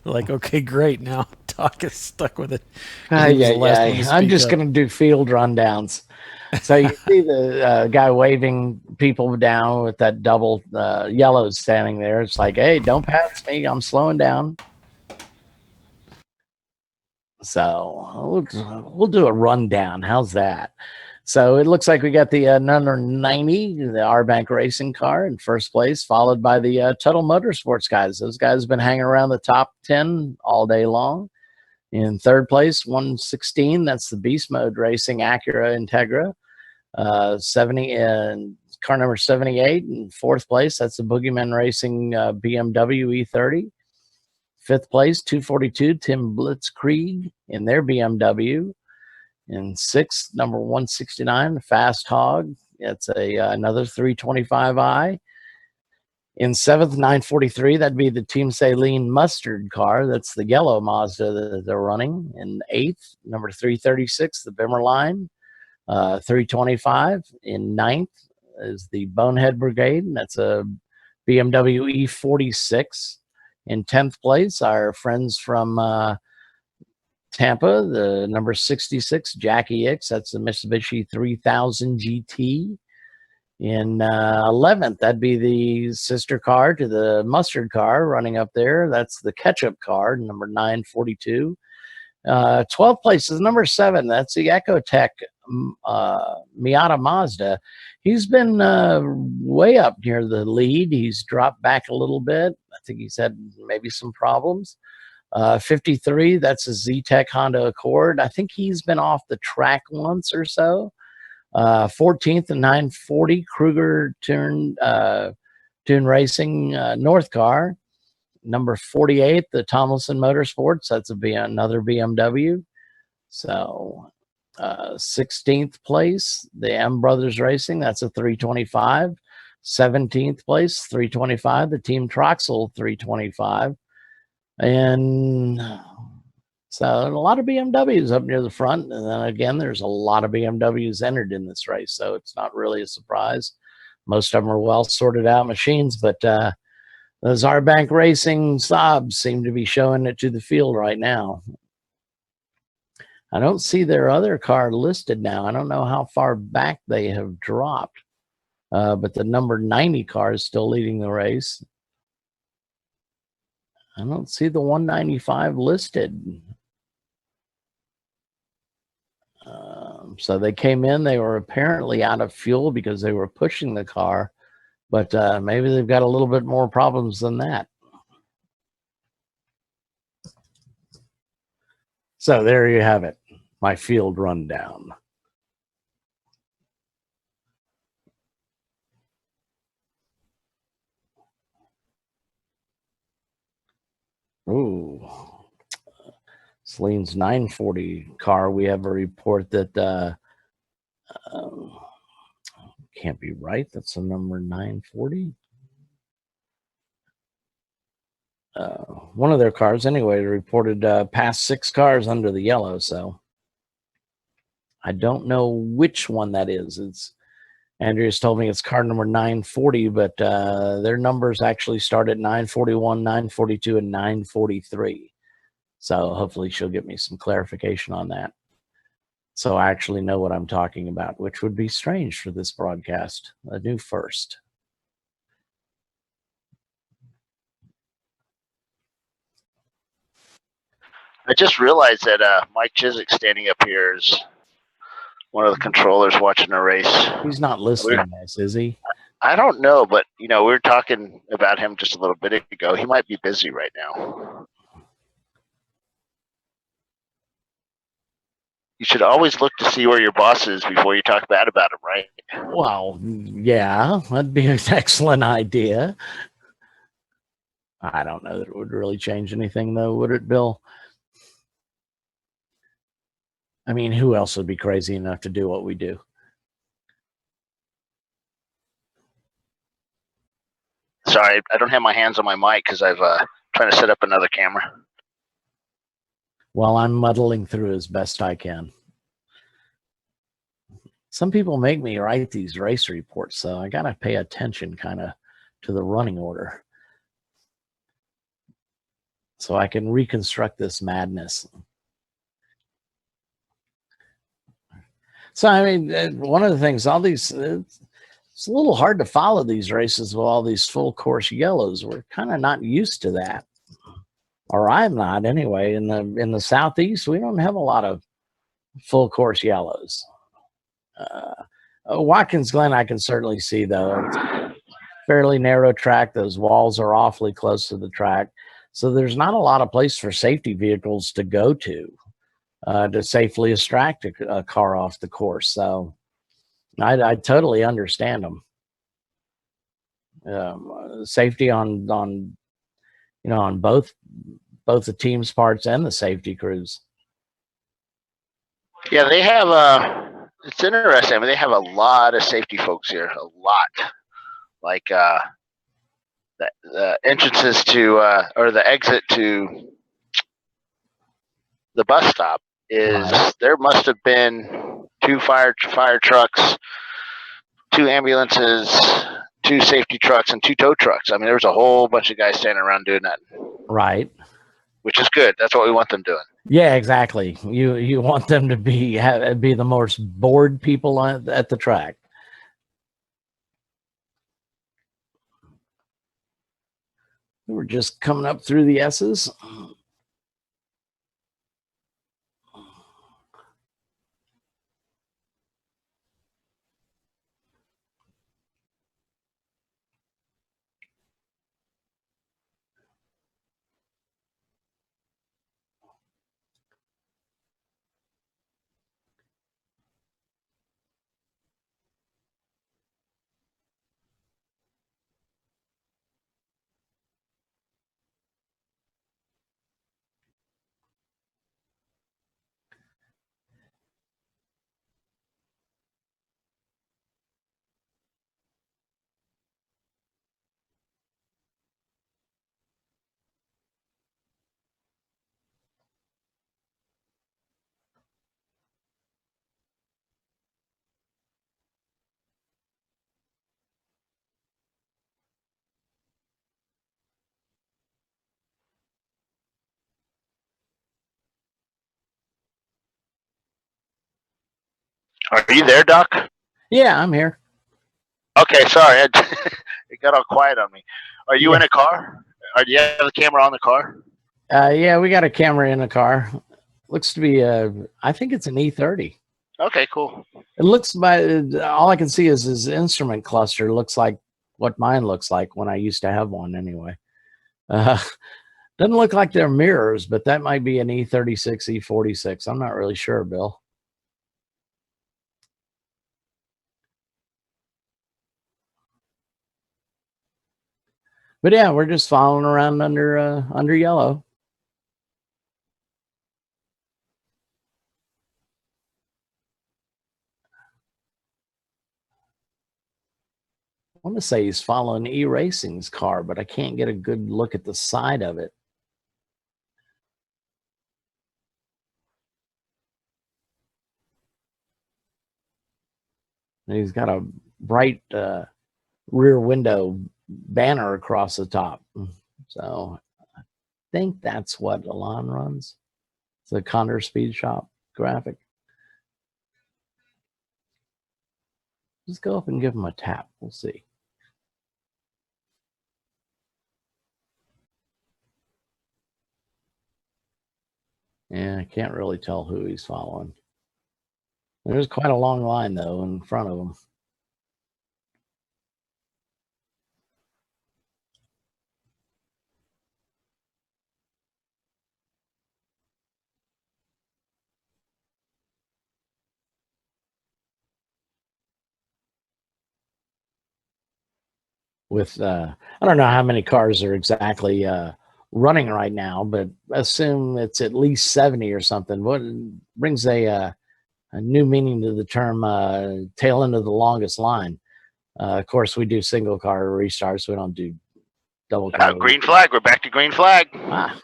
like, "Okay, great." Now Doc is stuck with it. I'm just going to do field rundowns. So you see the guy waving people down with that double yellow standing there. It's like, hey, don't pass me. I'm slowing down. So we'll do a rundown. How's that? So it looks like we got the number 90, the R-Bank Racing car in first place, followed by the Tuttle Motorsports guys. Those guys have been hanging around the top 10 all day long. In third place, 116, that's the Beast Mode Racing Acura Integra. 70 and car number 78 in fourth place, that's the Boogeyman Racing BMW E30. Fifth place, 242, Tim Blitzkrieg in their BMW. In sixth, number 169, the Fast Hog. It's another 325i. In seventh, 943, that'd be the Team Sahlens Mustard car. That's the yellow Mazda that they're running. In eighth, number 336, the Bimmer line, 325. In ninth is the Bonehead Brigade, and that's a BMW E46. In 10th place, our friends from Tampa, the number 66, Jackie X, that's the Mitsubishi 3000 GT. In 11th, that'd be the sister car to the mustard car running up there. That's the ketchup car, number 942. 12th place is number 7. That's the Ecotech Miata Mazda. He's been way up near the lead. He's dropped back a little bit. I think he's had maybe some problems. 53, that's a Z-Tech Honda Accord. I think he's been off the track once or so. 14th and 940, Kruger Tune Racing North car. Number 48, the Tomlinson Motorsports. That's another BMW. So 16th place, the M Brothers Racing. That's a 325. 17th place, 325, the Team Troxel 325. And so a lot of BMWs up near the front. And then again, there's a lot of BMWs entered in this race. So it's not really a surprise. Most of them are well sorted out machines, but the Zarbank Racing Saabs seem to be showing it to the field right now. I don't see their other car listed now. I don't know how far back they have dropped, but the number 90 car is still leading the race. I don't see the 195 listed. So they came in, they were apparently out of fuel because they were pushing the car, but maybe they've got a little bit more problems than that. So there you have it, my field rundown. Ooh. Sahlens 940 car, we have a report that can't be right. That's the number 940. One of their cars, anyway, reported past 6 cars under the yellow. So I don't know which one that is. It's Andrea's told me it's car number 940, but their numbers actually start at 941, 942, and 943. So hopefully she'll give me some clarification on that, so I actually know what I'm talking about, which would be strange for this broadcast, a new first. I just realized that Mike Chiswick standing up here is one of the controllers watching a race. He's not listening to us, is he? I don't know, but we were talking about him just a little bit ago. He might be busy right now. You should always look to see where your boss is before you talk bad about him, right? Well, yeah, that'd be an excellent idea. I don't know that it would really change anything, though, would it, Bill? I mean, who else would be crazy enough to do what we do? Sorry, I don't have my hands on my mic because I've trying to set up another camera. Well, I'm muddling through as best I can. Some people make me write these race reports, so I got to pay attention kind of to the running order so I can reconstruct this madness. So, I mean, one of the things, all these, it's a little hard to follow these races with all these full course yellows. We're kind of not used to that. Or I'm not anyway. In the Southeast, we don't have a lot of full course yellows. Watkins Glen, I can certainly see, though. It's a fairly narrow track. Those walls are awfully close to the track. So there's not a lot of place for safety vehicles to go to safely extract a car off the course. So I totally understand them. Safety on both the team's parts and the safety crews. Yeah, they have it's interesting. I mean, they have a lot of safety folks here. A lot, like the entrances to or the exit to the bus stop is there must have been 2 fire trucks, 2 ambulances, 2 safety trucks, and 2 tow trucks. I mean, there was a whole bunch of guys standing around doing that. Right. Which is good. That's what we want them doing. Yeah, exactly. You want them to be the most bored people at the track. We're just coming up through the S's. Are you there, Doc? Yeah, I'm here. Okay, sorry. It got all quiet on me. Are you in a car? Or do you have the camera on the car? Yeah, we got a camera in the car. Looks to be I think it's an E30. Okay, cool. It looks all I can see is his instrument cluster. Looks like what mine looks like when I used to have one anyway. Doesn't look like they're mirrors, but that might be an E36, E46. I'm not really sure, Bill. But yeah, we're just following around under yellow. I want to say he's following E-Racing's car, but I can't get a good look at the side of it. And he's got a bright rear window banner across the top. So I think that's what Alon runs. It's a Condor Speed Shop graphic. Just go up and give him a tap. We'll see. Yeah, I can't really tell who he's following. There's quite a long line, though, in front of him. With I don't know how many cars are exactly running right now, but assume it's at least 70 or something. What brings a new meaning to the term tail end of the longest line? Of course, we do single car restarts. We don't do double car. Green flag. We're back to green flag. Ah.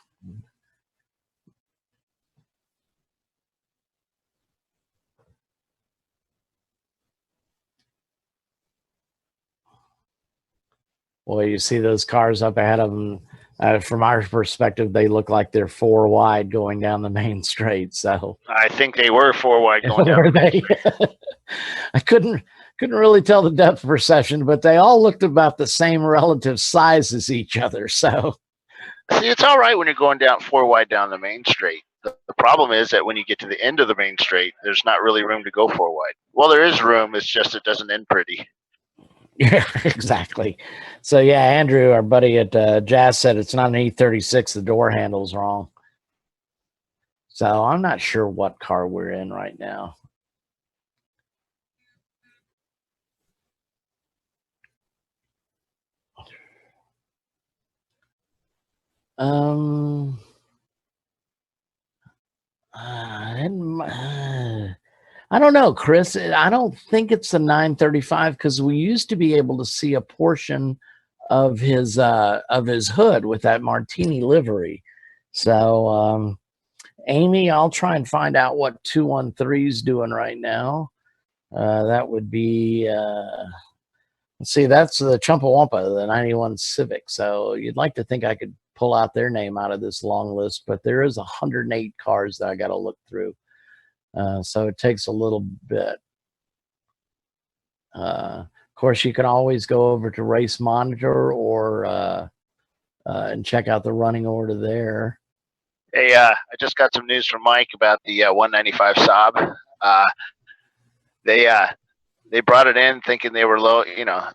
Boy, you see those cars up ahead of them. From our perspective, they look like they're 4 wide going down the main straight. So I think they were 4 wide going down. Were they? I couldn't really tell the depth perception, but they all looked about the same relative size as each other. So see, it's all right when you're going down 4 wide down the main straight. The problem is that when you get to the end of the main straight, there's not really room to go 4 wide. Well, there is room. It's just it doesn't end pretty. Yeah, exactly. So yeah, Andrew, our buddy at Jazz, said it's not an E36. The door handle's wrong. So I'm not sure what car we're in right now. I don't know, Chris. I don't think it's the 935 because we used to be able to see a portion of his hood with that Martini livery. So, Amy, I'll try and find out what 213 is doing right now. That would be, let's see, that's the Chumpawampa, the 91 Civic. So you'd like to think I could pull out their name out of this long list, but there is 108 cars that I got to look through. So it takes a little bit. Of course, you can always go over to Race Monitor or and check out the running order there. Hey, I just got some news from Mike about the 195 Saab. They brought it in thinking they were low,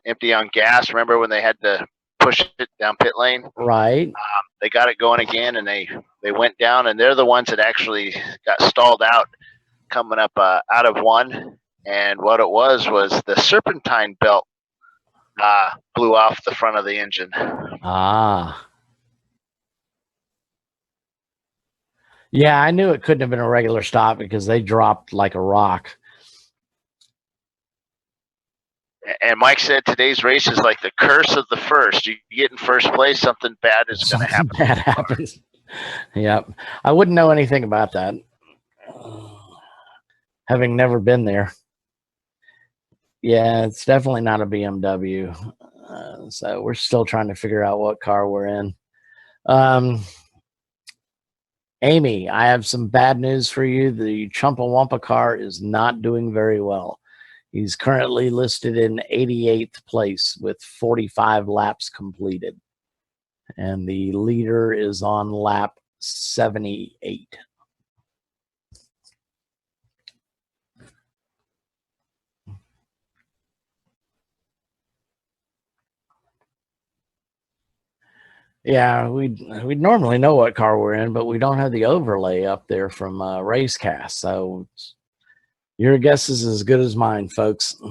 empty on gas. Remember when they had to push it down pit lane? Right. They got it going again, and they went down, and they're the ones that actually got stalled out coming up out of one. And what it was the serpentine belt blew off the front of the engine. Ah. Yeah, I knew it couldn't have been a regular stop because they dropped like a rock. And Mike said today's race is like the curse of the first. You get in first place, something bad is going to happen. Bad happens. Yep. I wouldn't know anything about that, having never been there. Yeah, it's definitely not a BMW. So we're still trying to figure out what car we're in. Amy, I have some bad news for you. The Chumpawampa car is not doing very well. He's currently listed in 88th place with 45 laps completed. And the leader is on lap 78. Yeah, we'd normally know what car we're in, but we don't have the overlay up there from Racecast. So your guess is as good as mine, folks,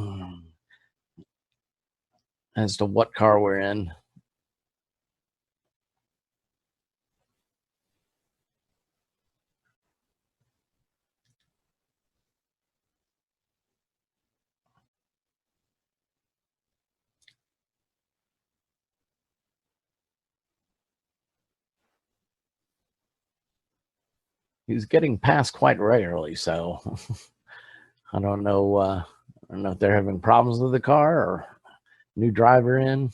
as to what car we're in. He's getting passed quite regularly, so I don't know if they're having problems with the car or new driver in.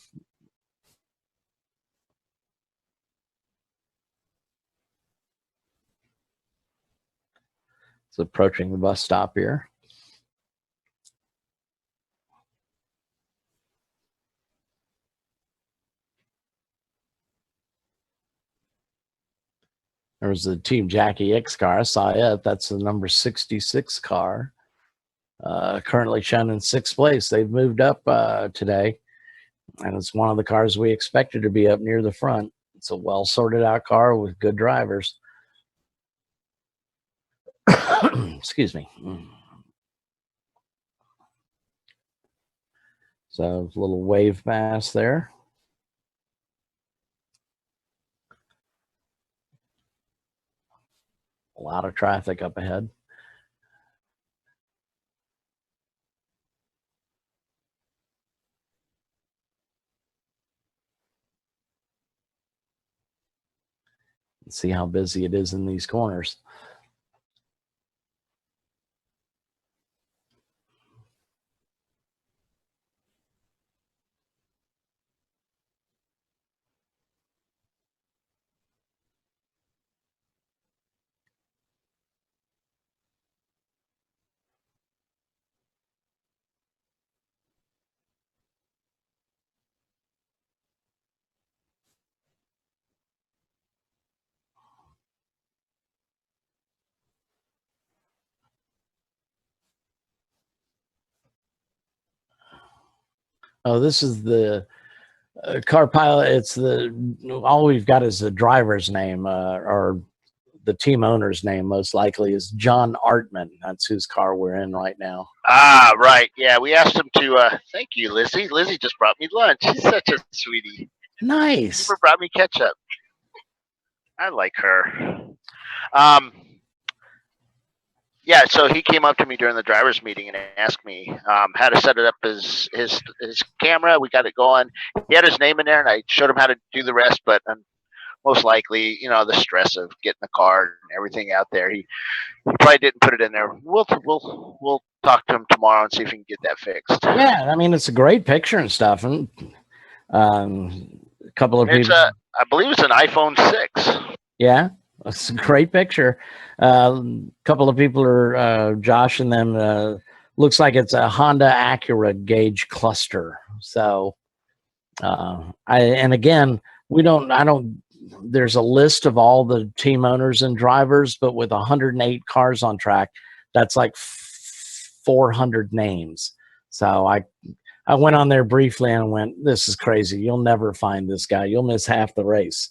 It's approaching the bus stop here. There's the Team Jackie X car. I saw it. That's the number 66 car. Currently shown in 6th place. They've moved up today, and it's one of the cars we expected to be up near the front. It's a well sorted out car with good drivers. Excuse me. So a little wave pass there. A lot of traffic up ahead. Let's see how busy it is in these corners. Oh, this is the car pilot. It's all we've got is the driver's name, or the team owner's name, most likely, is John Artman. That's whose car we're in right now. Ah, right. Yeah, we asked him to. Thank you, Lizzie. Lizzie just brought me lunch. She's such a sweetie. Nice. She never brought me ketchup. I like her. Yeah, so he came up to me during the driver's meeting and asked me how to set it up his camera. We got it going. He had his name in there, and I showed him how to do the rest. But most likely, the stress of getting the car and everything out there, he probably didn't put it in there. We'll talk to him tomorrow and see if we can get that fixed. Yeah, I mean, it's a great picture and stuff, and a couple of people. I believe it's an iPhone 6. Yeah. It's a great picture. A couple of people are Josh and them. Looks like it's a Honda Acura gauge cluster. So, and again, we don't. I don't. There's a list of all the team owners and drivers, but with 108 cars on track, that's like 400 names. So I went on there briefly and went, "This is crazy. You'll never find this guy. You'll miss half the race."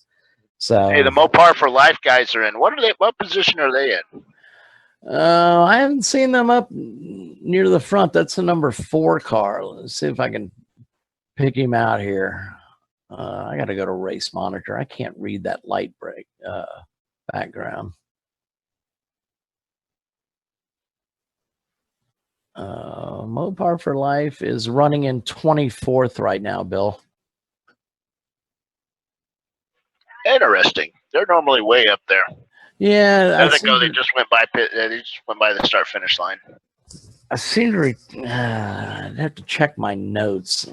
So hey, the Mopar for Life guys are in. What position are they in? I haven't seen them up near the front. That's the number 4 car. Let's see if I can pick him out here. I got to go to race monitor. I can't read that light break background. Mopar for Life is running in 24th right now, Bill. Interesting. They're normally way up there. Yeah, there they go. They just went by pit. They just went by the start finish line. I seem to. I'd have to check my notes,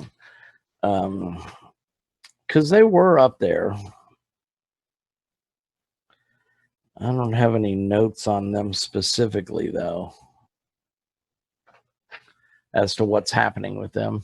because they were up there. I don't have any notes on them specifically, though, as to what's happening with them.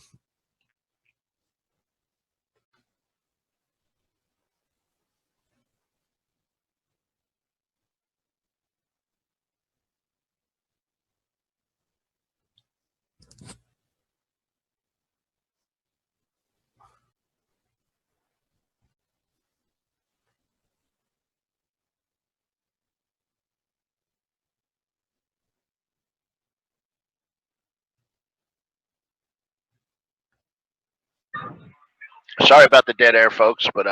Sorry about the dead air, folks, but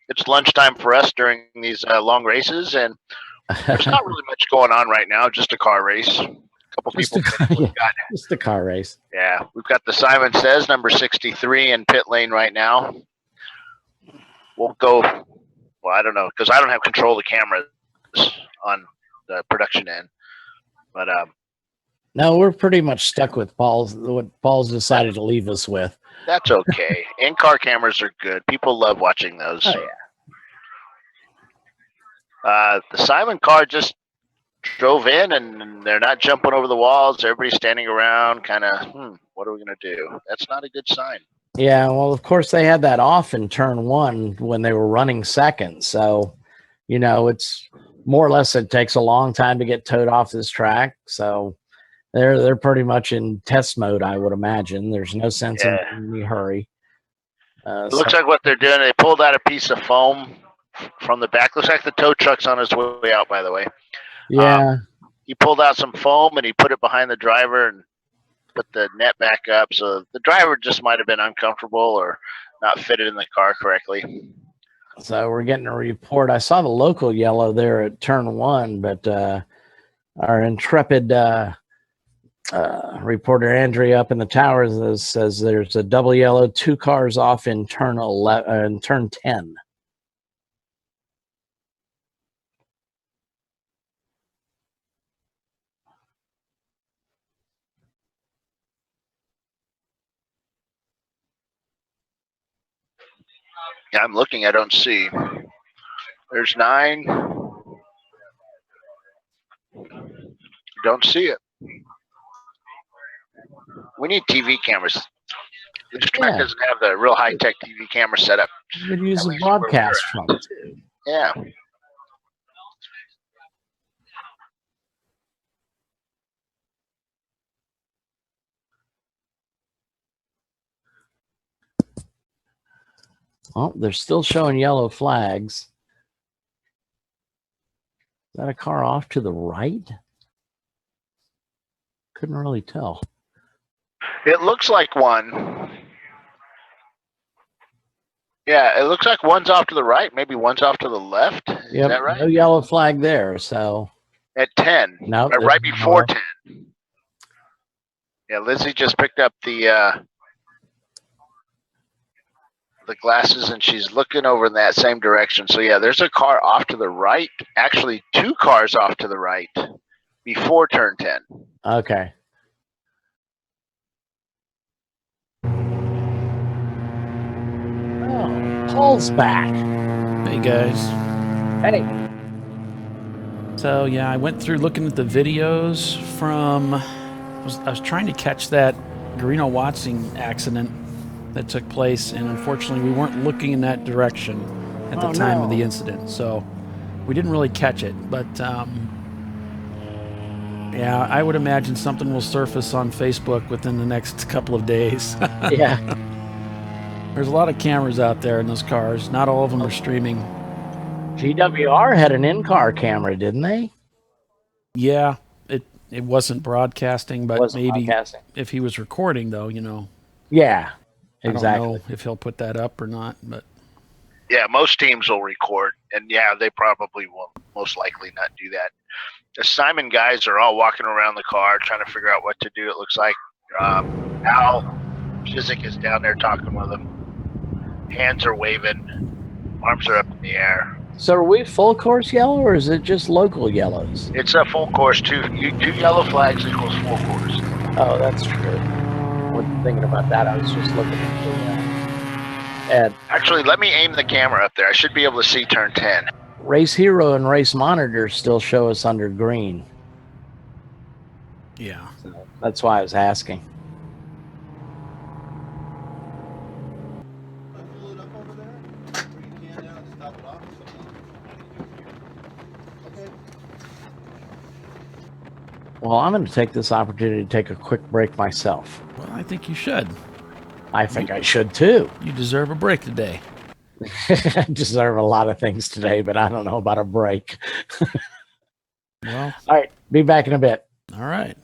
it's lunchtime for us during these long races, and there's not really much going on right now. Just a car race. A couple people. Just a car race. Yeah, we've got the Simon Says number 63 in pit lane right now. We'll go. Well, I don't know because I don't have control of the cameras on the production end, but no, we're pretty much stuck with what Paul's decided to leave us with. That's okay. In-car cameras are good. People love watching those. Oh, yeah. The Simon car just drove in, and they're not jumping over the walls. Everybody's standing around, kind of, what are we going to do? That's not a good sign. Yeah, well, of course, they had that off in turn 1 when they were running second. So, it's more or less it takes a long time to get towed off this track. So they're pretty much in test mode, I would imagine. There's no sense in any hurry. It looks like what they're doing, they pulled out a piece of foam from the back. Looks like the tow truck's on his way out, by the way. Yeah. He pulled out some foam and he put it behind the driver and put the net back up. So the driver just might have been uncomfortable or not fitted in the car correctly. So we're getting a report. I saw the local yellow there at turn 1, but our intrepid reporter Andrea up in the towers says there's a double yellow, 2 cars off in turn 11 and turn 10. Yeah, I'm looking. I don't see. There's 9. Don't see it. We need TV cameras. This track doesn't have the real high-tech TV camera setup. You could use a broadcast from it, too. Yeah. Oh, they're still showing yellow flags. Is that a car off to the right? Couldn't really tell. It looks like one. Yeah, it looks like one's off to the right. Maybe one's off to the left. Is that right? No yellow flag there. So at 10. No, right before 10. Yeah, Lizzie just picked up the glasses and she's looking over in that same direction. So yeah, there's a car off to the right. Actually, 2 cars off to the right before turn 10. Okay. Oh, Paul's back. Hey guys. Hey. So yeah, I went through looking at the videos from. I was trying to catch that Garino Watson accident that took place, and unfortunately we weren't looking in that direction at the time of the incident, so we didn't really catch it. But yeah, I would imagine something will surface on Facebook within the next couple of days. Yeah. There's a lot of cameras out there in those cars. Not all of them are streaming. GWR had an in-car camera, didn't they? Yeah, it wasn't broadcasting, but maybe if he was recording, though, you know. Yeah, exactly. I don't know if he'll put that up or not, but Yeah, most teams will record, and yeah, they probably will most likely not do that. The Simon guys are all walking around the car trying to figure out what to do, it looks like. Al Chiswick is down there talking with them. Hands are waving, arms are up in the air. So are we full course yellow, or is it just local yellows? It's a full course. Two yellow flags equals full course. Oh, that's true. I wasn't thinking about that. I was just looking at the ad. Actually, let me aim the camera up there. I should be able to see turn 10. Race Hero and Race Monitor still show us under green. Yeah. So that's why I was asking. Well, I'm going to take this opportunity to take a quick break myself. Well, I think you should. I think I should too. You deserve a break today. I deserve a lot of things today, but I don't know about a break. Well, all right, be back in a bit. All right.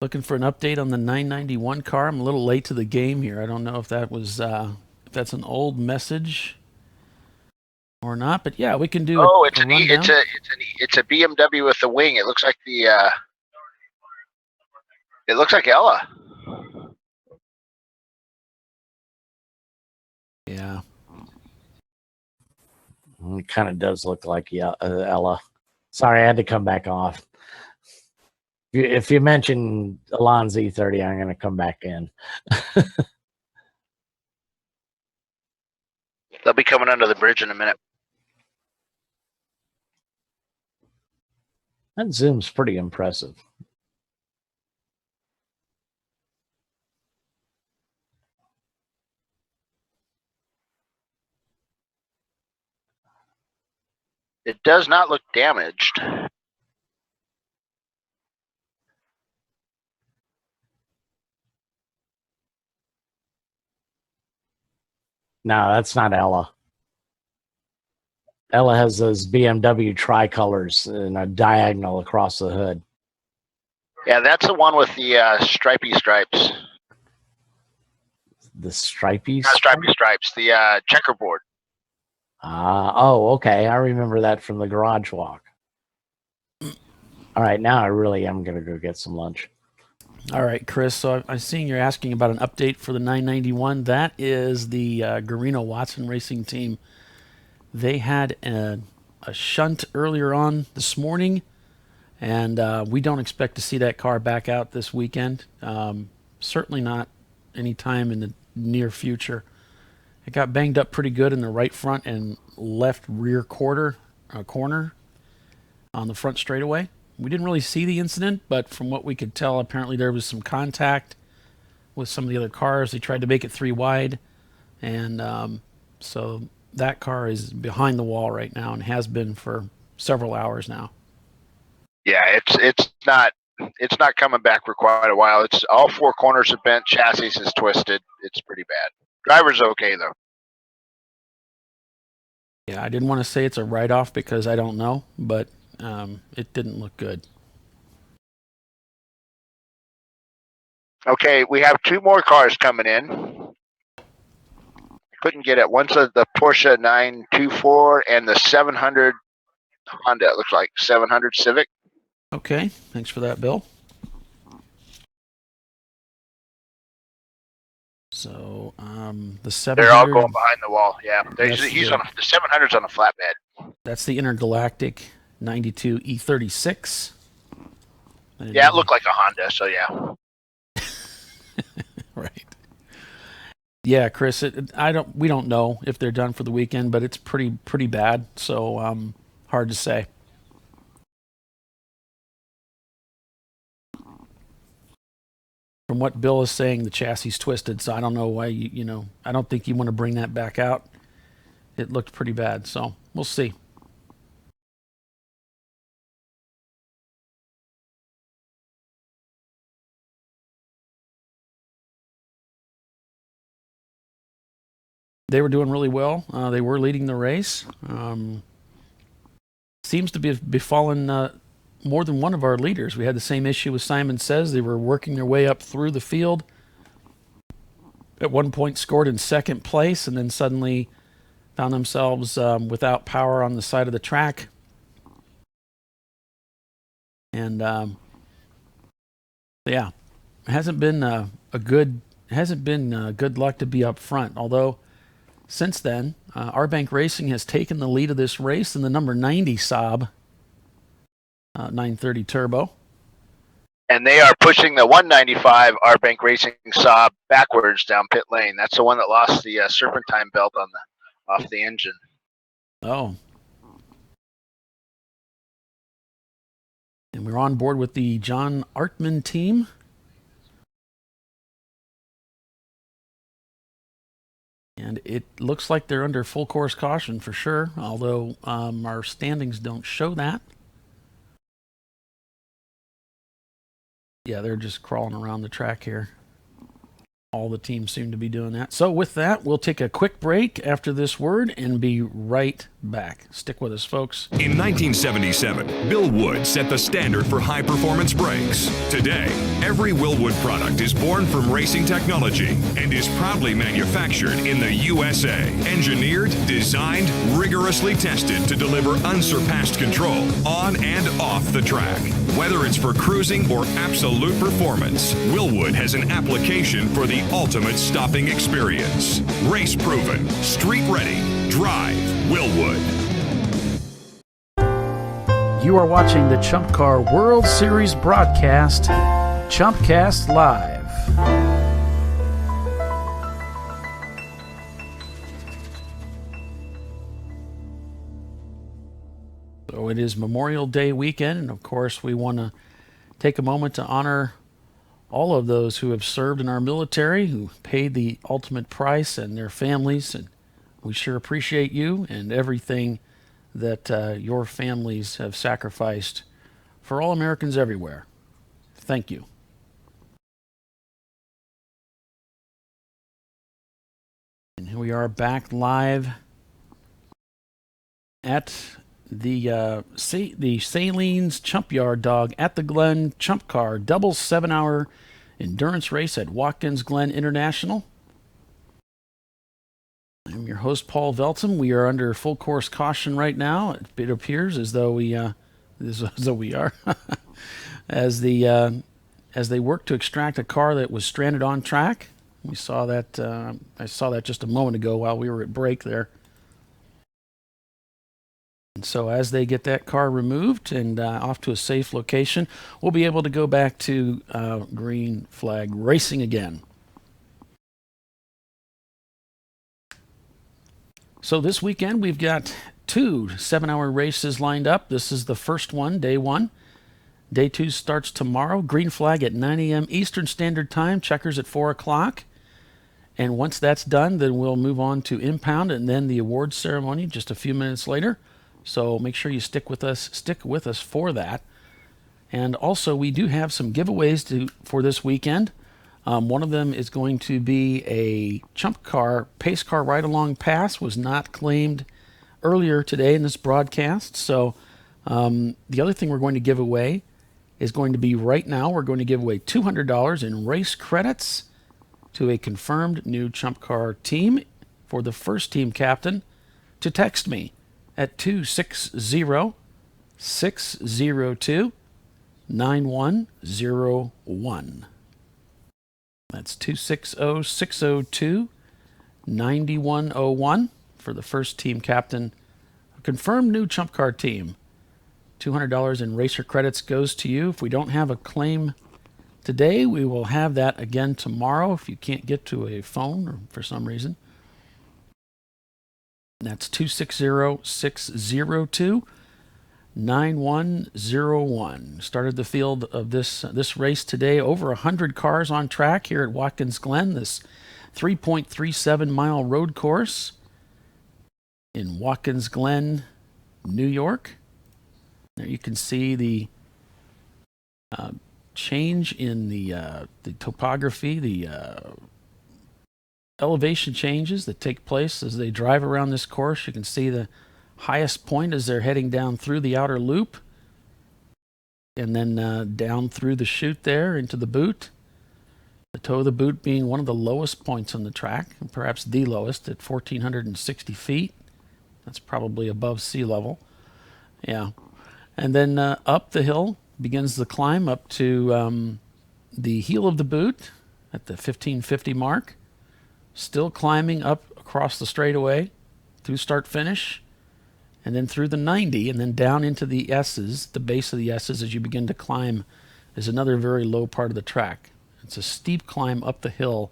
Looking for an update on the 991 car. I'm a little late to the game here. I don't know if that was if that's an old message or not, but yeah, we can do. It's a BMW with the wing. It looks like it looks like Ella. Yeah. It kind of does look like Ella. Sorry, I had to come back off. If you mention Elan Z30, I'm going to come back in. They'll be coming under the bridge in a minute. That zoom's pretty impressive. It does not look damaged. No, that's not Ella. Ella has those BMW tricolors in a diagonal across the hood. Yeah, that's the one with the stripy stripes. The stripy? Not stripy stripes, the checkerboard. Oh, okay. I remember that from the garage walk. All right, now I really am going to go get some lunch. All right, Chris. So I'm seeing you're asking about an update for the 991. That is the Garino Watson Racing team. They had a shunt earlier on this morning, and we don't expect to see that car back out this weekend. Certainly not any time in the near future. It got banged up pretty good in the right front and left rear corner on the front straightaway. We didn't really see the incident, but from what we could tell, apparently there was some contact with some of the other cars. They tried to make it 3 wide, and so that car is behind the wall right now and has been for several hours now. Yeah, it's not coming back for quite a while. It's all 4 corners are bent, chassis is twisted. It's pretty bad. Driver's okay though. Yeah, I didn't want to say it's a write-off because I don't know, but it didn't look good. Okay, we have 2 more cars coming in. Couldn't get it. One's the Porsche 924 and the 700 Honda. It looks like 700 Civic. Okay, thanks for that, Bill. So the 700. They're all going behind the wall. Yeah, he's on the 700's on a flatbed. That's the Intergalactic 92 E36. Yeah, it looked like a Honda. So yeah. Right. Yeah, Chris. We don't know if they're done for the weekend, but it's pretty bad. So hard to say. From what Bill is saying, the chassis is twisted, so I don't know why I don't think you want to bring that back out. It looked pretty bad, so we'll see. They were doing really well. They were leading the race. Seems to be befallen more than one of our leaders. We had the same issue with Simon Says. They were working their way up through the field. At one point scored in second place and then suddenly found themselves without power on the side of the track. And yeah, it hasn't been good luck to be up front. Although since then, KarGo Racing has taken the lead of this race in the number 90 Saab 930 Turbo. And they are pushing the 195 KarGo Racing Saab backwards down pit lane. That's the one that lost the serpentine belt off the engine. Oh. And we're on board with the John Artman team. And it looks like they're under full course caution for sure, although our standings don't show that. Yeah, they're just crawling around the track here. All the teams seem to be doing that. So with that, we'll take a quick break after this word and be right back. Stick with us, folks. In 1977, Bill Wood set the standard for high-performance brakes. Today, every Willwood product is born from racing technology and is proudly manufactured in the USA. Engineered, designed, rigorously tested to deliver unsurpassed control on and off the track. Whether it's for cruising or absolute performance, Willwood has an application for the ultimate stopping experience. Race proven, street ready. Drive Willwood. You are watching the ChumpCar World Series broadcast, ChumpCast Live. So it is Memorial Day weekend, and of course we want to take a moment to honor all of those who have served in our military, who paid the ultimate price, and their families. And we sure appreciate you and everything that your families have sacrificed for all Americans everywhere. Thank you. And here we are back live at the Sahlens Chumpyard Dog at the Glen ChumpCar double 7-hour endurance race at Watkins Glen International. I'm your host, Paul Velton. We are under full course caution right now. It appears as though we are as they work to extract a car that was stranded on track. We saw that. I saw that just a moment ago while we were at break there. And so as they get that car removed and off to a safe location, we'll be able to go back to green flag racing again. So this weekend we've got 2 7-hour races lined up. This is the first one, day 1. Day 2 starts tomorrow. Green flag at 9 a.m. Eastern Standard Time. Checkers at 4 o'clock. And once that's done, then we'll move on to impound and then the awards ceremony just a few minutes later. So make sure you stick with us for that. And also we do have some giveaways for this weekend. One of them is going to be a ChumpCar Pace Car Ride-Along Pass. Was not claimed earlier today in this broadcast. So the other thing we're going to give away is going to be right now. We're going to give away $200 in race credits to a confirmed new ChumpCar team for the first team captain to text me at 260-602-9101. That's 260-602-9101 for the first team captain. A confirmed new ChumpCar team. $200 in racer credits goes to you. If we don't have a claim today, we will have that again tomorrow if you can't get to a phone or for some reason. That's 260-602-9101. 9101. Started the field of this race today. Over 100 cars on track here at Watkins Glen, this 3.37 mile road course in Watkins Glen, New York. There you can see the change in the topography, the elevation changes that take place as they drive around this course. You can see the highest point as they're heading down through the outer loop and then down through the chute there into the boot. The toe of the boot being one of the lowest points on the track, and perhaps the lowest at 1,460 feet. That's probably above sea level. Yeah. And then up the hill begins the climb up to the heel of the boot at the 1,550 mark. Still climbing up across the straightaway through start finish, and then through the 90, and then down into the S's, the base of the S's as you begin to climb is another very low part of the track. It's a steep climb up the hill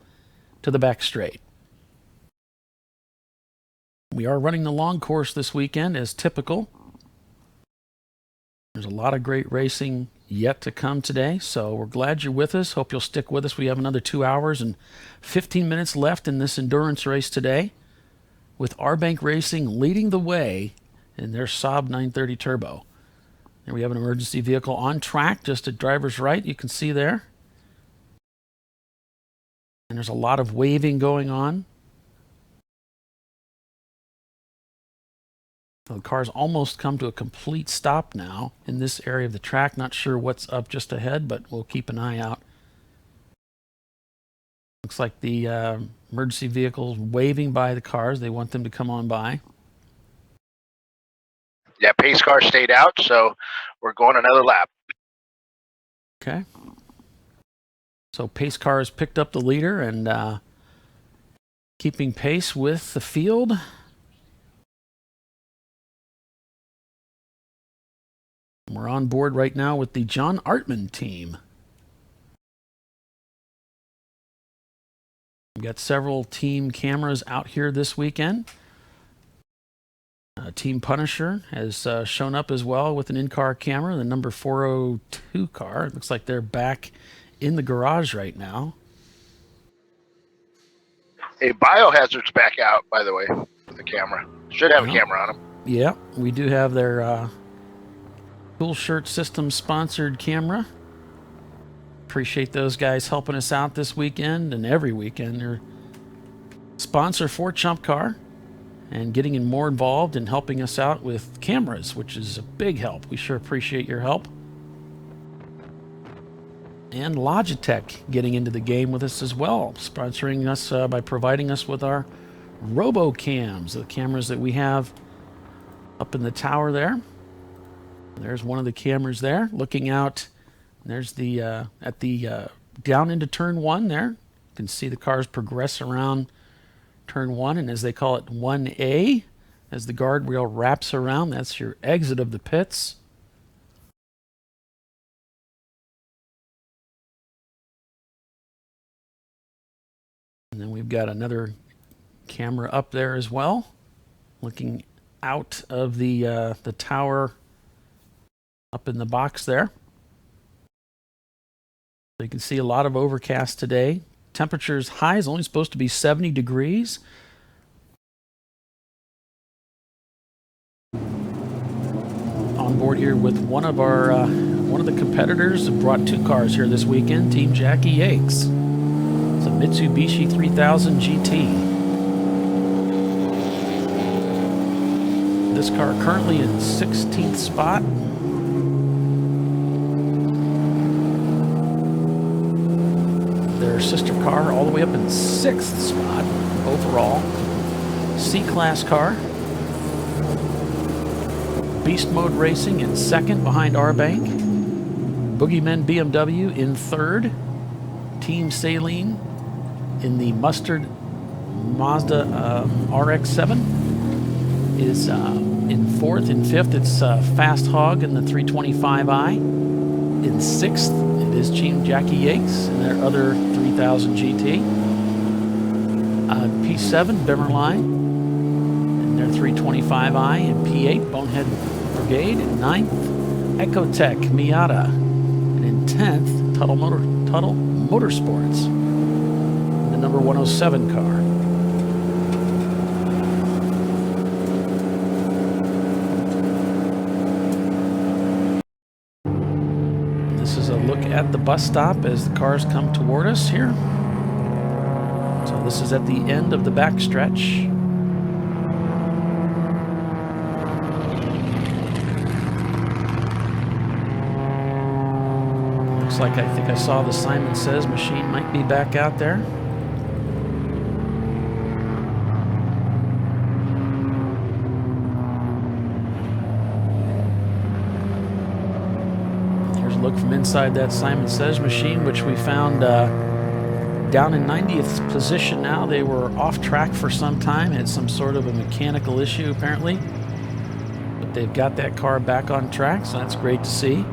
to the back straight. We are running the long course this weekend as typical. There's a lot of great racing yet to come today, so we're glad you're with us. Hope you'll stick with us. We have another 2 hours and 15 minutes left in this endurance race today, with RBank Racing leading the way in their Saab 930 Turbo. And we have an emergency vehicle on track just at driver's right, you can see there. And there's a lot of waving going on. The car's almost come to a complete stop now in this area of the track. Not sure what's up just ahead, but we'll keep an eye out. Looks like the emergency vehicle's waving by the cars. They want them to come on by. Yeah, pace car stayed out, so we're going another lap. Okay. So pace car has picked up the leader and keeping pace with the field. We're on board right now with the John Artman team. We've got several team cameras out here this weekend. Team Punisher has shown up as well with an in-car camera, the number 402 car. It looks like they're back in the garage right now. Hey, Biohazard's back out, by the way, with the camera. Should have a camera on them. Yeah, we do have their Cool Shirt System sponsored camera. Appreciate those guys helping us out this weekend and every weekend. They're sponsor for ChumpCar and getting more involved in helping us out with cameras, which is a big help. We sure appreciate your help. And Logitech getting into the game with us as well, sponsoring us by providing us with our RoboCams, the cameras that we have up in the tower there. There's one of the cameras there looking out. There's the at the down into turn 1 there. You can see the cars progress around turn 1, and as they call it, 1A, as the guardrail wraps around, that's your exit of the pits. And then we've got another camera up there as well, looking out of the tower up in the box there. So you can see a lot of overcast today. Temperatures high is only supposed to be 70 degrees. On board here with one of the competitors who brought 2 cars here this weekend, Team Jackie Yakes. It's a Mitsubishi 3000 GT. This car currently in 16th spot. Their sister car all the way up in 6th spot overall. C-Class car. Beast Mode Racing in 2nd behind RBank. Boogeymen BMW in 3rd. Team Sahlens in the Mustard Mazda RX-7 is in 4th. In 5th, it's Fast Hog in the 325i. In 6th, it is Team Jackie Yakes and their other 3000 GT. P7, Bimmerline. And in their 325i and P8 Bonehead Brigade. In 9th, Ecotech Miata. And in 10th, Tuttle Motorsports, the number 107 car. This is a look at the bus stop as the cars come toward us here. So this is at the end of the back stretch. Looks like I think I saw the Simon Says machine might be back out there. Here's a look from inside that Simon Says machine, which we found down in 90th position now. They were off track for some time, had some sort of a mechanical issue apparently. But they've got that car back on track, so that's great to see.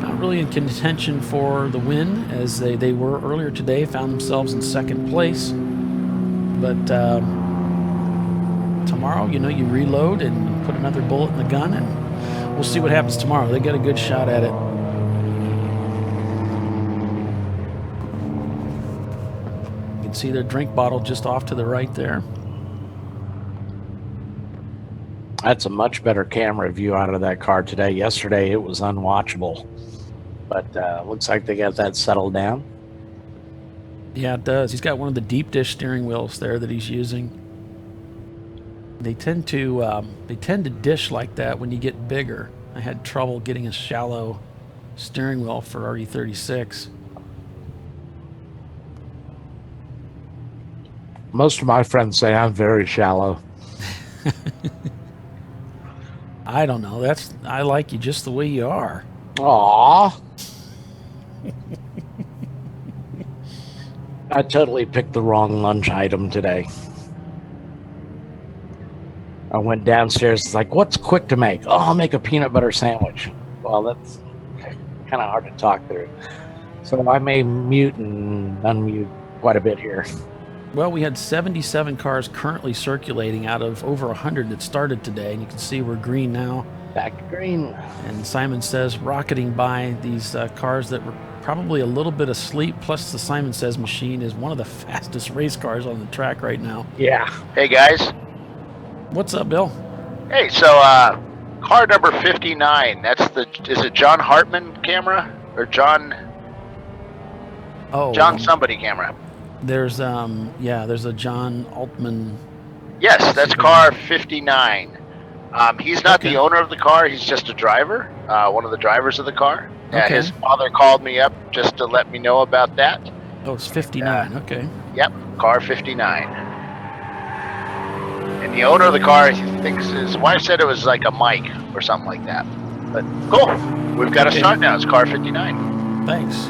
Not really in contention for the win as they were earlier today, found themselves in second place. But tomorrow, you know, you reload and put another bullet in the gun, and we'll see what happens tomorrow. They got a good shot at it. You can see their drink bottle just off to the right there. That's a much better camera view out of that car today. Yesterday, it was unwatchable. But looks like they got that settled down. Yeah, it does. He's got one of the deep dish steering wheels there that he's using. They tend to dish like that when you get bigger. I had trouble getting a shallow steering wheel for RE36. Most of my friends say I'm very shallow. I don't know. I like you just the way you are. Aww. I totally picked the wrong lunch item today. I went downstairs. It's like, what's quick to make? Oh, I'll make a peanut butter sandwich. Well, that's kind of hard to talk through. So I may mute and unmute quite a bit here. Well, we had 77 cars currently circulating out of over 100 that started today, and you can see we're green now. Back to green. And Simon Says rocketing by these cars that were probably a little bit asleep, plus the Simon Says machine is one of the fastest race cars on the track right now. Yeah. Hey, guys. What's up, Bill? Hey, so car number 59, is it John Hartman camera? Or John somebody camera? There's there's a John Altman. Yes, that's car 59. He's not the owner of the car, he's just a driver, one of the drivers of the car. Okay. His father called me up just to let me know about that. Oh, it's 59, okay. Yep, car 59. And the owner of the car, he thinks his wife said it was like a Mike or something like that. But cool, we've got to start now. It's car 59. Thanks.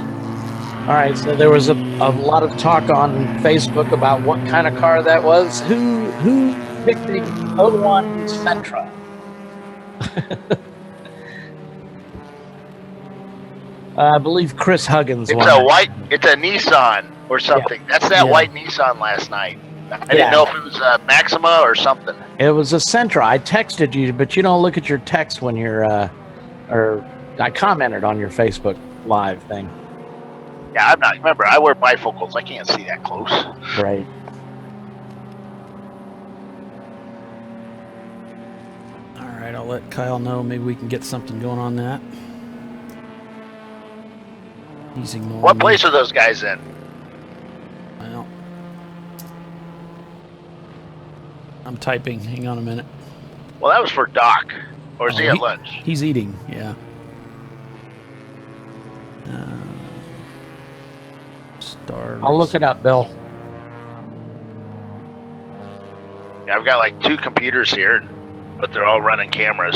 All right, so there was a lot of talk on Facebook about what kind of car that was. Who picked the 01 Sentra? I believe Chris Huggins. It's a Nissan or something. Yeah. That's that white Nissan last night. I didn't know if it was a Maxima or something. It was a Sentra. I texted you, but you don't look at your text when you're, or I commented on your Facebook Live thing. Yeah, I'm not. Remember, I wear bifocals. I can't see that close. Right. All right, I'll let Kyle know. Maybe we can get something going on that. He's ignoring What me. place are those guys in? Well, I'm typing. Hang on a minute. Well, that was for Doc. Or is he at lunch? He's eating, yeah. I'll look it up, Bill. Yeah, I've got like 2 computers here, but they're all running cameras.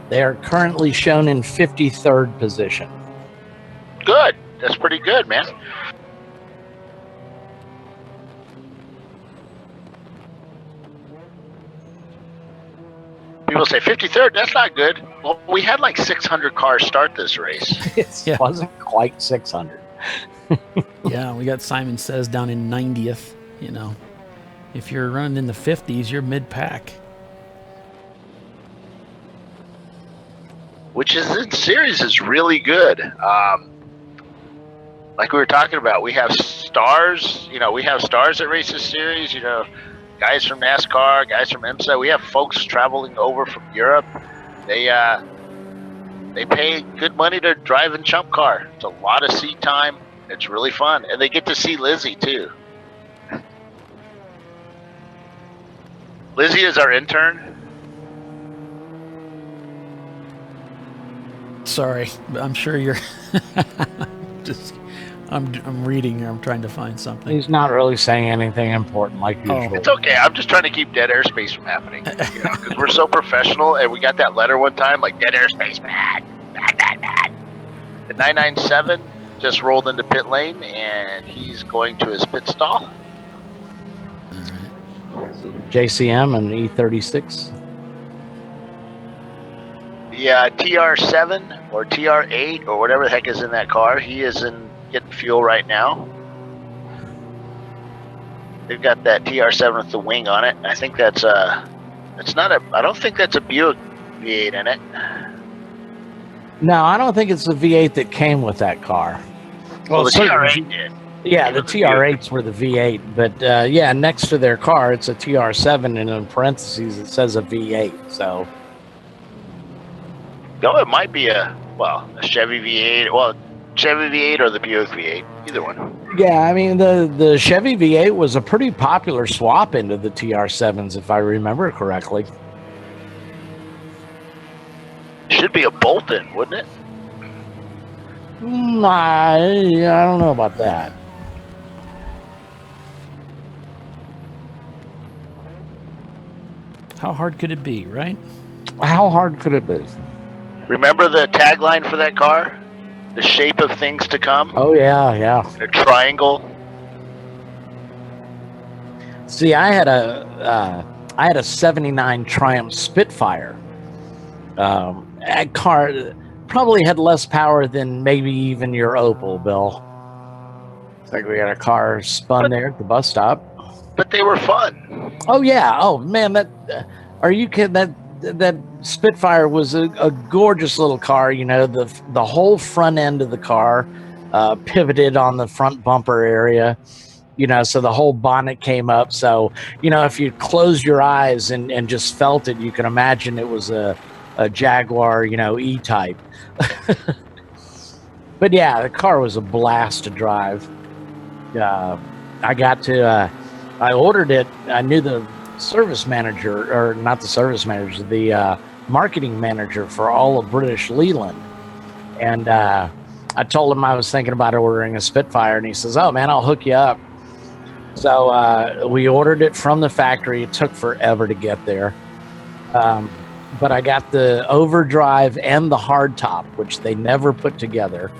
They are currently shown in 53rd position. Good. That's pretty good, man. People say 53rd. That's not good. Well, we had like 600 cars start this race. It wasn't quite 600. Yeah, we got Simon Says down in 90th. You know, if you're running in the 50s, you're mid-pack. Which is in series is really good. Like we were talking about, we have stars. You know, we have stars that race this series. You know, guys from NASCAR, guys from IMSA. We have folks traveling over from Europe. They pay good money to drive in ChumpCar. It's a lot of seat time. It's really fun, and they get to see Lizzie too. Lizzie is our intern. Sorry, I'm sure you're just. I'm reading here. I'm trying to find something. He's not really saying anything important like usual. It's okay. I'm just trying to keep dead airspace from happening. You know, because we're so professional, and we got that letter one time like dead airspace, bad. The 997 just rolled into pit lane, and he's going to his pit stall. JCM and E36. Yeah, TR7 or TR8 or whatever the heck is in that car. He is getting fuel right now. They've got that TR7 with the wing on it. I think that's it's not a. I don't think that's a Buick V8 in it. No, I don't think it's the V8 that came with that car. Well, the TR8 did. Yeah, the TR8s were the V8, but yeah, next to their car, it's a TR7, and in parentheses, it says a V8. So, no, it might be a Chevy V8. Well, Chevy V8 or the Buick V8, either one. Yeah, I mean the Chevy V8 was a pretty popular swap into the TR7s, if I remember correctly. Should be a bolt-in, wouldn't it? I don't know about that. How hard could it be, right? How hard could it be? Remember the tagline for that car? The shape of things to come? Oh, yeah. A triangle. See, I had a 79 Triumph Spitfire. That car probably had less power than maybe even your Opel, Bill. It's like we got a car spun there at the bus stop. But they were fun. Oh yeah. Oh man, are you kidding? That Spitfire was a gorgeous little car. You know, the whole front end of the car pivoted on the front bumper area. You know, so the whole bonnet came up. So, you know, if you closed your eyes and just felt it, you can imagine it was a Jaguar, you know, E-Type. But yeah, the car was a blast to drive. I ordered it. I knew the service manager, or not the service manager, the marketing manager for all of British Leland. And I told him I was thinking about ordering a Spitfire, and he says, "Oh man, I'll hook you up." So we ordered it from the factory. It took forever to get there. But I got the overdrive and the hardtop, which they never put together.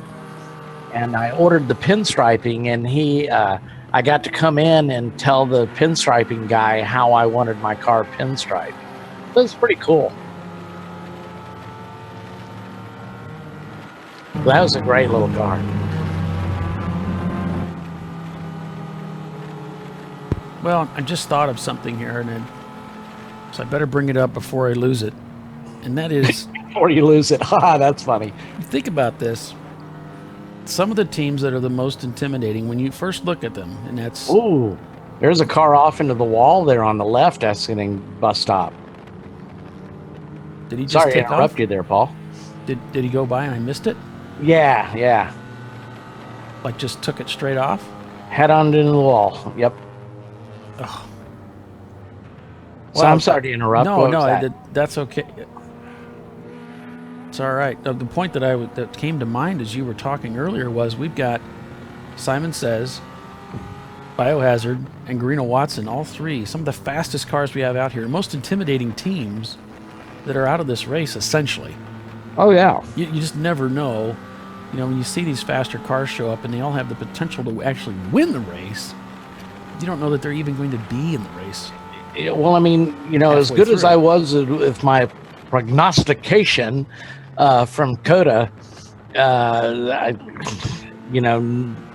And I ordered the pinstriping, and I got to come in and tell the pinstriping guy how I wanted my car pinstriped. It was pretty cool. That was a great little car. Well, I just thought of something here, so I better bring it up before I lose it. And that is... Before you lose it. Ha, that's funny. Think about this. Some of the teams that are the most intimidating when you first look at them, and that's... Ooh, there's a car off into the wall there on the left exiting bus stop. Did he just Sorry to take interrupt off? you there, Paul. Did he go by and I missed it? Yeah. Like just took it straight off? Head on into the wall. Yep. Oh. So I'm sorry to interrupt. That's okay. It's all right. The point that came to mind as you were talking earlier was we've got Simon Says, Biohazard, and Greeno Watson, all three, some of the fastest cars we have out here, most intimidating teams that are out of this race, essentially. Oh, yeah. You just never know. You know, when you see these faster cars show up and they all have the potential to actually win the race, you don't know that they're even going to be in the race. Well, I mean, you know, as good as I was with my prognostication from Coda,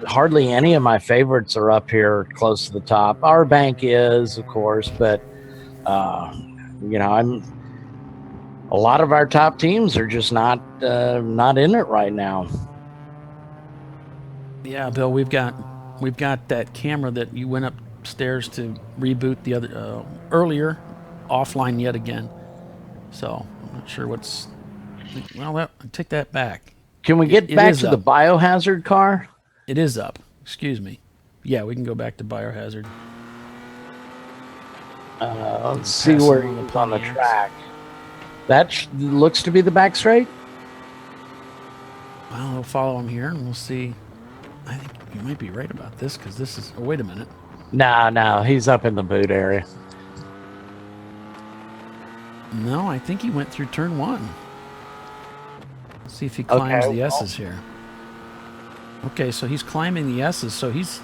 hardly any of my favorites are up here close to the top. Our bank is, of course, but a lot of our top teams are just not in it right now. Yeah, Bill, we've got that camera that you went upstairs to reboot the other earlier, offline yet again. So I'm not sure what's. Well, take that back. Can we get back to the biohazard car? It is up. Excuse me. Yeah, we can go back to biohazard. Let's see where he's on the track. That looks to be the back straight. Well, we'll follow him here, and we'll see. I think you might be right about this, because this is... Oh, wait a minute. No, he's up in the boot area. No, I think he went through turn 1. Let's see if he climbs the S's here. Okay, so he's climbing the S's, so he's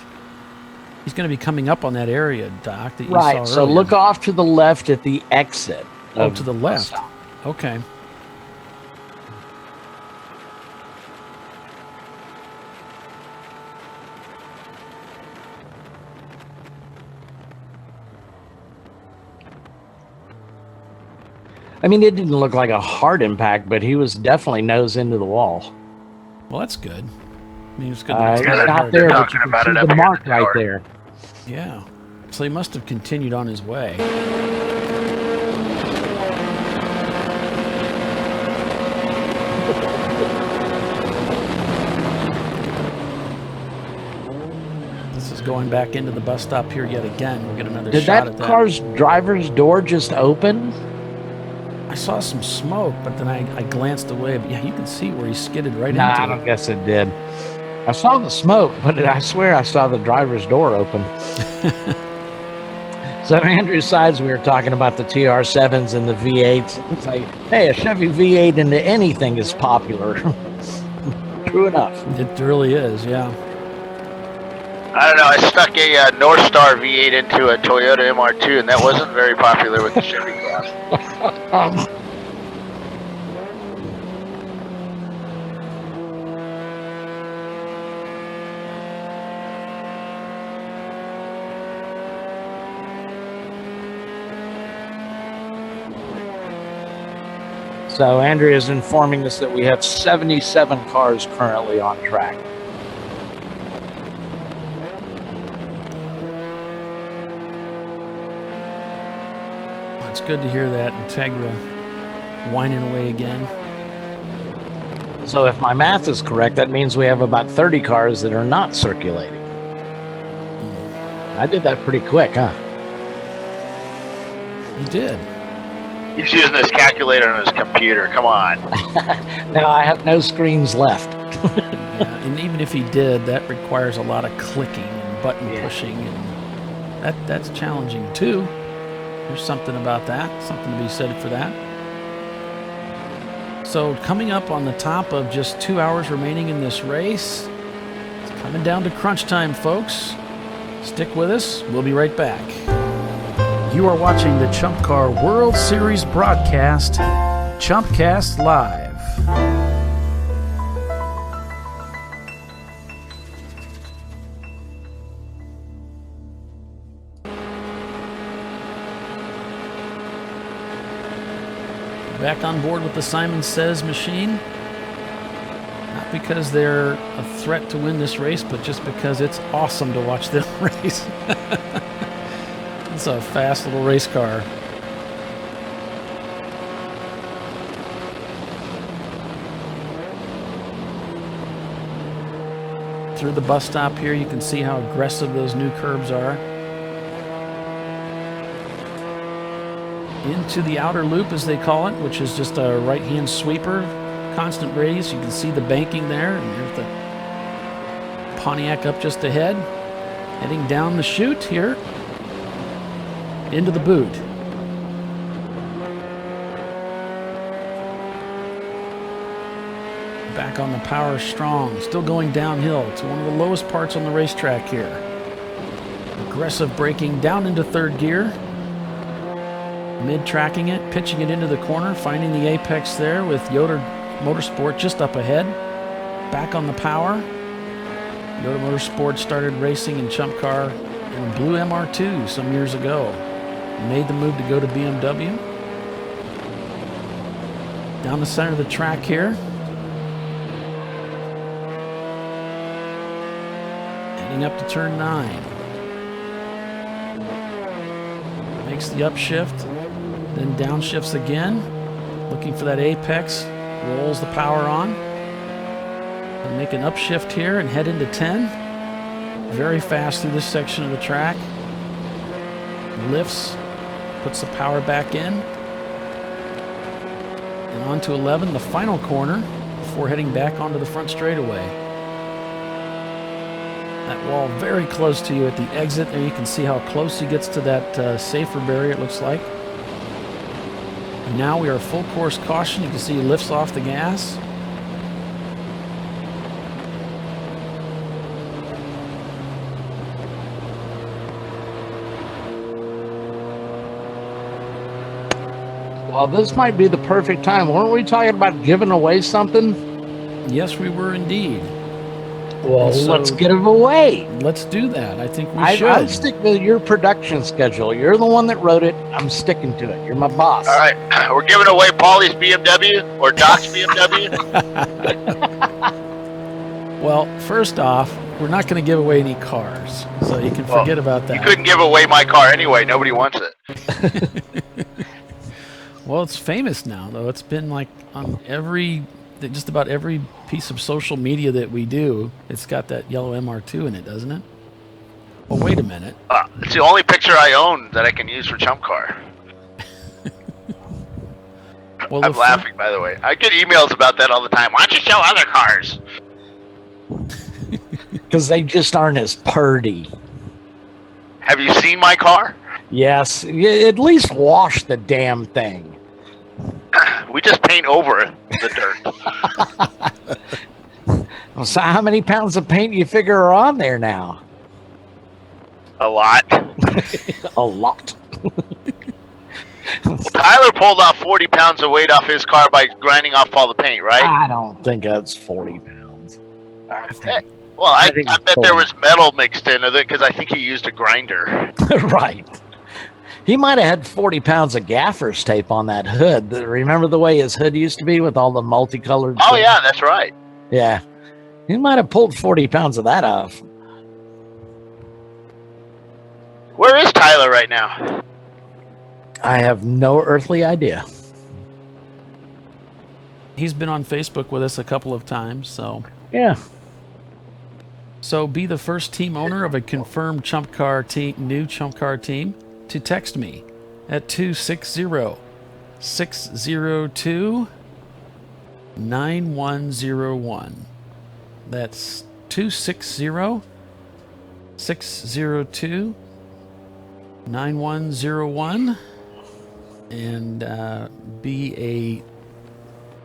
going to be coming up on that area, Doc, that you saw earlier. So look off to the left at the exit. Oh, to the left. Okay. I mean, it didn't look like a hard impact, but he was definitely nose into the wall. Well, that's good. I mean, it's good. He's not there, but you can see the mark right there. Yeah. So he must have continued on his way. This is going back into the bus stop here yet again. We'll get another shot at that. Did that car's driver's door just open? I saw some smoke, but then I glanced away. But yeah, you can see where he skidded right into it. I don't guess it did. I saw the smoke, but I swear I saw the driver's door open. So Andrew Sides, we were talking about the TR7s and the V8s. It's like, hey, a Chevy V8 into anything is popular. True enough. It really is, yeah. I don't know. I stuck a North Star V8 into a Toyota MR2, and that wasn't very popular with the Chevy class. So Andrea is informing us that we have 77 cars currently on track. It's good to hear that Integra whining away again. So if my math is correct, that means we have about 30 cars that are not circulating. I did that pretty quick, huh? You did. He's using his calculator on his computer. Come on. No, I have no screens left. Yeah, and even if he did, that requires a lot of clicking and button pushing, and that's challenging too. There's something about that, something to be said for that. So coming up on the top of just 2 hours remaining in this race, it's coming down to crunch time, folks. Stick with us. We'll be right back. You are watching the ChumpCar World Series broadcast, ChumpCast Live. Back on board with the Simon Says machine. Not because they're a threat to win this race, but just because it's awesome to watch them race. It's a fast little race car. Through the bus stop here, you can see how aggressive those new curbs are. Into the outer loop, as they call it, which is just a right-hand sweeper, constant radius. You can see the banking there, and there's the Pontiac up just ahead. Heading down the chute here, into the boot. Back on the power strong, still going downhill. It's one of the lowest parts on the racetrack here. Aggressive braking down into third gear. mid-tracking it, pitching it into the corner, finding the apex there with Yoder Motorsport just up ahead. Back on the power. Yoder Motorsport started racing in ChumpCar in a blue MR2 some years ago. Made the move to go to BMW. Down the center of the track here. Heading up to turn 9. Makes the upshift, then downshifts again. Looking for that apex. Rolls the power on. And make an upshift here and head into 10. Very fast through this section of the track. Lifts, puts the power back in. And on to 11, the final corner, before heading back onto the front straightaway. That wall very close to you at the exit. There you can see how close he gets to that safer barrier, it looks like. And now we are full course caution. You can see he lifts off the gas. Well, this might be the perfect time. Weren't we talking about giving away something? Yes, we were indeed. Well, So, let's get it away. Let's do that. I think we should. I stick to your production schedule. You're the one that wrote it. I'm sticking to it. You're my boss. All right, we're giving away Paulie's BMW or Doc's BMW. Well, first off, we're not going to give away any cars, so you can forget about that. You couldn't give away my car anyway. Nobody wants it. Well, it's famous now, though. It's been like on just about every piece of social media that we do. It's got that yellow MR2 in it, doesn't it? Well, wait a minute. It's the only picture I own that I can use for ChumpCar. Well, I'm laughing, by the way. I get emails about that all the time. Why don't you show other cars? Because they just aren't as purdy. Have you seen my car? Yes. At least wash the damn thing. We just paint over the dirt. So how many pounds of paint you figure are on there now? A lot. A lot. Tyler pulled off 40 pounds of weight off his car by grinding off all the paint, right? I don't think that's 40 pounds. Well, I bet there was metal mixed into it because I think he used a grinder. Right. He might have had 40 pounds of gaffer's tape on that hood. Remember the way his hood used to be with all the multicolored? Oh, yeah, that's right. Yeah. He might have pulled 40 pounds of that off. Where is Tyler right now? I have no earthly idea. He's been on Facebook with us a couple of times, so. Yeah. So be the first team owner of a confirmed ChumpCar team, new ChumpCar team, to text me at 260-602-9101. That's 260-602-9101, and be a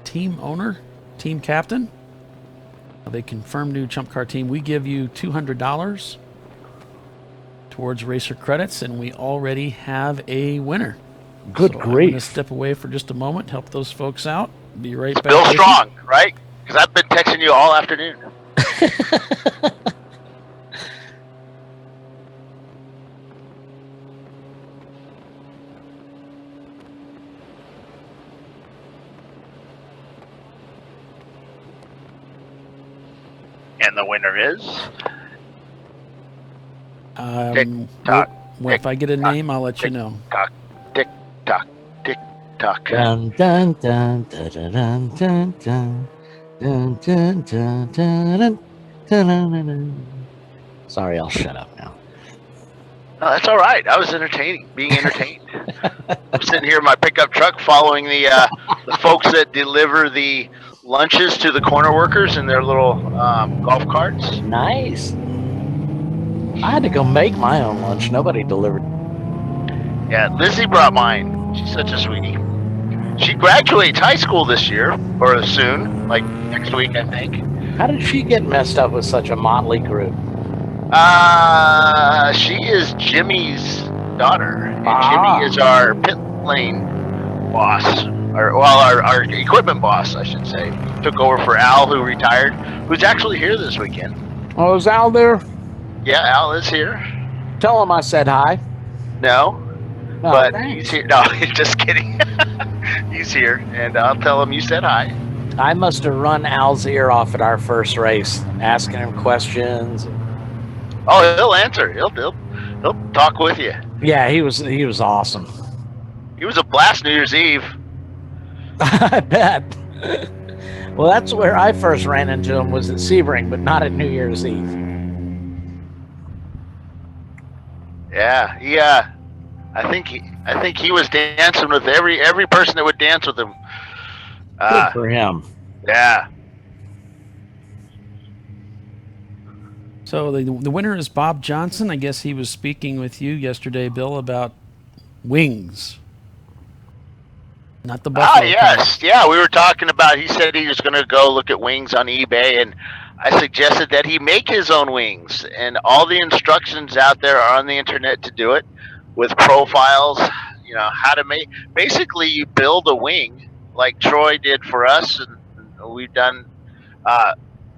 team owner, team captain of a confirmed new ChumpCar team. We give you $200 towards racer credits, and we already have a winner. Good so grief. I'm going to step away for just a moment, help those folks out. Be right back. Bill Strong, right? Because I've been texting you all afternoon. And the winner is... if I get a name, I'll let you know. Tick tock, tick tock. Dun dun dun dun dun dun dun dun dun dun dun dun. Sorry, I'll shut up now. No, that's all right. I was being entertained. I'm sitting here in my pickup truck following the folks that deliver the lunches to the corner workers in their little golf carts. Nice. I had to go make my own lunch. Nobody delivered. Yeah, Lizzie brought mine. She's such a sweetie. She graduates high school this year, or soon, like next week, I think. How did she get messed up with such a motley group? She is Jimmy's daughter. And Jimmy is our pit lane boss, or well, our equipment boss, I should say, took over for Al, who retired, who's actually here this weekend. Oh, is Al there? Yeah, Al is here. Tell him I said hi. No, Oh, but thanks. he's here. No, just kidding. He's here, and I'll tell him you said hi. I must have run Al's ear off at our first race, asking him questions. Oh, he'll answer. He'll talk with you. Yeah, he was awesome. He was a blast New Year's Eve. I bet. Well, that's where I first ran into him, was at Sebring, but not at New Year's Eve. Yeah, I think he was dancing with every person that would dance with him. Good for him. Yeah. So the winner is Bob Johnson. I guess he was speaking with you yesterday, Bill, about wings. Not the Buffalo. Yes. Yeah, we were talking about, he said he was going to go look at wings on eBay, and I suggested that he make his own wings, and all the instructions out there are on the internet to do it, with profiles, how to make. Basically, you build a wing like Troy did for us, and we've done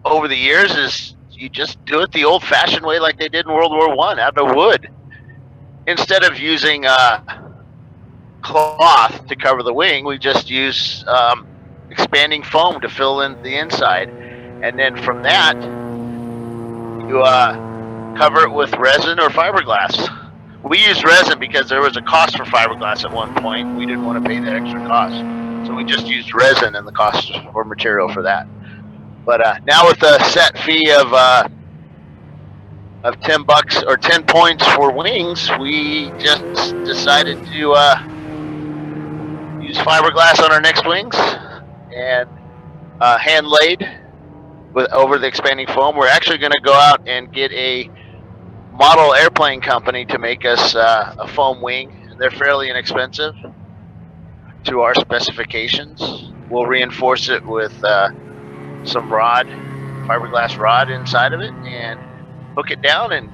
over the years, is you just do it the old-fashioned way like they did in World War I, out of wood. Instead of using cloth to cover the wing, we just use expanding foam to fill in the inside, and then from that you cover it with resin or fiberglass. We used resin because there was a cost for fiberglass at one point. We didn't want to pay the extra cost, so we just used resin and the cost for material for that. But now with a set fee of $10 or 10 points for wings, we just decided to use fiberglass on our next wings and hand laid over the expanding foam. We're actually going to go out and get a model airplane company to make us a foam wing. They're fairly inexpensive to our specifications. We'll reinforce it with some fiberglass rod inside of it, and hook it down, and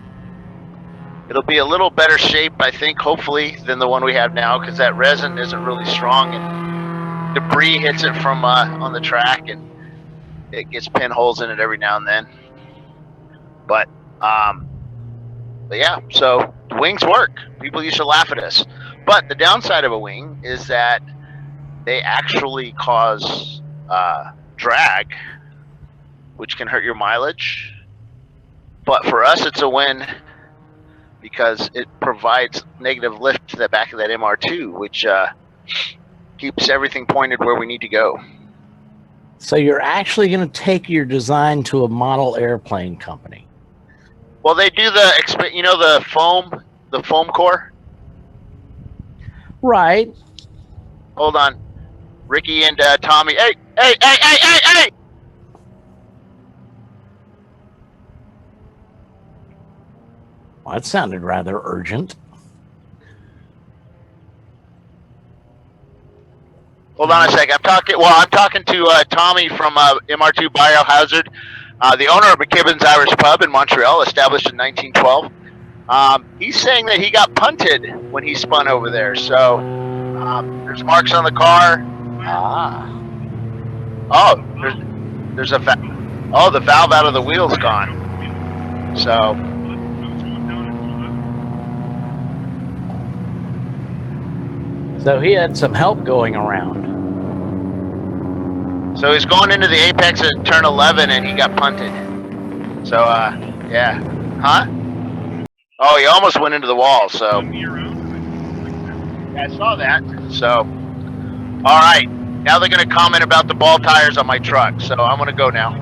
it'll be a little better shape, I think, hopefully, than the one we have now, because that resin isn't really strong, and debris hits it from on the track, and it gets pinholes in it every now and then. But yeah, so the wings work. People used to laugh at us, but the downside of a wing is that they actually cause drag, which can hurt your mileage. But for us, it's a win because it provides negative lift to the back of that MR2, which keeps everything pointed where we need to go. So you're actually going to take your design to a model airplane company? Well, they do the foam core. Right. Hold on, Ricky and Tommy. Hey! Well, that sounded rather urgent. Hold on a second. I'm talking to Tommy from MR2 Biohazard, the owner of McKibben's Irish Pub in Montreal, established in 1912. He's saying that he got punted when he spun over there. So there's marks on the car. Oh, there's the valve out of the wheel's gone. So. So he had some help going around. So he's going into the apex at turn 11, and he got punted. So, yeah. Huh? Oh, he almost went into the wall, so. Yeah, I saw that. So, all right. Now they're going to comment about the ball tires on my truck, so I'm going to go now.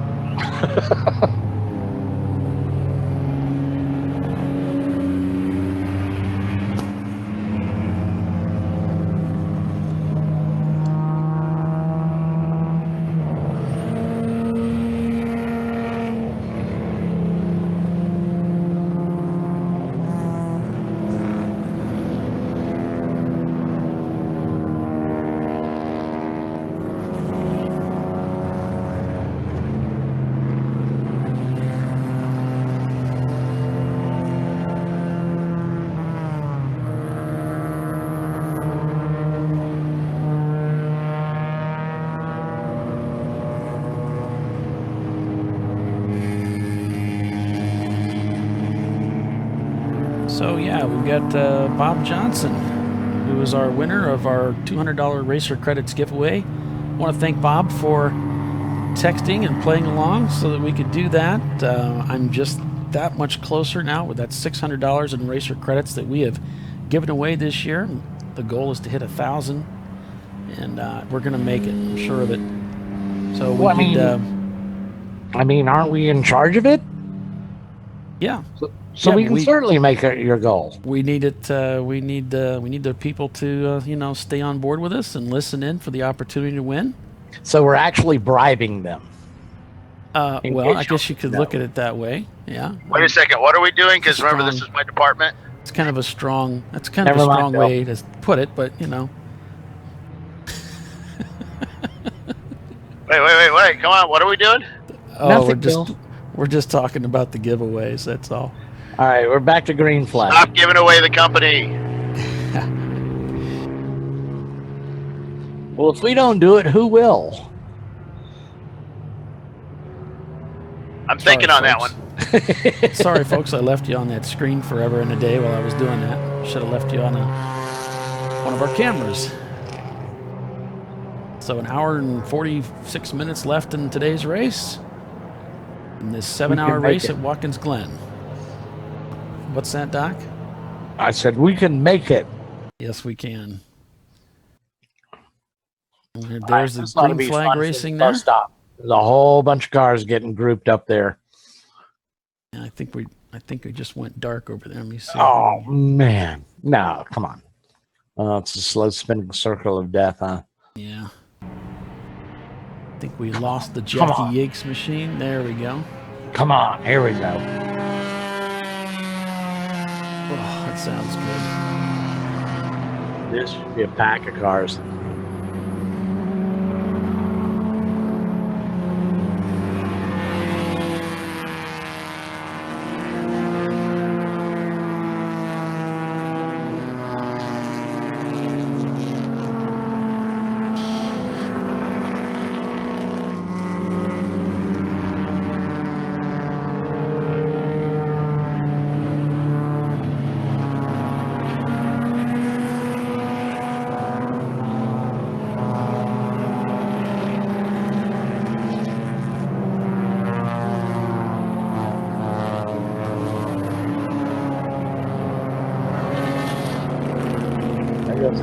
So yeah, we've got Bob Johnson, who is our winner of our $200 Racer Credits giveaway. I want to thank Bob for texting and playing along so that we could do that. I'm just that much closer now with that $600 in Racer Credits that we have given away this year. The goal is to hit 1,000, and we're going to make it. I'm sure of it. So we I mean, aren't we in charge of it? Yeah. So we can certainly make it your goal. We need it. We need the people to stay on board with us and listen in for the opportunity to win. So we're actually bribing them. Well, I guess you could look at it that way. Yeah. Wait a second. What are we doing? Because remember, this is my department. It's kind of a strong. That's kind of a strong way to put it, but Wait. Come on. What are we doing? Oh, we're just talking about the giveaways. That's all. All right, we're back to green flag. Stop giving away the company. Well, if we don't do it, who will? I'm thinking on that one. Sorry, folks, I left you on that screen forever and a day while I was doing that. Should have left you on one of our cameras. So an hour and 46 minutes left in today's race. In this 7-hour race at Watkins Glen. What's that, Doc? I said we can make it. Yes, we can. There's the green flag racing there. Stop. There's a whole bunch of cars getting grouped up there. Yeah, I think we just went dark over there. Let me see. Oh man, no, come on. Oh, it's a slow spinning circle of death, huh? Yeah. I think we lost the Jackie Yates machine. There we go. Come on, here we go. Oh, that sounds good. This should be a pack of cars.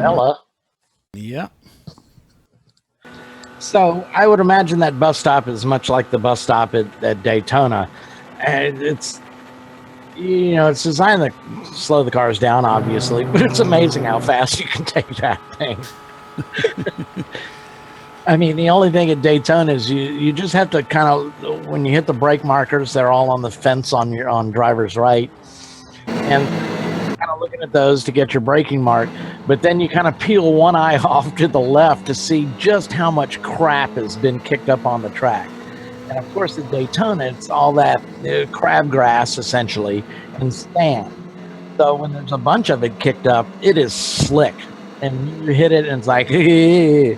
Ella. Yeah. So I would imagine that bus stop is much like the bus stop at Daytona. And it's designed to slow the cars down, obviously, but it's amazing how fast you can take that thing. I mean, the only thing at Daytona is you just have to kind of, when you hit the brake markers, they're all on the fence on driver's right. And kind of looking at those to get your braking mark, but then you kind of peel one eye off to the left to see just how much crap has been kicked up on the track. And of course at Daytona, it's all that crabgrass essentially and sand. So when there's a bunch of it kicked up, it is slick. And you hit it and it's like, you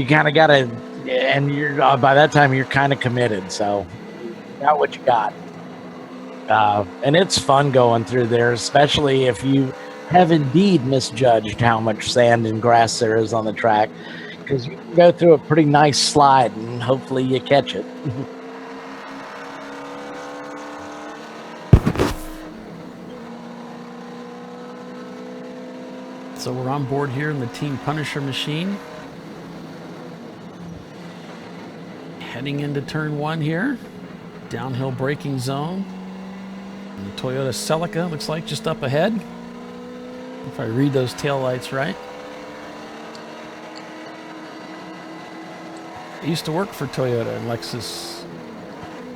kind of got to, and you're by that time you're kind of committed. So you got what you got. And it's fun going through there, especially if you have indeed misjudged how much sand and grass there is on the track, because you can go through a pretty nice slide and hopefully you catch it. So we're on board here in the Team Punisher machine. Heading into turn 1 here. Downhill braking zone. And the Toyota Celica looks like just up ahead. If I read those taillights right. I used to work for Toyota and Lexus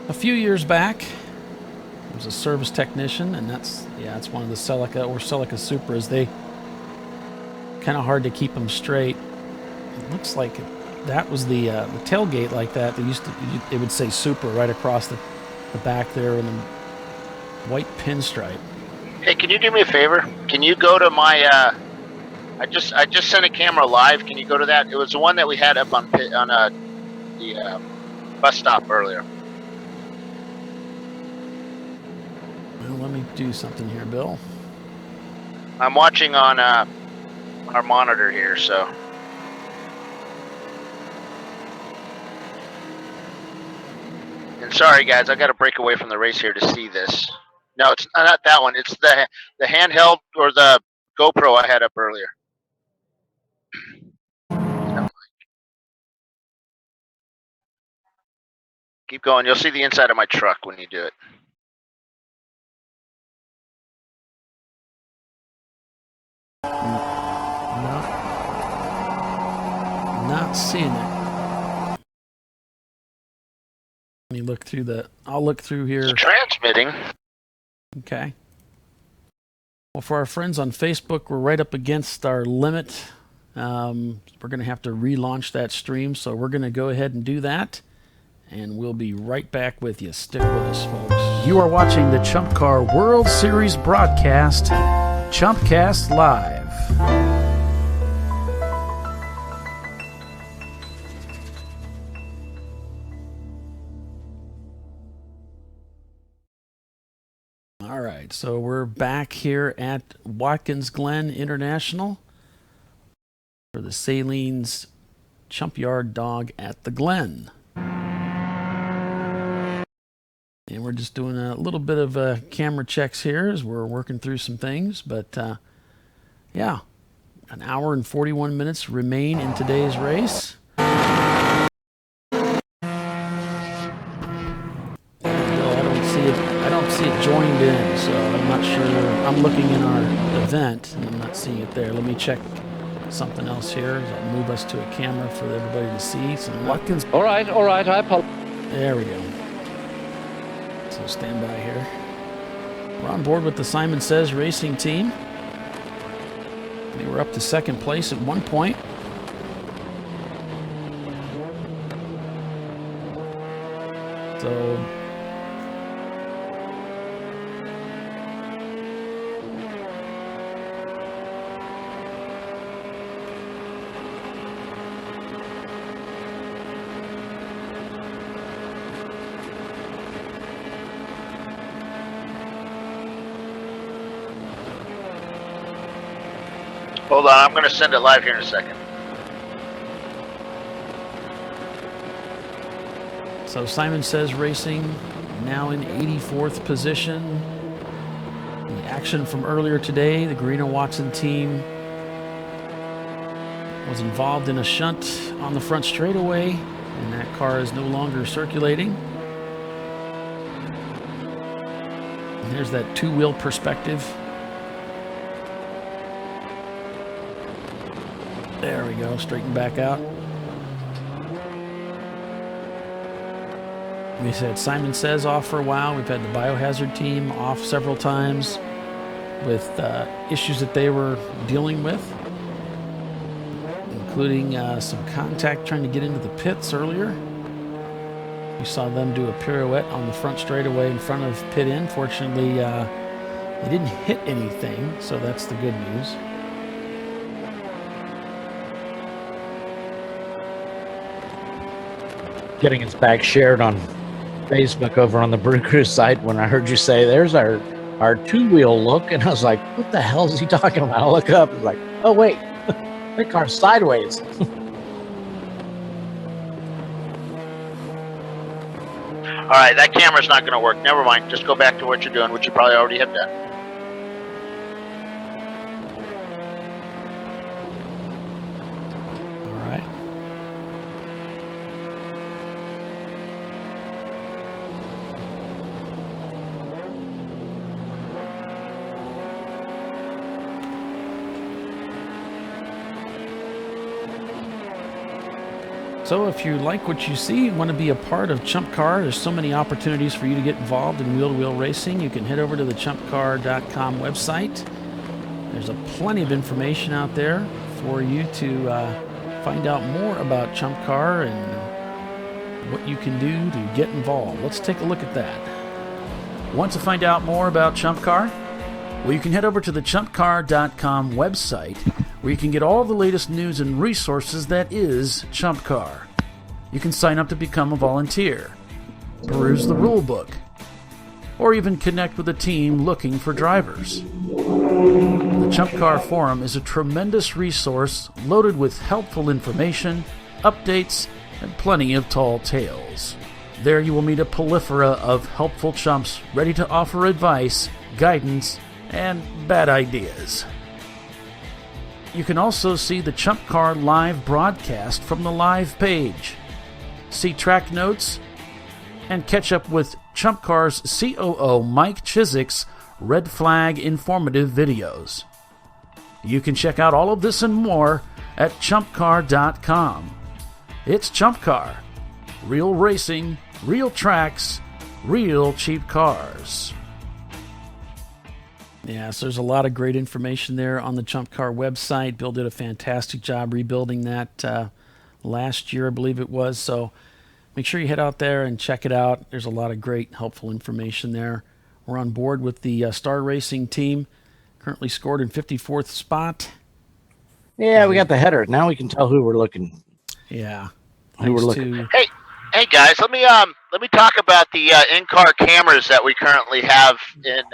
a few years back. I was a service technician, and that's one of the Celica or Celica Supras. They kind of hard to keep them straight. It looks like that was the tailgate like that. They would say Supra right across the back there in the white pinstripe. Hey, can you do me a favor? Can you go to my? I just sent a camera live. Can you go to that? It was the one that we had up on the bus stop earlier. Well, let me do something here, Bill. I'm watching on our monitor here, so. And sorry, guys, I got to break away from the race here to see this. No, it's not that one. It's the handheld or the GoPro I had up earlier. Keep going. You'll see the inside of my truck when you do it. Not seeing it. Let me look through I'll look through here. It's transmitting. Okay. Well, for our friends on Facebook, we're right up against our limit. We're going to have to relaunch that stream, so we're going to go ahead and do that. And we'll be right back with you. Stick with us, folks. You are watching the ChumpCar World Series broadcast, ChumpCast Live. All right, so we're back here at Watkins Glen International for the Sahlens Chumpyard Dog at the Glen. And we're just doing a little bit of camera checks here as we're working through some things. But, yeah, an hour and 41 minutes remain in today's race. I don't see it joined in, so I'm not sure. I'm looking in our event, and I'm not seeing it there. Let me check something else here. I'll move us to a camera for everybody to see. So Watkins. All right, I apologize. There we go. So stand by here. We're on board with the Simon Says Racing team. They were up to second place at one point. So hold on, I'm going to send it live here in a second. So Simon Says Racing now in 84th position. The action from earlier today, the Greeno Watson team was involved in a shunt on the front straightaway, and that car is no longer circulating. And there's that two-wheel perspective. There we go, straighten back out. We said Simon Says off for a while. We've had the Biohazard team off several times with issues that they were dealing with, including some contact trying to get into the pits earlier. We saw them do a pirouette on the front straightaway in front of pit in. Fortunately, they didn't hit anything, so that's the good news. Getting us back shared on Facebook over on the Brew Crew site when I heard you say there's our two-wheel look, and I was like, what the hell is he talking about? I look up, it's like, oh wait, that car's sideways. All right, that camera's not going to work. Never mind. Just go back to what you're doing, which you probably already have done. All right. So if you like what you see, want to be a part of ChumpCar, there's so many opportunities for you to get involved in wheel-to-wheel racing. You can head over to the ChumpCar.com website. There's plenty of information out there for you to find out more about ChumpCar and what you can do to get involved. Let's take a look at that. Want to find out more about ChumpCar? Well, you can head over to the ChumpCar.com website, where you can get all the latest news and resources that is ChumpCar. You can sign up to become a volunteer, peruse the rule book, or even connect with a team looking for drivers. The ChumpCar forum is a tremendous resource loaded with helpful information, updates, and plenty of tall tales. There you will meet a proliferation of helpful chumps ready to offer advice, guidance, and bad ideas. You can also see the ChumpCar live broadcast from the live page, see track notes, and catch up with ChumpCar's COO Mike Chiswick's Red Flag informative videos. You can check out all of this and more at ChumpCar.com. It's ChumpCar. Real racing, real tracks, real cheap cars. Yeah, so there's a lot of great information there on the ChumpCar website. Bill did a fantastic job rebuilding that last year, I believe it was. So make sure you head out there and check it out. There's a lot of great, helpful information there. We're on board with the Star Racing team, currently scored in 54th spot. Yeah, we got the header. Now we can tell who we're looking. Yeah. Who we're looking. Hey guys, let me talk about the in-car cameras that we currently have in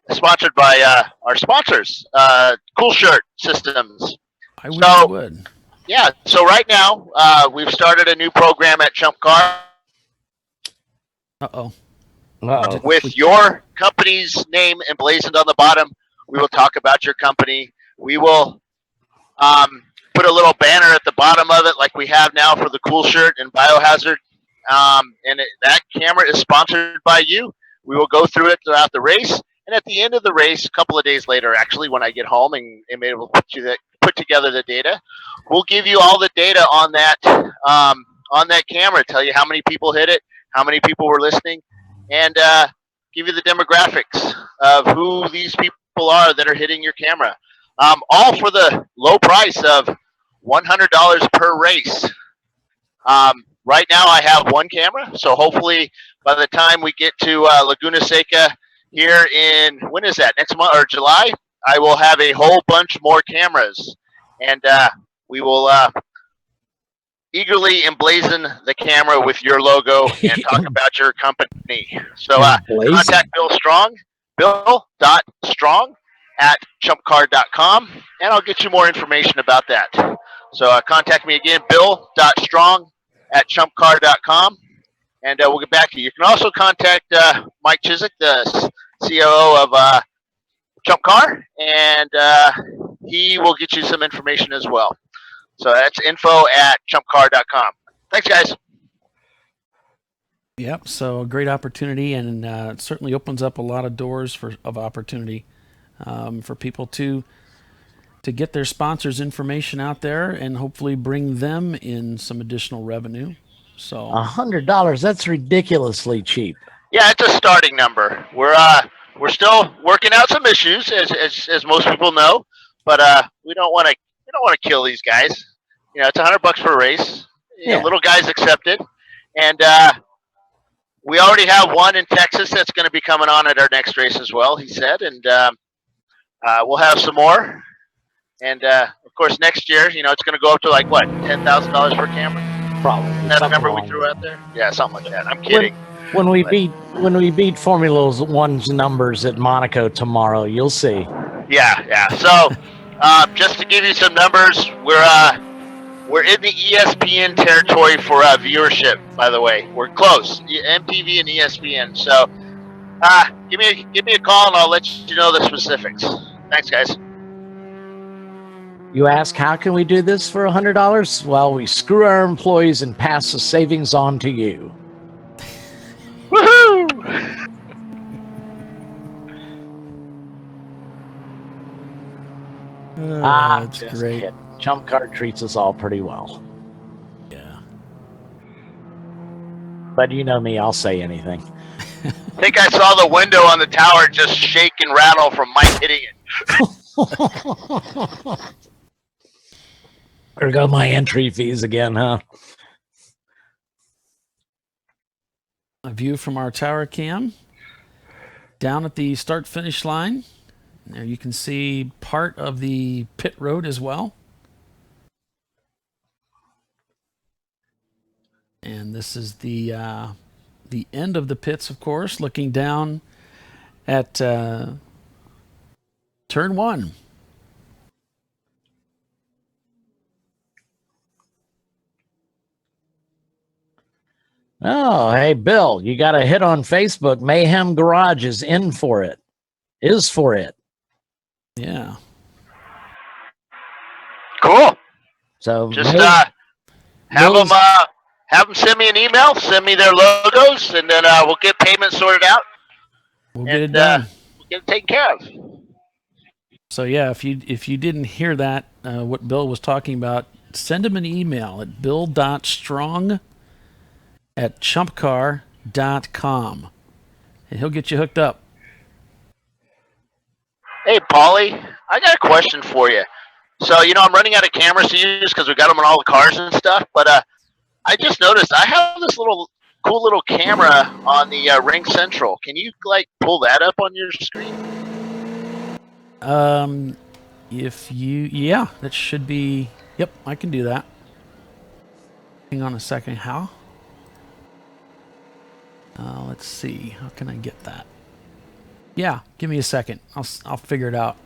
sponsored by our sponsors, Cool Shirt Systems. I wish you would. Yeah, so right now we've started a new program at ChumpCar. Uh-oh. With your company's name emblazoned on the bottom, we will talk about your company. We will put a little banner at the bottom of it like we have now for the Cool Shirt and Biohazard. That camera is sponsored by you. We will go through it throughout the race. And at the end of the race, a couple of days later, actually, when I get home and am able to put together the data, we'll give you all the data on that camera, tell you how many people hit it, how many people were listening, and give you the demographics of who these people are that are hitting your camera. All for the low price of $100 per race. Right now I have one camera, so hopefully by the time we get to Laguna Seca here in, when is that, next month or July, I will have a whole bunch more cameras, and we will eagerly emblazon the camera with your logo and talk about your company. So contact Bill Strong, bill.strong@chumpcar.com, and I'll get you more information about that. So contact me again, bill.strong@chumpcar.com, and we'll get back to you. You can also contact Mike Chiswick, the COO of ChumpCar, and he will get you some information as well. So that's info@chumpcar.com. Thanks, guys. Yep, so a great opportunity, and it certainly opens up a lot of doors of opportunity for people to get their sponsors' information out there and hopefully bring them in some additional revenue. So $100, that's ridiculously cheap. Yeah, it's a starting number. We're still working out some issues, as most people know, but we don't want to kill these guys. You know, it's $100 per race. You know, little guys accepted, and we already have one in Texas that's going to be coming on at our next race as well. He said, and we'll have some more. And of course, next year, you know, it's going to go up to like what, $10,000 per camera? Probably. Is that a number we threw out there? Yeah, something like that. I'm kidding. When we beat Formula One's numbers at Monaco tomorrow, you'll see. Yeah. So just to give you some numbers, we're in the ESPN territory for viewership. By the way, we're close. MTV and ESPN. So give me a call and I'll let you know the specifics. Thanks, guys. You ask, how can we do this for $100? Well, we screw our employees and pass the savings on to you. Woohoo! That's great. Kidding. ChumpCar treats us all pretty well. Yeah. But you know me, I'll say anything. I think I saw the window on the tower just shake and rattle from Mike hitting it. There go my entry fees again, huh? A view from our tower cam down at the start-finish line. There you can see part of the pit road as well. And this is the end of the pits, of course, looking down at Turn 1. Oh, hey, Bill, you got a hit on Facebook. Mayhem Garage is in for it. Is for it. Yeah. Cool. So just have them send me an email, send me their logos, and then we'll get payment sorted out. We'll get it done. We'll get it taken care of. So yeah, if you didn't hear that, what Bill was talking about, send him an email at bill.strong@chumpcar.com, and he'll get you hooked up. Hey, Paulie, I got a question for you. So, I'm running out of cameras to use because we got them on all the cars and stuff, but I just noticed I have this cool little camera on the Ring Central. Can you, pull that up on your screen? That should be, yep, I can do that. Hang on a second, how? Let's see, how can I get that? Yeah, give me a second. I'll figure it out.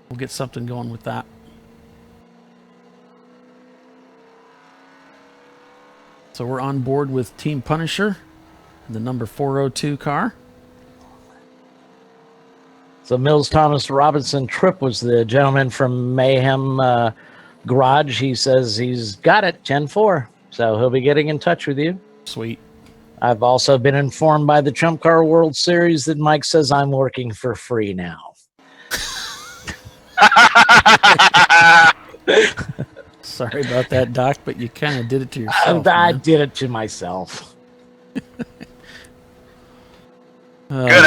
We'll get something going with that. So we're on board with Team Punisher, the number 402 car. So Mills Thomas Robinson Tripp was the gentleman from Mayhem Garage. He says he's got it, Gen 4. So he'll be getting in touch with you. Sweet. I've also been informed by the ChumpCar World Series that Mike says I'm working for free now. Sorry about that, Doc, but you kind of did it to yourself. I did it to myself. Good. I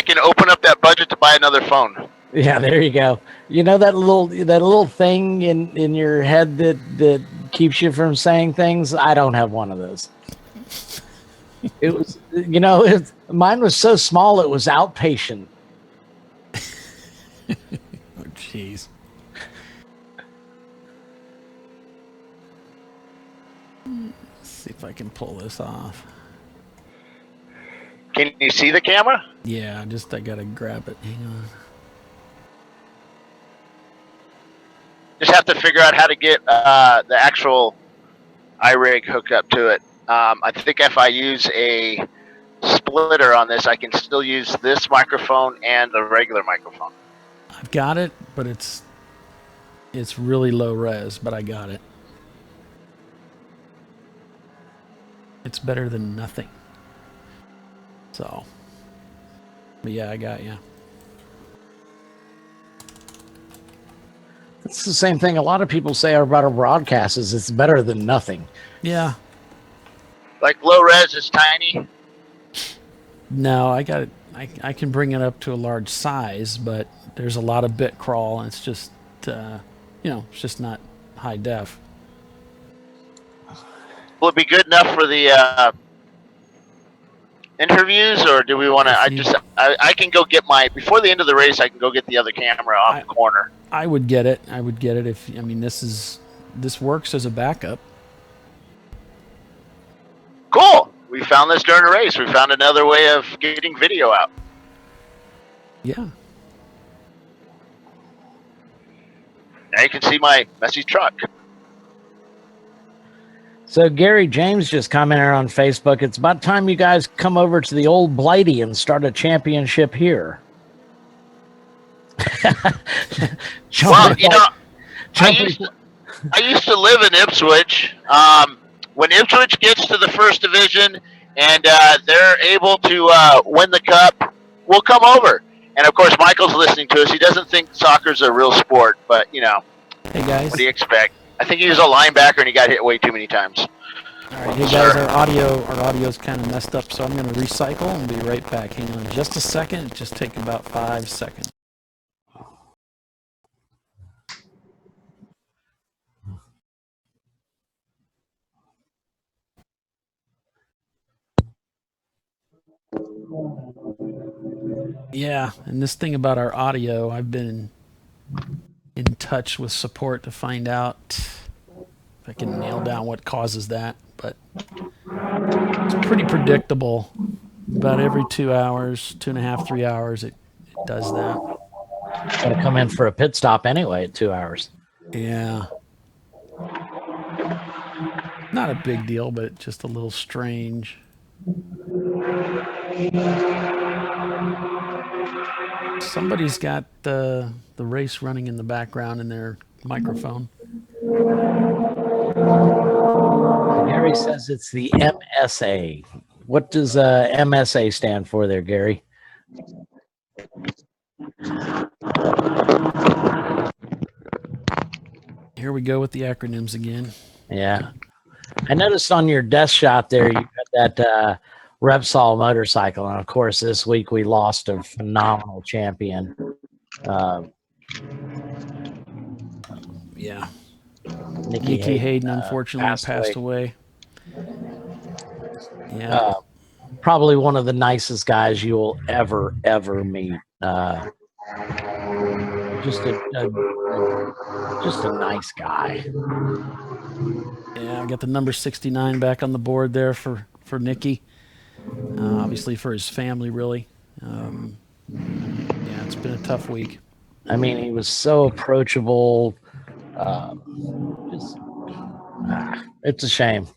can open up that budget to buy another phone. Yeah, there you go. You know that little thing in your head that keeps you from saying things? I don't have one of those. It was, mine was so small it was outpatient. Oh, jeez. Let's see if I can pull this off. Can you see the camera? Yeah, I gotta grab it. Hang on. Just have to figure out how to get the actual iRig hooked up to it. I think if I use a splitter on this, I can still use this microphone and the regular microphone. I've got it, but it's really low res, but I got it. It's better than nothing. So, but yeah, I got you. It's the same thing a lot of people say about our broadcasts is it's better than nothing. Yeah. Like low res is tiny? No, I got it. I can bring it up to a large size, but there's a lot of bit crawl, and it's just, it's just not high def. Will it be good enough for the interviews, or do we want to? I can go get before the end of the race. I can go get the other camera off the corner. I would get it. If this works as a backup. Cool. We found this during a race. We found another way of getting video out. Yeah. Now you can see my messy truck. So Gary James just commented on Facebook, it's about time you guys come over to the old Blighty and start a championship here. Well, I used to live in Ipswich. When Ipswich gets to the first division and they're able to win the cup, we'll come over. And of course, Michael's listening to us. He doesn't think soccer's a real sport, but Hey guys. What do you expect? I think he was a linebacker and he got hit way too many times. All right, hey guys, our audio's kind of messed up, so I'm going to recycle and be right back. Hang on just a second. Just take about 5 seconds. Yeah, and this thing about our audio, I've been in touch with support to find out if I can nail down what causes that, but it's pretty predictable. About every 2 hours, 2.5, 3 hours, it does that. Got to come in for a pit stop anyway at 2 hours. Yeah. Not a big deal, but just a little strange. Somebody's got the race running in the background in their microphone. Gary says it's the MSA. What does MSA stand for there, Gary? Here we go with the acronyms again. Yeah. I noticed on your desk shot there, you got that Repsol motorcycle. And of course, this week we lost a phenomenal champion. Yeah. Nikki Hayden unfortunately passed away. Yeah. Probably one of the nicest guys you'll ever meet. Just a nice guy. Yeah, I got the number 69 back on the board there for Nicky. Obviously for his family, really. Yeah, it's been a tough week. I mean, he was so approachable. It's a shame.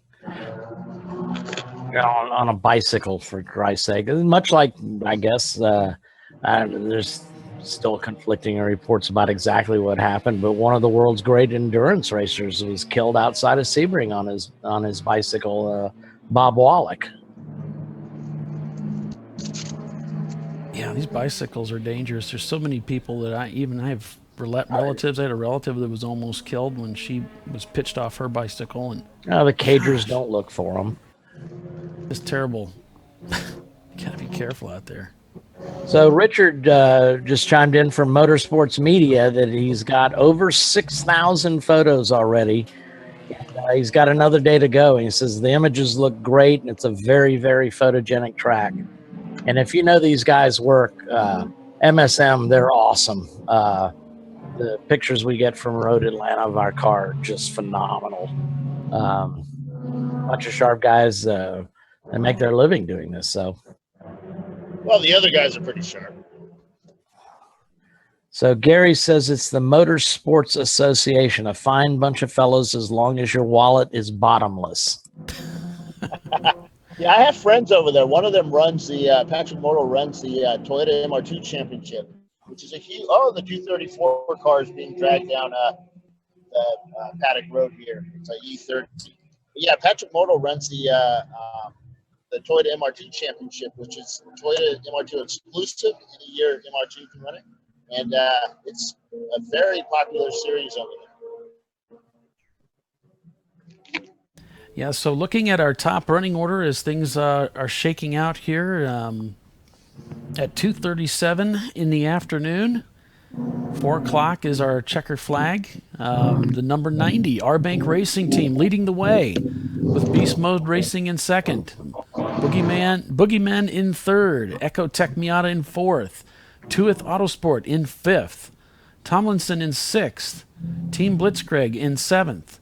On a bicycle, for Christ's sake. Much like, I guess, there's still conflicting reports about exactly what happened, but one of the world's great endurance racers was killed outside of Sebring on his bicycle, Bob Wallach. Yeah, these bicycles are dangerous. There's so many people that I have relatives. I had a relative that was almost killed when she was pitched off her bicycle. And the cagers don't look for them. It's terrible. You gotta be careful out there. So Richard just chimed in from Motorsports Media that he's got over 6,000 photos already. He's got another day to go. And he says the images look great, and it's a very, very photogenic track. And if you know these guys' work, MSM, they're awesome. The pictures we get from Road Atlanta of our car are just phenomenal. Bunch of sharp guys that make their living doing this. So, well, the other guys are pretty sharp. So Gary says it's the Motorsports Association, a fine bunch of fellows as long as your wallet is bottomless. Yeah, I have friends over there. One of them runs Patrick Mortal runs the Toyota MR2 Championship, which is a huge, the 234 cars being dragged down the Paddock Road here. It's a E30. But yeah, Patrick Mortal runs the Toyota MR2 Championship, which is Toyota MR2 exclusive. Any year MR2 can run it. And it's a very popular series over there. Yeah, so looking at our top running order as things are shaking out here at 2:37 in the afternoon. 4 o'clock is our checker flag. The number 90, R-Bank Racing Team, leading the way with Beast Mode Racing in second. Boogeyman in third. Ecotech Miata in fourth. Tuith Autosport in fifth. Tomlinson in sixth. Team Blitzkrieg in seventh.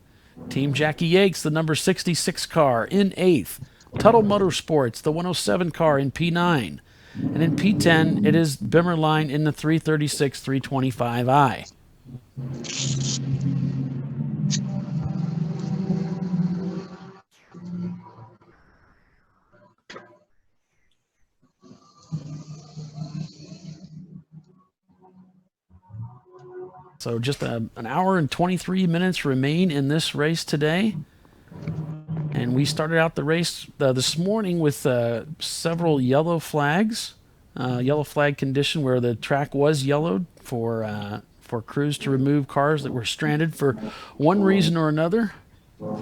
Team Jackie Yakes, the number 66 car, in eighth. Tuttle Motorsports, the 107 car, in P9. And in P10, it is Bimmerline in the 336 325i. So just an hour and 23 minutes remain in this race today. And we started out the race this morning with several yellow flags, yellow flag condition where the track was yellowed for crews to remove cars that were stranded for one reason or another. We've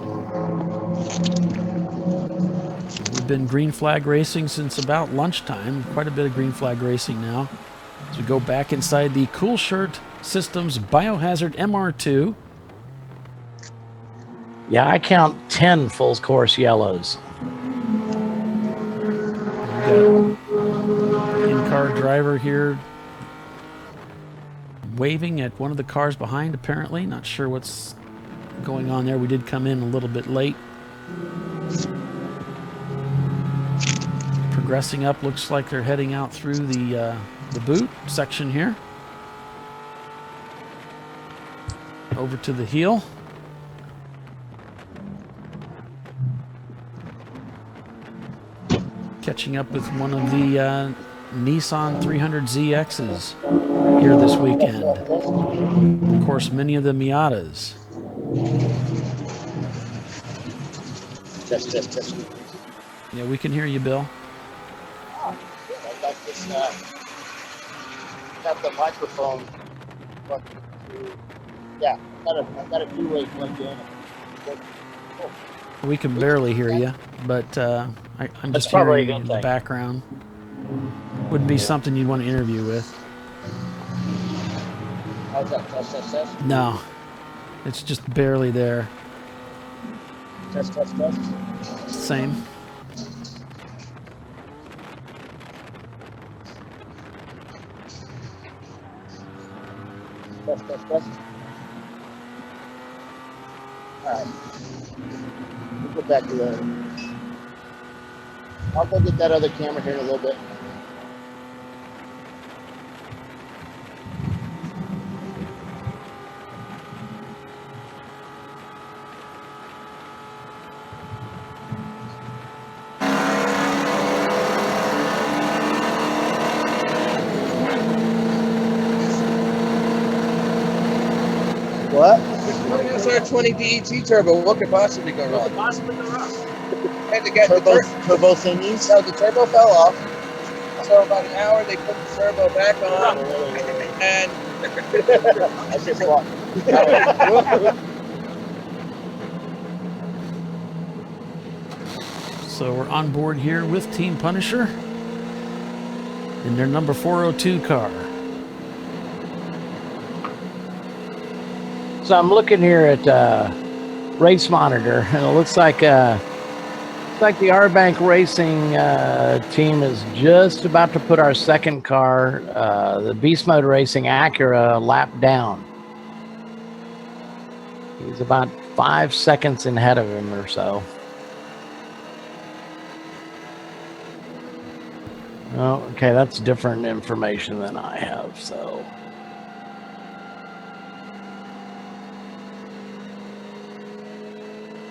been green flag racing since about lunchtime, quite a bit of green flag racing now. As we go back inside the Cool Shirt Systems Biohazard MR2. Yeah, I count 10 full course yellows. In-car driver here waving at one of the cars behind, apparently. Not sure what's going on there. We did come in a little bit late. progressing up. Looks like they're heading out through the boot section here. Over to the heel. Catching up with one of the Nissan 300ZXs here this weekend. Of course, many of the Miatas. Test. Yeah, we can hear you, Bill. I got this. Got the microphone. Yeah, I've got a two-way plugged in. We can barely hear you, but I'm just hearing you in the background. Wouldn't be something you'd want to interview with. How's that? Test. No, it's just barely there. Test. Same. Test. All right. We'll go back to the... I'll go get that other camera here in a little bit. What? SR20 DET turbo. What could possibly go wrong? Had to get turbo thingies? No, the turbo fell off. So about an hour, they put the turbo back on, and I just walked. So we're on board here with Team Punisher in their number 402 car. So I'm looking here at Race Monitor, and it looks like the R-Bank Racing team is just about to put our second car, the Beast Mode Racing Acura, lap down. He's about 5 seconds ahead of him or so. Oh, okay, that's different information than I have, so...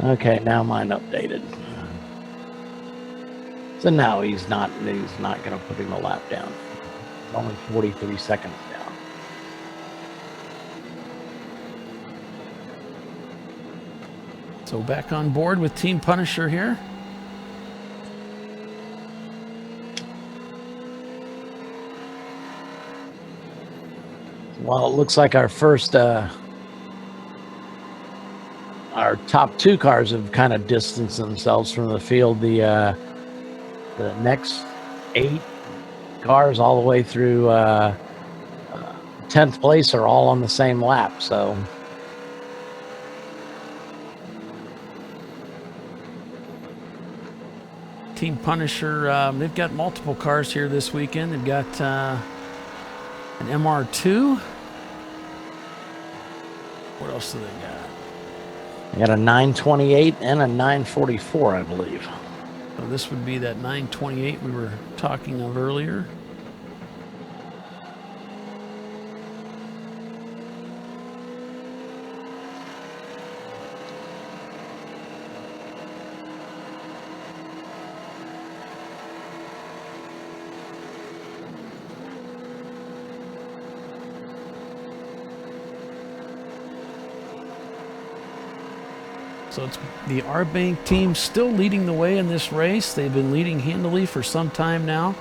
Okay, now mine updated. So now he's not going to put him a lap down. It's only 43 seconds down. So back on board with Team Punisher here. Well, it looks like our first our top 2 cars have kind of distanced themselves from the field. The next 8 cars all the way through 10th place are all on the same lap. So Team Punisher, they've got multiple cars here this weekend. They've got an MR2. What else do they got? I got a 928 and a 944, I believe. So this would be that 928 we were talking of earlier. So it's the R-Bank team still leading the way in this race. They've been leading handily for some time now.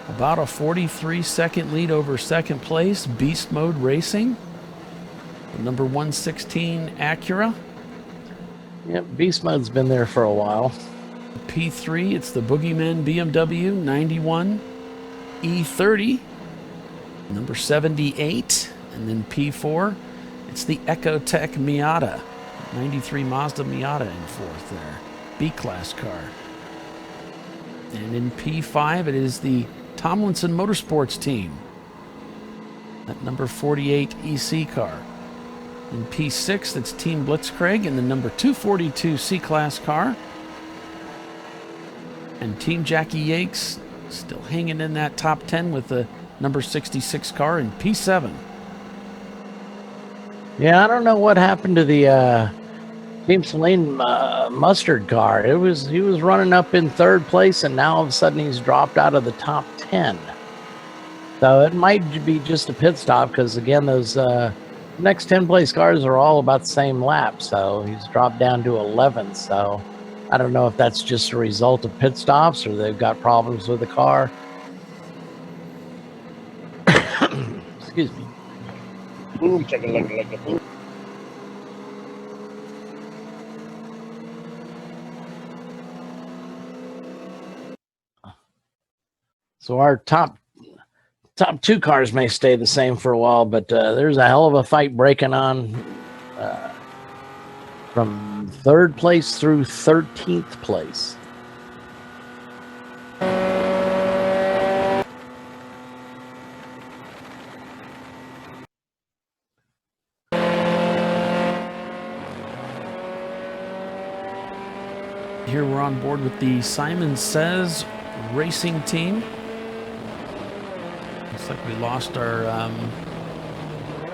About a 43-second lead over second place, Beast Mode Racing. The number 116 Acura. Yep, Beast Mode's been there for a while. P3, it's the Boogeyman BMW 91 E30, number 78. And then P4, it's the Ecotech Miata. 93 Mazda Miata in fourth there. B-Class car. And in P5, it is the Tomlinson Motorsports team. That number 48 EC car. In P6, that's Team Blitzkrieg in the number 242 C-Class car. And Team Jackie Yakes still hanging in that top 10 with the number 66 car in P7. Yeah, I don't know what happened to the Team Sahlens mustard car. He was running up in third place, and now all of a sudden he's dropped out of the top 10. So it might be just a pit stop because, again, those next 10 place cars are all about the same lap. So he's dropped down to 11th. So I don't know if that's just a result of pit stops or they've got problems with the car. Excuse me. Ooh, take a look. So our top two cars may stay the same for a while, but there's a hell of a fight breaking on from 3rd place through 13th place. Here we're on board with the Simon Says Racing team. Looks like we lost our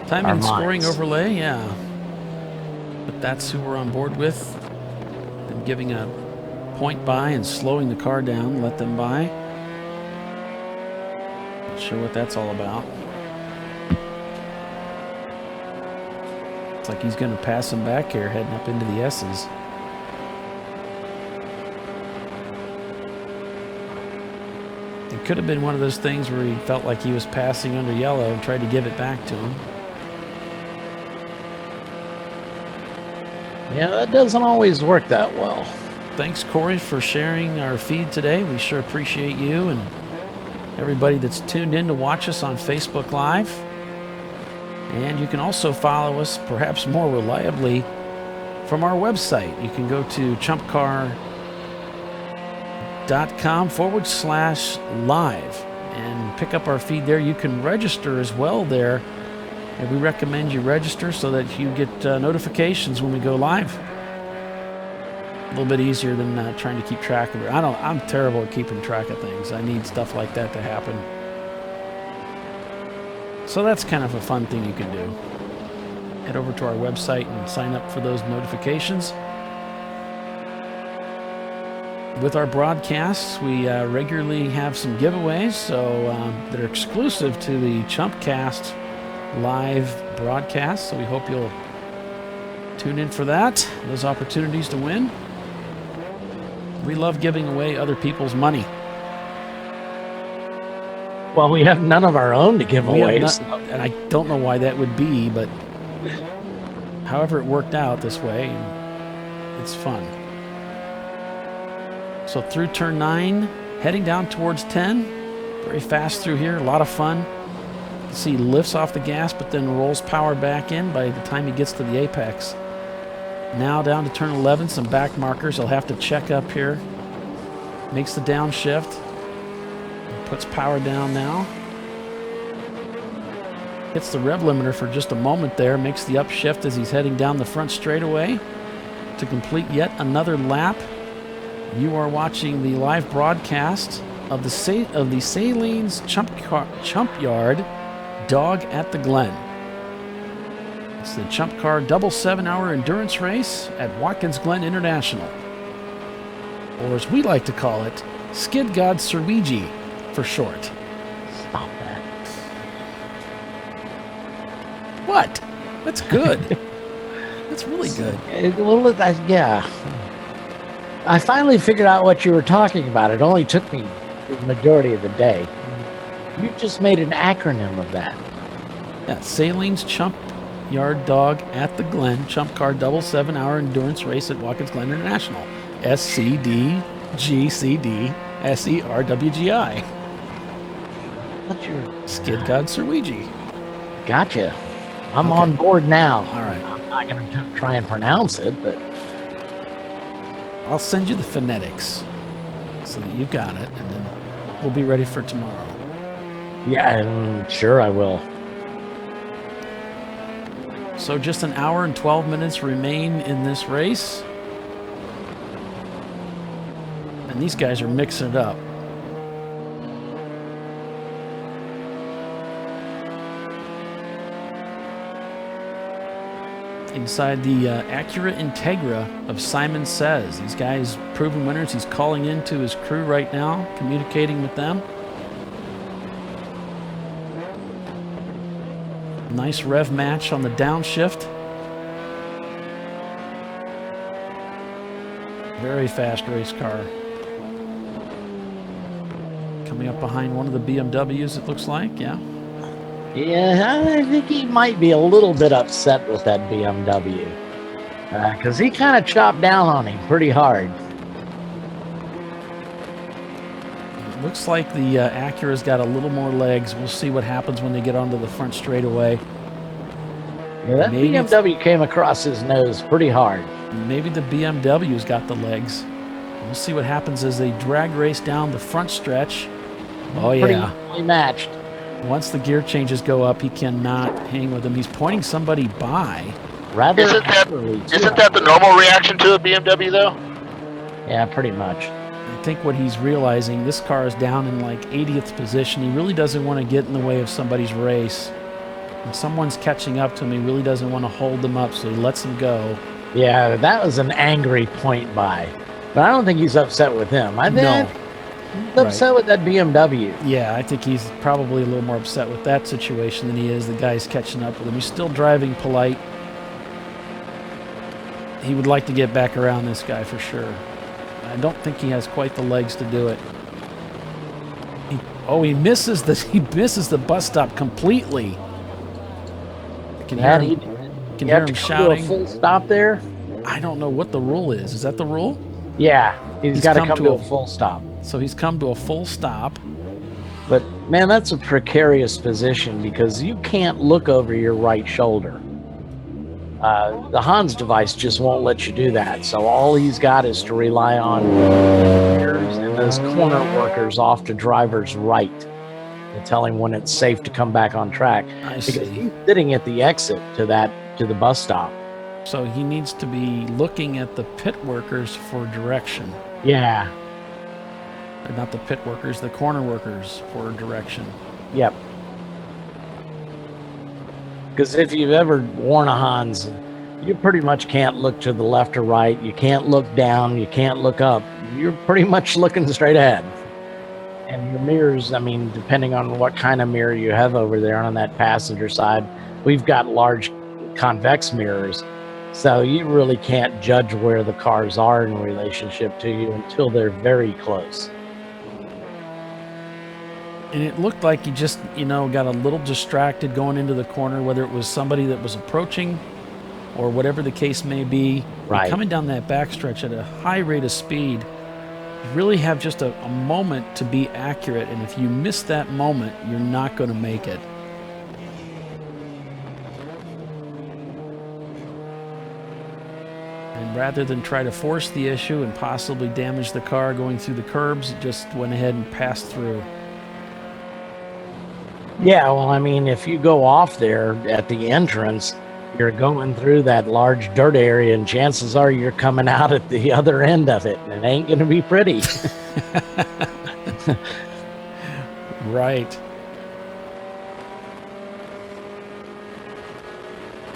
time and scoring overlay, yeah. But that's who we're on board with. Them giving a point by and slowing the car down, let them by. Not sure what that's all about. Looks like he's going to pass him back here, heading up into the S's. It could have been one of those things where he felt like he was passing under yellow and tried to give it back to him. Yeah, that doesn't always work that well. Thanks, Corey, for sharing our feed today. We sure appreciate you and everybody that's tuned in to watch us on Facebook Live. And you can also follow us, perhaps more reliably, from our website. You can go to ChumpCar.com/live and pick up our feed there. You can register as well there, and we recommend you register so that you get notifications when we go live. A little bit easier than trying to keep track of it. I'm terrible at keeping track of things. I need stuff like that to happen. So that's kind of a fun thing you can do. Head over to our website and sign up for those notifications. With our broadcasts, we regularly have some giveaways that are exclusive to the ChumpCast live broadcast. So we hope you'll tune in for that, those opportunities to win. We love giving away other people's money. Well, we have none of our own to give away. And I don't know why that would be, but however it worked out this way, it's fun. So through turn 9, heading down towards 10. Very fast through here, a lot of fun. You can see he lifts off the gas, but then rolls power back in by the time he gets to the apex. Now down to turn 11, some back markers. He'll have to check up here. Makes the downshift. Puts power down now. Hits the rev limiter for just a moment there. Makes the upshift as he's heading down the front straightaway to complete yet another lap. You are watching the live broadcast of the Sahlens Chumpyard Dog at the Glen. It's the ChumpCar double 7-hour endurance race at Watkins Glen International. Or as we like to call it, Skid God Surwigi for short. Stop that. What? That's good. That's really good. Yeah. I finally figured out what you were talking about. It only took me the majority of the day. You just made an acronym of that. Yeah, Sahlens Chumpyard Dog at the Glen, ChumpCar double 7-hour endurance race at Watkins Glen International. SCDGCDSERWGI. What's your Skid God Surwigi? Gotcha. I'm on board now. All right. I'm not going to try and pronounce it, but I'll send you the phonetics so that you got it, and then we'll be ready for tomorrow. Yeah, I'm sure I will. So just an hour and 12 minutes remain in this race. And these guys are mixing it up. Inside the Acura Integra of Simon Says. These guys proven winners. He's calling into his crew right now, communicating with them. Nice rev match on the downshift. Very fast race car. Coming up behind one of the BMWs, it looks like, yeah. Yeah, I think he might be a little bit upset with that BMW. Because he kind of chopped down on him pretty hard. It looks like the Acura's got a little more legs. We'll see what happens when they get onto the front straightaway. Yeah, that BMW came across his nose pretty hard. Maybe the BMW's got the legs. We'll see what happens as they drag race down the front stretch. Oh, yeah. Pretty matched. Once the gear changes go up, he cannot hang with him. He's pointing somebody by. Isn't that the normal reaction to a BMW, though? Yeah, pretty much. I think what he's realizing, this car is down in like 80th position. He really doesn't want to get in the way of somebody's race. When someone's catching up to him, he really doesn't want to hold them up, so he lets them go. Yeah, that was an angry point by. But I don't think he's upset with him. I think he's upset with that BMW. Yeah, I think he's probably a little more upset with that situation than he is the guy's catching up with him. He's still driving polite. He would like to get back around this guy for sure. I don't think he has quite the legs to do it. He misses the bus stop completely. Can hear him shouting. Do a full stop there? I don't know what the rule is. Is that the rule? Yeah, he's got to come to a full stop. So he's come to a full stop. But man, that's a precarious position because you can't look over your right shoulder. The Hans device just won't let you do that. So all he's got is to rely on mirrors and those corner workers off to driver's right to tell him when it's safe to come back on track. Because he's sitting at the exit to the bus stop. So he needs to be looking at the pit workers for direction. Yeah. Not the pit workers, the corner workers for direction. Yep. Because if you've ever worn a Hans, you pretty much can't look to the left or right. You can't look down. You can't look up. You're pretty much looking straight ahead. And your mirrors, I mean, depending on what kind of mirror you have over there on that passenger side, we've got large convex mirrors. So you really can't judge where the cars are in relationship to you until they're very close. And it looked like he just, got a little distracted going into the corner, whether it was somebody that was approaching or whatever the case may be. Right. Coming down that backstretch at a high rate of speed, you really have just a moment to be accurate. And if you miss that moment, you're not going to make it. And rather than try to force the issue and possibly damage the car going through the curbs, it just went ahead and passed through. Yeah, well, I mean, if you go off there at the entrance, you're going through that large dirt area, and chances are you're coming out at the other end of it, and it ain't going to be pretty. Right.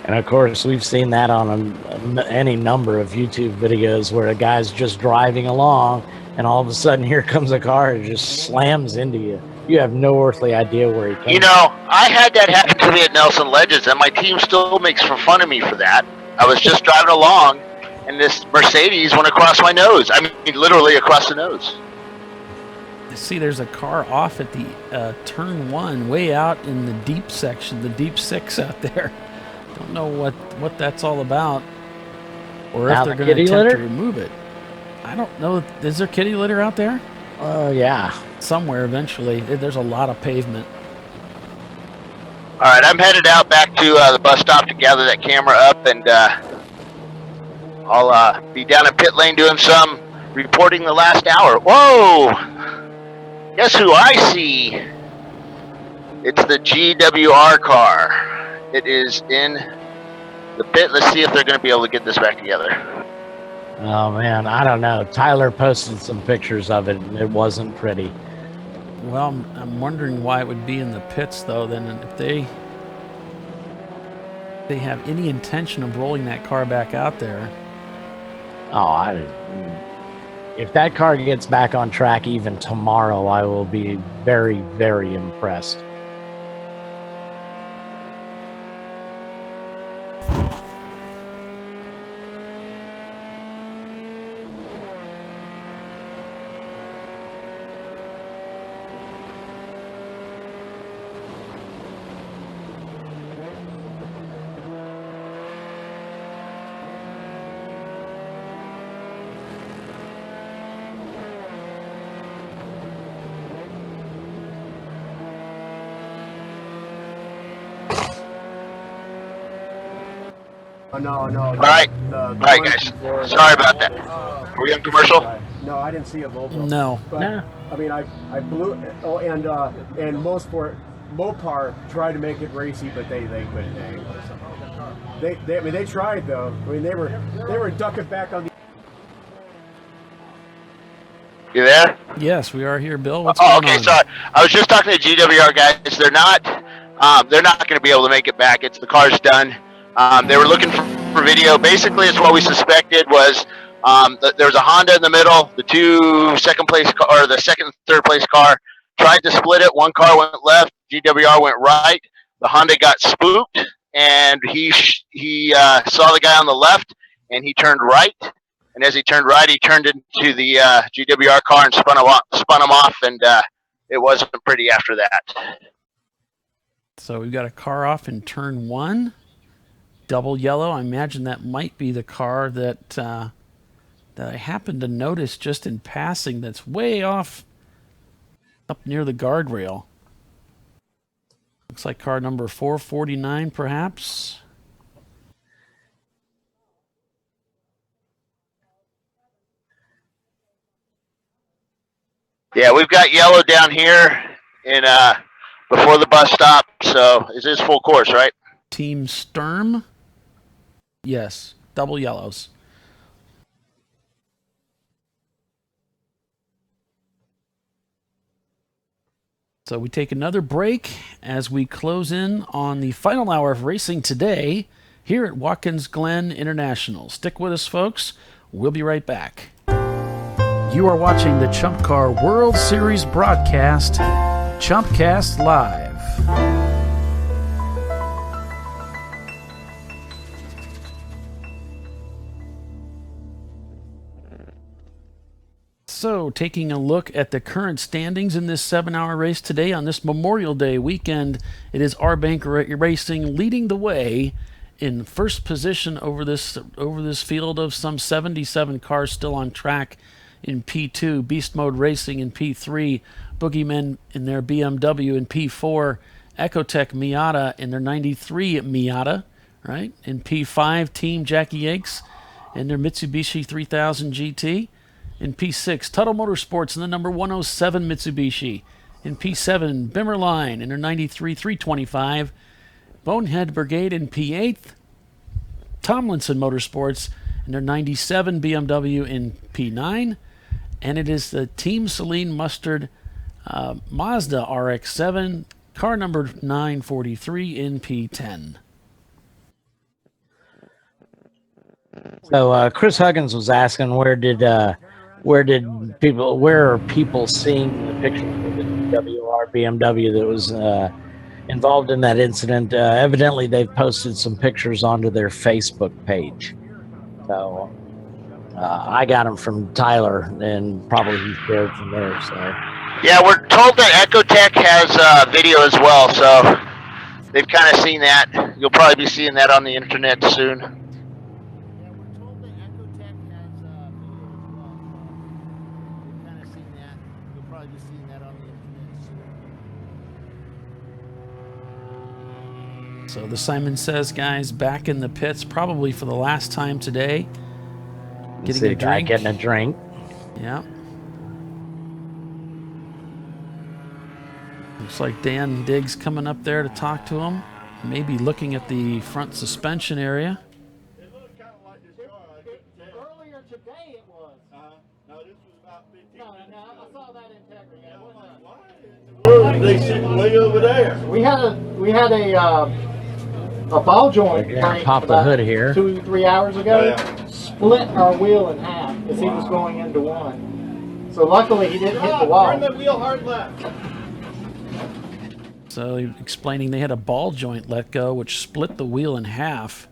And of course, we've seen that on any number of YouTube videos where a guy's just driving along, and all of a sudden here comes a car and just slams into you. You have no earthly idea where he came from. I had that happen to me at Nelson Ledges, and my team still makes fun of me for that. I was just driving along, and this Mercedes went across my nose. I mean, literally across the nose. See, there's a car off at the turn 1, way out in the deep section, the deep 6 out there. Don't know what that's all about, or if they're going to attempt to remove it. I don't know. Is there kitty litter out there? Yeah. Somewhere eventually. There's a lot of pavement. All right, I'm headed out back to the bus stop to gather that camera up, and I'll be down in pit lane doing some reporting the last hour. Whoa! Guess who I see? It's the GWR car. It is in the pit. Let's see if they're going to be able to get this back together. Oh man, I don't know. Tyler posted some pictures of it, and it wasn't pretty. Well, I'm wondering why it would be in the pits, though. Then, if they have any intention of rolling that car back out there. Oh, if that car gets back on track even tomorrow, I will be very, very impressed. No. All right, guys. Sorry about that. Are we on commercial? No, I didn't see a Volvo. No. But, I mean, I blew. Oh, and Mopar tried to make it racy, but they couldn't hang. They tried though. I mean, they were ducking back on the. You there? Yes, we are here, Bill. What's Oh, going okay. on? Sorry, I was just talking to GWR guys. They're not going to be able to make it back. The car's done. They were looking for video. Basically, it's what we suspected was there was a Honda in the middle. The two second and third place car tried to split it. One car went left. GWR went right. The Honda got spooked, and he saw the guy on the left, and he turned right. And as he turned right, he turned into the GWR car and spun him off, and it wasn't pretty after that. So we've got a car off in turn 1. Double yellow. I imagine that might be the car that I happened to notice just in passing that's way off up near the guardrail. Looks like car number 449, perhaps. Yeah, we've got yellow down here in before the bus stop, so it is full course, right? Team Sturm. Yes, double yellows. So we take another break as we close in on the final hour of racing today here at Watkins Glen International. Stick with us, folks. We'll be right back. You are watching the ChumpCar World Series broadcast, ChumpCast Live. So, taking a look at the current standings in this 7-hour race today on this Memorial Day weekend, it is R-Bank Racing leading the way in first position over this field of some 77 cars still on track in P2, Beast Mode Racing in P3, Boogeymen in their BMW in P4, Ecotech Miata in their 93 Miata, right? In P5, Team Jackie Yanks and their Mitsubishi 3000 GT. In P6, Tuttle Motorsports in the number 107 Mitsubishi. In P7, Bimmerline in their 93 325. Bonehead Brigade in P8. Tomlinson Motorsports in their 97 BMW in P9. And it is the Team Celine Mustard Mazda RX-7, car number 943 in P10. So Chris Huggins was asking where are people seeing the pictures of the WR BMW that was involved in that incident? Evidently, they've posted some pictures onto their Facebook page. So I got them from Tyler, and probably he shared from there. So yeah, we're told that Ecotech has video as well, so they've kind of seen that. You'll probably be seeing that on the internet soon. So the Simon Says guys back in the pits probably for the last time today. Getting a drink. Getting a drink. Yeah. Looks like Dan Diggs coming up there to talk to him. Maybe looking at the front suspension area. Earlier today, They sitting way over there. We had a ball joint We're gonna break pop the about hood here. 2-3 hours ago. Yeah. Split our wheel in half because he was going into one. So luckily he didn't hit the wall. Turn the wheel hard left. So explaining they had a ball joint let go, which split the wheel in half,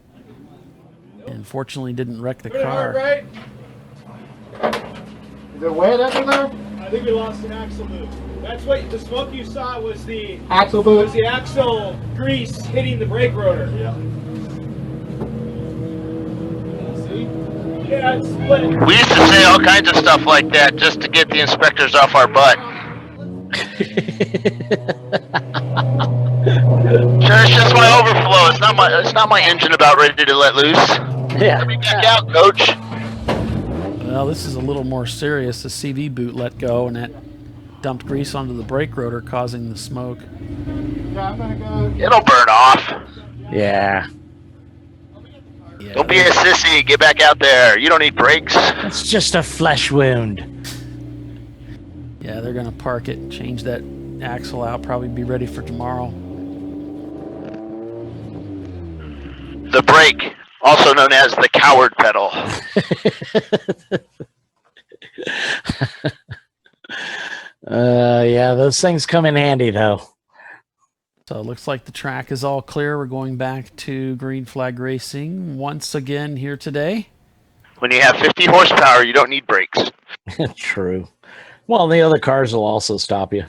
and fortunately didn't wreck the car. Right? Is it wet under there? I think we lost an axle boot. That's what the smoke you saw was the Axle boot? was the axle grease hitting the brake rotor. Yeah. See? Yeah, it's split. We used to say all kinds of stuff like that just to get the inspectors off our butt. Sure, it's just my overflow. It's not my engine about ready to let loose. Yeah. Let me back out, coach. Well, this is a little more serious. The CV boot let go, and that dumped grease onto the brake rotor, causing the smoke. Yeah, I'm gonna go. It'll burn off. Yeah. Don't be a sissy. Get back out there. You don't need brakes. It's just a flesh wound. Yeah, they're gonna park it, change that axle out, probably be ready for tomorrow. The brake, also known as the coward pedal. Yeah, those things come in handy though. So it looks like the track is all clear. We're going back to Green Flag Racing once again here today. When you have 50 horsepower, you don't need brakes. True. Well, the other cars will also stop you.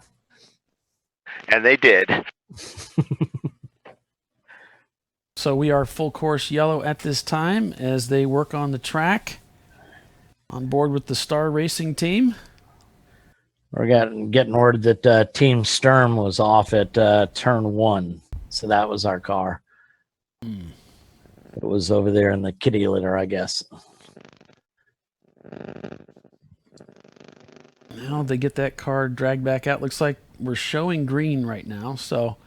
And they did. So we are full course yellow at this time as they work on the track. On board with the Star Racing team. We're getting word that Team Sturm was off at turn 1. So that was our car. It was over there in the kitty litter, I guess. Now they get that car dragged back out. Looks like we're showing green right now. So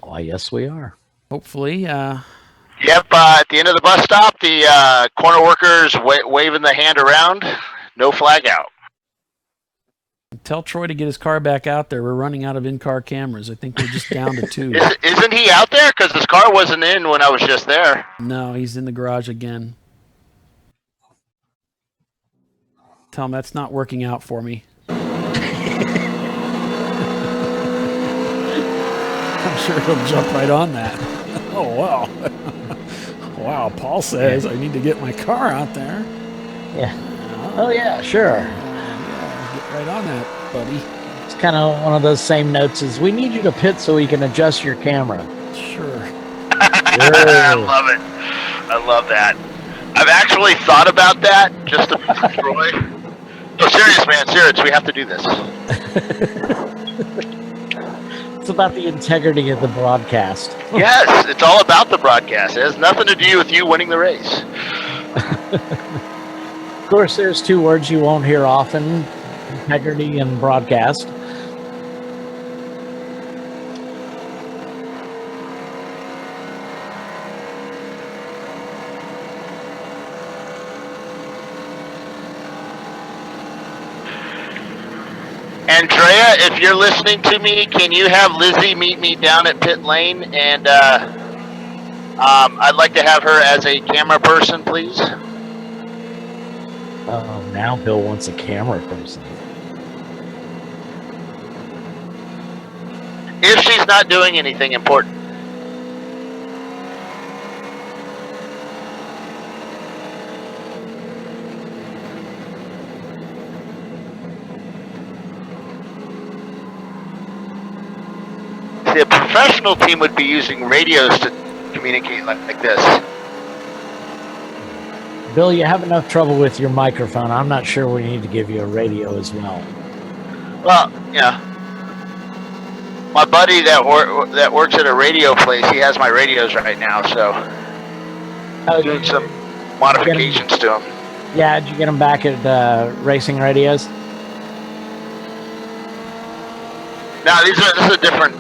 why, yes, we are. Hopefully. Yep, at the end of the bus stop, the corner workers waving the hand around. No flag out. Tell Troy to get his car back out there. We're running out of in-car cameras. I think we're just down to 2. Isn't he out there? Because his car wasn't in when I was just there. No, he's in the garage again. Tell him that's not working out for me. I'm sure he'll jump right on that. Oh, wow. Wow, Paul says I need to get my car out there. Yeah. Oh, yeah, sure. Get right on that, buddy. It's kind of one of those same notes as, we need you to pit so we can adjust your camera. Sure. I love it. I love that. I've actually thought about that just to be Troy. No, serious, man, serious. We have to do this. It's about the integrity of the broadcast. Yes, it's all about the broadcast. It has nothing to do with you winning the race. Of course, there's 2 words you won't hear often: integrity and broadcast. Andrea, if you're listening to me, can you have Lizzie meet me down at pit lane? And I'd like to have her as a camera person, please. Oh, now Bill wants a camera person. If she's not doing anything important. The professional team would be using radios to communicate like this. Bill, you have enough trouble with your microphone. I'm not sure we need to give you a radio as well. Well, yeah. My buddy that works at a radio place, he has my radios right now, so I'm doing some modifications to them. Yeah, did you get them back at Racing Radios? No, this is a different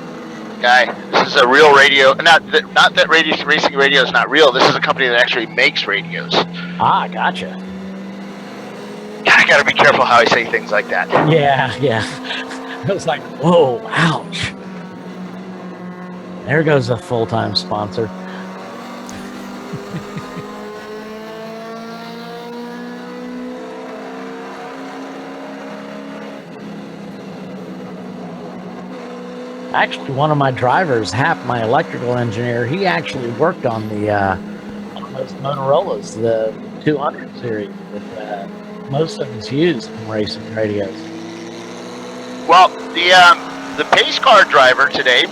guy. This is a real radio. Not that Racing Radio is not real. This is a company that actually makes radios. Ah, gotcha. I gotta be careful how I say things like that. Yeah. I was like, whoa, ouch. There goes a full-time sponsor. Actually, one of my drivers, Hap, my electrical engineer, he actually worked on the on those Motorola's, the 200 series that most of us use in racing radios. Well, the pace car driver today,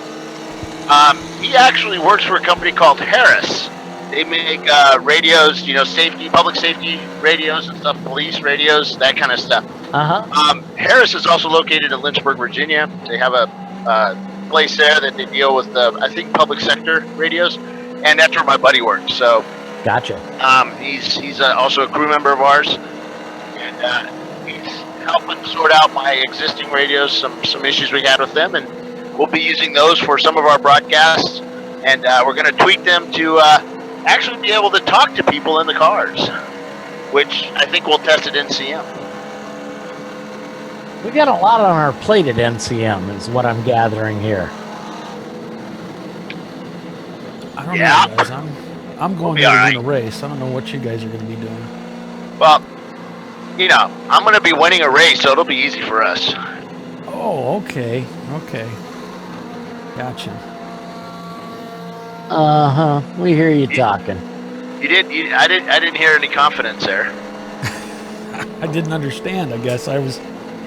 he actually works for a company called Harris. They make radios, safety, public safety radios and stuff, police radios, that kind of stuff. Harris is also located in Lynchburg, Virginia. They have a place there that they deal with, I think, public sector radios, and that's where my buddy works. So, gotcha. He's also a crew member of ours, and he's helping sort out my existing radios, some issues we had with them, and we'll be using those for some of our broadcasts, and we're going to tweak them to actually be able to talk to people in the cars, which I think we'll test at NCM. We got a lot on our plate at NCM, is what I'm gathering here. I don't know, guys. I'm going there to win a race. I don't know what you guys are going to be doing. Well, I'm going to be winning a race, so it'll be easy for us. Oh, okay. Gotcha. We hear you talking. I didn't hear any confidence there. I didn't understand. I guess I was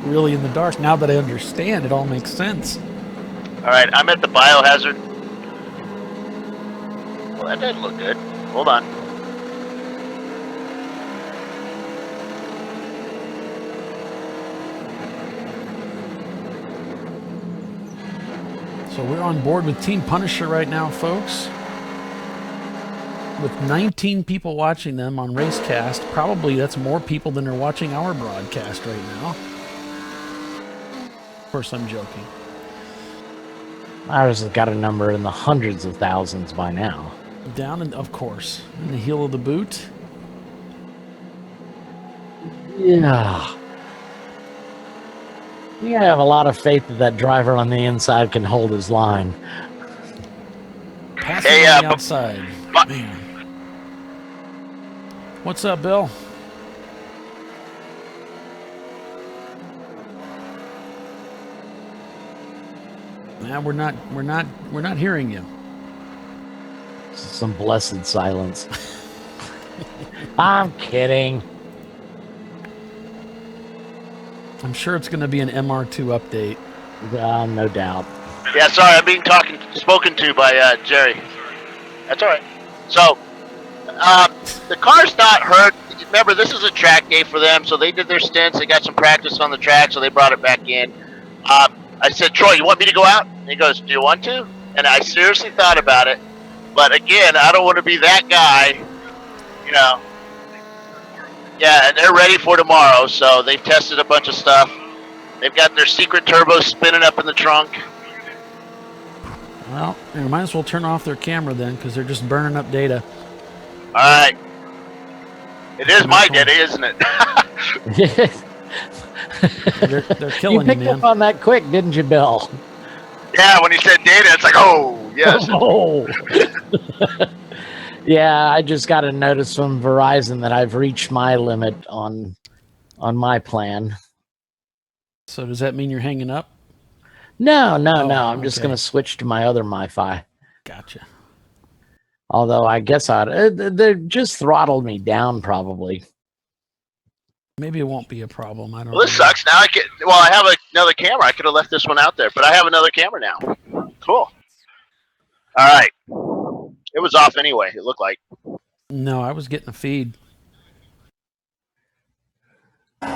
really in the dark. Now that I understand, it all makes sense. All right, I'm at the biohazard. Well, that doesn't look good. Hold on. So we're on board with Team Punisher right now, folks. With 19 people watching them on Racecast. Probably that's more people than are watching our broadcast right now. Of course, I'm joking. Ours has got a number in the hundreds of thousands by now. Down, of course, in the heel of the boot. Yeah. We have a lot of faith that driver on the inside can hold his line. Passing on the outside. Man. What's up, Bill? Nah, we're not hearing you. Some blessed silence. I'm kidding. I'm sure it's going to be an MR2 update. No doubt. Yeah, sorry, I'm being spoken to by Jerry. That's all right. So, the car's not hurt. Remember, this is a track day for them, so they did their stints. They got some practice on the track, so they brought it back in. I said, Troy, you want me to go out? And he goes, do you want to? And I seriously thought about it. But again, I don't want to be that guy, Yeah, and they're ready for tomorrow, so they've tested a bunch of stuff. They've got their secret turbo spinning up in the trunk. Well, you might as well turn off their camera then, because they're just burning up data. All right. It is my data, isn't it? they're killing you picked up on that quick, didn't you, Bill? Yeah, when he said data, it's like, oh, yes. Oh. Yeah, I just got a notice from Verizon that I've reached my limit on my plan. So does that mean you're hanging up? No. I'm just going to switch to my other MiFi. Gotcha. Although I guess they just throttled me down probably. Maybe it won't be a problem. I don't know. Well, this sucks. Now I have another camera. I could have left this one out there, but I have another camera now. Cool. All right. It was off anyway, it looked like. No, I was getting a feed. The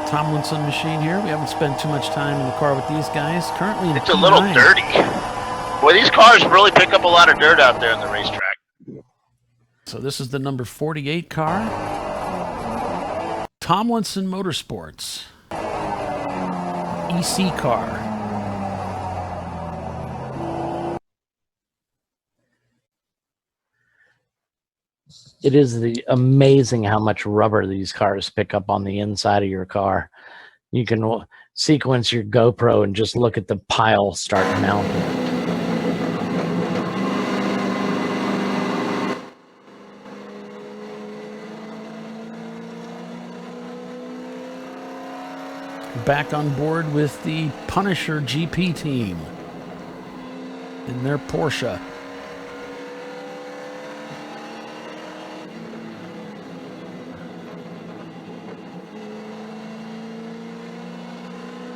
Tomlinson machine here. We haven't spent too much time in the car with these guys. Currently in It's a little dirty. Boy, these cars really pick up a lot of dirt out there in the racetrack. So this is the number 48 car. Tomlinson Motorsports. EC car. it is amazing how much rubber these cars pick up on the inside of your car. You can sequence your GoPro and just look at the pile start mounting. Back on board with the Punisher GP team in their Porsche.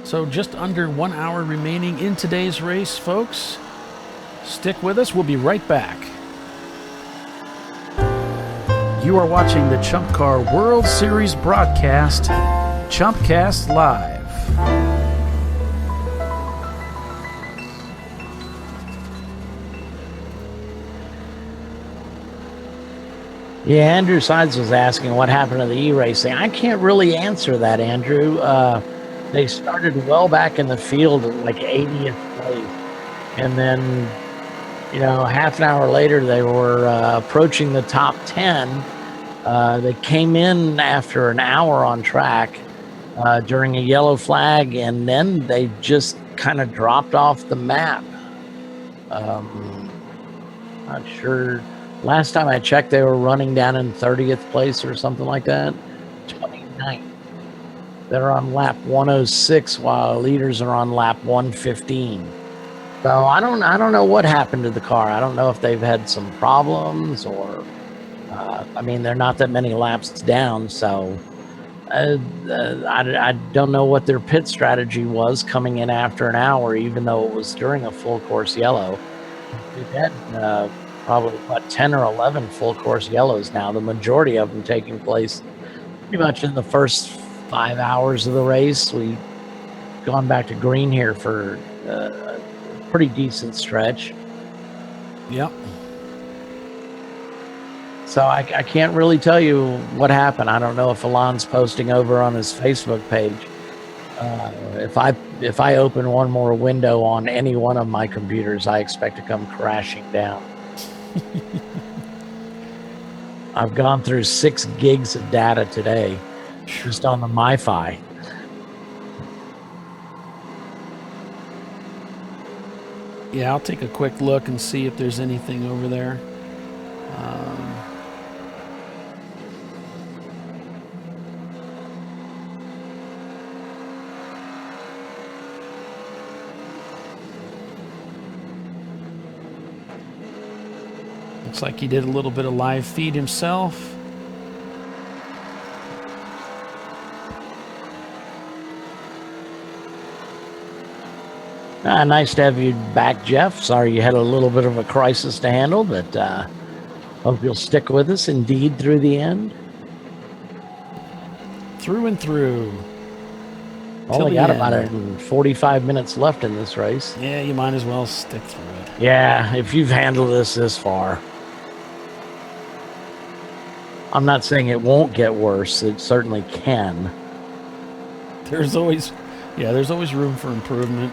So just under 1 hour remaining in today's race, folks. Stick with us. We'll be right back. You are watching the ChumpCar World Series broadcast, ChumpCast Live. Yeah, Andrew Sides was asking what happened to the e-racing. I can't really answer that, Andrew. They started well back in the field at like 80th place. And then, you know, half an hour later, they were approaching the top 10. They came in after an hour on track during a yellow flag, and then they just kind of dropped off the map. Not sure. Last time I checked, they were running down in 30th place or something like that. 29th. They're on lap 106 while leaders are on lap 115. So I don't know what happened to the car. I don't know if they've had some problems or, I mean, they're not that many laps down. So I don't know what their pit strategy was coming in after an hour, even though it was during a full course yellow. We've had probably about 10 or 11 full course yellows now, the majority of them taking place pretty much in the first 5 hours of the race. We've gone back to green here for a pretty decent stretch. Yep. So I can't really tell you what happened. I don't know if Alon's posting over on his Facebook page. If I open one more window on any one of my computers, I expect to come crashing down. I've gone through 6 gigs of data today just on the MiFi. Yeah, I'll take a quick look and see if there's anything over there. Looks like he did a little bit of live feed himself. Nice to have you back, Jeff. Sorry you had a little bit of a crisis to handle, but hope you'll stick with us indeed through the end. Through and through. Only got about 45 minutes left in this race. Yeah, you might as well stick through it. Yeah, if you've handled this far. I'm not saying it won't get worse. It certainly can. There's always room for improvement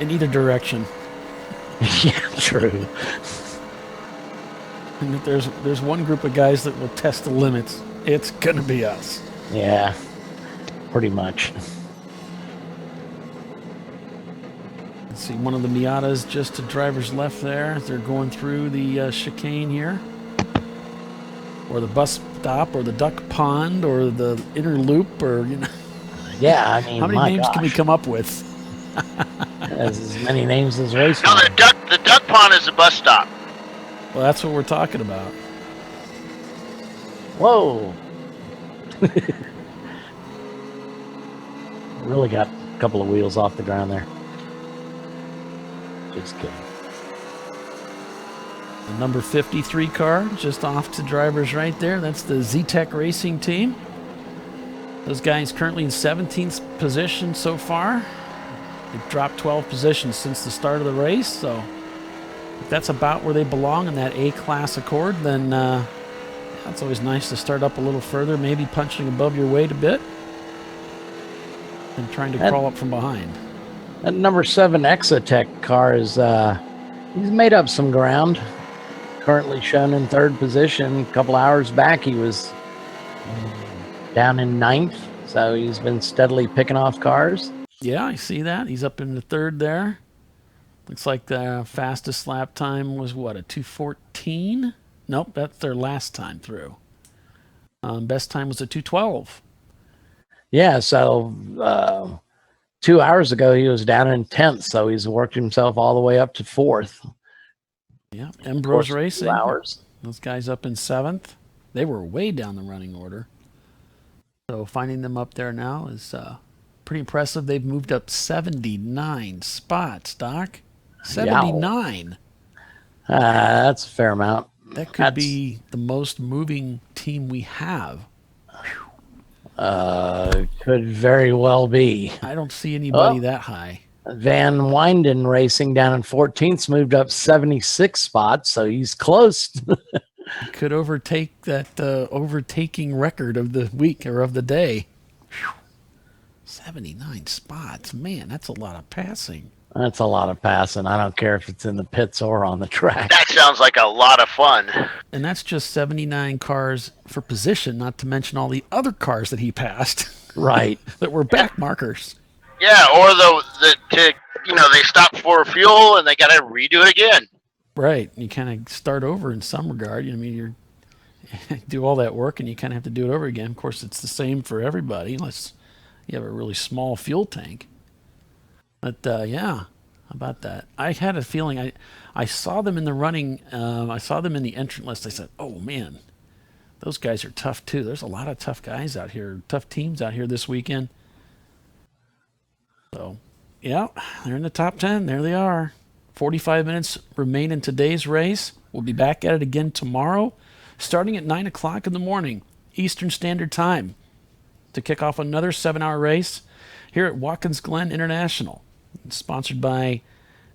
in either direction. Yeah, true. And if there's one group of guys that will test the limits, it's gonna be us. Yeah, pretty much. Let's see, one of the Miatas just to driver's left there. They're going through the chicane here, or the bus stop, or the duck pond, or the inner loop, or you know. Yeah, I mean, how many names can we come up with? As many names as race. No, the duck pond is the bus stop. Well, that's what we're talking about. Whoa. Really got a couple of wheels off the ground there. Just kidding. The number 53 car just off to drivers right there. That's the Z-Tech Racing team. Those guys currently in 17th position so far. They've dropped 12 positions since the start of the race, so if that's about where they belong in that A-class Accord, then it's always nice to start up a little further, maybe punching above your weight a bit and trying to crawl up from behind. That number 7 Exotech car is he's made up some ground. currently shown in third position. A couple hours back, he was down in ninth, so he's been steadily picking off cars. Yeah, I see that. He's up in the third there. Looks like the fastest lap time was, what, a 2:14? Nope, that's their last time through. Best time was a 2:12. Yeah, so 2 hours ago, he was down in 10th, so he's worked himself all the way up to 4th. Yeah, Ambrose Racing. 2 hours. Those guys up in 7th. They were way down the running order. So finding them up there now is pretty impressive. They've moved up 79 spots, Doc. 79. That's a fair amount. That could be the most moving team we have. Could very well be. I don't see anybody that high. Van Wynden Racing down in 14th moved up 76 spots, so he's close. Could overtake that overtaking record of the week or of the day. Whew. 79 spots. Man, that's a lot of passing. That's a lot of passing. I don't care if it's in the pits or on the track. That sounds like a lot of fun. And that's just 79 cars for position, not to mention all the other cars that he passed. Right. That were back markers. Yeah, or they stop for fuel and they got to redo it again. Right. You kind of start over in some regard. I mean, you do all that work and you kind of have to do it over again. Of course, it's the same for everybody unless you have a really small fuel tank. But, yeah, how about that? I had a feeling I saw them in the running. I saw them in the entrant list. I said, oh, man, those guys are tough, too. There's a lot of tough guys out here, tough teams out here this weekend. So, yeah, they're in the top 10. There they are. 45 minutes remain in today's race. We'll be back at it again tomorrow, starting at 9 o'clock in the morning, Eastern Standard Time, to kick off another 7-hour race here at Watkins Glen International. It's sponsored by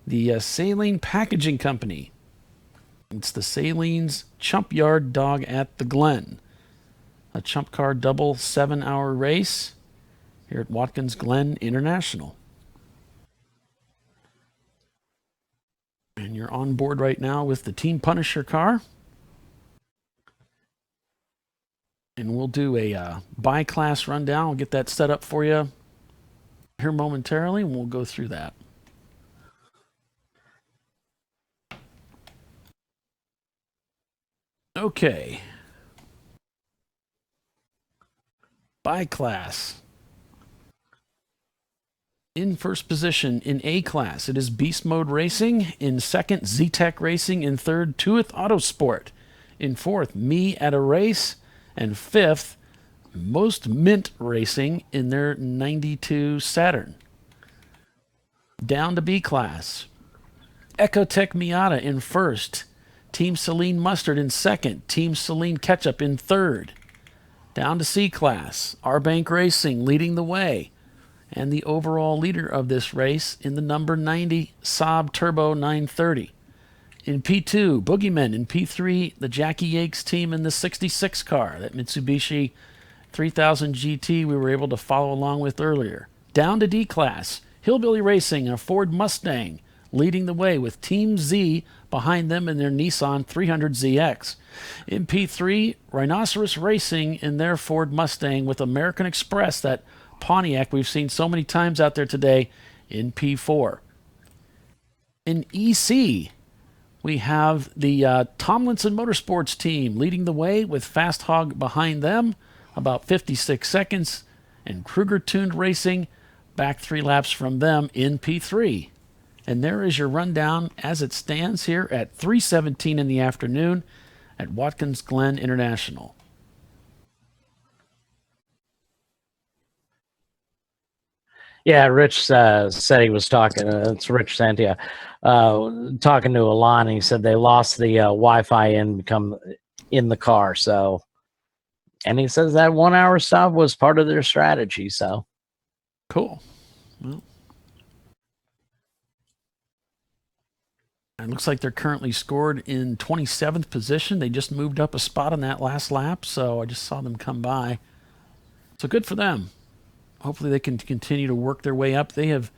the Sahlens Packaging Company. It's the Sahlens Chumpyard Dog at the Glen. A ChumpCar double 7-hour race here at Watkins Glen International. And you're on board right now with the Team Punisher car. And we'll do a by-class rundown. We'll get that set up for you here momentarily, and we'll go through that. Okay. By class. In first position in A class, it is Beast Mode Racing. In second, Z-Tech Racing. In third, Tuith Autosport. In fourth, Me at a Race. And fifth, Most Mint Racing in their 92 Saturn. Down to B class. Ecotech Miata in first. Team Celine Mustard in second. Team Celine Ketchup in third. Down to C class. R-Bank Racing leading the way. And the overall leader of this race in the number 90 Saab Turbo 930. In P2, Boogeyman. In P3, the Jackie Yakes team in the 66 car. That Mitsubishi 3000 GT we were able to follow along with earlier. Down to D class. Hillbilly Racing, a Ford Mustang, leading the way with Team Z behind them in their Nissan 300ZX. In P3, Rhinoceros Racing in their Ford Mustang with American Express, that Pontiac we've seen so many times out there today, in P4. In EC, we have the Tomlinson Motorsports team leading the way with Fast Hog behind them, about 56 seconds, and Kruger Tuned Racing back 3 laps from them in P3. And there is your rundown as it stands here at 3:17 in the afternoon at Watkins Glen International. Yeah, Rich said he was talking. It's Rich Santia talking to Alon. He said they lost the Wi-Fi in the car. So, and he says that 1 hour stop was part of their strategy. So, cool. Well, it looks like they're currently scored in 27th position. They just moved up a spot on that last lap, so I just saw them come by. So good for them. Hopefully they can continue to work their way up. They have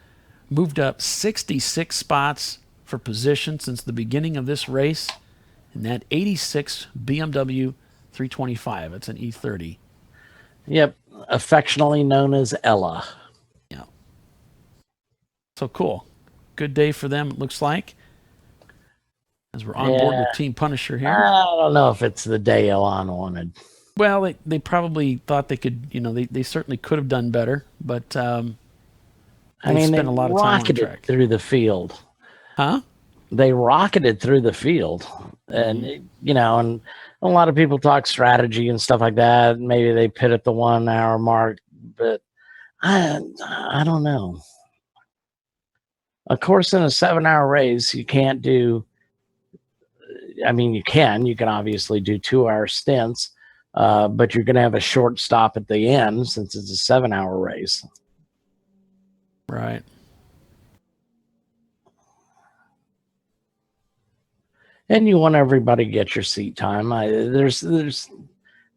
moved up 66 spots for position since the beginning of this race in that 86 BMW 325. It's an E30. Yep, affectionately known as Ella. Yeah. So cool. Good day for them, it looks like. As we're on board with Team Punisher here. I don't know if it's the day Elon wanted. Well, they probably thought they could, they certainly could have done better, but they spent a lot of time on the track. Through the field. Huh? They rocketed through the field. And, and a lot of people talk strategy and stuff like that. Maybe they pit at the 1 hour mark, but I don't know. Of course, in a 7 hour race, you can't do, you can obviously do 2 hour stints, but you're going to have a short stop at the end since it's a 7 hour race. Right. And you want everybody to get your seat time. There's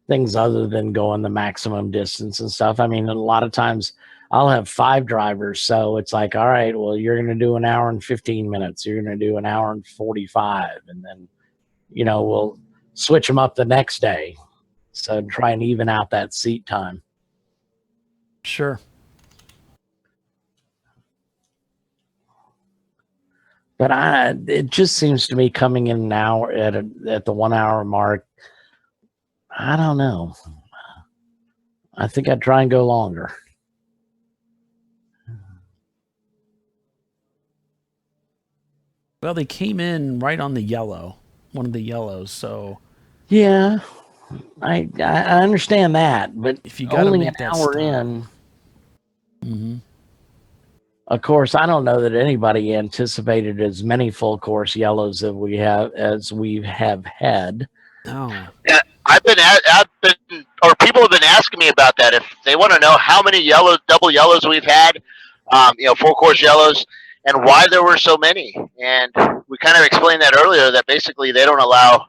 things other than going the maximum distance and stuff. A lot of times I'll have 5 drivers, so it's like, all right, well, you're going to do an hour and 15 minutes. You're going to do an hour and 45, and then, we'll switch them up the next day. So try and even out that seat time. Sure. But it just seems to me coming in now at the 1 hour mark. I don't know. I think I'd try and go longer. Well, they came in right on the yellow, one of the yellows. So yeah, I understand that, but if you got only an hour in. Mm-hmm. Of course, I don't know that anybody anticipated as many full course yellows as we have had. Oh. Yeah, people have been asking me about that. If they want to know how many double yellows we've had, full course yellows, and why there were so many. And we kind of explained that earlier, that basically they don't allow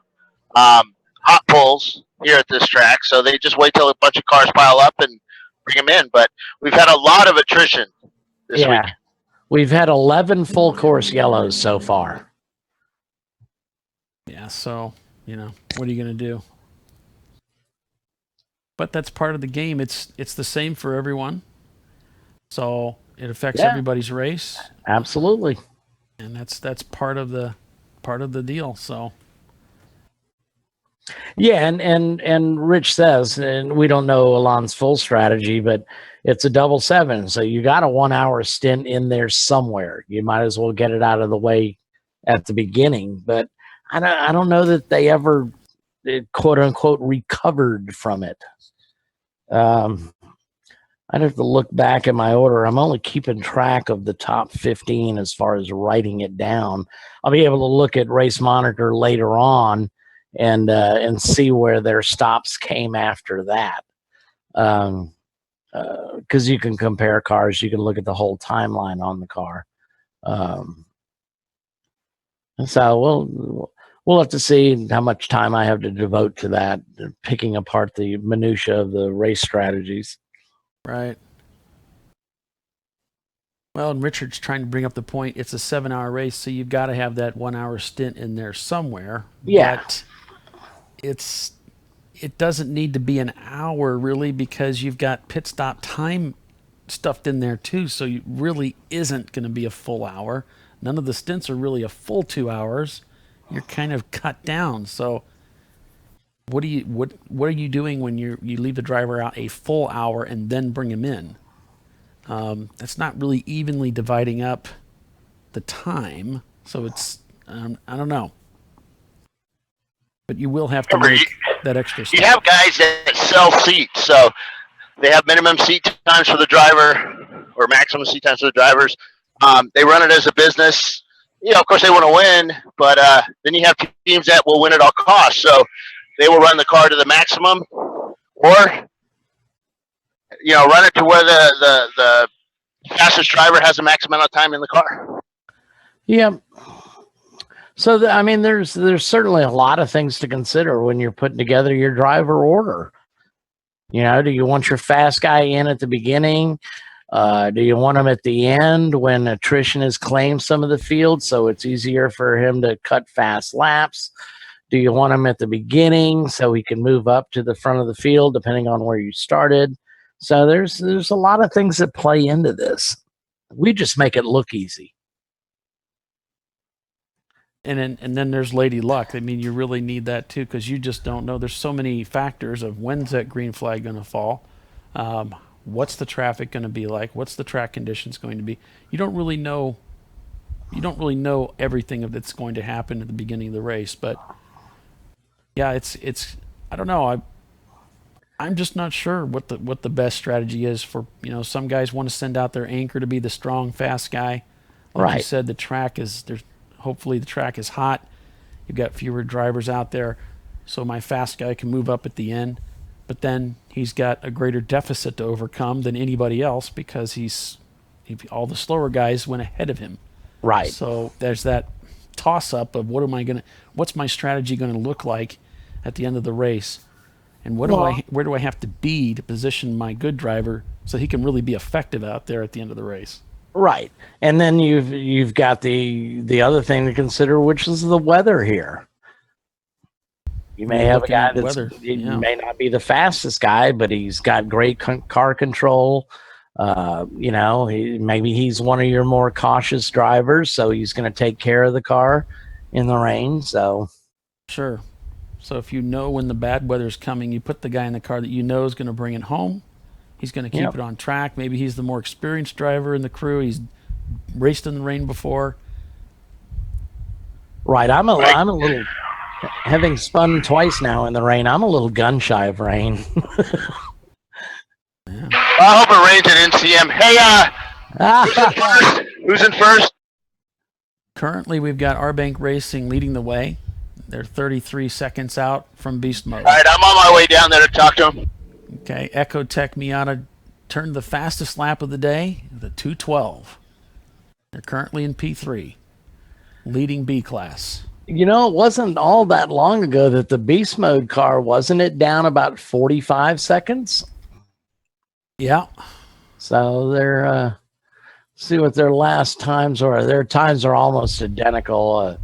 hot pulls here at this track, so they just wait till a bunch of cars pile up and bring them in. But we've had a lot of attrition this week. We've had 11 full course yellows so far. Yeah, so, what are you going to do? But that's part of the game. It's the same for everyone. So it affects everybody's race. Absolutely. And that's part of the deal. So yeah, and Rich says, and we don't know Alon's full strategy, but it's a double 7, so you got a 1 hour stint in there somewhere. You might as well get it out of the way at the beginning. But I don't know that they ever quote unquote recovered from it. I'd have to look back at my order. I'm only keeping track of the top 15 as far as writing it down. I'll be able to look at Race Monitor later on and see where their stops came after that. Because you can compare cars, you can look at the whole timeline on the car. So we'll have to see how much time I have to devote to that, picking apart the minutia of the race strategies. Right. Well, and Richard's trying to bring up the point. It's a 7 hour race, so you've got to have that 1 hour stint in there somewhere. Yeah. But it doesn't need to be an hour really, because you've got pit stop time stuffed in there too. So it really isn't going to be a full hour. None of the stints are really a full 2 hours. You're kind of cut down. So what are you doing when you leave the driver out a full hour and then bring him in? That's not really evenly dividing up the time. So it's I don't know. But you will have to make that extra step. You have guys that sell seats, so they have minimum seat times for the driver or maximum seat times for the drivers. They run it as a business. Of course they want to win, but then you have teams that will win at all costs. So they will run the car to the maximum, or run it to where the fastest driver has the maximum amount of time in the car. Yeah. So there's certainly a lot of things to consider when you're putting together your driver order. Do you want your fast guy in at the beginning? Do you want him at the end when attrition has claimed some of the field, so it's easier for him to cut fast laps? Do you want him at the beginning so he can move up to the front of the field, depending on where you started? So there's a lot of things that play into this. We just make it look easy. And then there's Lady Luck. I mean, you really need that too, because you just don't know. There's so many factors of when's that green flag going to fall. What's the traffic going to be like? What's the track conditions going to be? You don't really know. You don't really know everything that's going to happen at the beginning of the race. But yeah, it's. I don't know. I'm just not sure what the best strategy is for. Some guys want to send out their anchor to be the strong, fast guy. Like you said, the track is there's. Hopefully the track is hot. You've got fewer drivers out there, so my fast guy can move up at the end. But then he's got a greater deficit to overcome than anybody else because all the slower guys went ahead of him. Right. So there's that toss-up of what's my strategy going to look like at the end of the race, and where do I have to be to position my good driver so he can really be effective out there at the end of the race. Right. And then you've got the other thing to consider, which is the weather here. You may have a guy may not be the fastest guy, but he's got great car control. Maybe he's one of your more cautious drivers, so he's going to take care of the car in the rain. So sure. So if you know when the bad weather's coming, you put the guy in the car that you know is going to bring it home. He's going to keep it on track. Maybe he's the more experienced driver in the crew. He's raced in the rain before. Right. I'm a little, having spun twice now in the rain, I'm a little gun shy of rain. I hope it rains at NCM. Hey, who's in first? Currently, we've got Arbank Racing leading the way. They're 33 seconds out from beast mode. All right, I'm on my way down there to talk to him. Okay, Echo Tech Miata turned the fastest lap of the day, the 2:12. They're currently in P3, leading B class. It wasn't all that long ago that the beast mode car, wasn't it down about 45 seconds? Yeah. So they're, see what their last times are. Their times are almost identical.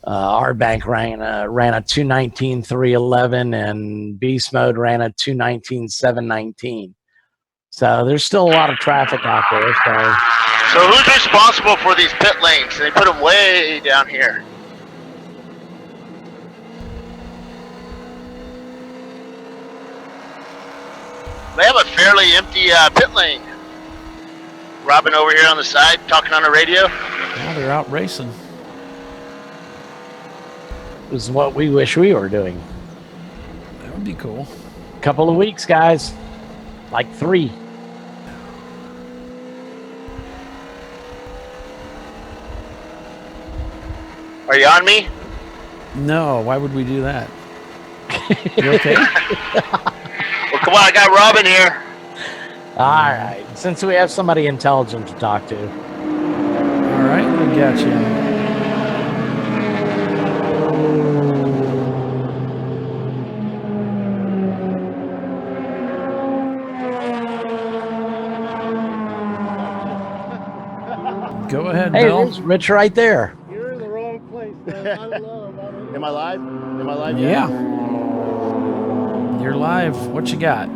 Our bank ran a 2:19.311, and beast mode ran a 2:19.719. So there's still a lot of traffic out there. So who's responsible for these pit lanes? They put them way down here. They have a fairly empty pit lane. Robin over here on the side talking on the radio. Yeah, they're out racing. This is what we wish we were doing. That would be cool. Couple of weeks, guys. Like 3. Are you on me? No, why would we do that? You okay? Well, come on, I got Robin here. All right. Since we have somebody intelligent to talk to. All right, I got you. Go ahead, Bill. There's Rich right there. You're in the wrong place, man. I don't know. Am I live? Am I live? Yeah. You're live. What you got?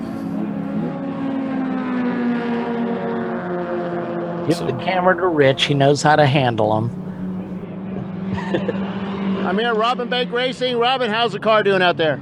Give the camera to Rich. He knows how to handle them. I'm here at Robin Bank Racing. Robin, how's the car doing out there?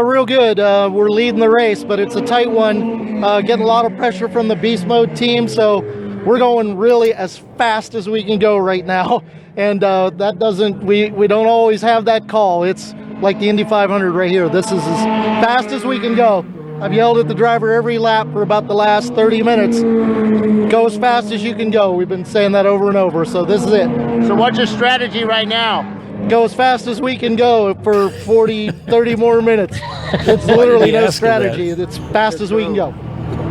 Real good. We're leading the race, but it's a tight one. Getting a lot of pressure from the beast mode team, so we're going really as fast as we can go right now. And that doesn't, we don't always have that call. It's like the Indy 500 right here. This is as fast as we can go. I've yelled at the driver every lap for about the last 30 minutes. Go as fast as you can go. We've been saying that over and over, so this is it. So what's your strategy right now? Go as fast as we can go for 40, 30 more minutes. It's literally no strategy. It's fast as we can go.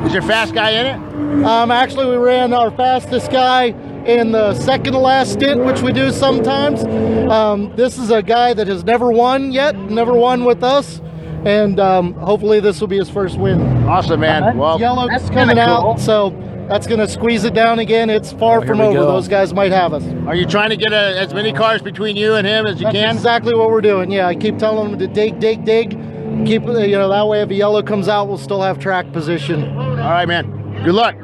Is your fast guy in it? Actually, we ran our fastest guy in the second to last stint, which we do sometimes. This is a guy that has never won yet, never won with us. And hopefully this will be his first win. Awesome, man. Well, Yellow's coming out, so That's going to squeeze it down again. It's far from over. Those guys might have us. Are you trying to get as many cars between you and him as you can? That's exactly what we're doing. Yeah, I keep telling them to dig. Keep, that way if a yellow comes out, we'll still have track position. All right, man. Good luck.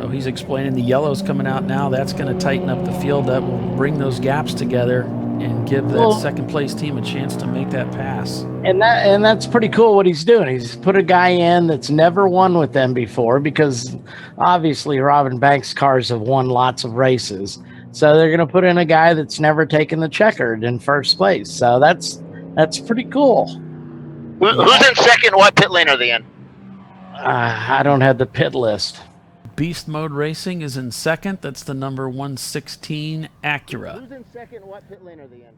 So he's explaining the yellow's coming out now. That's going to tighten up the field. That will bring those gaps together and give that second place team a chance to make that pass. And that's pretty cool what he's doing. He's put a guy in that's never won with them before, because obviously Robin Banks' cars have won lots of races. So they're going to put in a guy that's never taken the checkered in first place. So that's pretty cool. Who's in second? What pit lane are they in? I don't have the pit list. Beast Mode Racing is in second. That's the number 116 Acura. Who's in second? What pit lane are they in?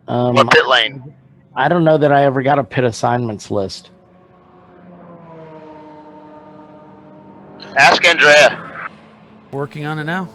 What pit lane? I don't know that I ever got a pit assignments list. Ask Andrea. Working on it now.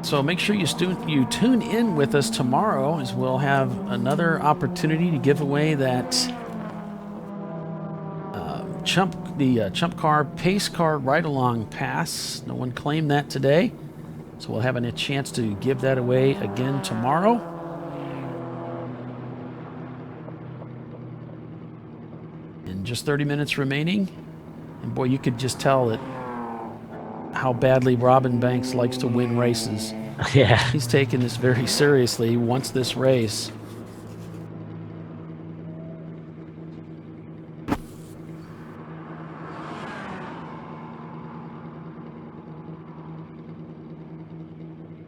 So make sure you tune in with us tomorrow, as we'll have another opportunity to give away that ChumpCar Pace Car Ride-Along Pass. No one claimed that today, so we'll have a chance to give that away again tomorrow. In just 30 minutes remaining, and boy, you could just tell that how badly Robin Banks likes to win races. Yeah. He's taking this very seriously. He wants this race.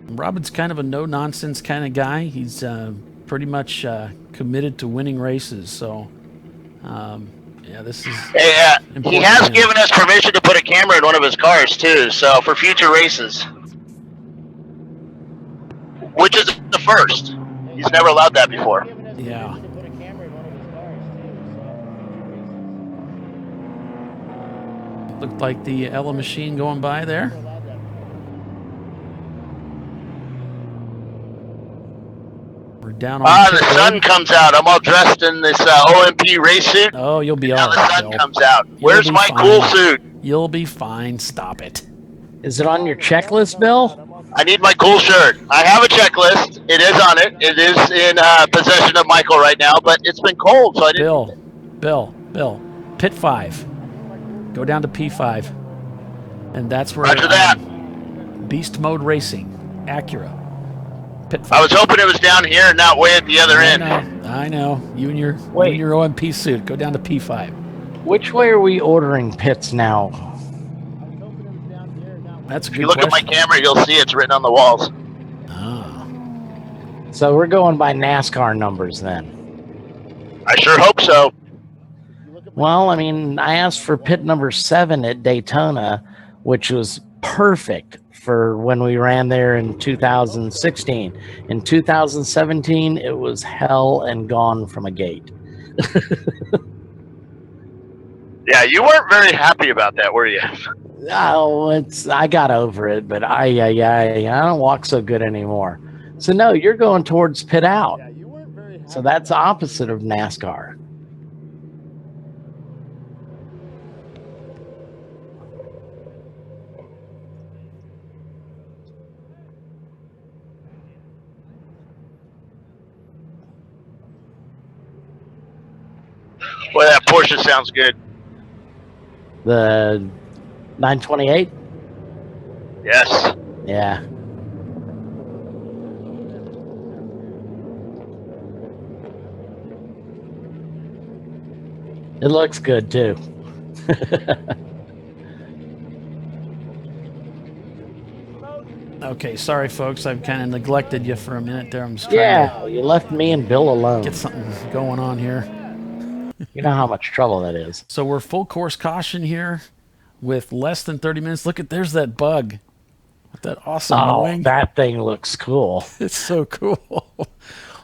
Robin's kind of a no-nonsense kind of guy. He's pretty much committed to winning races. So, yeah, this is. Hey, he has given us permission to put a camera in one of his cars too. So for future races, which is the first. He's never allowed that before. Yeah. Looked like the Ella machine going by there. We're down on the sun comes out. I'm all dressed in this OMP race suit. Oh, you'll be all right. right. The sun comes out. Where's my cool suit? You'll be fine. Stop it. Is it on your checklist, Bill? I need my cool shirt. I have a checklist. It is on it. It is in possession of Michael right now, but it's been cold, so I didn't. Bill. Pit 5. Go down to P5. And that's where Roger that. Beast Mode Racing, Acura. Pit 5. I was hoping it was down here and not way at the other end. I know. You and your OMP suit. Go down to P5. Which way are we ordering pits now? That's a good If you look question. at my camera, you'll see it's written on the walls. Oh. So we're going by NASCAR numbers then. I sure hope so. Well, I mean, I asked for pit number 7 at Daytona, which was perfect for when we ran there in 2016. In 2017, it was hell and gone from a gate. Yeah, you weren't very happy about that, were you? Oh, I got over it, but I don't walk so good anymore. So no, you're going towards pit out. So that's opposite of NASCAR. Boy, that Porsche sounds good. The 928? Yes. Yeah. It looks good too. Okay, sorry folks, I've kind of neglected you for a minute there. I'm just trying you left me and Bill alone. to get something going on here. You know how much trouble that is. So we're full course caution here with less than 30 minutes. Look at, there's that bug with that awesome wing. That thing looks cool. It's so cool.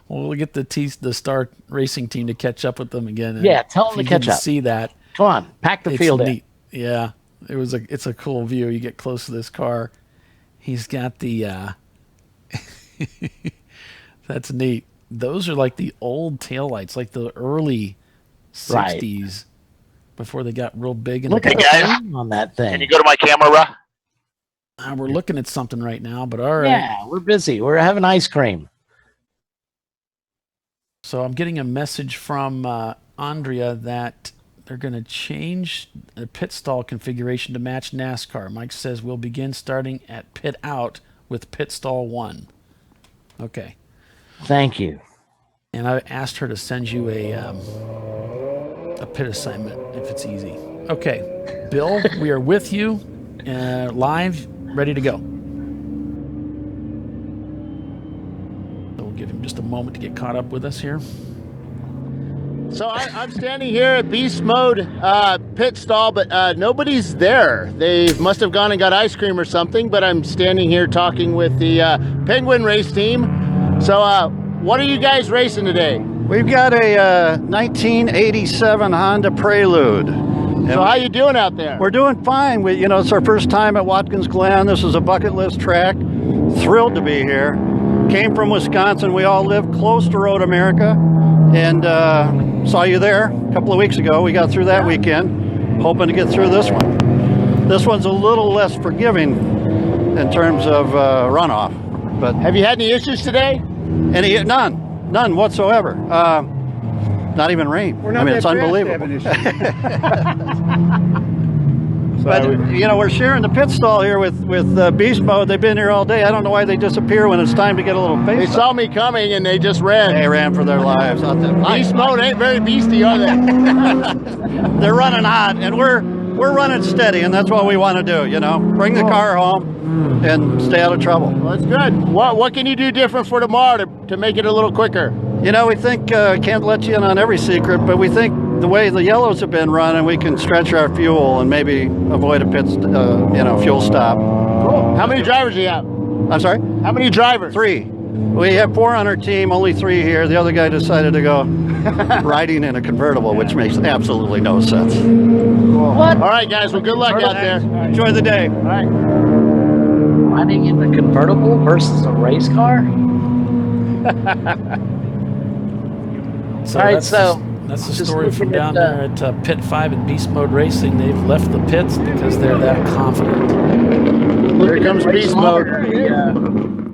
We'll get the Star Racing team to catch up with them again. Yeah, tell them to catch up. See that? Come on, pack the field in. Yeah, it's a cool view. You get close to this car. He's got the. That's neat. Those are like the old taillights, like the early 60s, before they got real big. Look at the thing on that thing. Can you go to my camera? We're looking at something right now, but all right. Yeah, we're busy. We're having ice cream. So I'm getting a message from Andrea that they're going to change the pit stall configuration to match NASCAR. Mike says we'll begin starting at pit out with pit stall 1. Okay. Thank you. And I asked her to send you a pit assignment if it's easy. Okay, Bill, we are with you, live, ready to go. So we'll give him just a moment to get caught up with us here. So I'm standing here at Beast Mode pit stall, but nobody's there. They must have gone and got ice cream or something, but I'm standing here talking with the Penguin race team. So what are you guys racing today? We've got a 1987 Honda Prelude. So how you doing out there? We're doing fine. It's our first time at Watkins Glen. This is a bucket list track. Thrilled to be here. Came from Wisconsin. We all live close to Road America. And saw you there a couple of weeks ago. We got through that weekend. Hoping to get through this one. This one's a little less forgiving in terms of runoff. But have you had any issues today? None whatsoever. Not even rain. It's unbelievable. But we're sharing the pit stall here with Beast Mode. They've been here all day. I don't know why they disappear when it's time to get a little pace. They saw me coming and they just ran. They ran for their lives. Beast Mode ain't very beastie, are they? They're running hot, and we're running steady, and that's what we want to do. Bring the car home and stay out of trouble. Well, that's good. What can you do different for tomorrow to make it a little quicker? We think can't let you in on every secret, but we think the way the yellows have been running, we can stretch our fuel and maybe avoid a pit, fuel stop. Cool. How many drivers do you have? I'm sorry? How many drivers? 3. We have 4 on our team, only 3 here. The other guy decided to go riding in a convertible, which makes absolutely no sense. Cool. What? All right, guys. Well, good luck out there. Enjoy the day. All right. Riding in a convertible versus a race car? That's the story from down there at Pit 5 at Beast Mode Racing. They've left the pits because they're that confident. Here comes Beast Mode.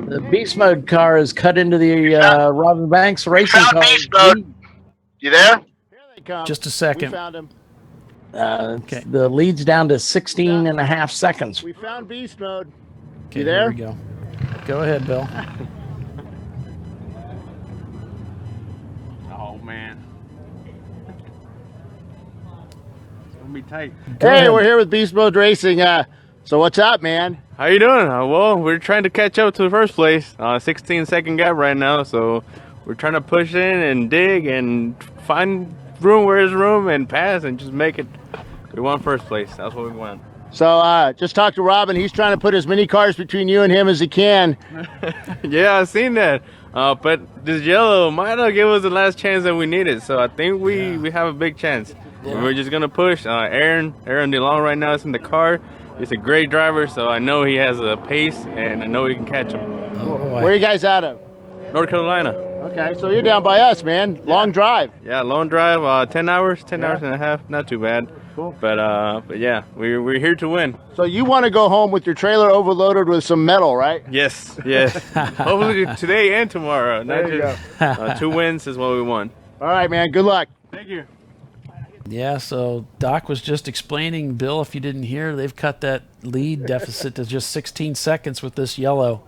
The Beast Mode car is cut into the Robin Banks Racing car. Beast Mode. You there? Here they come. Just a second. We found him. Okay. The lead's down to 16 and a half seconds. We found Beast Mode. Okay, you there? Here we go. Go ahead, Bill. Oh, man. It's going to be tight. Hey, we're here with Beast Mode Racing. So what's up, man? How you doing? Well, we're trying to catch up to the first place. 16-second gap right now, so we're trying to push in and dig and find room where there's room and pass and just make it. We want first place. That's what we want. So just talk to Robin. He's trying to put as many cars between you and him as he can. Yeah, I've seen that. But this yellow might not give us the last chance that we needed. So I think we have a big chance. Yeah. We're just going to push. Aaron DeLong right now is in the car. He's a great driver, so I know he has a pace, and I know we can catch him. Where are you guys out of? North Carolina. Okay, so you're down by us, man. Long drive. Yeah, long drive. 10 hours and a half. Not too bad. Cool. But yeah, we're here to win. So you want to go home with your trailer overloaded with some metal, right? Yes. Hopefully today and tomorrow. Not just 2 wins is what we want. All right, man. Good luck. Thank you. Yeah, so Doc was just explaining, Bill, if you didn't hear, they've cut that lead deficit to just 16 seconds with this yellow.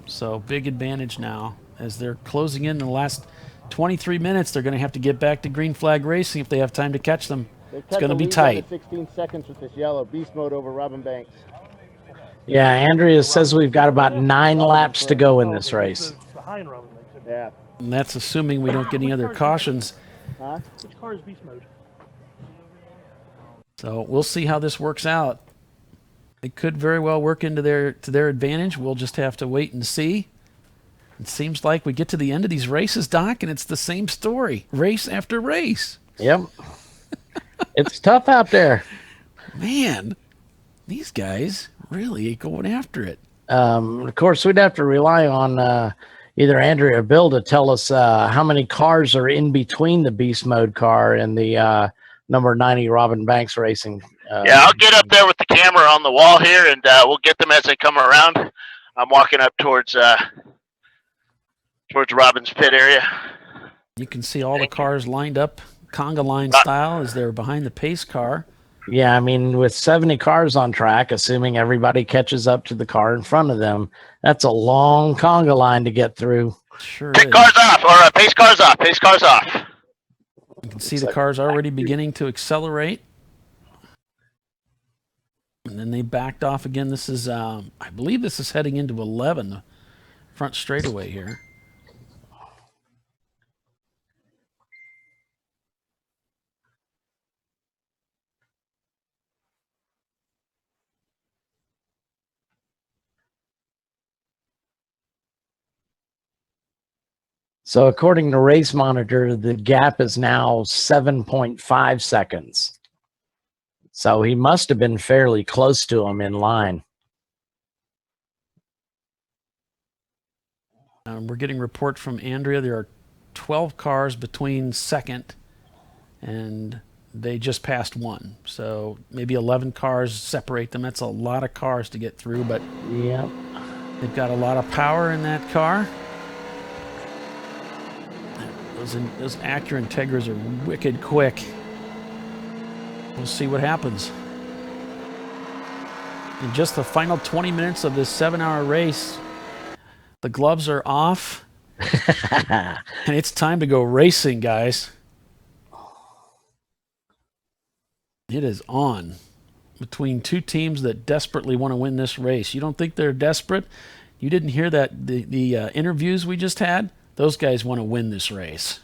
So big advantage now. As they're closing in the last 23 minutes, they're going to have to get back to green flag racing if they have time to catch them. It's going to be tight. 16 seconds with this yellow. Beast Mode over Robin Banks. Yeah, Andrea says we've got about 9 laps to go in this race. Yeah. And that's assuming we don't get any other cautions. Which car is beast mode? So we'll see how this works out. It could very well work into their advantage. We'll just have to wait and see. It seems like we get to the end of these races, Doc, and it's the same story, race after race. Yep. It's tough out there. Man, these guys really going after it. Of course, we'd have to rely on either Andrea or Bill to tell us how many cars are in between the Beast Mode car and the number 90 Robin Banks Racing. Yeah, I'll get up there with the camera on the wall here, and we'll get them as they come around. I'm walking up towards Robin's pit area. You can see all the cars lined up, conga line style, as they're behind the pace car. Yeah, I mean, with 70 cars on track, assuming everybody catches up to the car in front of them, that's a long conga line to get through. Sure Pit cars off, or pace cars off, pace cars off. You can see the cars already beginning to accelerate. And then they backed off again. This is, I believe this is heading into 11, the front straightaway here. So according to Race Monitor, the gap is now 7.5 seconds. So he must have been fairly close to him in line. We're getting a report from Andrea. There are 12 cars between second, and they just passed one. So maybe 11 cars separate them. That's a lot of cars to get through, but yeah, they've got a lot of power in that car. Those Acura Integras are wicked quick. We'll see what happens. In just the final 20 minutes of this 7-hour race, the gloves are off, and it's time to go racing, guys. It is on between two teams that desperately want to win this race. You don't think they're desperate? You didn't hear that the interviews we just had? Those guys want to win this race.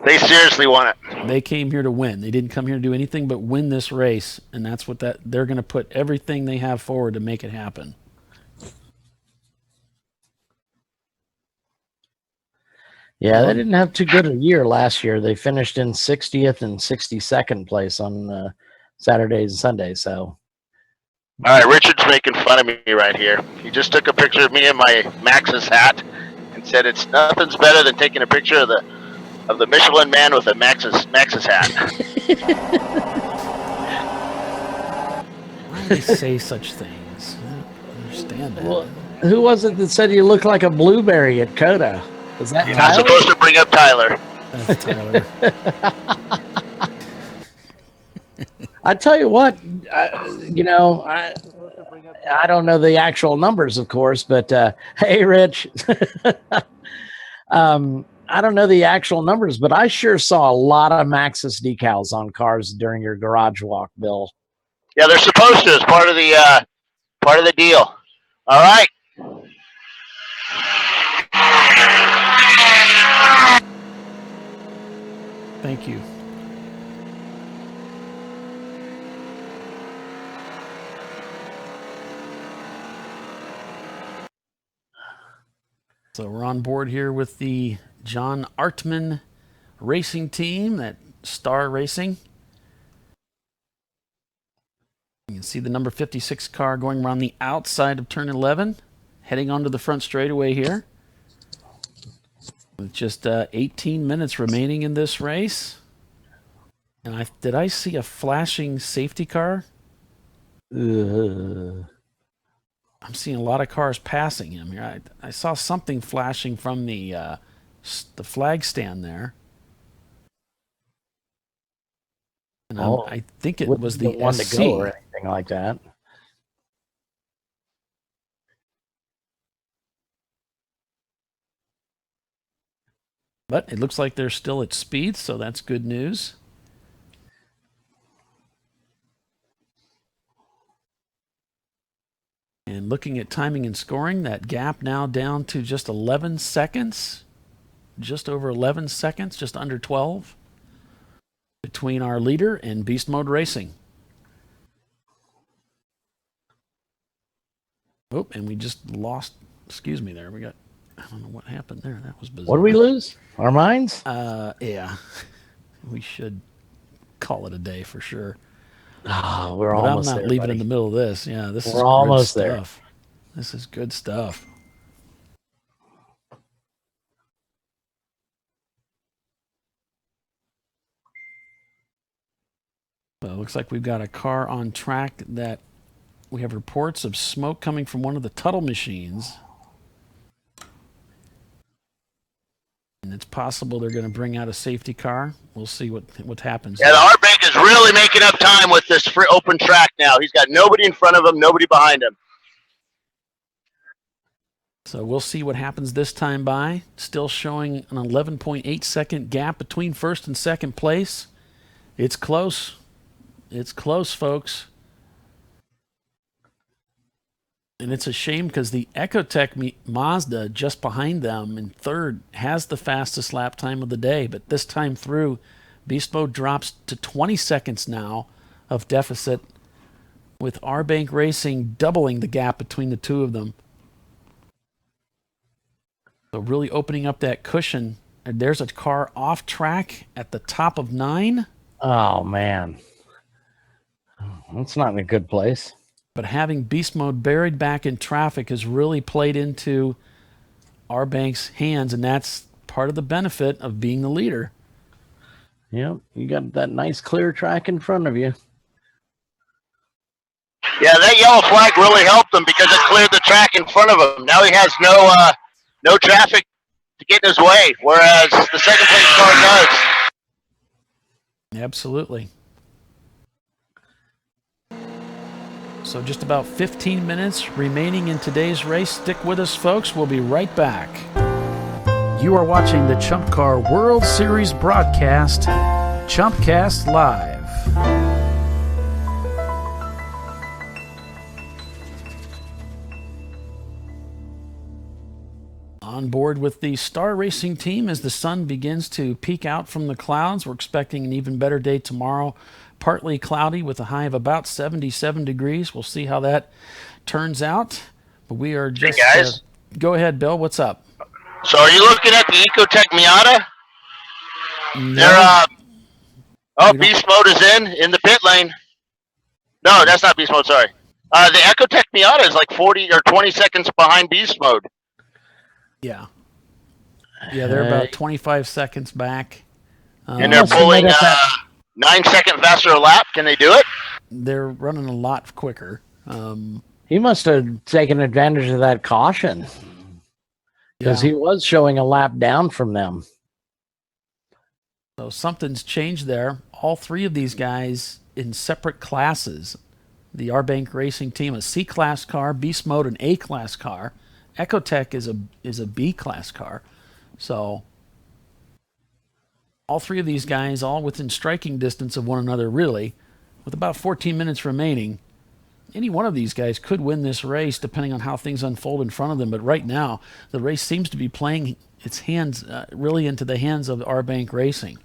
They seriously want it. They came here to win. They didn't come here to do anything but win this race, and that's what they're going to put everything they have forward to make it happen. Yeah, they didn't have too good a year last year. They finished in 60th and 62nd place on Saturdays and Sundays. So, all right, Richard's making fun of me right here. He just took a picture of me in my Maxxis hat and said it's nothing's better than taking a picture of the Michelin man with a Maxxis hat. Why do they say such things? I don't understand that. Well, who was it that said you look like a blueberry at COTA? Was that You're Tyler? not supposed to bring up Tyler. That's Tyler. I tell you what, I don't know the actual numbers, of course, but hey, Rich, I don't know the actual numbers, but I sure saw a lot of Maxxis decals on cars during your garage walk, Bill. Yeah, they're supposed to as part of the deal. All right. Thank you. So we're on board here with the John Artman racing team, that Star Racing. You can see the number 56 car going around the outside of turn 11, heading onto the front straightaway here. With just 18 minutes remaining in this race. And did I see a flashing safety car? I'm seeing a lot of cars passing him here. I saw something flashing from the flag stand there. And I think it was the one SC. to go or anything like that. But it looks like they're still at speed, so that's good news. And looking at timing and scoring, that gap now down to just 11 seconds. Just over 11 seconds, just under 12, between our leader and Beast Mode Racing. Oh, and we just lost, excuse me there. We got, I don't know what happened there. That was bizarre. What did we lose? Our minds? Yeah. We should call it a day for sure. Oh, we're but almost I'm not there, leaving buddy. in the middle of this. Yeah, this is We're almost good there. stuff. This is good stuff. Well, it looks like we've got a car on track that we have reports of smoke coming from one of the Tuttle machines. And it's possible they're going to bring out a safety car. We'll see what happens. Yeah, the Arbank is really making up time with this free open track now. He's got nobody in front of him, nobody behind him. So we'll see what happens this time by. Still showing an 11.8 second gap between first and second place. It's close. It's close, folks. And it's a shame because the Ecotech Mazda just behind them in third has the fastest lap time of the day. But this time through, Beast Mode drops to 20 seconds now of deficit, with Arbank Racing doubling the gap between the two of them. So really opening up that cushion. And there's a car off track at the top of 9. Oh, man. That's not in a good place. But having Beast Mode buried back in traffic has really played into Arbank's hands, and that's part of the benefit of being the leader. Yep, you got that nice clear track in front of you. Yeah, that yellow flag really helped him because it cleared the track in front of him. Now he has no traffic to get in his way, whereas the second place car does. Absolutely. So just about 15 minutes remaining in today's race. Stick with us, folks. We'll be right back. You are watching the ChumpCar World Series broadcast, ChumpCast Live. On board with the Star Racing team as the sun begins to peek out from the clouds. We're expecting an even better day tomorrow. Partly cloudy with a high of about 77 degrees. We'll see how that turns out. But we are just... Hey guys. Go ahead, Bill. What's up? So are you looking at the Ecotech Miata? No. They're, Beast Mode is in the pit lane. No, that's not Beast Mode, sorry. The Ecotech Miata is like 40 or 20 seconds behind Beast Mode. Yeah. Yeah, they're about 25 seconds back. And they're pulling 9 second faster a lap. Can they do it? They're running a lot quicker. He must have taken advantage of that caution because he was showing a lap down from them. So something's changed there. All three of these guys in separate classes. The Arbank Racing team, a C-class car, Beast Mode, an A-class car. Ecotech is a B-class car. So all three of these guys all within striking distance of one another, really, with about 14 minutes remaining. Any one of these guys could win this race depending on how things unfold in front of them. But right now, the race seems to be playing its hands really into the hands of Arbank Racing.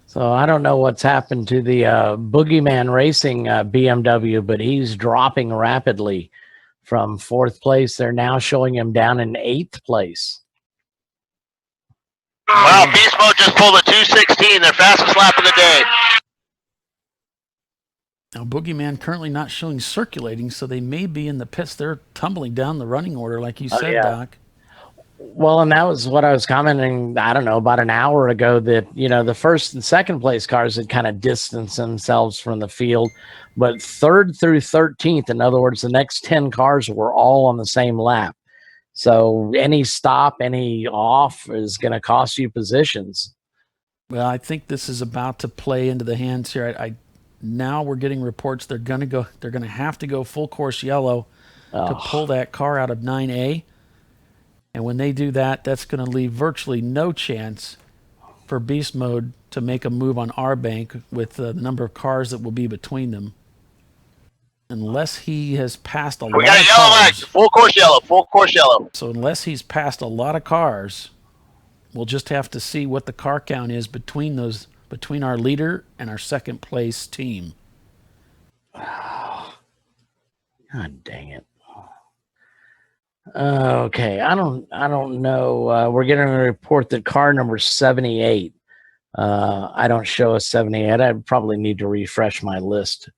So I don't know what's happened to the Boogeyman Racing BMW, but he's dropping rapidly from 4th place. They're now showing him down in 8th place. Wow, Beast Mode just pulled a 2:16, their fastest lap of the day. Now, Boogeyman currently not showing circulating, so they may be in the pits. They're tumbling down the running order, like you said, Doc. Well, and that was what I was commenting, I don't know, about an hour ago, that, you know, the 1st and 2nd place cars had kind of distanced themselves from the field, but 3rd through 13th, in other words, the next 10 cars were all on the same lap. So any stop, any off is going to cost you positions. Well, I think this is about to play into the hands here. Now we're getting reports they're going to have to go full course yellow to pull that car out of 9A. And when they do that, that's going to leave virtually no chance for Beast Mode to make a move on Arbank with the number of cars that will be between them. unless he has passed a lot We got a of yellow cars. flag. Full course yellow. So unless he's passed a lot of cars, we'll just have to see what the car count is between our leader and our second place team. God dang it. Okay, I don't know. We're getting a report that car number 78. I don't show a 78. I probably need to refresh my list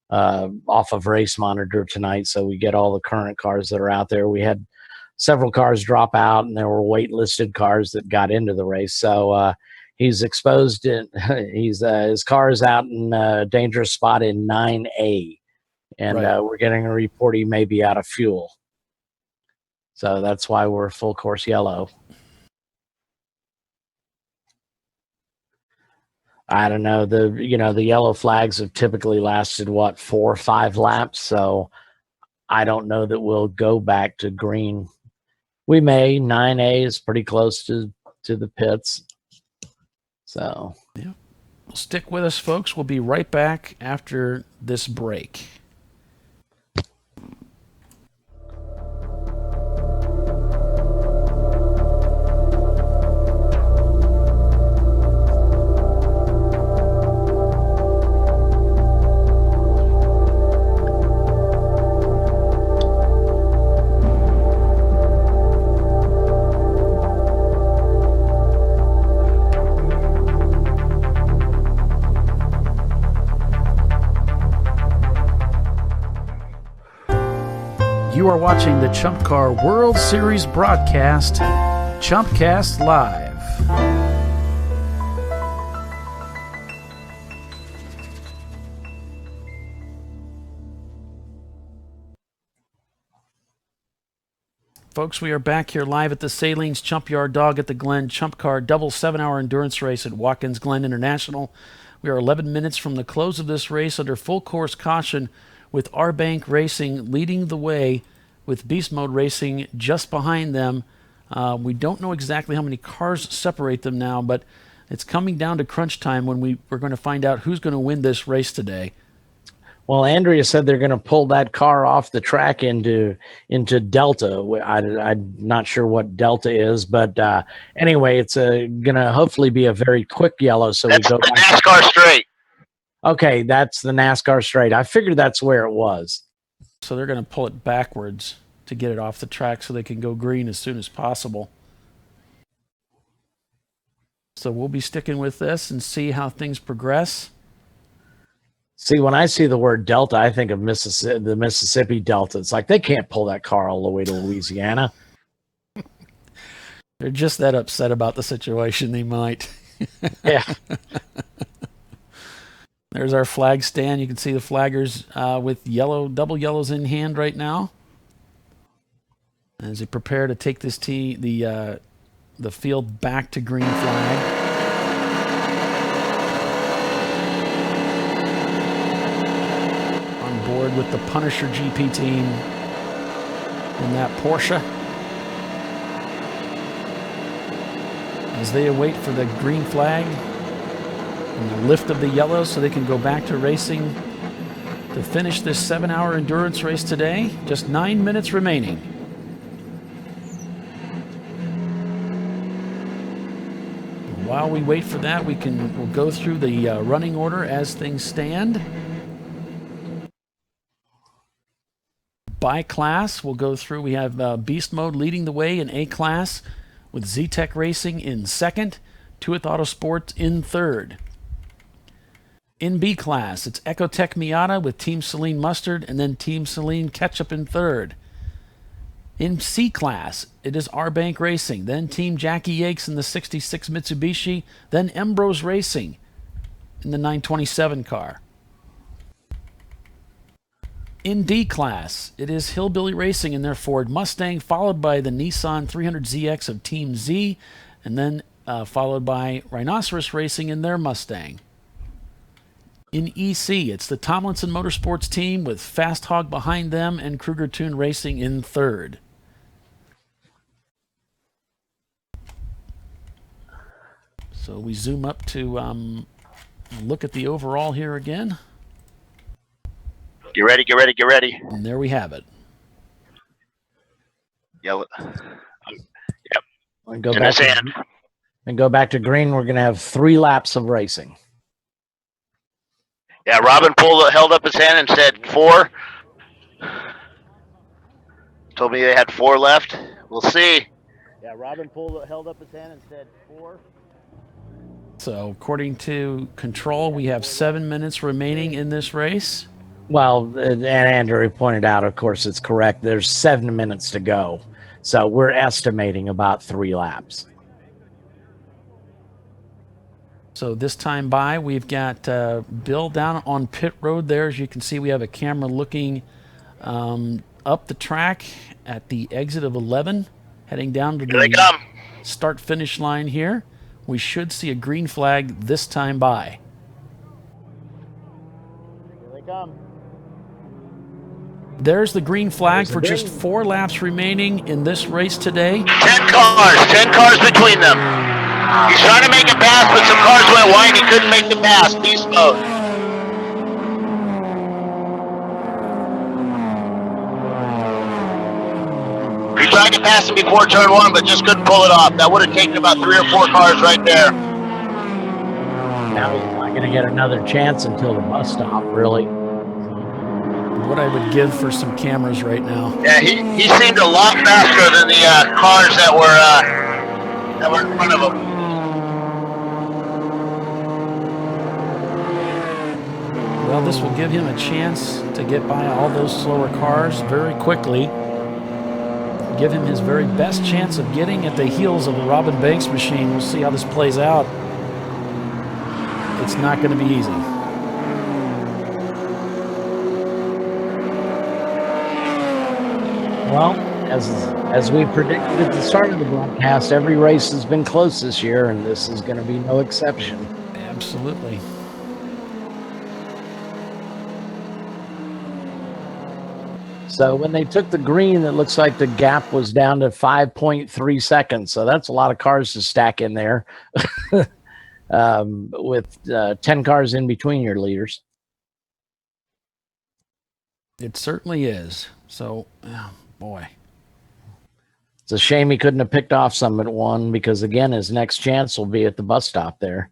off of Race Monitor tonight so we get all the current cars that are out there. We had several cars drop out, and there were waitlisted cars that got into the race. So he's exposed. His car is out in a dangerous spot in 9A, and we're getting a report he may be out of fuel. So that's why we're full course yellow. I don't know. The yellow flags have typically lasted 4 or 5 laps, so I don't know that we'll go back to green. We may. 9A is pretty close to the pits. So yeah. Well, stick with us, folks. We'll be right back after this break. You are watching the ChumpCar World Series broadcast, ChumpCast Live. Folks, we are back here live at the Sahlens Chumpyard Dog at the Glen ChumpCar double 7-hour endurance race at Watkins Glen International. We are 11 minutes from the close of this race under full course caution, with KarGo Racing leading the way, with Beast Mode Racing just behind them. We don't know exactly how many cars separate them now, but it's coming down to crunch time when we're going to find out who's going to win this race today. Well, Andrea said they're going to pull that car off the track into Delta. I'm not sure what Delta is, but anyway, it's going to hopefully be a very quick yellow. So That's we go the back NASCAR straight. Okay, that's the NASCAR straight. I figured that's where it was. So they're going to pull it backwards to get it off the track so they can go green as soon as possible. So we'll be sticking with this and see how things progress. See, when I see the word Delta, I think of the Mississippi Delta. It's like they can't pull that car all the way to Louisiana. They're just that upset about the situation, they might. Yeah. There's our flag stand. You can see the flaggers with double yellows in hand right now as they prepare to take this the field back to green flag. On board with the Punisher GP team in that Porsche as they await for the green flag and the lift of the yellow so they can go back to racing to finish this 7-hour endurance race today. Just 9 minutes remaining. While we wait for that, we'll go through the running order as things stand. By class, we'll go through. We have Beast Mode leading the way in A class, with Z-Tech Racing in second, Tuath Autosports in third. In B class, it's Ecotech Miata with Team Saleen Mustard and then Team Saleen Ketchup in third. In C class, it is KarGo Racing, then Team Jackie Yakes in the 66 Mitsubishi, then Embrose Racing in the 927 car. In D class, it is Hillbilly Racing in their Ford Mustang, followed by the Nissan 300ZX of Team Z, and then followed by Rhinoceros Racing in their Mustang. In EC, it's the Tomlinson Motorsports team with Fast Hog behind them and Kruger Tune Racing in third. So we zoom up to look at the overall here again. Get ready, get ready, get ready. And there we have it. Yep. And go In back his hand. and go back to green. We're going to have 3 laps of racing. Yeah, Robin held up his hand and said 4. Told me they had 4 left. We'll see. Yeah, Robin held up his hand and said 4. So according to control, we have 7 minutes remaining in this race. Well, and Andrew pointed out, of course, it's correct. There's 7 minutes to go. So we're estimating about 3 laps. So this time by, we've got Bill down on pit road there. As you can see, we have a camera looking up the track at the exit of 11, heading down to the start-finish line here. We should see a green flag this time by. Here they come. There's the green flag for just 4 laps remaining in this race today. 10 cars between them. He's trying to make a pass, but some cars went wide. He couldn't make the pass. Beast mode. He tried to pass him before turn 1, but just couldn't pull it off. That would have taken about 3 or 4 cars right there. Now he's not going to get another chance until the bus stop, really. What I would give for some cameras right now. Yeah, he seemed a lot faster than the cars that were in front of him. Well, this will give him a chance to get by all those slower cars very quickly. Give him his very best chance of getting at the heels of the Robin Banks machine. We'll see how this plays out. It's not going to be easy. Well, as we predicted at the start of the broadcast, every race has been close this year, and this is going to be no exception. Absolutely. So when they took the green, it looks like the gap was down to 5.3 seconds. So that's a lot of cars to stack in there with 10 cars in between your leaders. It certainly is. So, oh boy. It's a shame he couldn't have picked off some at 1 because, again, his next chance will be at the bus stop there.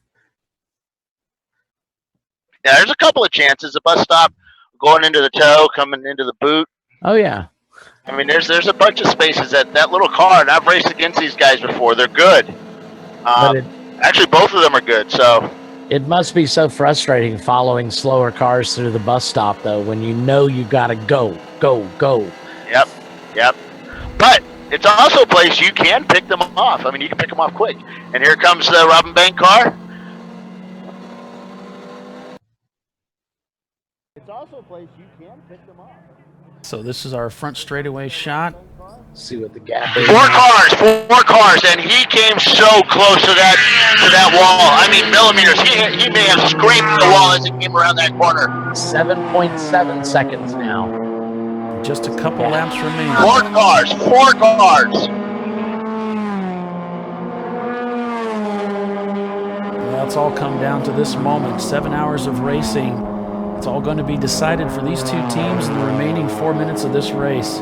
Yeah, there's a couple of chances. The bus stop, going into the toe, coming into the boot. Oh, yeah. I mean, there's a bunch of spaces that little car, and I've raced against these guys before. They're good. Actually, both of them are good. So it must be so frustrating following slower cars through the bus stop, though, when you know you got to go. Yep. But it's also a place you can pick them off. I mean, you can pick them off quick. And here comes the Robin Bank car. It's also a place you can pick them off. So this is our front straightaway shot. See what the gap is. 4 cars, and he came so close to that wall. I mean, millimeters. He may have scraped the wall as he came around that corner. 7.7 seconds now. Just a couple laps remaining. 4 cars. Well, it's all come down to this moment. 7 hours of racing. It's all going to be decided for these 2 teams in the remaining 4 minutes of this race.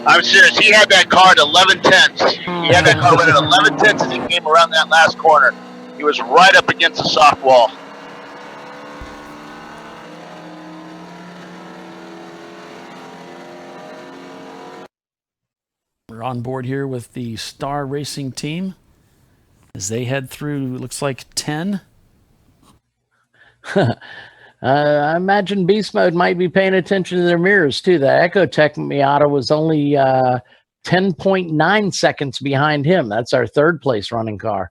I'm serious. He had that car at 11 tenths. He had that car at 11 tenths as he came around that last corner. He was right up against the soft wall. We're on board here with the Star Racing team as they head through, looks like 10. I imagine Beast Mode might be paying attention to their mirrors, too. The Ecotech Miata was only 10.9 seconds behind him. That's our 3rd place running car.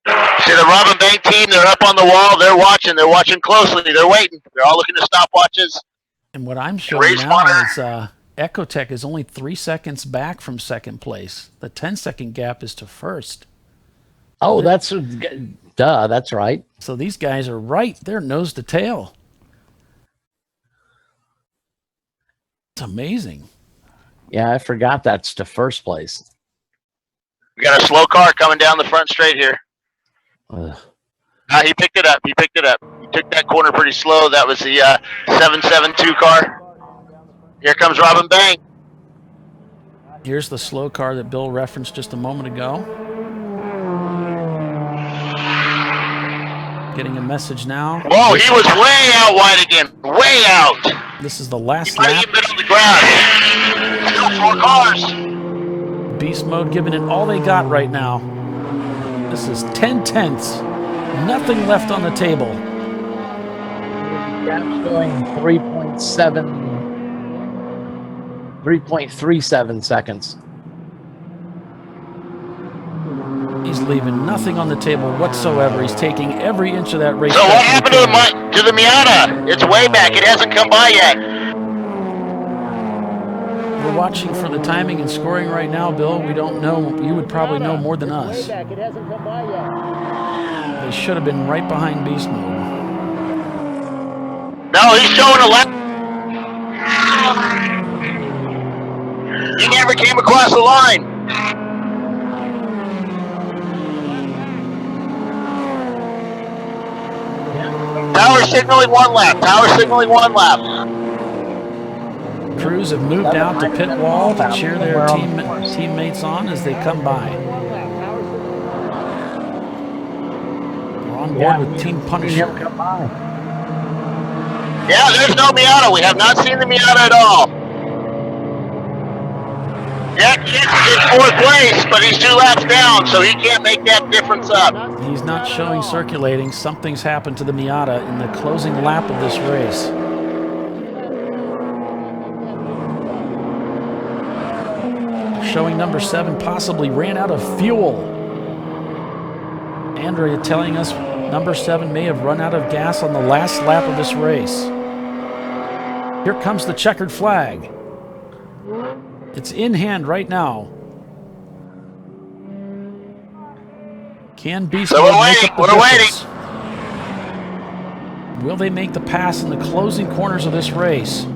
See the Robin Bank team, they're up on the wall. They're watching closely. They're waiting. They're all looking at stopwatches. And what I'm showing now is Ecotech is only 3 seconds back from 2nd place. The 10-second gap is to 1st. Oh, that's duh. That's right. So these guys are right. They're nose to tail. It's amazing. Yeah, I forgot that's to first place. We got a slow car coming down the front straight here. He picked it up. He picked it up. He took that corner pretty slow. That was the 772 car. Here comes Robin Bank. Here's the slow car that Bill referenced just a moment ago. Getting a message now. Whoa, he was way out wide again. Way out. This is the last he might lap. have been on the ground. Still 4 cars. Beast mode giving it all they got right now. This is 10 tenths. Nothing left on the table. Gap's going 3.37 seconds. He's leaving nothing on the table whatsoever. He's taking every inch of that race. So what happened to the Miata? It's way back. It hasn't come by yet. We're watching for the timing and scoring right now, Bill. We don't know. You would probably know more than us. It hasn't come by yet. They should have been right behind Beast Mode. No, he's showing a lap. He never came across the line. Power signaling 1 lap. Power signaling 1 lap. Crews have moved out to pit wall to cheer their teammates on as they come by. We're on board with Team Punisher. Yeah, there's no Miata. We have not seen the Miata at all. Yeah, he's in 4th place, but he's 2 laps down, so he can't make that difference up. He's not showing circulating. Something's happened to the Miata in the closing lap of this race. Showing number 7 possibly ran out of fuel. Andrea telling us number 7 may have run out of gas on the last lap of this race. Here comes the checkered flag. It's in hand right now. Can Beast So we're make waiting. up the We're difference? Will they make the pass in the closing corners of this race?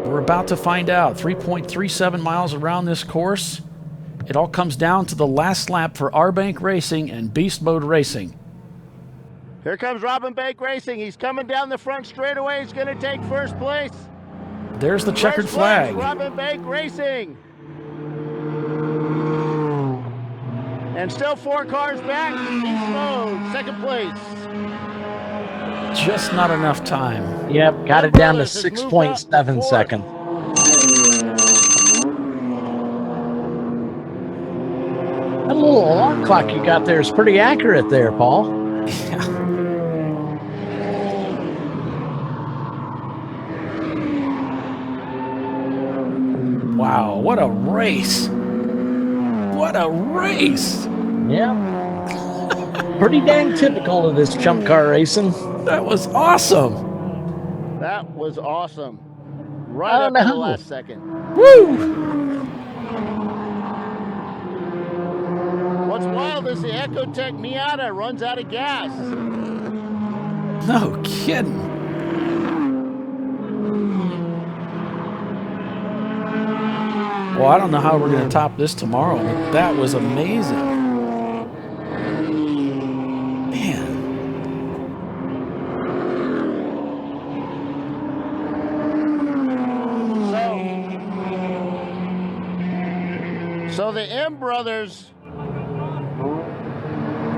We're about to find out. 3.37 miles around this course. It all comes down to the last lap for R-Bank Racing and Beast Mode Racing. Here comes Robin Bank Racing. He's coming down the front straightaway. He's going to take first place. There's the checkered flag. Robin Bank Racing. And still 4 cars back. Beast Mode, 2nd place. Just not enough time. Yep, got it down to 6.7 seconds. That little alarm clock you got there is pretty accurate there, Paul. Yeah. Wow, what a race. What a race. Yeah. Pretty dang typical of this ChumpCar racing. That was awesome. That was awesome. Right up to the last second. Woo! What's wild is the Ecotech Miata runs out of gas. No kidding. Well, I don't know how we're going to top this tomorrow, but that was amazing. Man. So the M brothers,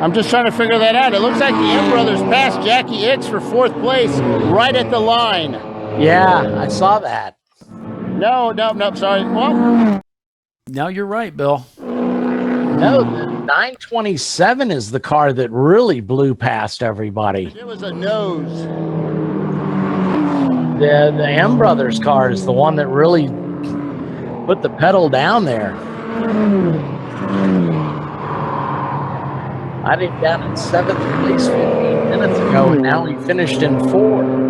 I'm just trying to figure that out. It looks like the M brothers passed Jackie Hicks for 4th place right at the line. Yeah, I saw that. No, sorry. Well, now you're right, Bill. No, the 927 is the car that really blew past everybody. it was a nose. The M Brothers car is the one that really put the pedal down there. I had him down in 7th place 15 minutes ago, and now he finished in 4th.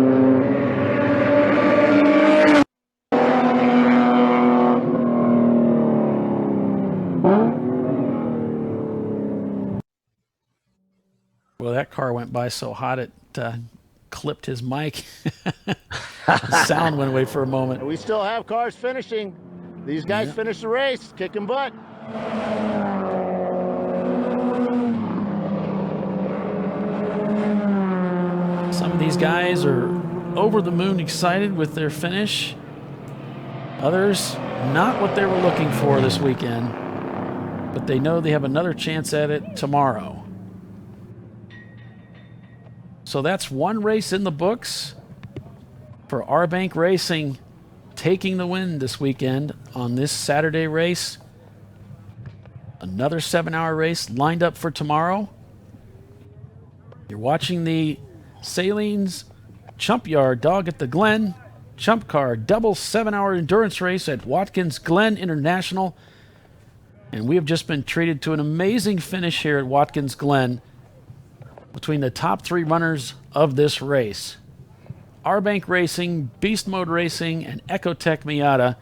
that car went by so hot it clipped his mic. The sound went away for a moment. We still have cars finishing. These guys finished the race, kicking butt. Some of these guys are over the moon excited with their finish. Others, not what they were looking for this weekend, but they know they have another chance at it tomorrow. So that's one race in the books for KarGo Racing, taking the win this weekend on this Saturday race. Another 7-hour race lined up for tomorrow. You're watching the Sahlens Chumpyard Dog at the Glen ChumpCar double 7-hour endurance race at Watkins Glen International. And we have just been treated to an amazing finish here at Watkins Glen between the top 3 runners of this race. KarGo Racing, Beast Mode Racing, and Ecotech Miata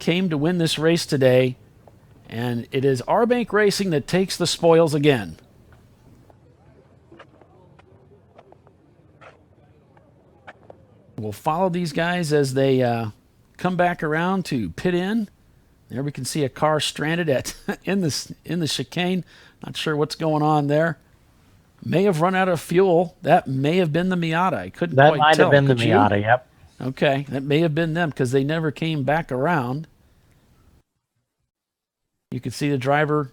came to win this race today, and it is KarGo Racing that takes the spoils again. We'll follow these guys as they come back around to pit in. There we can see a car stranded in the chicane. Not sure what's going on there. May have run out of fuel. That may have been the Miata. I couldn't quite tell. That might have been the Miata, yep. Okay, that may have been them because they never came back around. You can see the driver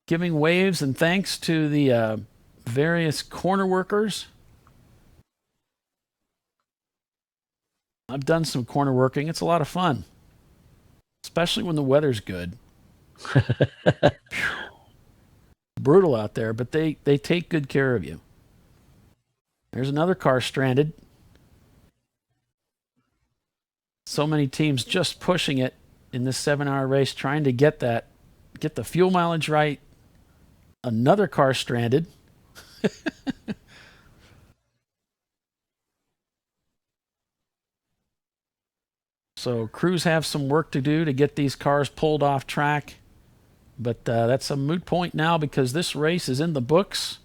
giving waves and thanks to the various corner workers. I've done some corner working. It's a lot of fun, especially when the weather's good. Brutal out there, but they take good care of you. There's another car stranded. So many teams just pushing it in this 7-hour race, trying to get the fuel mileage right. Another car stranded. So crews have some work to do to get these cars pulled off track. But that's a moot point now because this race is in the books.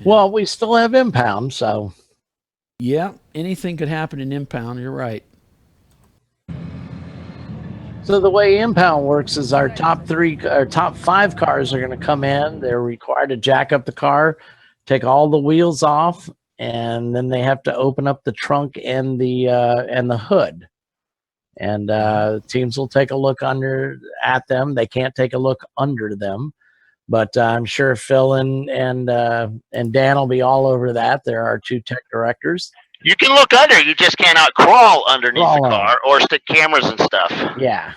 Well, we still have impound, so. Yeah, anything could happen in impound. You're right. So the way impound works is our top 5 cars are going to come in. They're required to jack up the car, take all the wheels off, and then they have to open up the trunk and the hood. And teams will take a look at them. They can't take a look under them, but I'm sure Phil and Dan will be all over that. There are 2 tech directors. You can look under. You just cannot crawl underneath the car or stick cameras and stuff. Yeah.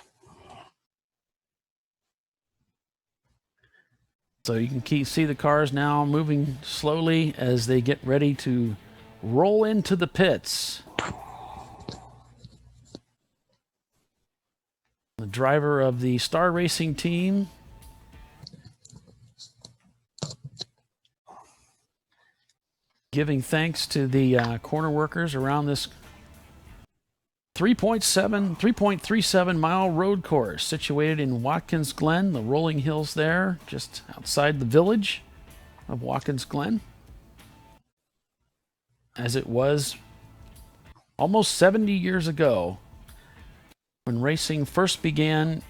So you can see the cars now moving slowly as they get ready to roll into the pits. The driver of the Star Racing team giving thanks to the corner workers around this 3.37 mile road course situated in Watkins Glen, the rolling hills there, just outside the village of Watkins Glen, as it was almost 70 years ago when racing first began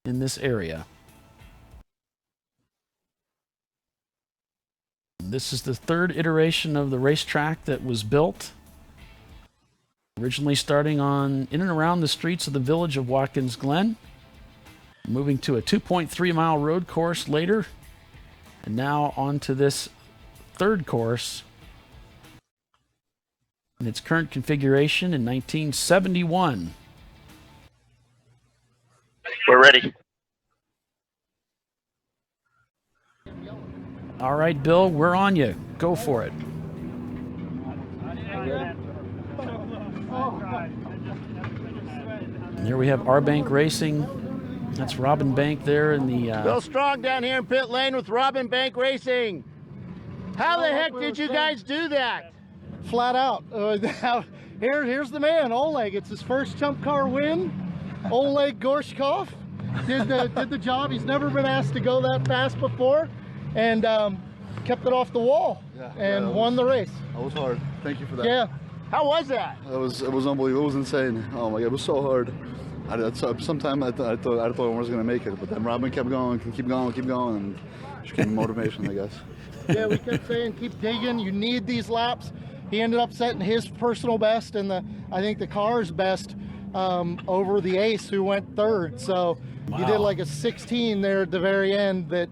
in this area. This is the 3rd iteration of the racetrack that was built, originally starting in and around the streets of the village of Watkins Glen, moving to a 2.3 mile road course later, and now onto this 3rd course in its current configuration in 1971. We're ready. All right, Bill, we're on you. Go for it. And here we have KarGo Racing. That's Robin Bank there in the... Bill Strong down here in pit lane with Robin Bank Racing. How the heck did you guys do that? Flat out. Here's the man, Oleg. It's his first ChumpCar win. Oleg Gorshkov. did the job. He's never been asked to go that fast before, and kept it off the wall and won the race. That was hard. Thank you for that. Yeah. How was that? It was unbelievable. It was insane. Oh my God, it was so hard. Sometimes I thought I was gonna make it, but then Robin kept going, keep going, and she gave me motivation, I guess. Yeah, we kept saying, keep digging. You need these laps. He ended up setting his personal best and I think the car's best over the ace who went third. So he did like a 16 there at the very end.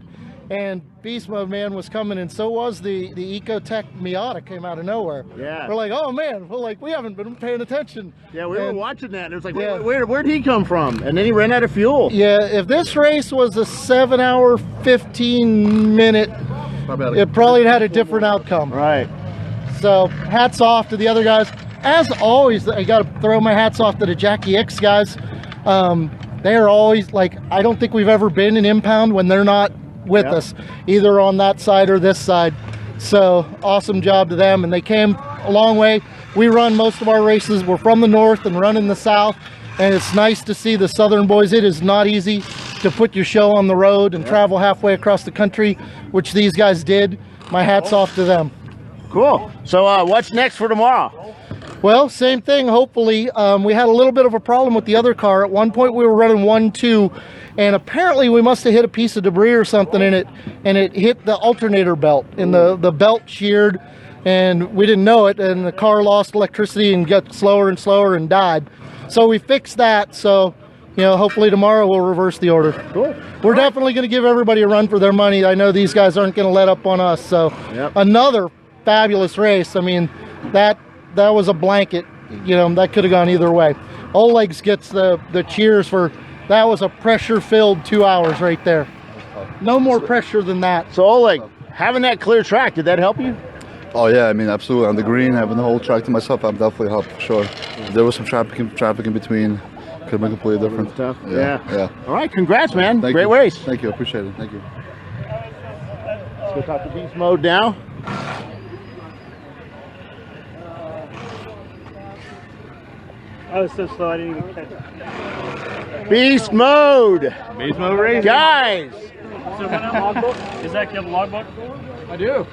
And Beast Mode Man was coming, and so was the Ecotech Miata came out of nowhere. Yeah. We're like, oh man, we haven't been paying attention. Yeah, we were watching that. It was like, where'd he come from? And then he ran out of fuel. Yeah, if this race was a 7-hour, 15-minute, it probably had a different outcome. Right. So hats off to the other guys. As always, I got to throw my hats off to the Jackie X guys. They are always like, I don't think we've ever been in impound when they're not with us, either on that side or this side. So awesome job to them, and they came a long way. We run most of our races. We're from the north and run in the south, and it's nice to see the southern boys. It is not easy to put your show on the road and travel halfway across the country, which these guys did. My hat's off to them. Cool. So what's next for tomorrow? Well, same thing, hopefully. We had a little bit of a problem with the other car. At one point we were running 1-2, and apparently we must have hit a piece of debris or something in it, and it hit the alternator belt, and the belt sheared, and we didn't know it, and the car lost electricity and got slower and slower and died. So we fixed that, so hopefully tomorrow we'll reverse the order. Cool. We're definitely going to give everybody a run for their money. I know these guys aren't going to let up on us, so another fabulous race. I mean, that was a blanket. That could have gone either way. Oleg's gets the cheers for, that was a pressure-filled 2 hours right there. No more pressure than that. So Oleg, having that clear track, did that help you? Oh yeah, I mean, absolutely. On the green, having the whole track to myself, I'm definitely helped for sure. There was some traffic in between. Could have been completely different. Stuff. Yeah. All right, congrats, man. Great race. Thank you, appreciate it. Thank you. Let's go talk to Beast Mode now. I was so slow I didn't even catch it. Beast Mode. Beast Mode Racing. Guys. So when I'm logbook, is that your logbook? I do.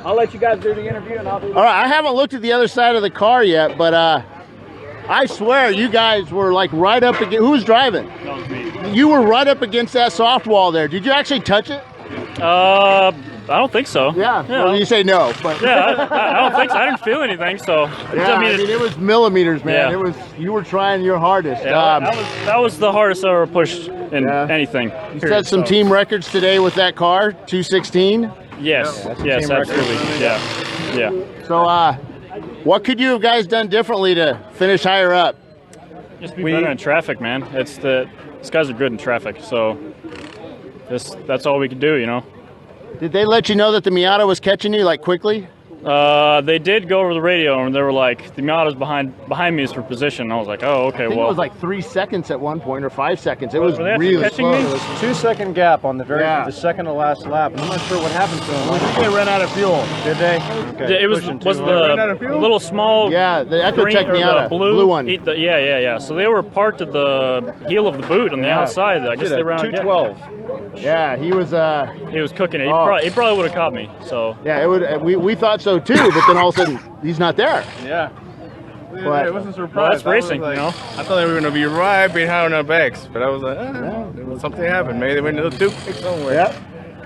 I'll let you guys do the interview and I'll do. All right, I haven't looked at the other side of the car yet, but I swear you guys were like right up against. Who was driving? That was me. You were right up against that soft wall there. Did you actually touch it? I don't think so. Yeah. Well, you say no, but yeah, I don't think so. I didn't feel anything, so. Yeah, I mean, it was millimeters, man. Yeah. It was. You were trying your hardest. Yeah, that was the hardest I ever pushed in anything. You set some team records today with that car, 216. Yes, yes, absolutely. Yeah. So, what could you have guys done differently to finish higher up? Just be better in traffic, man. These guys are good in traffic, so that's all we can do, Did they let you know that the Miata was catching you like quickly? They did go over the radio and they were like, the Miata's behind me is for position. I was like, oh, okay, I think it was like 3 seconds at one point or 5 seconds. It was really slow. It was a 2-second gap on the second to last lap. I'm not sure what happened to them. I think they ran out of fuel. Did they? Okay. It was the little small the Ecotech Miata, Miata, blue one. Yeah. So they were parked at the heel of the boot on the outside. I guess they ran 212. Yeah, he was cooking it. He probably would have caught me. So yeah, it would. We thought so too, but then all of a sudden he's not there. Yeah. But, I wasn't surprised. Well, that's racing, I thought they were going to be right behind our backs, but I was like, something happened. Maybe they went to the toothpick somewhere.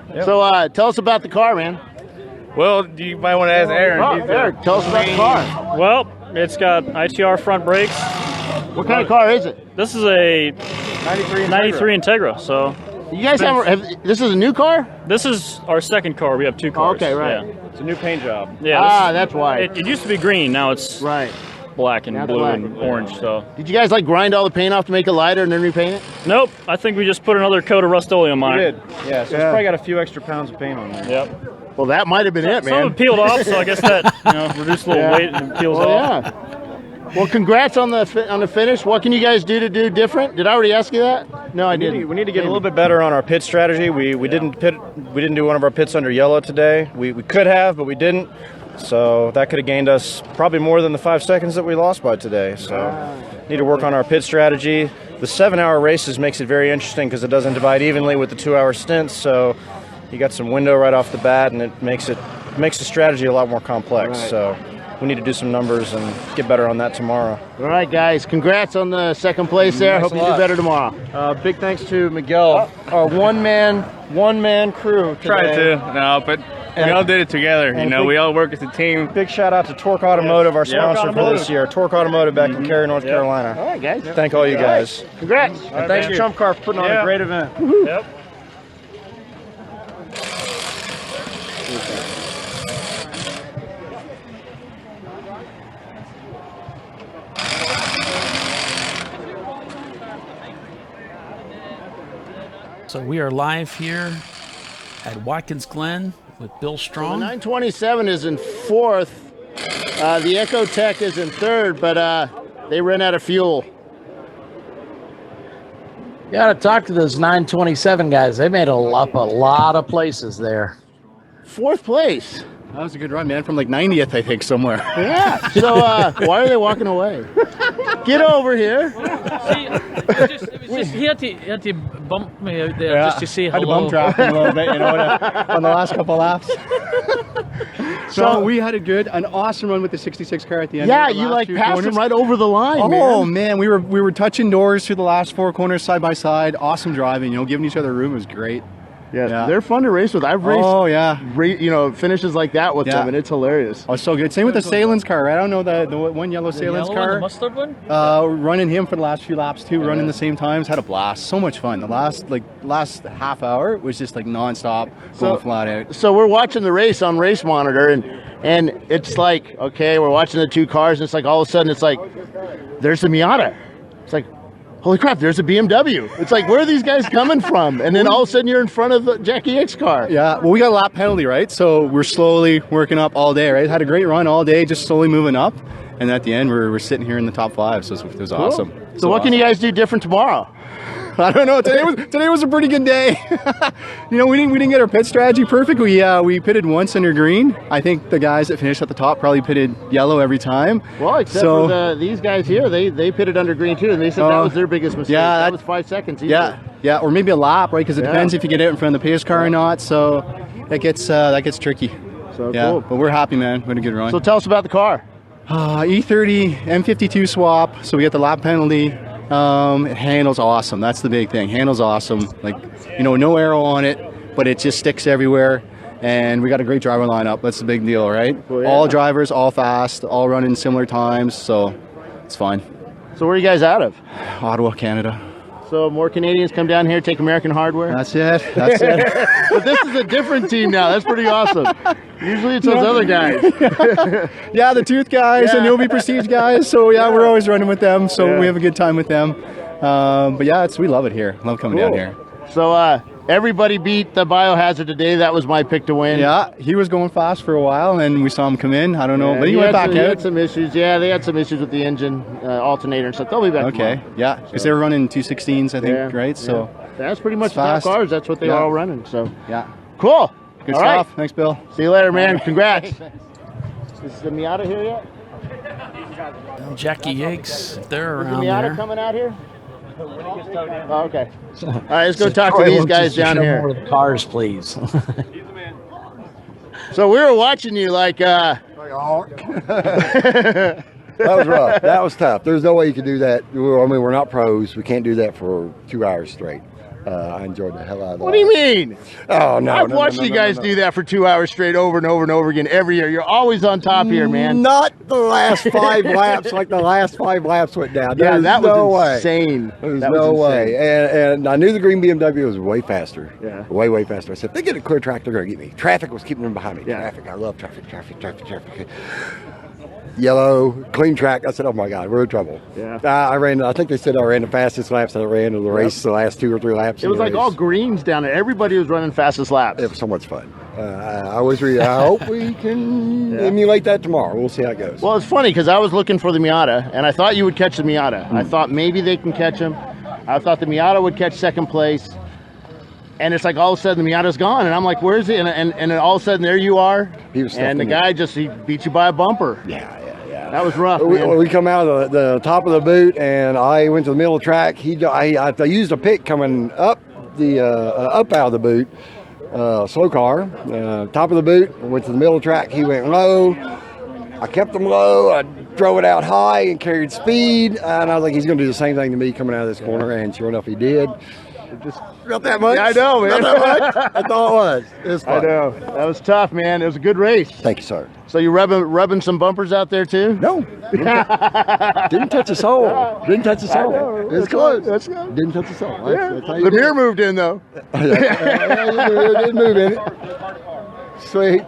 Yep. So tell us about the car, man. Well, you might want to ask Aaron. Eric, tell us about the car. Well, it's got ITR front brakes. What kind of car is it? This is a 93 Integra. So you guys this is a new car? This is our second car. We have two cars. Okay, right. Yeah. It's a new paint job. Yeah. That's why. It used to be green. Now it's black and blue and orange. So. Did you guys grind all the paint off to make it lighter and then repaint it? Nope. I think we just put another coat of Rust-Oleum on it. We did. Yeah. So it's probably got a few extra pounds of paint on there. Yep. Well, that might have been it, man. Some of it peeled off, so I guess that reduced a little weight and it peels off. Yeah. Well, congrats on the finish. What can you guys do different? Did I already ask you that? No, I didn't. We need to get a little bit better on our pit strategy. We didn't do one of our pits under yellow today. We could have, but we didn't. So that could have gained us probably more than the 5 seconds that we lost by today. So need to work on our pit strategy. the 7-hour races makes it very interesting because it doesn't divide evenly with the 2-hour stints. So you got some window right off the bat, and it makes the strategy a lot more complex. Right. So we need to do some numbers and get better on that tomorrow. All right, guys. Congrats on the second place there. Thanks Hope a you do lot. better tomorrow. Big thanks to Miguel, our one-man crew today. Try to, no, but we all did it together. You know, we all work as a team. Big shout out to Torque Automotive, our sponsor for this year. Torque Automotive back in Cary, North Carolina. All right, guys. Thank all you guys. Congrats. And thanks to ChumpCar for putting on a great event. Yep. So we are live here at Watkins Glen with Bill Strong. The 927 is in fourth. The Echo Tech is in third, but they ran out of fuel. You got to talk to those 927 guys. They made up a lot of places there. Fourth place. That was a good run, man. From like 90th, I think, somewhere. Yeah. So why are they walking away? Get over here. He had to bump me out there just to say hello. Had to bump draft him a little bit, on the last couple laps. So we had an awesome run with the 66 car at the end. Yeah, of the you last few passed corners. him right over the line, Oh man, we were touching doors through the last 4 corners side by side. Awesome driving, giving each other room was great. Yeah, they're fun to race with. I've raced, finishes like that with them, and it's hilarious. Oh, so good. Same with the Sahlens car. I don't know the one yellow Sahlens car. The mustard one. Running him for the last few laps too, running the same times. Had a blast. So much fun. The last half hour was just like nonstop, going flat out. So we're watching the race on Race Monitor, and it's like, okay, we're watching the two cars, and it's like all of a sudden it's like, there's the Miata. It's like, holy crap, there's a BMW. It's like, where are these guys coming from? And then all of a sudden you're in front of the Jackie X car. Yeah, well, we got a lap penalty, right? So we're slowly working up all day, right? Had a great run all day, just slowly moving up. And at the end, we're sitting here in the top 5, so it was awesome. So what can you guys do different tomorrow? I don't know. Today was a pretty good day. We didn't get our pit strategy perfect. We pitted once under green. I think the guys that finished at the top probably pitted yellow every time. Well, except for these guys here, they pitted under green too, and they said that was their biggest mistake. Yeah, that was 5 seconds. Easily. Yeah, or maybe a lap, right? Because it depends if you get out in front of the pace car or not. So that gets tricky. So cool. But we're happy, man. We had a good run. So tell us about the car. E30 M52 swap. So we get the lap penalty. It handles awesome. That's the big thing. Handles awesome. No arrow on it, but it just sticks everywhere. And we got a great driver lineup. That's the big deal, right? Well, yeah. All drivers, all fast, all running similar times. So it's fine. So where are you guys out of? Ottawa, Canada. So more Canadians come down here, take American hardware? That's it. That's it. But this is a different team now. That's pretty awesome. Usually it's those other guys. Yeah, the Tooth guys and Novi Prestige guys. So we're always running with them. So we have a good time with them. But we love it here. Love coming down here. So everybody beat the Biohazard today. That was my pick to win. Yeah, he was going fast for a while, and we saw him come in. I don't know, but he went back out. He had some issues. Yeah, they had some issues with the engine, alternator and stuff. They'll be back tomorrow. Yeah, because they were running 216s, I think, right? So that's pretty much the top cars. That's what they were all running. So yeah, cool. Good all stuff. Right. Thanks, Bill. See you later, man. Congrats. Is the Miata here yet? Jackie Yates, they're Is the around Miata there. coming out here? Oh, okay. All right, let's go talk to these guys down here. More of the cars, please. So we were watching you like That was rough. That was tough. There's no way you could do that. I mean, we're not pros. We can't do that for 2 hours straight. I enjoyed the hell out of that. What do you mean? Oh, no. I've watched you guys do that for 2 hours straight over and over and over again every year. You're always on top here, man. Not the last 5 laps, like the last 5 laps went down. Yeah, that was way. insane. There's no way. And I knew the green BMW was way faster. Yeah. Way faster. I said, if they get a clear track, they're going to get me. Traffic was keeping them behind me. Yeah. Traffic. I love traffic. Yellow, clean track. I said, oh my God, we're in trouble. Yeah. I think they said I ran the fastest laps I ran in the race the last 2 or 3 laps. It was like all greens down there. Everybody was running fastest laps. It was so much fun. I hope we can emulate that tomorrow. We'll see how it goes. Well, it's funny because I was looking for the Miata, and I thought you would catch the Miata. I thought maybe they can catch him. I thought the Miata would catch second place. And it's like all of a sudden the Miata's gone, and I'm like, where is he? And then all of a sudden there you are. He was and the guy he beat you by a bumper. Yeah. That was rough, man. We come out of the top of the boot, and I went to the middle of the track. I used a pick coming up up out of the boot, slow car, top of the boot. Went to the middle of the track. He went low. I kept him low. I drove it out high and carried speed. And I was like, he's going to do the same thing to me coming out of this corner. And sure enough, he did. Just not that much. Yeah, I know, man. Not that much. That's all it was. It was fun. I know. That was tough, man. It was a good race. Thank you, sir. So you rubbing some bumpers out there too? No. Didn't touch the soul. Didn't touch the soul. It was close. That's good. Didn't touch the soul. Yeah. The mirror moved in though. It did move in it. Sweet.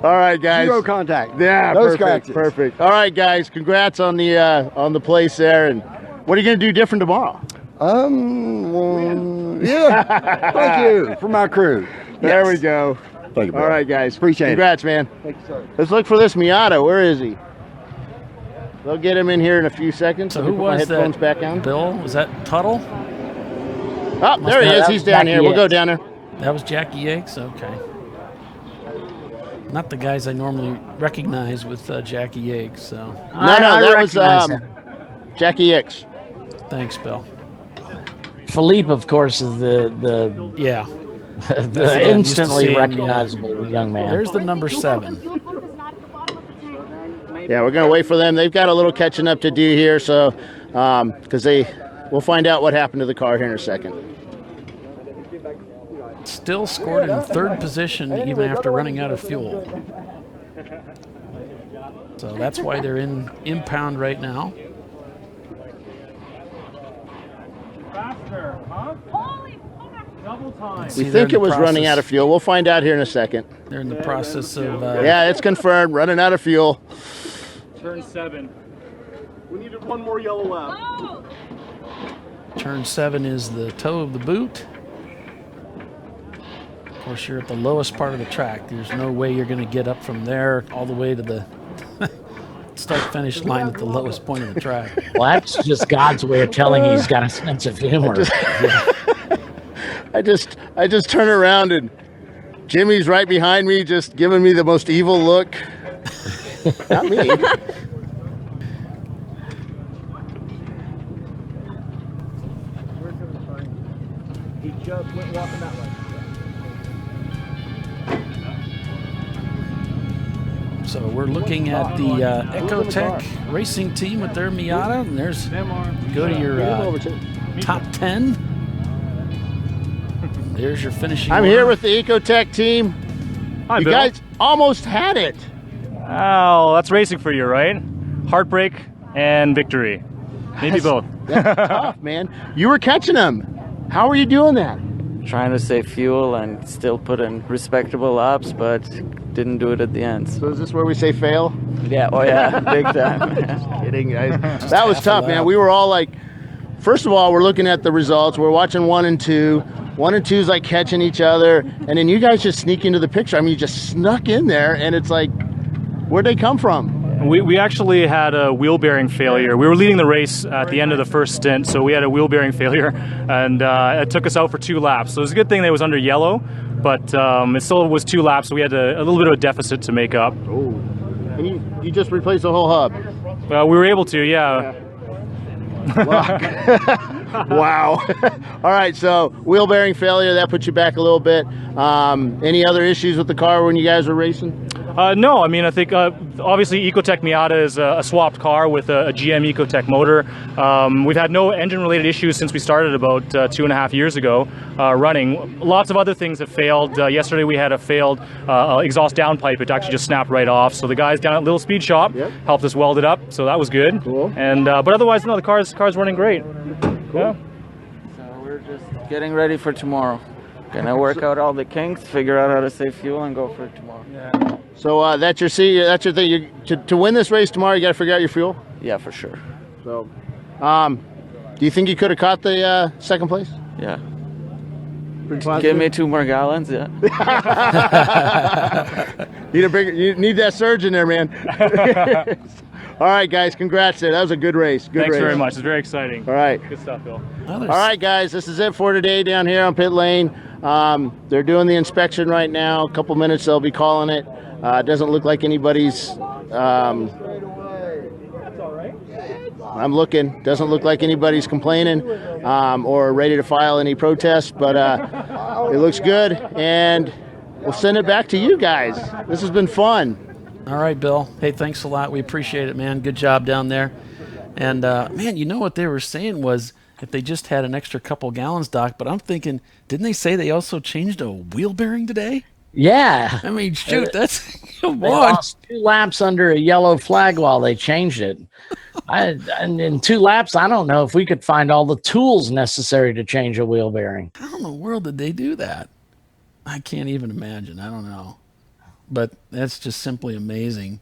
All right, guys. Zero contact. Yeah, No perfect. scratches. Perfect. All right, guys. Congrats on the place there. And what are you going to do different tomorrow? Yeah. Thank you for my crew. There we go. Thank you, All right, guys. Appreciate Congrats, man. Thank you, sir. Let's look for this Miata. Where is he? They'll get him in here in a few seconds. So Let me who put my was headphones that? back on. Bill? Was that Tuttle? Oh, there he is. He's down here. We'll go down there. That was Jackie Yates? Okay. Not the guys I normally recognize with Jackie Yates. So. No, that was Jackie X. Thanks, Bill. Philippe, of course, is the yeah the instantly recognizable young man. There's the number 7. Yeah, we're gonna wait for them. They've got a little catching up to do here, so because we'll find out what happened to the car here in a second. Still scored in 3rd position even after running out of fuel. So that's why they're in impound right now. We think it was running out of fuel. We'll find out here in a second. They're in the process of... yeah, it's confirmed. Running out of fuel. Turn 7. We needed one more yellow lap. Turn 7 is the toe of the boot. Of course, you're at the lowest part of the track. There's no way you're going to get up from there all the way to the start-finish line at the lowest point of the track. Well, that's just God's way of telling he's got a sense of humor. I just turn around and Jimmy's right behind me, just giving me the most evil look. Not me. He just went walking that way. So we're looking at the Ecotech Racing team with their Miata, and there's go to your top 10. There's your finishing. I'm here with the Ecotech team. Hi, you Bill. guys almost had it. Oh, that's racing for you, right? Heartbreak and victory. Maybe both. That's tough, man. You were catching them. How are you doing that? Trying to save fuel and still put in respectable laps, but didn't do it at the end. So is this where we say fail? Yeah, oh yeah, big time. Just kidding. That was tough, man. We were all like, first of all, we're looking at the results. We're watching 1 and 2. 1 and 2 is like catching each other, and then you guys just sneak into the picture. I mean, you just snuck in there, and it's like, where'd they come from? We actually had a wheel bearing failure. We were leading the race at the end of the first stint, so we had a wheel bearing failure, and it took us out for 2 laps. So it was a good thing that it was under yellow, but it still was 2 laps, so we had a little bit of a deficit to make up. Oh, and you just replaced the whole hub? Well, we were able to, yeah. Wow. All right, so wheel bearing failure, that puts you back a little bit. Any other issues with the car when you guys were racing? No, I mean, I think obviously Ecotech Miata is a swapped car with a GM Ecotech motor. We've had no engine-related issues since we started about 2.5 years ago running. Lots of other things have failed. Yesterday we had a failed exhaust downpipe. It actually just snapped right off. So the guys down at Little Speed Shop helped us weld it up, so that was good. Cool. And but otherwise, no, the car's running great. Cool. Yeah. So we're just getting ready for tomorrow. Gonna work out all the kinks, figure out how to save fuel, and go for it tomorrow. Yeah. So that's your thing. To win this race tomorrow, you got to figure out your fuel. Yeah, for sure. So, do you think you could have caught the second place? Yeah. Give me 2 more gallons, yeah. You need that surge in there, man. All right, guys, congrats there. That was a good race. Thanks very much. It's very exciting. All right. Good stuff, Bill. All right, guys, this is it for today down here on pit lane. They're doing the inspection right now. A couple minutes, they'll be calling it. It doesn't look like anybody's I'm looking. Doesn't look like anybody's complaining or ready to file any protests, but it looks good, and we'll send it back to you guys. This has been fun. All right, Bill. Hey, thanks a lot. We appreciate it, man. Good job down there. And, man, you know what they were saying was if they just had an extra couple gallons, Doc, but I'm thinking, didn't they say they also changed a wheel bearing today? Yeah. I mean, shoot, that's They lost 2 laps under a yellow flag while they changed it. And in 2 laps, I don't know if we could find all the tools necessary to change a wheel bearing. How in the world did they do that? I can't even imagine. I don't know. But that's just simply amazing.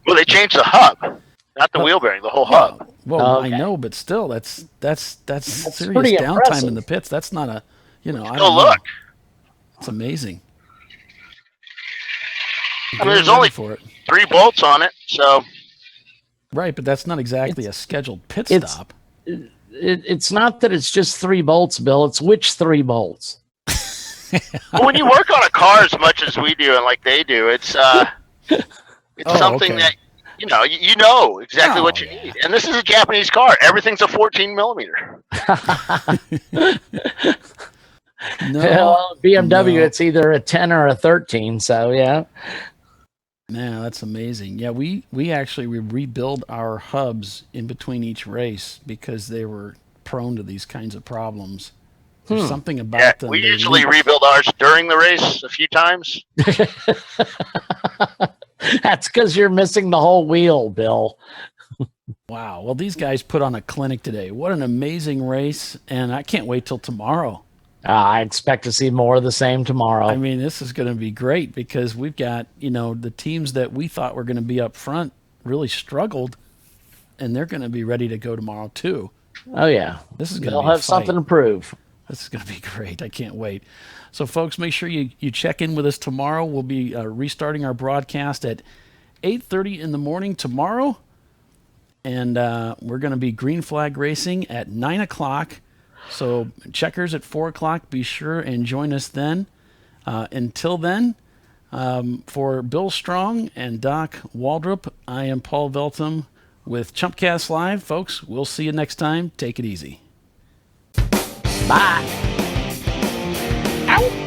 Well, they changed the hub, not the wheel bearing, the whole hub. Well, I know, but still, that's serious pretty downtime impressive. in the pits. That's not a, I don't Oh, know. look. It's amazing. I mean, there's only 3 bolts on it, so. Right, but that's not exactly a scheduled pit It's- stop. It's not that it's just 3 bolts, Bill. It's which 3 bolts. But when you work on a car as much as we do and like they do, it's something that you know exactly what you need. And this is a Japanese car. Everything's a 14 millimeter. Well, BMW, it's either a 10 or a 13. So yeah. Man, that's amazing. Yeah, we rebuild our hubs in between each race because they were prone to these kinds of problems. There's something about them. We usually rebuild ours during the race a few times. That's because you're missing the whole wheel, Bill. Wow. Well, these guys put on a clinic today. What an amazing race. And I can't wait till tomorrow. I expect to see more of the same tomorrow. I mean, this is going to be great because we've got, the teams that we thought were going to be up front really struggled, and they're going to be ready to go tomorrow too. Oh, yeah. This is going to They'll be a have something to fight. prove. This is going to be great. I can't wait. So, folks, make sure you check in with us tomorrow. We'll be restarting our broadcast at 8:30 in the morning tomorrow, and we're going to be green flag racing at 9 o'clock. So checkers at 4 o'clock, be sure and join us then. Until then, for Bill Strong and Doc Waldrop, I am Paul Veltum with ChumpCast Live. Folks, we'll see you next time. Take it easy. Bye. Ow.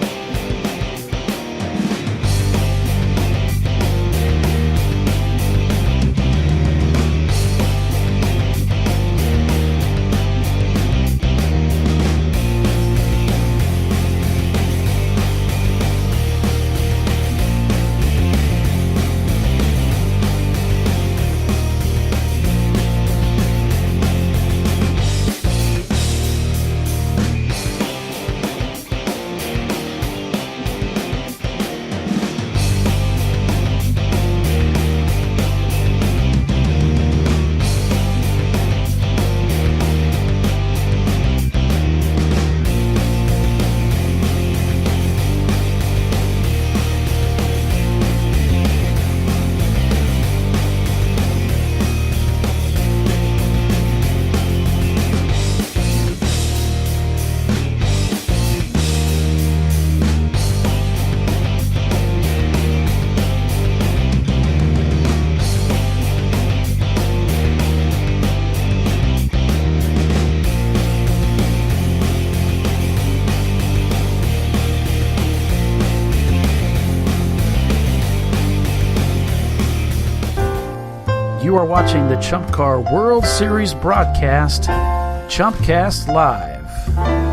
You are watching the ChumpCar World Series broadcast, ChumpCast Live.